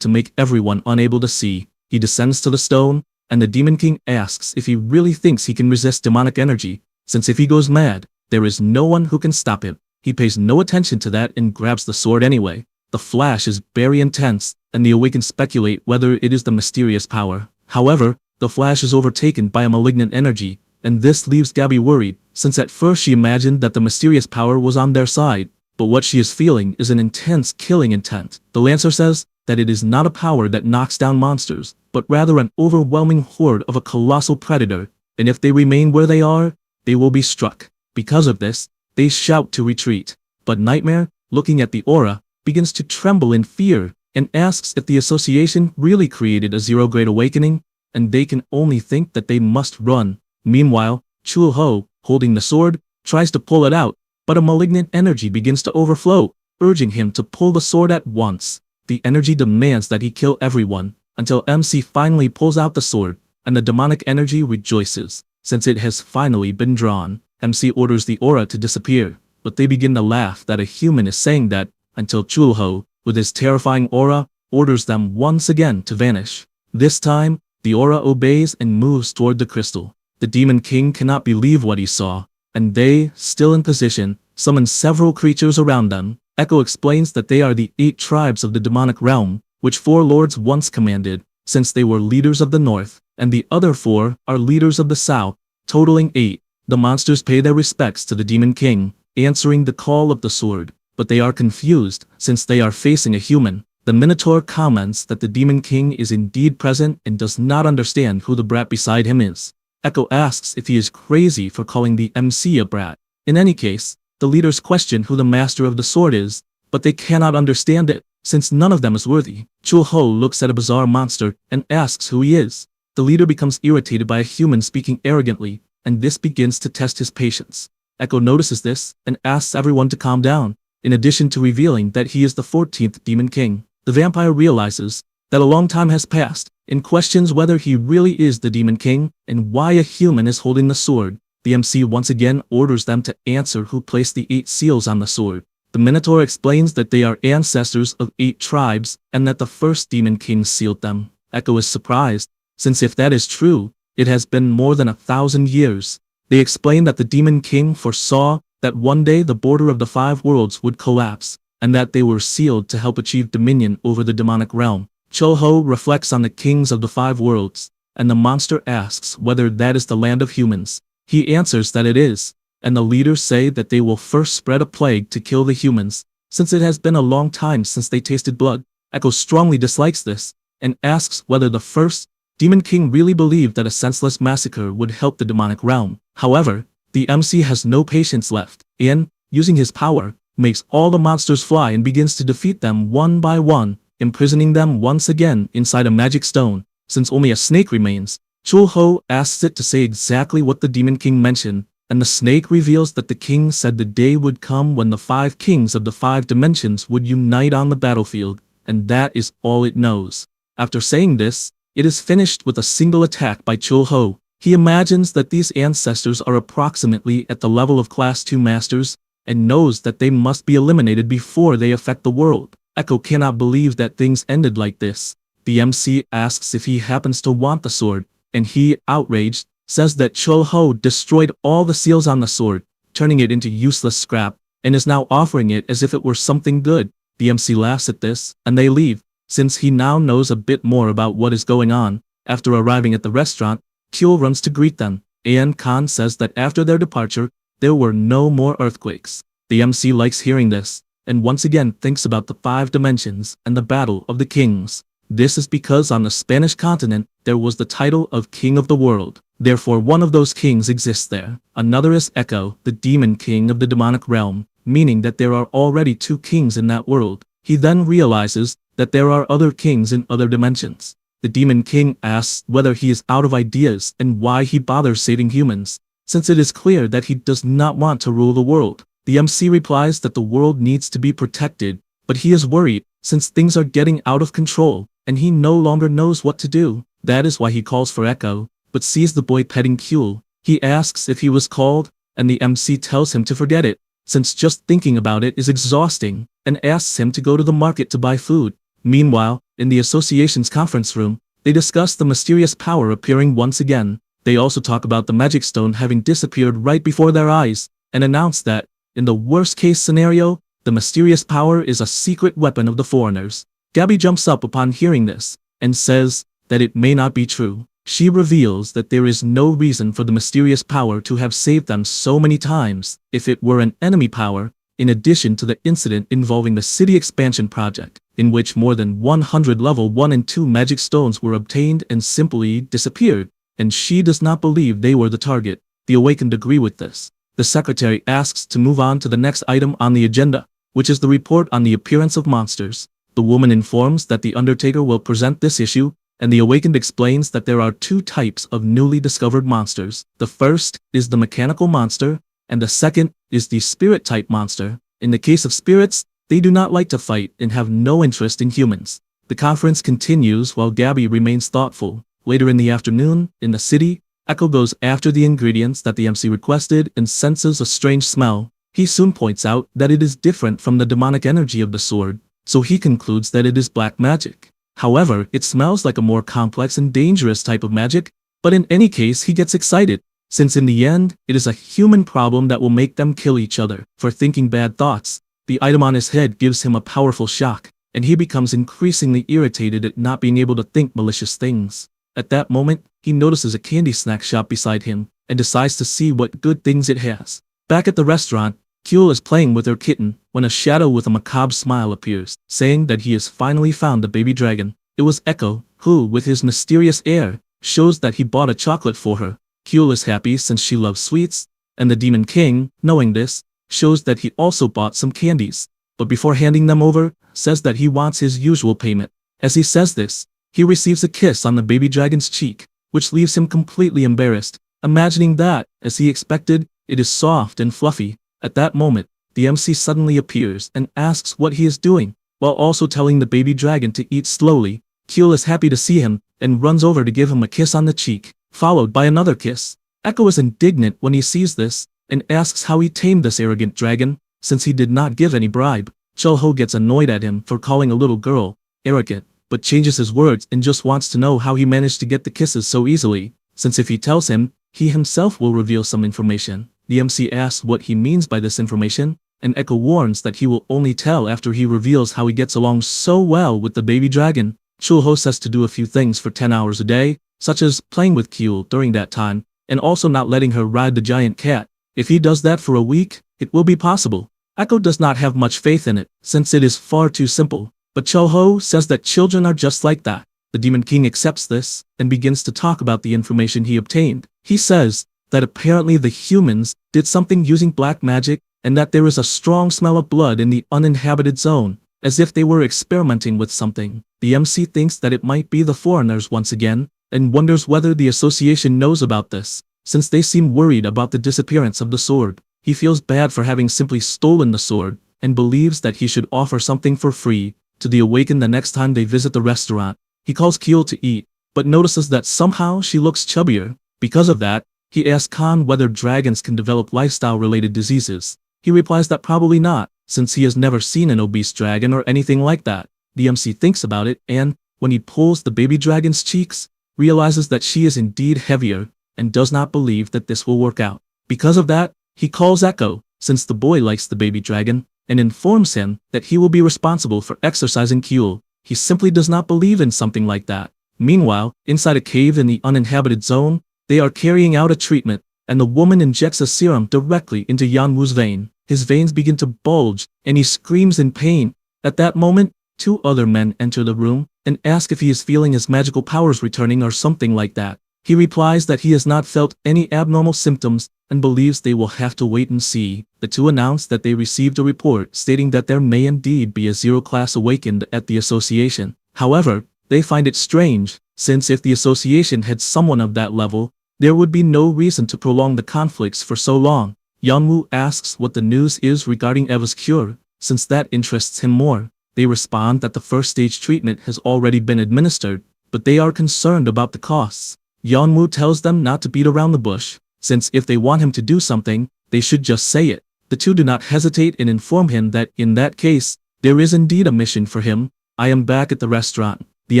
to make everyone unable to see. He descends to the stone, and the Demon King asks if he really thinks he can resist demonic energy, since if he goes mad, there is no one who can stop him. He pays no attention to that and grabs the sword anyway. The flash is very intense, and the Awakened speculate whether it is the mysterious power. However, the flash is overtaken by a malignant energy, and this leaves Gabby worried, since at first she imagined that the mysterious power was on their side, but what she is feeling is an intense killing intent. The Lancer says that it is not a power that knocks down monsters, but rather an overwhelming horde of a colossal predator, and if they remain where they are, they will be struck. Because of this, they shout to retreat, but Nightmare, looking at the aura, begins to tremble in fear, and asks if the association really created a zero-grade awakening, and they can only think that they must run. Meanwhile, Chulho, holding the sword, tries to pull it out, but a malignant energy begins to overflow, urging him to pull the sword at once. the energy demands that he kill everyone, until MC finally pulls out the sword, and the demonic energy rejoices, since it has finally been drawn. MC orders the aura to disappear, but they begin to laugh that a human is saying that, until Chulho, with his terrifying aura, orders them once again to vanish. This time, the aura obeys and moves toward the crystal. The Demon King cannot believe what he saw, and they, still in position, summon several creatures around them. Echo explains that they are the 8 tribes of the demonic realm, which 4 lords once commanded, since they were leaders of the north, and the other 4 are leaders of the south, totaling 8. The monsters pay their respects to the Demon King, answering the call of the sword, but they are confused since they are facing a human. The Minotaur comments that the Demon King is indeed present and does not understand who the brat beside him is. Echo asks if he is crazy for calling the MC a brat. In any case, the leaders question who the master of the sword is, but they cannot understand it, since none of them is worthy. Chulho looks at a bizarre monster and asks who he is. The leader becomes irritated by a human speaking arrogantly, and this begins to test his patience. Echo notices this and asks everyone to calm down, in addition to revealing that he is the 14th Demon King. The vampire realizes that a long time has passed, and questions whether he really is the Demon King and why a human is holding the sword. The MC once again orders them to answer who placed the 8 seals on the sword. The Minotaur explains that they are ancestors of 8 tribes and that the first Demon King sealed them. Echo is surprised, since if that is true, it has been more than 1,000 years. They explain that the Demon King foresaw that one day the border of the 5 worlds would collapse, and that they were sealed to help achieve dominion over the demonic realm. Chulho reflects on the kings of the 5 worlds, and the monster asks whether that is the land of humans. He answers that it is, and the leaders say that they will first spread a plague to kill the humans, since it has been a long time since they tasted blood. Echo strongly dislikes this, and asks whether the first Demon King really believed that a senseless massacre would help the demonic realm. However, the MC has no patience left, and, using his power, makes all the monsters fly and begins to defeat them one by one, imprisoning them once again inside a magic stone. Since only a snake remains, Chulho asks it to say exactly what the Demon King mentioned, and the snake reveals that the king said the day would come when the 5 kings of the 5 dimensions would unite on the battlefield, and that is all it knows. After saying this, it is finished with a single attack by Chulho. He imagines that these ancestors are approximately at the level of Class 2 masters, and knows that they must be eliminated before they affect the world. Echo cannot believe that things ended like this. The MC asks if he happens to want the sword, and he, outraged, says that Chulho destroyed all the seals on the sword, turning it into useless scrap, and is now offering it as if it were something good. The MC laughs at this, and they leave, since he now knows a bit more about what is going on. After arriving at the restaurant, Kyul runs to greet them, and Khan says that after their departure, there were no more earthquakes. The MC likes hearing this, and once again thinks about the 5 dimensions and the battle of the kings. This is because on the Spanish continent, there was the title of King of the World. Therefore one of those kings exists there. Another is Echo, the Demon King of the demonic realm, meaning that there are already 2 kings in that world. He then realizes that there are other kings in other dimensions. The Demon King asks whether he is out of ideas and why he bothers saving humans, since it is clear that he does not want to rule the world. The MC replies that the world needs to be protected, but he is worried since things are getting out of control, and he no longer knows what to do. That is why he calls for Echo, but sees the boy petting Kyul. He asks if he was called, and the MC tells him to forget it, since just thinking about it is exhausting, and asks him to go to the market to buy food. Meanwhile, in the association's conference room, they discuss the mysterious power appearing once again. They also talk about the magic stone having disappeared right before their eyes, and announce that, in the worst-case scenario, the mysterious power is a secret weapon of the foreigners. Gabby jumps up upon hearing this, and says that it may not be true. She reveals that there is no reason for the mysterious power to have saved them so many times if it were an enemy power, in addition to the incident involving the city expansion project, in which more than 100 level 1 and 2 magic stones were obtained and simply disappeared, and she does not believe they were the target. The Awakened agree with this. The secretary asks to move on to the next item on the agenda, which is the report on the appearance of monsters. The woman informs that the Undertaker will present this issue, and the Awakened explains that there are 2 types of newly discovered monsters. The first is the mechanical monster, and the second is the spirit-type monster. In the case of spirits, They do not like to fight and have no interest in humans. The conference continues while Gabby remains thoughtful. Later in the afternoon, in the city, Echo goes after the ingredients that the MC requested and senses a strange smell. He soon points out that it is different from the demonic energy of the sword, so he concludes that it is black magic. However, it smells like a more complex and dangerous type of magic, but in any case he gets excited, since in the end, it is a human problem that will make them kill each other for thinking bad thoughts. The item on his head gives him a powerful shock, and he becomes increasingly irritated at not being able to think malicious things. At that moment, he notices a candy snack shop beside him, and decides to see what good things it has. Back at the restaurant, Kyul is playing with her kitten, when a shadow with a macabre smile appears, saying that he has finally found the baby dragon. It was Echo, who, with his mysterious air, shows that he bought a chocolate for her. Kyul is happy since she loves sweets, and the Demon King, knowing this, shows that he also bought some candies, but before handing them over, says that he wants his usual payment. As he says this, he receives a kiss on the baby dragon's cheek, which leaves him completely embarrassed, imagining that, as he expected, it is soft and fluffy. At that moment, the MC suddenly appears and asks what he is doing, while also telling the baby dragon to eat slowly. Kyul is happy to see him, and runs over to give him a kiss on the cheek, followed by another kiss. Echo is indignant when he sees this, and asks how he tamed this arrogant dragon, since he did not give any bribe. Chul-ho gets annoyed at him for calling a little girl arrogant, but changes his words and just wants to know how he managed to get the kisses so easily, since if he tells him, he himself will reveal some information. The MC asks what he means by this information, and Echo warns that he will only tell after he reveals how he gets along so well with the baby dragon. Chul-ho says to do a few things for 10 hours a day, such as playing with Kyul during that time, and also not letting her ride the giant cat. If he does that for a week, it will be possible. Echo does not have much faith in it, since it is far too simple, but Chul-ho says that children are just like that. The Demon King accepts this, and begins to talk about the information he obtained. He says that apparently the humans did something using black magic, and that there is a strong smell of blood in the uninhabited zone, as if they were experimenting with something. The MC thinks that it might be the foreigners once again, and wonders whether the association knows about this, since they seem worried about the disappearance of the sword. He feels bad for having simply stolen the sword, and believes that he should offer something for free to the Awaken the next time they visit the restaurant. He calls Kyul to eat, but notices that somehow she looks chubbier. Because of that, he asks Khan whether dragons can develop lifestyle-related diseases. He replies that probably not, since he has never seen an obese dragon or anything like that. The MC thinks about it and, when he pulls the baby dragon's cheeks, realizes that she is indeed heavier, and does not believe that this will work out. Because of that, he calls Echo, since the boy likes the baby dragon, and informs him that he will be responsible for exercising Kyul. He simply does not believe in something like that. Meanwhile, inside a cave in the uninhabited zone, they are carrying out a treatment, and the woman injects a serum directly into Yeonwoo's vein. His veins begin to bulge, and he screams in pain. At that moment, 2 other men enter the room, and ask if he is feeling his magical powers returning or something like that. He replies that he has not felt any abnormal symptoms, and believes they will have to wait and see. The 2 announce that they received a report stating that there may indeed be a 0 class awakened at the association. However, they find it strange, since if the association had someone of that level, there would be no reason to prolong the conflicts for so long. Yeonwoo asks what the news is regarding Eva's cure, since that interests him more. They respond that the first stage treatment has already been administered, but they are concerned about the costs. Yeonwoo tells them not to beat around the bush, since if they want him to do something, they should just say it. The 2 do not hesitate and inform him that in that case, there is indeed a mission for him. I am back at the restaurant. The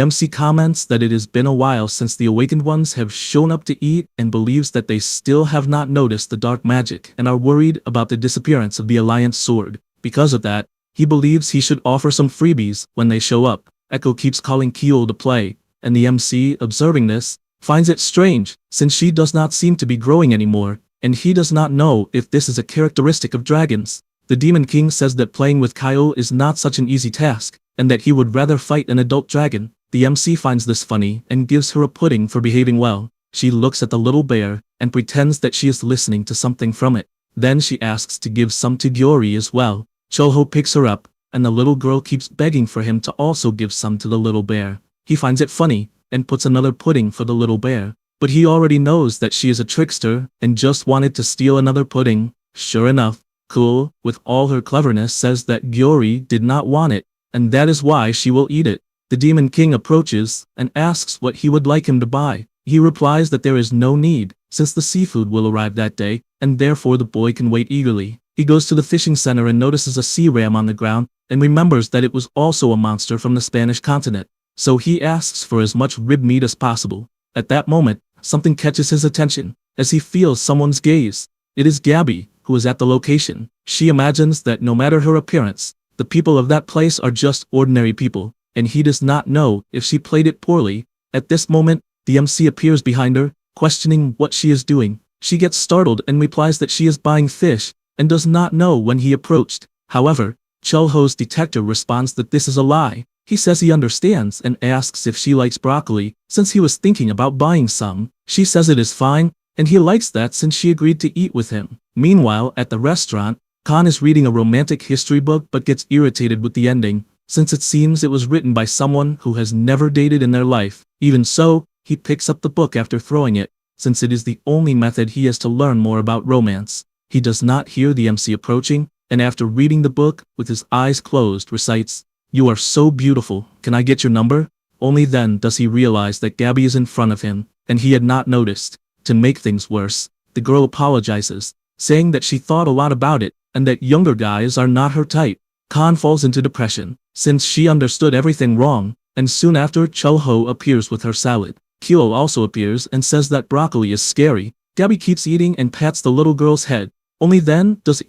MC comments that it has been a while since the awakened ones have shown up to eat, and believes that they still have not noticed the dark magic and are worried about the disappearance of the Alliance sword. Because of that, he believes he should offer some freebies when they show up. Echo keeps calling Kyul to play, and the MC, observing this, finds it strange, since she does not seem to be growing anymore, and he does not know if this is a characteristic of dragons. The Demon King says that playing with Kyul is not such an easy task, and that he would rather fight an adult dragon. The MC finds this funny and gives her a pudding for behaving well. She looks at the little bear and pretends that she is listening to something from it. Then she asks to give some to Gyori as well. Chul-ho picks her up, and the little girl keeps begging for him to also give some to the little bear. He finds it funny, and puts another pudding for the little bear. But he already knows that she is a trickster, and just wanted to steal another pudding. Sure enough, cool, with all her cleverness, says that Gyori did not want it, and that is why she will eat it. The Demon King approaches and asks what he would like him to buy. He replies that there is no need, since the seafood will arrive that day, and therefore the boy can wait eagerly. He goes to the fishing center and notices a sea ram on the ground, and remembers that it was also a monster from the Spanish continent. So he asks for as much rib meat as possible. At that moment, something catches his attention, as he feels someone's gaze. It is Gabby, who is at the location. She imagines that no matter her appearance, the people of that place are just ordinary people, and he does not know if she played it poorly. At this moment, the MC appears behind her, questioning what she is doing. She gets startled and replies that she is buying fish, and does not know when he approached. However, Chulho's detector responds that this is a lie. He says he understands and asks if she likes broccoli, since he was thinking about buying some. She says it is fine, and he likes that since she agreed to eat with him. Meanwhile, at the restaurant, Khan is reading a romantic history book but gets irritated with the ending, since it seems it was written by someone who has never dated in their life. Even so, he picks up the book after throwing it, since it is the only method he has to learn more about romance. He does not hear the MC approaching, and after reading the book, with his eyes closed, recites, "You are so beautiful, can I get your number?" Only then does he realize that Gabby is in front of him, and he had not noticed. To make things worse, the girl apologizes, saying that she thought a lot about it, and that younger guys are not her type. Khan falls into depression, since she understood everything wrong, and soon after Chulho appears with her salad. Kyo also appears and says that broccoli is scary. Gabby keeps eating and pats the little girl's head. Only then does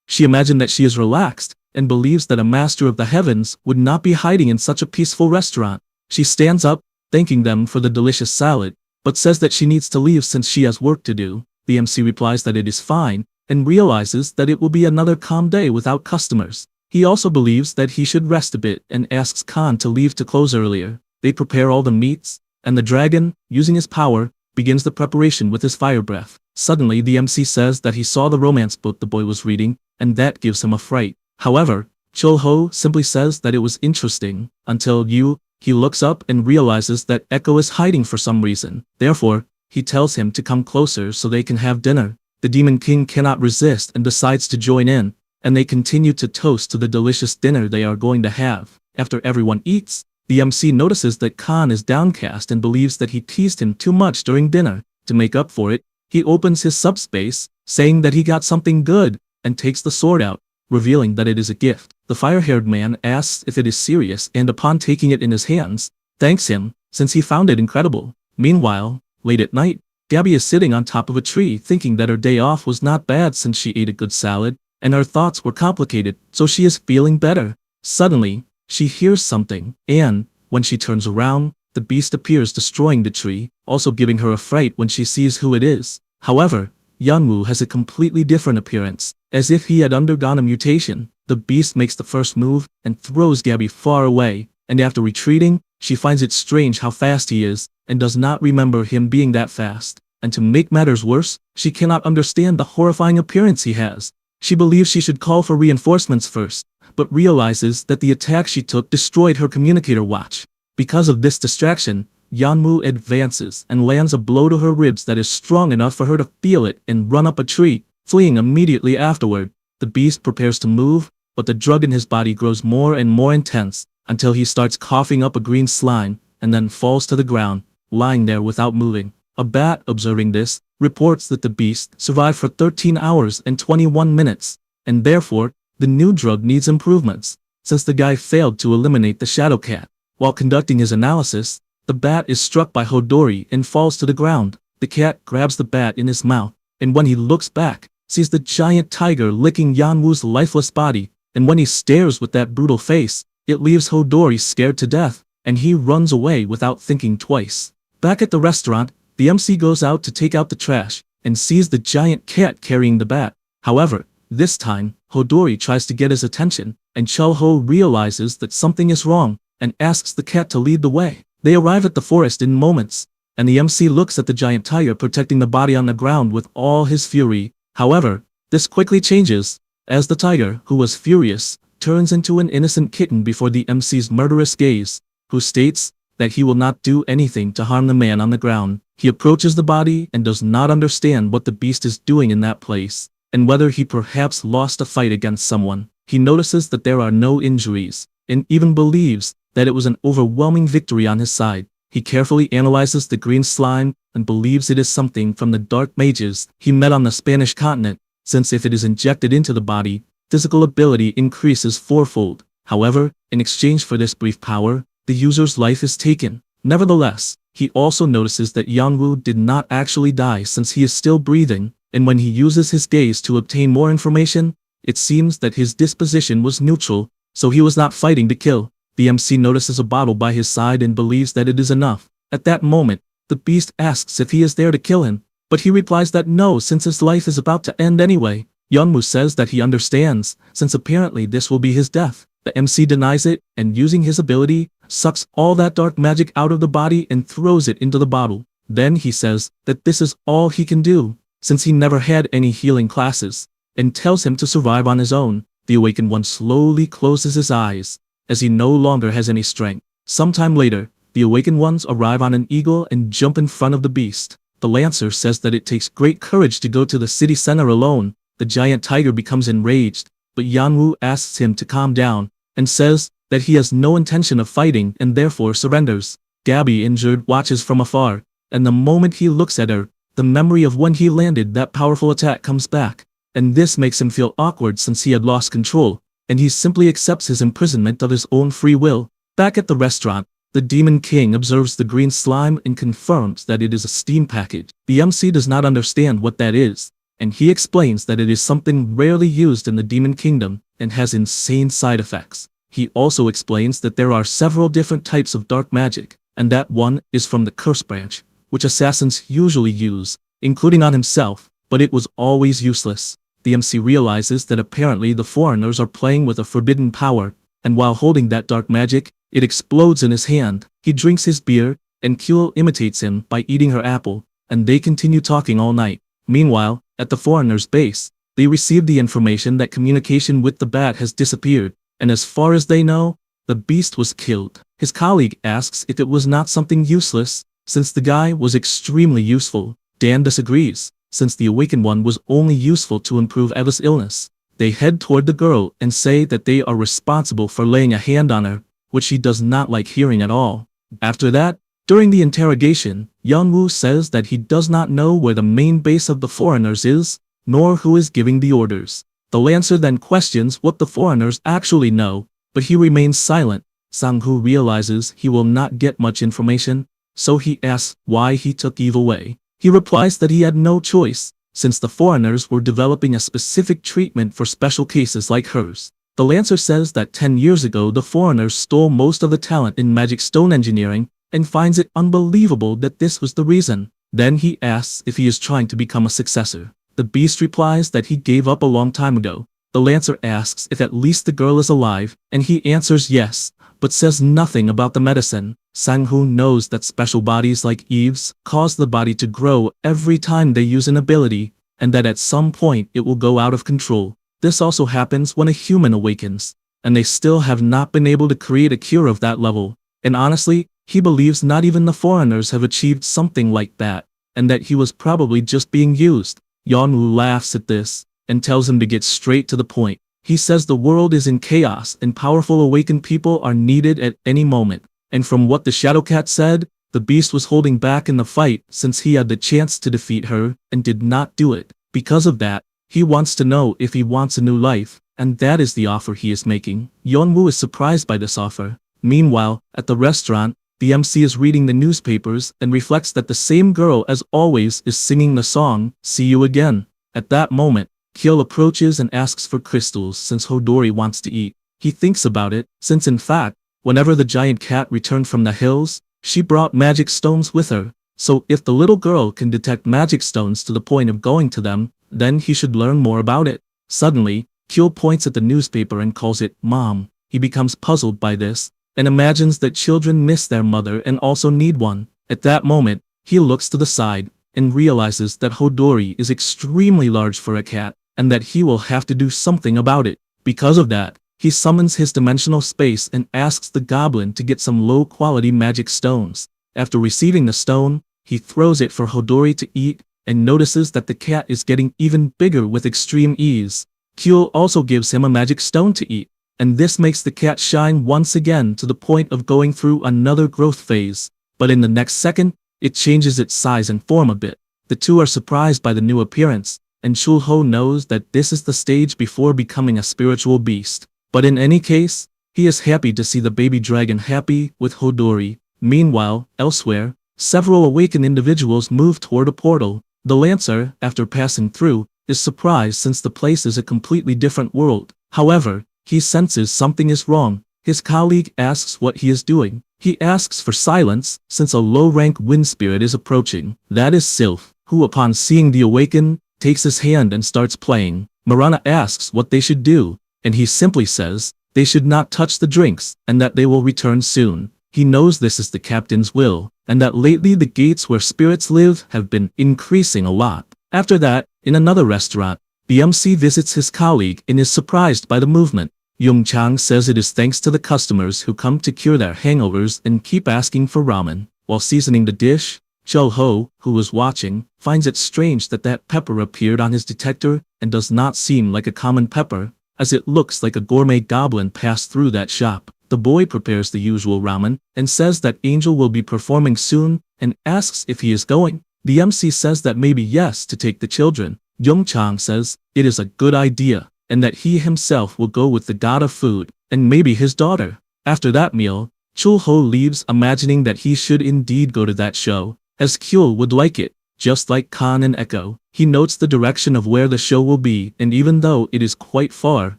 she imagine that she is relaxed, and believes that a master of the heavens would not be hiding in such a peaceful restaurant. She stands up, thanking them for the delicious salad, but says that she needs to leave since she has work to do. The MC replies that it is fine, and realizes that it will be another calm day without customers. He also believes that he should rest a bit and asks Khan to leave to close earlier. They prepare all the meats, and the dragon, using his power, begins the preparation with his fire breath. Suddenly the MC says that he saw the romance book the boy was reading, and that gives him a fright. However, Chulho simply says that it was interesting, until he looks up and realizes that Echo is hiding for some reason. Therefore, he tells him to come closer so they can have dinner. The Demon King cannot resist and decides to join in, and they continue to toast to the delicious dinner they are going to have. After everyone eats, the MC notices that Khan is downcast and believes that he teased him too much during dinner. To make up for it, he opens his subspace, saying that he got something good, and takes the sword out, revealing that it is a gift. The fire-haired man asks if it is serious and upon taking it in his hands, thanks him, since he found it incredible. Meanwhile, late at night, Gabby is sitting on top of a tree thinking that her day off was not bad since she ate a good salad, and her thoughts were complicated, so she is feeling better. Suddenly, she hears something, and, when she turns around, the beast appears destroying the tree, also giving her a fright when she sees who it is. However, Yanwoo has a completely different appearance, as if he had undergone a mutation. The beast makes the first move and throws Gabby far away, and after retreating, she finds it strange how fast he is, and does not remember him being that fast. And to make matters worse, she cannot understand the horrifying appearance he has. She believes she should call for reinforcements first, but realizes that the attack she took destroyed her communicator watch. Because of this distraction, Yanwoo advances and lands a blow to her ribs that is strong enough for her to feel it and run up a tree, fleeing immediately afterward. The beast prepares to move, but the drug in his body grows more and more intense, until he starts coughing up a green slime, and then falls to the ground, lying there without moving. A bat, observing this, reports that the beast survived for 13 hours and 21 minutes, and therefore, the new drug needs improvements, since the guy failed to eliminate the shadow cat. While conducting his analysis, the bat is struck by Hodori and falls to the ground. The cat grabs the bat in his mouth, and when he looks back, sees the giant tiger licking Yanwoo's lifeless body, and when he stares with that brutal face, it leaves Hodori scared to death, and he runs away without thinking twice. Back at the restaurant, the MC goes out to take out the trash, and sees the giant cat carrying the bat. However, this time, Hodori tries to get his attention, and Chulho realizes that something is wrong, and asks the cat to lead the way. They arrive at the forest in moments, and the MC looks at the giant tiger protecting the body on the ground with all his fury. However, this quickly changes, as the tiger, who was furious, turns into an innocent kitten before the MC's murderous gaze, who states that he will not do anything to harm the man on the ground. He approaches the body and does not understand what the beast is doing in that place. and whether he perhaps lost a fight against someone. He notices that there are no injuries, and even believes that it was an overwhelming victory on his side. He carefully analyzes the green slime and believes it is something from the dark mages he met on the Spanish continent, since if it is injected into the body, physical ability increases fourfold. However, in exchange for this brief power, the user's life is taken. Nevertheless, he also notices that Yanwu did not actually die since he is still breathing, and when he uses his gaze to obtain more information, it seems that his disposition was neutral, so he was not fighting to kill. The MC notices a bottle by his side and believes that it is enough. At that moment, the beast asks if he is there to kill him, but he replies that no, since his life is about to end anyway. Yanwu says that he understands, since apparently this will be his death. The MC denies it, and using his ability, sucks all that dark magic out of the body and throws it into the bottle. Then he says that this is all he can do, since he never had any healing classes, and tells him to survive on his own. The awakened one slowly closes his eyes, as he no longer has any strength. Sometime later, the awakened ones arrive on an eagle and jump in front of the beast. The Lancer says that it takes great courage to go to the city center alone. The giant tiger becomes enraged, but Yanwu asks him to calm down, and says that he has no intention of fighting and therefore surrenders. Gabby, injured, watches from afar, and the moment he looks at her, the memory of when he landed that powerful attack comes back, and this makes him feel awkward since he had lost control, and he simply accepts his imprisonment of his own free will. Back at the restaurant, the Demon King observes the green slime and confirms that it is a steam package. The MC does not understand what that is, and he explains that it is something rarely used in the Demon Kingdom and has insane side effects. He also explains that there are several different types of dark magic, and that one is from the curse branch, which assassins usually use, including on himself, but it was always useless. The MC realizes that apparently the foreigners are playing with a forbidden power, and while holding that dark magic, it explodes in his hand. He drinks his beer, and Kyul imitates him by eating her apple, and they continue talking all night. Meanwhile, at the foreigners' base, they receive the information that communication with the bat has disappeared, and as far as they know, the beast was killed. His colleague asks if it was not something useless, since the guy was extremely useful. Dan disagrees, since the awakened one was only useful to improve Eva's illness. They head toward the girl and say that they are responsible for laying a hand on her, which she does not like hearing at all. After that, during the interrogation, Yanwu says that he does not know where the main base of the foreigners is, nor who is giving the orders. The Lancer then questions what the foreigners actually know, but he remains silent. Sang-hoo realizes he will not get much information, so he asks why he took Eve away. He replies that he had no choice, since the foreigners were developing a specific treatment for special cases like hers. The Lancer says that 10 years ago the foreigners stole most of the talent in magic stone engineering, and finds it unbelievable that this was the reason. Then he asks if he is trying to become a successor. The beast replies that he gave up a long time ago. The Lancer asks if at least the girl is alive, and he answers yes, but says nothing about the medicine. Sang-hoo knows that special bodies like Eve's cause the body to grow every time they use an ability, and that at some point it will go out of control. This also happens when a human awakens, and they still have not been able to create a cure of that level. And honestly, he believes not even the foreigners have achieved something like that, and that he was probably just being used. Yanwu laughs at this, and tells him to get straight to the point. He says the world is in chaos and powerful awakened people are needed at any moment. And from what the Shadow Cat said, the beast was holding back in the fight since he had the chance to defeat her and did not do it. Because of that, he wants to know if he wants a new life, and that is the offer he is making. Yeonwoo is surprised by this offer. Meanwhile, at the restaurant, the MC is reading the newspapers and reflects that the same girl as always is singing the song, "See You Again." At that moment, Kyul approaches and asks for crystals since Hodori wants to eat. He thinks about it, since in fact, whenever the giant cat returned from the hills, she brought magic stones with her. So if the little girl can detect magic stones to the point of going to them, then he should learn more about it. Suddenly, Kyul points at the newspaper and calls it Mom. He becomes puzzled by this, and imagines that children miss their mother and also need one. At that moment, he looks to the side, and realizes that Hodori is extremely large for a cat, and that he will have to do something about it. Because of that, he summons his dimensional space and asks the goblin to get some low-quality magic stones. After receiving the stone, he throws it for Hodori to eat, and notices that the cat is getting even bigger with extreme ease. Kyul also gives him a magic stone to eat, and this makes the cat shine once again to the point of going through another growth phase. But in the next second, it changes its size and form a bit. The two are surprised by the new appearance, and Chul-ho knows that this is the stage before becoming a spiritual beast. But in any case, he is happy to see the baby dragon happy with Hodori. Meanwhile, elsewhere, several awakened individuals move toward a portal. The Lancer, after passing through, is surprised since the place is a completely different world. However, he senses something is wrong. His colleague asks what he is doing. He asks for silence since a low-rank wind spirit is approaching. That is Sylph, who upon seeing the awaken, takes his hand and starts playing. Marana asks what they should do, and he simply says they should not touch the drinks and that they will return soon. He knows this is the captain's will, and that lately the gates where spirits live have been increasing a lot. After that, in another restaurant, the MC visits his colleague and is surprised by the movement. Yung Chang says it is thanks to the customers who come to cure their hangovers and keep asking for ramen. While seasoning the dish, Chul-ho, who was watching, finds it strange that that pepper appeared on his detector and does not seem like a common pepper, as it looks like a gourmet goblin passed through that shop. The boy prepares the usual ramen and says that Angel will be performing soon and asks if he is going. The MC says that maybe yes to take the children. Yung Chang says it is a good idea and that he himself will go with the god of food and maybe his daughter. After that meal, Chul-ho leaves imagining that he should indeed go to that show, as Kyul would like it. Just like Khan and Echo, he notes the direction of where the show will be, and even though it is quite far,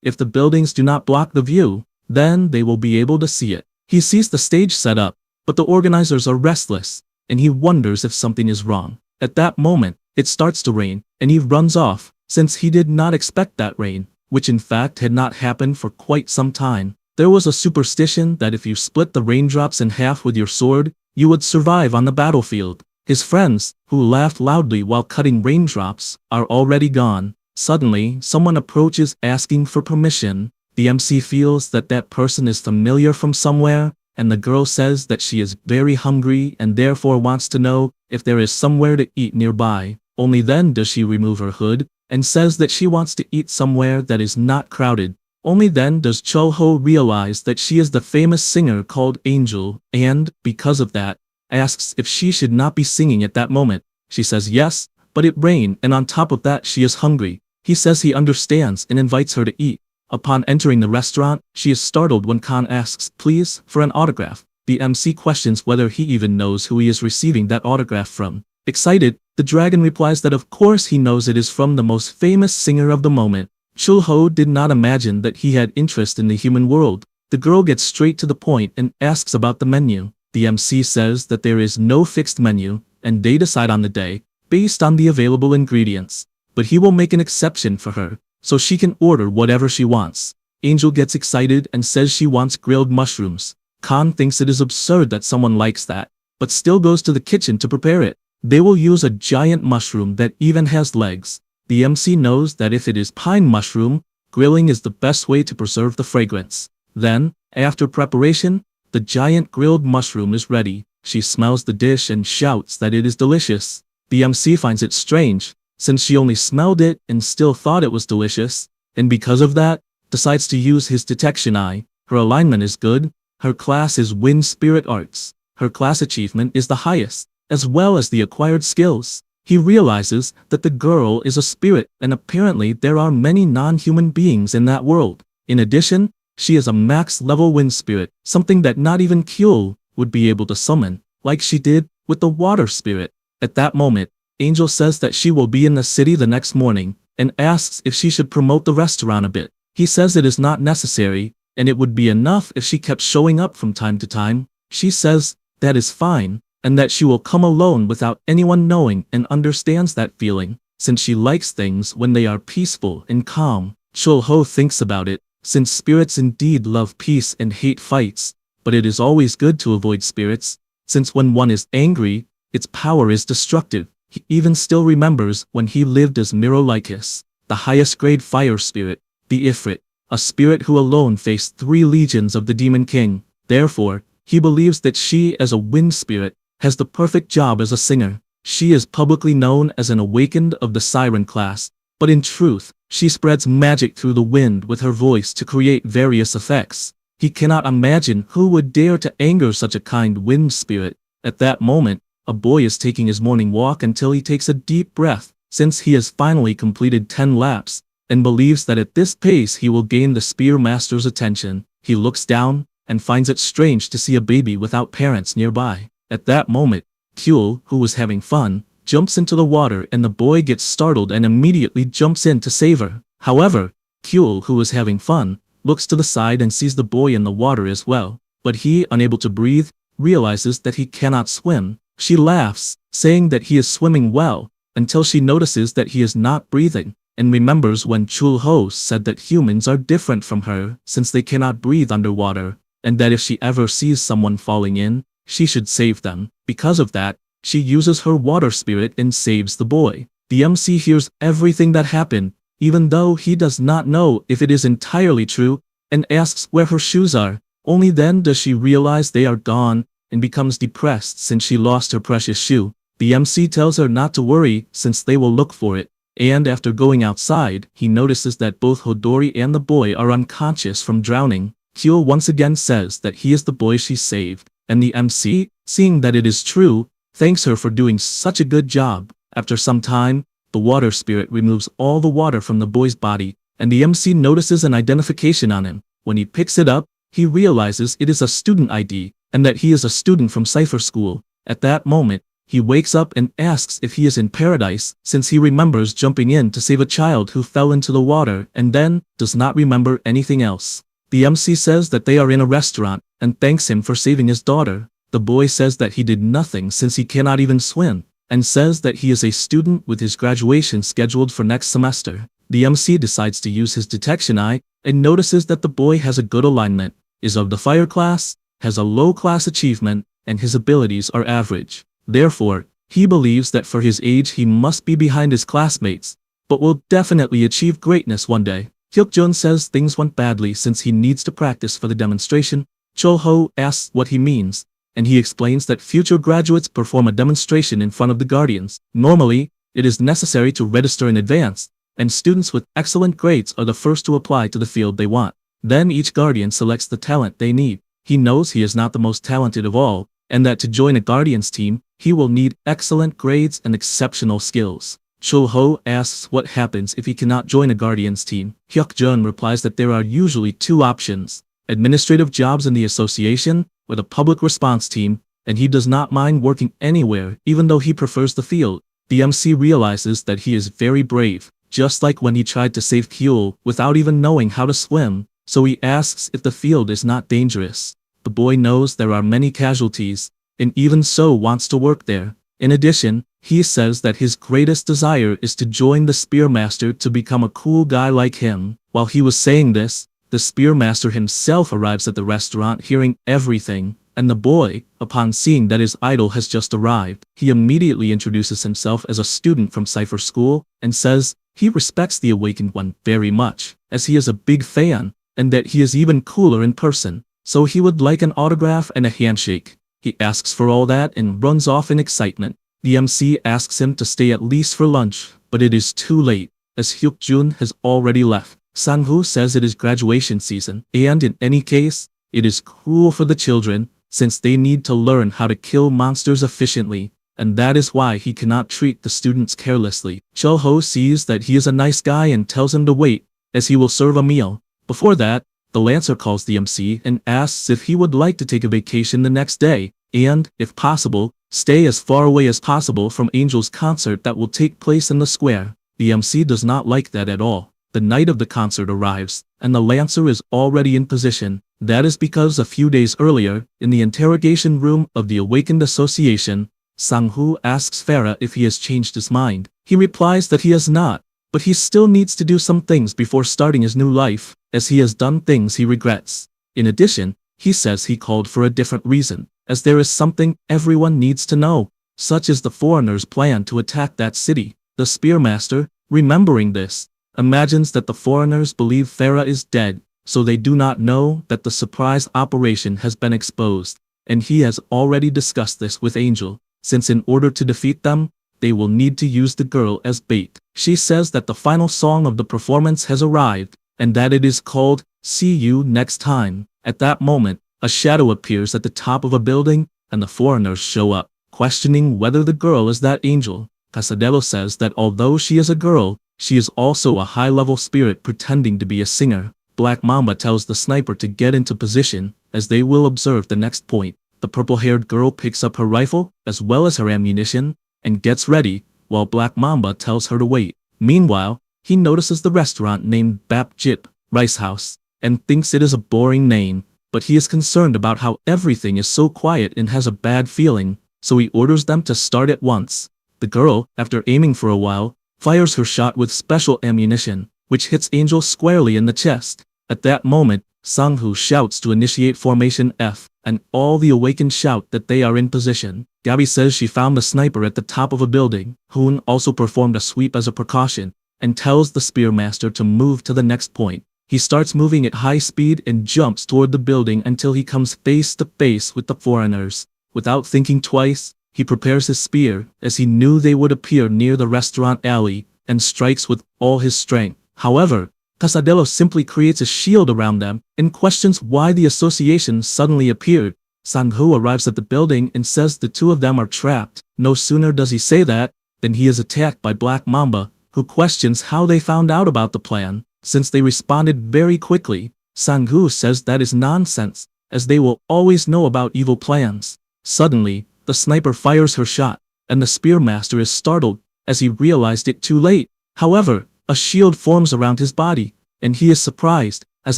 if the buildings do not block the view, then they will be able to see it. He sees the stage set up, but the organizers are restless, and he wonders if something is wrong. At that moment, it starts to rain, and he runs off, since he did not expect that rain, which in fact had not happened for quite some time. There was a superstition that if you split the raindrops in half with your sword, you would survive on the battlefield. His friends, who laughed loudly while cutting raindrops, are already gone. Suddenly, someone approaches asking for permission. The MC feels that that person is familiar from somewhere, and the girl says that she is very hungry and therefore wants to know if there is somewhere to eat nearby. Only then does she remove her hood and says that she wants to eat somewhere that is not crowded. Only then does Chul-ho realize that she is the famous singer called Angel, and, because of that, asks if she should not be singing at that moment. She says yes, but it rained and on top of that she is hungry. He says he understands and invites her to eat. Upon entering the restaurant, she is startled when Khan asks, please, for an autograph. The MC questions whether he even knows who he is receiving that autograph from. Excited, the dragon replies that of course he knows it is from the most famous singer of the moment. Chul-ho did not imagine that he had interest in the human world. The girl gets straight to the point and asks about the menu. The MC says that there is no fixed menu, and they decide on the day, based on the available ingredients. But he will make an exception for her, so she can order whatever she wants. Angel gets excited and says she wants grilled mushrooms. Khan thinks it is absurd that someone likes that, but still goes to the kitchen to prepare it. They will use a giant mushroom that even has legs. The MC knows that if it is pine mushroom, grilling is the best way to preserve the fragrance. Then, after preparation, the giant grilled mushroom is ready. She smells the dish and shouts that it is delicious. The MC finds it strange, since she only smelled it and still thought it was delicious, and because of that, decides to use his detection eye. Her alignment is good. Her class is Wind Spirit Arts. Her class achievement is the highest, as well as the acquired skills. He realizes that the girl is a spirit and apparently there are many non-human beings in that world. In addition, she is a max-level wind spirit, something that not even Kyul would be able to summon, like she did with the water spirit. At that moment, Angel says that she will be in the city the next morning and asks if she should promote the restaurant a bit. He says it is not necessary and it would be enough if she kept showing up from time to time. She says that is fine, and that she will come alone without anyone knowing and understands that feeling, since she likes things when they are peaceful and calm. Chul-ho thinks about it, since spirits indeed love peace and hate fights, but it is always good to avoid spirits, since when one is angry, its power is destructive. He even still remembers when he lived as Mirolycus, the highest grade fire spirit, the Ifrit, a spirit who alone faced 3 legions of the Demon King. Therefore, he believes that she, as a wind spirit, has the perfect job as a singer. She is publicly known as an awakened of the siren class, but in truth, she spreads magic through the wind with her voice to create various effects. He cannot imagine who would dare to anger such a kind wind spirit. At that moment, a boy is taking his morning walk until he takes a deep breath, since he has finally completed 10 laps, and believes that at this pace he will gain the spear master's attention. He looks down, and finds it strange to see a baby without parents nearby. At that moment, Kyul, who was having fun, jumps into the water and the boy gets startled and immediately jumps in to save her. However, Kyul, who was having fun, looks to the side and sees the boy in the water as well, but he, unable to breathe, realizes that he cannot swim. She laughs, saying that he is swimming well, until she notices that he is not breathing, and remembers when Chul-ho said that humans are different from her since they cannot breathe underwater, and that if she ever sees someone falling in, she should save them. Because of that, she uses her water spirit and saves the boy. The MC hears everything that happened, even though he does not know if it is entirely true, and asks where her shoes are. Only then does she realize they are gone, and becomes depressed since she lost her precious shoe. The MC tells her not to worry since they will look for it, and after going outside, he notices that both Hodori and the boy are unconscious from drowning. Kyul once again says that he is the boy she saved, and the MC, seeing that it is true, thanks her for doing such a good job. After some time, the water spirit removes all the water from the boy's body, and the MC notices an identification on him. When he picks it up, he realizes it is a student ID, and that he is a student from Cipher School. At that moment, he wakes up and asks if he is in paradise, since he remembers jumping in to save a child who fell into the water and then does not remember anything else. The MC says that they are in a restaurant and thanks him for saving his daughter. The boy says that he did nothing since he cannot even swim, and says that he is a student with his graduation scheduled for next semester. The MC decides to use his detection eye and notices that the boy has a good alignment, is of the fire class, has a low class achievement, and his abilities are average. Therefore, he believes that for his age he must be behind his classmates, but will definitely achieve greatness one day. Hyuk-jun says things went badly since he needs to practice for the demonstration. Chul-ho asks what he means, and he explains that future graduates perform a demonstration in front of the guardians. Normally, it is necessary to register in advance, and students with excellent grades are the first to apply to the field they want. Then each guardian selects the talent they need. He knows he is not the most talented of all, and that to join a guardian's team, he will need excellent grades and exceptional skills. Chul-ho asks what happens if he cannot join a guardian's team. Hyuk-jun replies that there are usually two options: administrative jobs in the association, or the public response team, and he does not mind working anywhere even though he prefers the field. The MC realizes that he is very brave, just like when he tried to save Kyul without even knowing how to swim, so he asks if the field is not dangerous. The boy knows there are many casualties, and even so wants to work there. In addition, he says that his greatest desire is to join the Spearmaster to become a cool guy like him. While he was saying this, the Spearmaster himself arrives at the restaurant hearing everything, and the boy, upon seeing that his idol has just arrived, he immediately introduces himself as a student from Cipher School, and says he respects the Awakened One very much, as he is a big fan, and that he is even cooler in person, so he would like an autograph and a handshake. He asks for all that and runs off in excitement. The MC asks him to stay at least for lunch, but it is too late, as Hyuk-jun has already left. Sang-woo says it is graduation season, and in any case, it is cruel for the children, since they need to learn how to kill monsters efficiently, and that is why he cannot treat the students carelessly. Chul-ho sees that he is a nice guy and tells him to wait, as he will serve a meal. Before that, the Lancer calls the MC and asks if he would like to take a vacation the next day, and, if possible, stay as far away as possible from Angel's concert that will take place in the square. The MC does not like that at all. The night of the concert arrives, and the Lancer is already in position. That is because a few days earlier, in the interrogation room of the Awakened Association, Sang-woo asks Farah if he has changed his mind. He replies that he has not, but he still needs to do some things before starting his new life, as he has done things he regrets. In addition, he says he called for a different reason, as there is something everyone needs to know, such as the foreigners' plan to attack that city. The Spearmaster, remembering this, imagines that the foreigners believe Farah is dead, so they do not know that the surprise operation has been exposed, and he has already discussed this with Angel. since in order to defeat them, they will need to use the girl as bait. She says that the final song of the performance has arrived, and that it is called "See You Next Time." At that moment, a shadow appears at the top of a building, and the foreigners show up, questioning whether the girl is that angel. Casadelo says that although she is a girl, she is also a high-level spirit pretending to be a singer. Black Mamba tells the sniper to get into position, as they will observe the next point. The purple-haired girl picks up her rifle, as well as her ammunition, and gets ready, while Black Mamba tells her to wait. Meanwhile, he notices the restaurant named Bap Jip, Rice House, and thinks it is a boring name, but he is concerned about how everything is so quiet and has a bad feeling, so he orders them to start at once. The girl, after aiming for a while, fires her shot with special ammunition, which hits Angel squarely in the chest. At that moment, Sang-hoo shouts to initiate Formation F, and all the awakened shout that they are in position. Gabi says she found the sniper at the top of a building. Hoon also performed a sweep as a precaution, and tells the Spearmaster to move to the next point. He starts moving at high speed and jumps toward the building until he comes face to face with the foreigners. Without thinking twice, he prepares his spear, as he knew they would appear near the restaurant alley, and strikes with all his strength. However, Casadelo simply creates a shield around them and questions why the association suddenly appeared. Sang-hoo arrives at the building and says the two of them are trapped. No sooner does he say that, than he is attacked by Black Mamba, who questions how they found out about the plan. Since they responded very quickly, Sang-hoo says that is nonsense, as they will always know about evil plans. Suddenly, the sniper fires her shot, and the Spearmaster is startled, as he realized it too late. However, a shield forms around his body, and he is surprised, as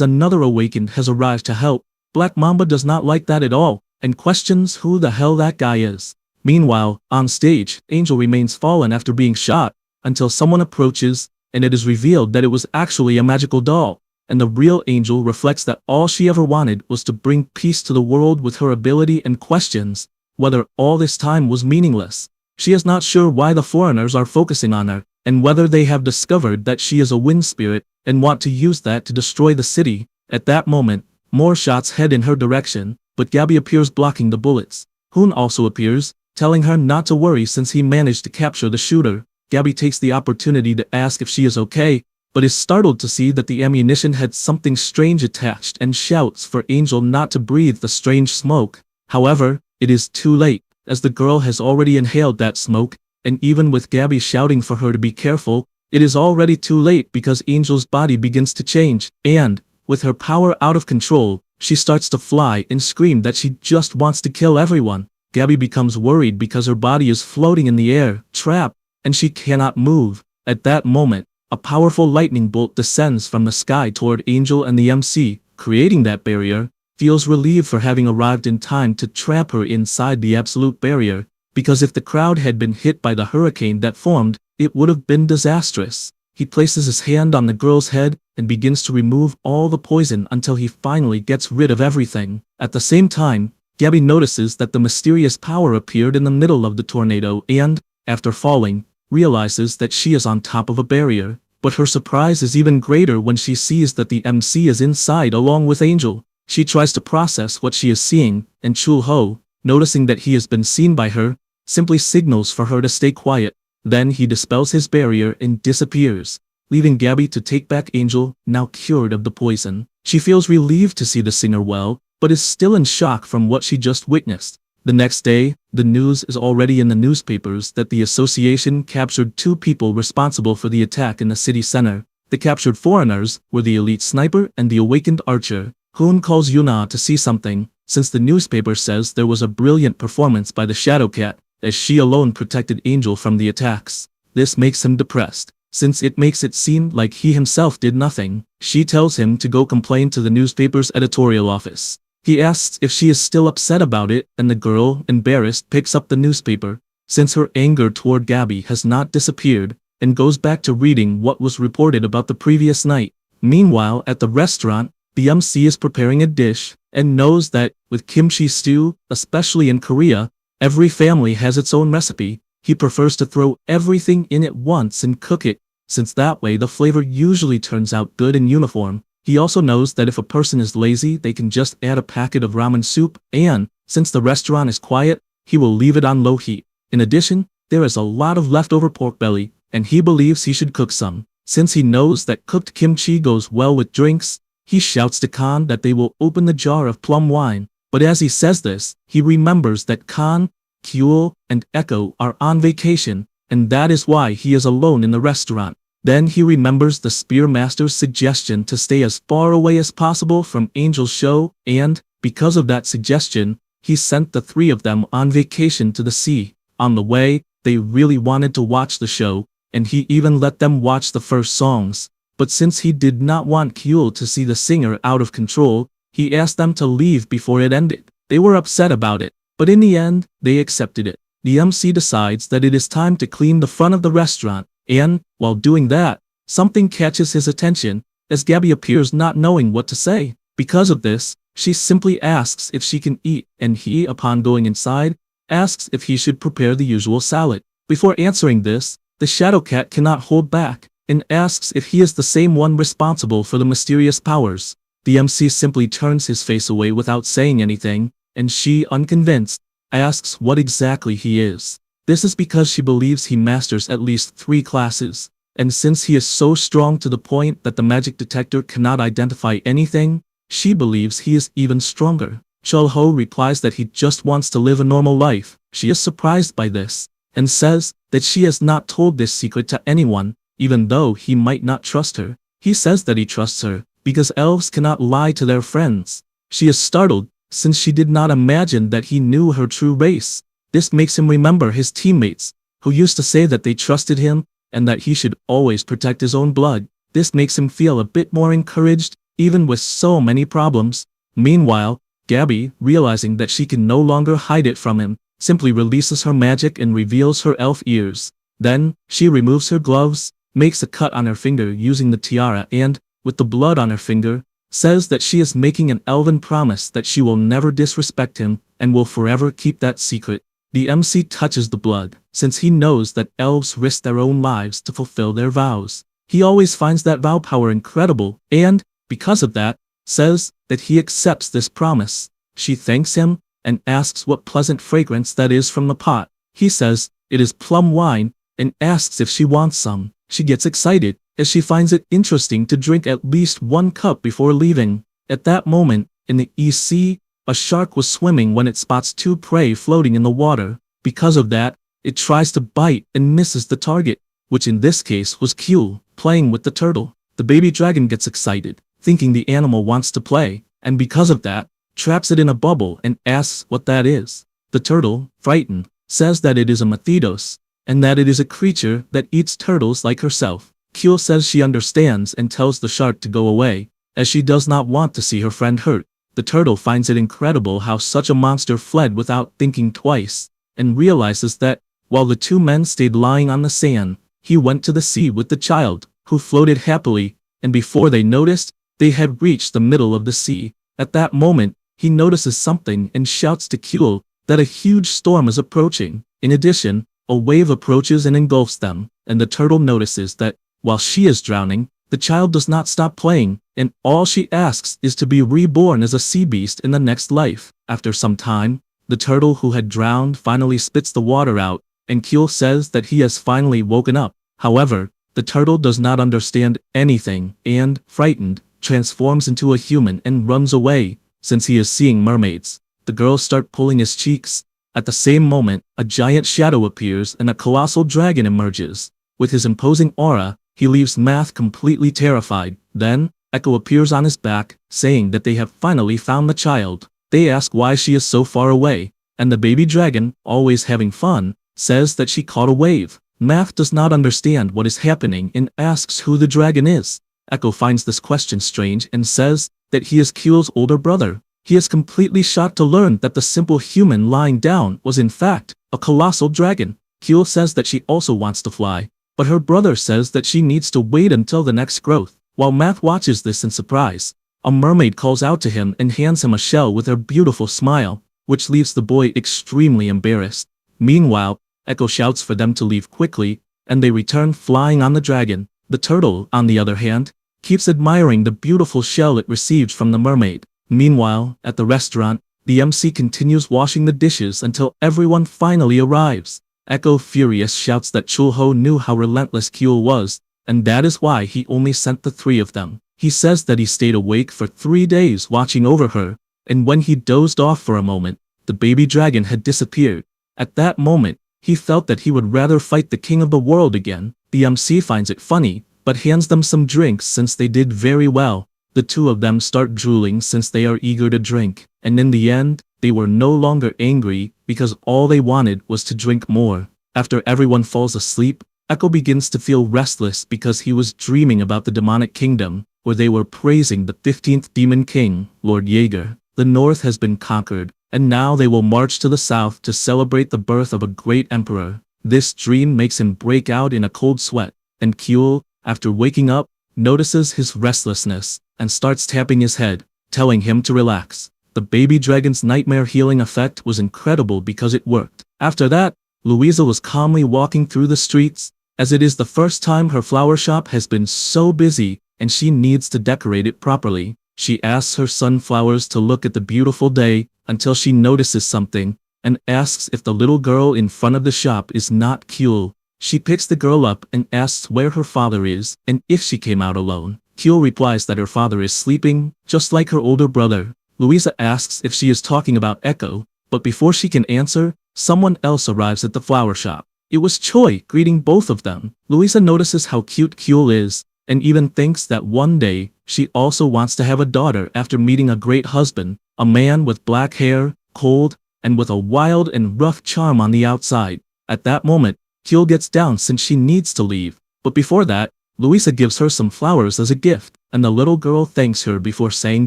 another awakened has arrived to help. Black Mamba does not like that at all, and questions who the hell that guy is. Meanwhile, on stage, Angel remains fallen after being shot, until someone approaches, and it is revealed that it was actually a magical doll, and the real Angel reflects that all she ever wanted was to bring peace to the world with her ability, and questions whether all this time was meaningless. She is not sure why the foreigners are focusing on her, and whether they have discovered that she is a wind spirit and want to use that to destroy the city. At that moment, more shots head in her direction, but Gabi appears blocking the bullets. Hoon also appears, telling her not to worry since he managed to capture the shooter. Gabi takes the opportunity to ask if she is okay, but is startled to see that the ammunition had something strange attached and shouts for Angel not to breathe the strange smoke. However, it is too late, as the girl has already inhaled that smoke, and even with Gabi shouting for her to be careful, it is already too late because Angel's body begins to change, and, with her power out of control, she starts to fly and scream that she just wants to kill everyone. Gabi becomes worried because her body is floating in the air, trapped, and she cannot move. At that moment, a powerful lightning bolt descends from the sky toward Angel, and the MC, creating that barrier, feels relieved for having arrived in time to trap her inside the absolute barrier, because if the crowd had been hit by the hurricane that formed, it would have been disastrous. He places his hand on the girl's head and begins to remove all the poison until he finally gets rid of everything. At the same time, Gabi notices that the mysterious power appeared in the middle of the tornado and, after falling, realizes that she is on top of a barrier. But her surprise is even greater when she sees that the MC is inside along with Angel. She tries to process what she is seeing, and Chul-ho, noticing that he has been seen by her, simply signals for her to stay quiet. Then he dispels his barrier and disappears, leaving Gabi to take back Angel, now cured of the poison. She feels relieved to see the singer well, but is still in shock from what she just witnessed. The next day, the news is already in the newspapers that the association captured 2 people responsible for the attack in the city center. The captured foreigners were the elite sniper and the awakened archer. Hoon calls Yuna to see something, since the newspaper says there was a brilliant performance by the Shadow Cat, as she alone protected Angel from the attacks. This makes him depressed, since it makes it seem like he himself did nothing. She tells him to go complain to the newspaper's editorial office. He asks if she is still upset about it, and the girl, embarrassed, picks up the newspaper, since her anger toward Gabi has not disappeared, and goes back to reading what was reported about the previous night. Meanwhile, at the restaurant, the MC is preparing a dish, and knows that, with kimchi stew, especially in Korea, every family has its own recipe. He prefers to throw everything in at once and cook it, since that way the flavor usually turns out good and uniform. He also knows that if a person is lazy, they can just add a packet of ramen soup, and, since the restaurant is quiet, he will leave it on low heat. In addition, there is a lot of leftover pork belly, and he believes he should cook some. Since he knows that cooked kimchi goes well with drinks, he shouts to Kan that they will open the jar of plum wine. But as he says this, he remembers that Kan, Kyul, and Echo are on vacation, and that is why he is alone in the restaurant. Then he remembers the Spearmaster's suggestion to stay as far away as possible from Angel's show, and, because of that suggestion, he sent the three of them on vacation to the sea. On the way, they really wanted to watch the show, and he even let them watch the first songs. But since he did not want Kyul to see the singer out of control, he asked them to leave before it ended. They were upset about it, but in the end, they accepted it. The MC decides that it is time to clean the front of the restaurant, and, while doing that, something catches his attention, as Gabby appears not knowing what to say. Because of this, she simply asks if she can eat, and he, upon going inside, asks if he should prepare the usual salad. Before answering this, the Shadow Cat cannot hold back, and asks if he is the same one responsible for the mysterious powers. The MC simply turns his face away without saying anything, and she, unconvinced, asks what exactly he is. This is because she believes he masters at least 3 classes, and since he is so strong to the point that the magic detector cannot identify anything, she believes he is even stronger. Chul-ho replies that he just wants to live a normal life. She is surprised by this, and says that she has not told this secret to anyone, even though he might not trust her. He says that he trusts her, because elves cannot lie to their friends. She is startled, since she did not imagine that he knew her true race. This makes him remember his teammates, who used to say that they trusted him, and that he should always protect his own blood. This makes him feel a bit more encouraged, even with so many problems. Meanwhile, Gabby, realizing that she can no longer hide it from him, simply releases her magic and reveals her elf ears. Then, she removes her gloves, makes a cut on her finger using the tiara and, with the blood on her finger, says that she is making an elven promise that she will never disrespect him and will forever keep that secret. The MC touches the blood, since he knows that elves risk their own lives to fulfill their vows. He always finds that vow power incredible and, because of that, says that he accepts this promise. She thanks him and asks what pleasant fragrance that is from the pot. He says it is plum wine and asks if she wants some. She gets excited, as she finds it interesting to drink at least 1 cup before leaving. At that moment, in the East Sea, a shark was swimming when it spots 2 prey floating in the water. Because of that, it tries to bite and misses the target, which in this case was Kyul, playing with the turtle. The baby dragon gets excited, thinking the animal wants to play, and because of that, traps it in a bubble and asks what that is. The turtle, frightened, says that it is a Methidos, and that it is a creature that eats turtles like herself. Kyul says she understands and tells the shark to go away, as she does not want to see her friend hurt. The turtle finds it incredible how such a monster fled without thinking twice, and realizes that, while the 2 men stayed lying on the sand, he went to the sea with the child, who floated happily, and before they noticed, they had reached the middle of the sea. At that moment, he notices something and shouts to Kyul that a huge storm is approaching. In addition, a wave approaches and engulfs them, and the turtle notices that, while she is drowning, the child does not stop playing, and all she asks is to be reborn as a sea beast in the next life. After some time, the turtle who had drowned finally spits the water out, and Kyul says that he has finally woken up. However, the turtle does not understand anything, and, frightened, transforms into a human and runs away, since he is seeing mermaids. The girls start pulling his cheeks. At the same moment, a giant shadow appears and a colossal dragon emerges. With his imposing aura, he leaves Math completely terrified. Then, Echo appears on his back, saying that they have finally found the child. They ask why she is so far away, and the baby dragon, always having fun, says that she caught a wave. Math does not understand what is happening and asks who the dragon is. Echo finds this question strange and says that he is Kyul's older brother. He is completely shocked to learn that the simple human lying down was in fact a colossal dragon. Kyul says that she also wants to fly, but her brother says that she needs to wait until the next growth. While Math watches this in surprise, a mermaid calls out to him and hands him a shell with her beautiful smile, which leaves the boy extremely embarrassed. Meanwhile, Echo shouts for them to leave quickly, and they return flying on the dragon. The turtle, on the other hand, keeps admiring the beautiful shell it received from the mermaid. Meanwhile, at the restaurant, the MC continues washing the dishes until everyone finally arrives. Echo, furious, shouts that Chul-ho knew how relentless Kyul was, and that is why he only sent the three of them. He says that he stayed awake for 3 days watching over her, and when he dozed off for a moment, the baby dragon had disappeared. At that moment, he felt that he would rather fight the king of the world again. The MC finds it funny, but hands them some drinks since they did very well. The two of them start drooling since they are eager to drink, and in the end, they were no longer angry because all they wanted was to drink more. After everyone falls asleep, Echo begins to feel restless because he was dreaming about the demonic kingdom, where they were praising the 15th demon king, Lord Jaeger. The north has been conquered, and now they will march to the south to celebrate the birth of a great emperor. This dream makes him break out in a cold sweat, and Kyul, after waking up, notices his restlessness and starts tapping his head, telling him to relax. The baby dragon's nightmare healing effect was incredible because it worked. After that, Louisa was calmly walking through the streets, as it is the first time her flower shop has been so busy and she needs to decorate it properly. She asks her sunflowers to look at the beautiful day until she notices something and asks if the little girl in front of the shop is not Kyul. She picks the girl up and asks where her father is and if she came out alone. Kyul replies that her father is sleeping, just like her older brother. Louisa asks if she is talking about Echo, but before she can answer, someone else arrives at the flower shop. It was Choi, greeting both of them. Louisa notices how cute Kyul is, and even thinks that one day, she also wants to have a daughter after meeting a great husband, a man with black hair, cold, and with a wild and rough charm on the outside. At that moment, Kyul gets down since she needs to leave, but before that, Louisa gives her some flowers as a gift, and the little girl thanks her before saying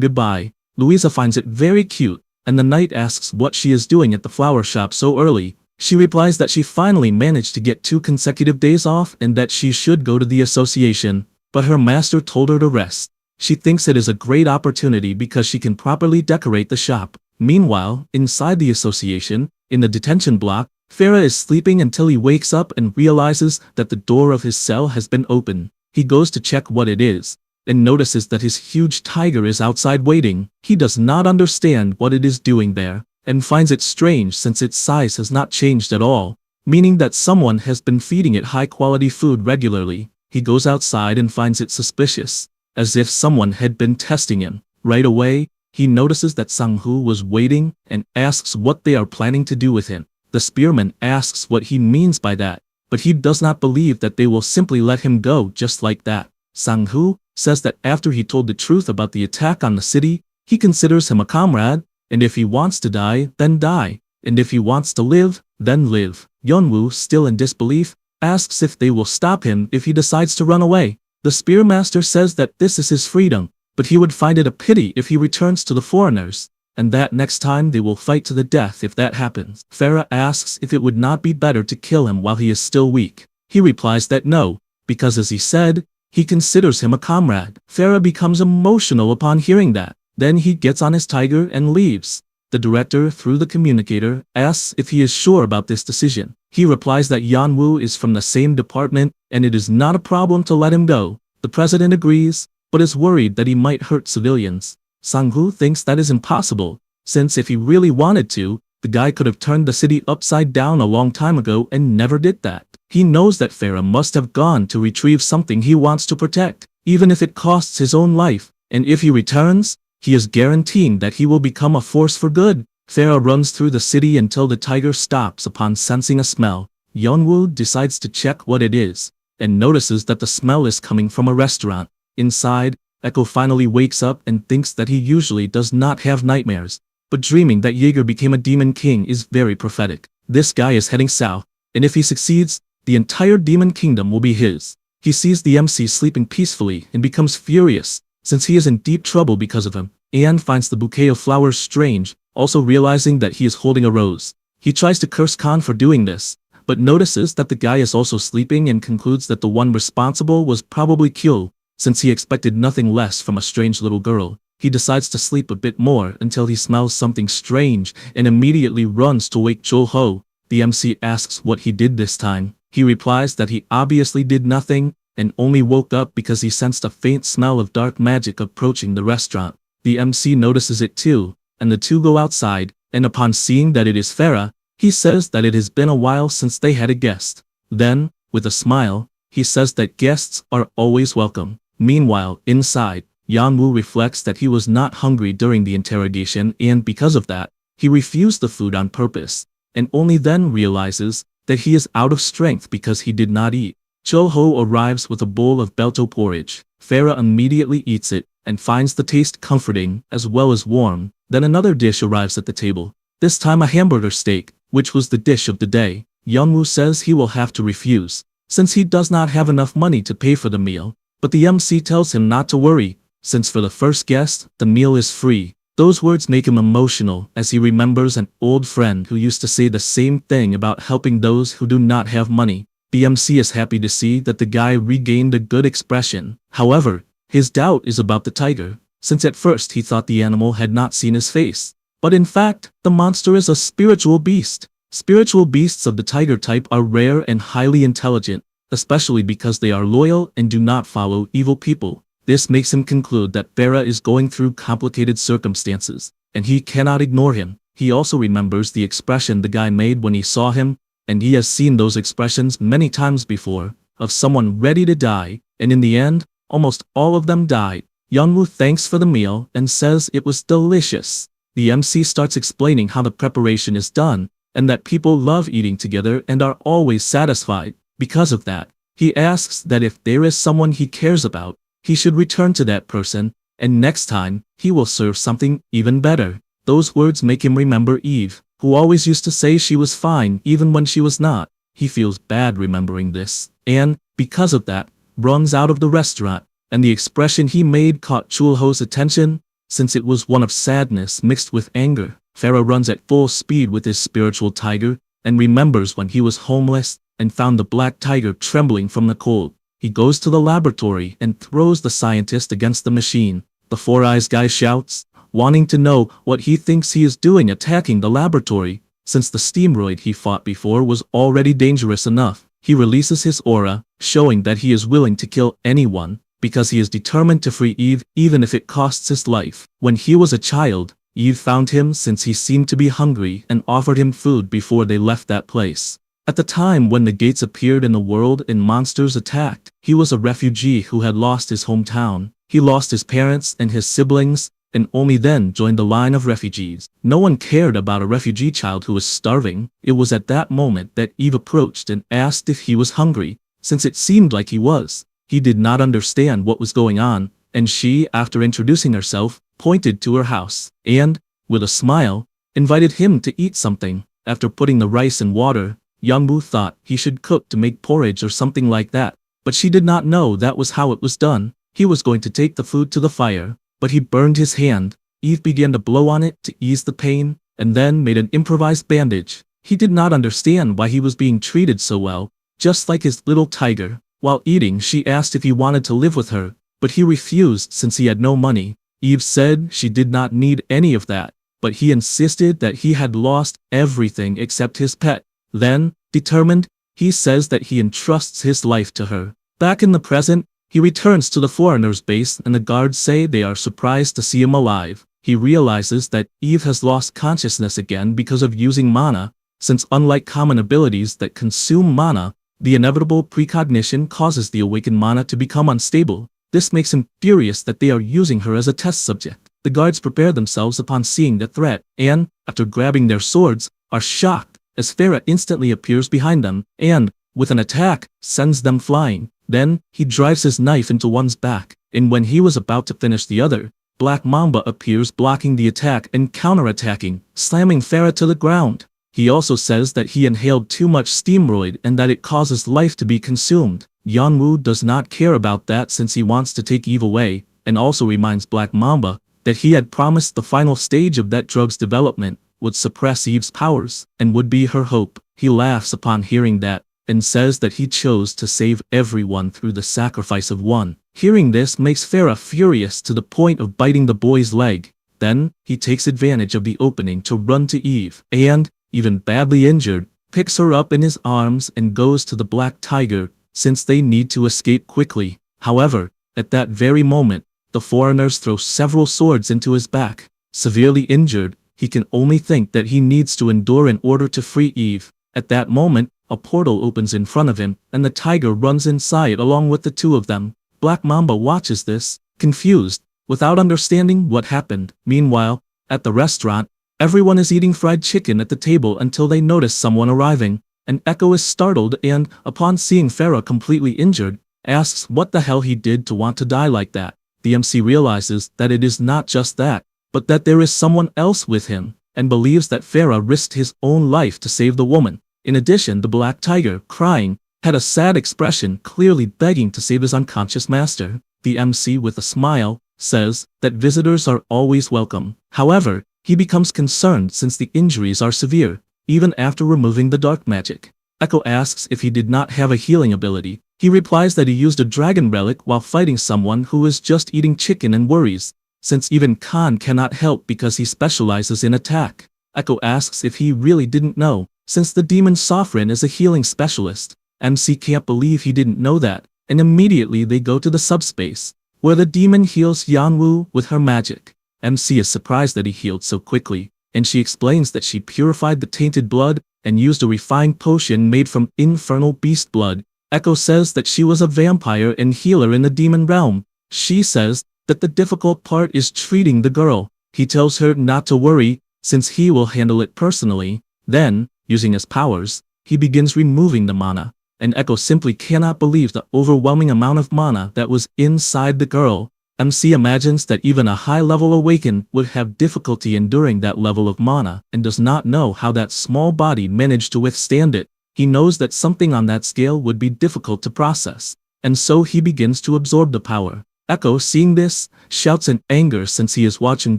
goodbye. Louisa finds it very cute, and the knight asks what she is doing at the flower shop so early. She replies that she finally managed to get 2 consecutive days off and that she should go to the association, but her master told her to rest. She thinks it is a great opportunity because she can properly decorate the shop. Meanwhile, inside the association, in the detention block, Farah is sleeping until he wakes up and realizes that the door of his cell has been opened. He goes to check what it is, and notices that his huge tiger is outside waiting. He does not understand what it is doing there, and finds it strange since its size has not changed at all, meaning that someone has been feeding it high-quality food regularly. He goes outside and finds it suspicious, as if someone had been testing him. Right away, he notices that Sang-hoo was waiting and asks what they are planning to do with him. The spearman asks what he means by that, but he does not believe that they will simply let him go just like that. Sang-hoo says that after he told the truth about the attack on the city, he considers him a comrade, and if he wants to die, then die, and if he wants to live, then live. Yeonwoo, still in disbelief, asks if they will stop him if he decides to run away. The spearmaster says that this is his freedom, but he would find it a pity if he returns to the foreigners, and that next time they will fight to the death if that happens. Farah asks if it would not be better to kill him while he is still weak. He replies that no, because as he said, he considers him a comrade. Farah becomes emotional upon hearing that. Then he gets on his tiger and leaves. The director, through the communicator, asks if he is sure about this decision. He replies that Yeonwoo is from the same department and it is not a problem to let him go. The president agrees, but is worried that he might hurt civilians. Sang-hoo thinks that is impossible, since if he really wanted to, the guy could have turned the city upside down a long time ago and never did that. He knows that Farah must have gone to retrieve something he wants to protect, even if it costs his own life, and if he returns, he is guaranteeing that he will become a force for good. Farah runs through the city until the tiger stops upon sensing a smell. Yeonwoo decides to check what it is, and notices that the smell is coming from a restaurant. Inside, Echo finally wakes up and thinks that he usually does not have nightmares, but dreaming that Jaeger became a demon king is very prophetic. This guy is heading south, and if he succeeds, the entire demon kingdom will be his. He sees the MC sleeping peacefully and becomes furious, since he is in deep trouble because of him. Anne finds the bouquet of flowers strange, also realizing that he is holding a rose. He tries to curse Khan for doing this, but notices that the guy is also sleeping and concludes that the one responsible was probably Kyul, since he expected nothing less from a strange little girl. He decides to sleep a bit more until he smells something strange and immediately runs to wake Chul-ho. The MC asks what he did this time. He replies that he obviously did nothing and only woke up because he sensed a faint smell of dark magic approaching the restaurant. The MC notices it too, and the two go outside, and upon seeing that it is Farah, He says that it has been a while since they had a guest. Then, with a smile, he says that guests are always welcome. Meanwhile, inside, Yanwoo reflects that he was not hungry during the interrogation and because of that, he refused the food on purpose, and only then realizes that he is out of strength because he did not eat. Cho-ho arrives with a bowl of bento porridge. Farah immediately eats it and finds the taste comforting as well as warm. Then another dish arrives at the table, this time a hamburger steak, which was the dish of the day. Yeonwoo says he will have to refuse, since he does not have enough money to pay for the meal, but the MC tells him not to worry, since for the first guest, the meal is free. Those words make him emotional as he remembers an old friend who used to say the same thing about helping those who do not have money. The MC is happy to see that the guy regained a good expression. However, his doubt is about the tiger, since at first he thought the animal had not seen his face. But in fact, the monster is a spiritual beast. Spiritual beasts of the tiger type are rare and highly intelligent, especially because they are loyal and do not follow evil people. This makes him conclude that Farah is going through complicated circumstances, and he cannot ignore him. He also remembers the expression the guy made when he saw him, and he has seen those expressions many times before, of someone ready to die, and in the end, almost all of them died. Yeonwoo thanks for the meal and says it was delicious. The MC starts explaining how the preparation is done, and that people love eating together and are always satisfied. Because of that, he asks that if there is someone he cares about, he should return to that person, and next time, he will serve something even better. Those words make him remember Eve, who always used to say she was fine even when she was not. He feels bad remembering this, and, because of that, runs out of the restaurant, and the expression he made caught Chulho's attention, since it was one of sadness mixed with anger. Farah runs at full speed with his spiritual tiger, and remembers when he was homeless, and found the black tiger trembling from the cold. He goes to the laboratory and throws the scientist against the machine. The Four Eyes guy shouts, wanting to know what he thinks he is doing attacking the laboratory, since the steamroid he fought before was already dangerous enough. He releases his aura, showing that he is willing to kill anyone, because he is determined to free Eve even if it costs his life. When he was a child, Eve found him since he seemed to be hungry and offered him food before they left that place. At the time when the gates appeared in the world and monsters attacked, he was a refugee who had lost his hometown. He lost his parents and his siblings, and only then joined the line of refugees. No one cared about a refugee child who was starving. It was at that moment that Eve approached and asked if he was hungry, since it seemed like he was. He did not understand what was going on, and she, after introducing herself, pointed to her house, and, with a smile, invited him to eat something. After putting the rice and water, Yeonwoo thought he should cook to make porridge or something like that, but she did not know that was how it was done. He was going to take the food to the fire, but he burned his hand. Eve began to blow on it to ease the pain, and then made an improvised bandage. He did not understand why he was being treated so well, just like his little tiger. While eating, she asked if he wanted to live with her, but he refused since he had no money. Eve said she did not need any of that, but he insisted that he had lost everything except his pet. Then, determined, he says that he entrusts his life to her. Back in the present, he returns to the foreigner's base and the guards say they are surprised to see him alive. He realizes that Eve has lost consciousness again because of using mana, since unlike common abilities that consume mana, the inevitable precognition causes the awakened mana to become unstable. This makes him furious that they are using her as a test subject. The guards prepare themselves upon seeing the threat, and, after grabbing their swords, are shocked as Farah instantly appears behind them, and, with an attack, sends them flying. Then, he drives his knife into one's back, and when he was about to finish the other, Black Mamba appears blocking the attack and counterattacking, slamming Farah to the ground. He also says that he inhaled too much steamroid and that it causes life to be consumed. Yeonwoo does not care about that since he wants to take Eve away, and also reminds Black Mamba that he had promised the final stage of that drug's development would suppress Eve's powers, and would be her hope. He laughs upon hearing that, and says that he chose to save everyone through the sacrifice of one. Hearing this makes Farah furious to the point of biting the boy's leg. Then, he takes advantage of the opening to run to Eve, and, even badly injured, picks her up in his arms and goes to the black tiger, since they need to escape quickly. However, at that very moment, the foreigners throw several swords into his back. Severely injured, he can only think that he needs to endure in order to free Eve. At that moment, a portal opens in front of him, and the tiger runs inside along with the two of them. Black Mamba watches this, confused, without understanding what happened. Meanwhile, at the restaurant, everyone is eating fried chicken at the table until they notice someone arriving, and Echo is startled and, upon seeing Farah completely injured, asks what the hell he did to want to die like that. The MC realizes that it is not just that, but that there is someone else with him, and believes that Farah risked his own life to save the woman. In addition, the black tiger, crying, had a sad expression, clearly begging to save his unconscious master. The MC, with a smile, says that visitors are always welcome. However, he becomes concerned since the injuries are severe, even after removing the dark magic. Echo asks if he did not have a healing ability. He replies that he used a dragon relic while fighting someone who is just eating chicken and worries, since even Khan cannot help because he specializes in attack. Echo asks if he really didn't know, since the demon Sovereign is a healing specialist. MC can't believe he didn't know that, and immediately they go to the subspace, where the demon heals Yanwu with her magic. MC is surprised that he healed so quickly, and she explains that she purified the tainted blood and used a refined potion made from infernal beast blood. Echo says that she was a vampire and healer in the demon realm. She says that the difficult part is treating the girl. He tells her not to worry, since he will handle it personally. Then, using his powers, he begins removing the mana, and Echo simply cannot believe the overwhelming amount of mana that was inside the girl. MC imagines that even a high-level awaken would have difficulty enduring that level of mana, and does not know how that small body managed to withstand it. He knows that something on that scale would be difficult to process, and so he begins to absorb the power. Echo, seeing this, shouts in anger since he is watching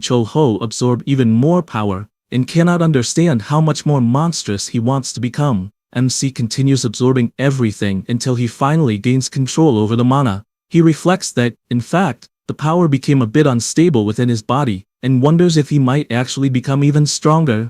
Cho-ho absorb even more power, and cannot understand how much more monstrous he wants to become. MC continues absorbing everything until he finally gains control over the mana. He reflects that, in fact, the power became a bit unstable within his body, and wonders if he might actually become even stronger.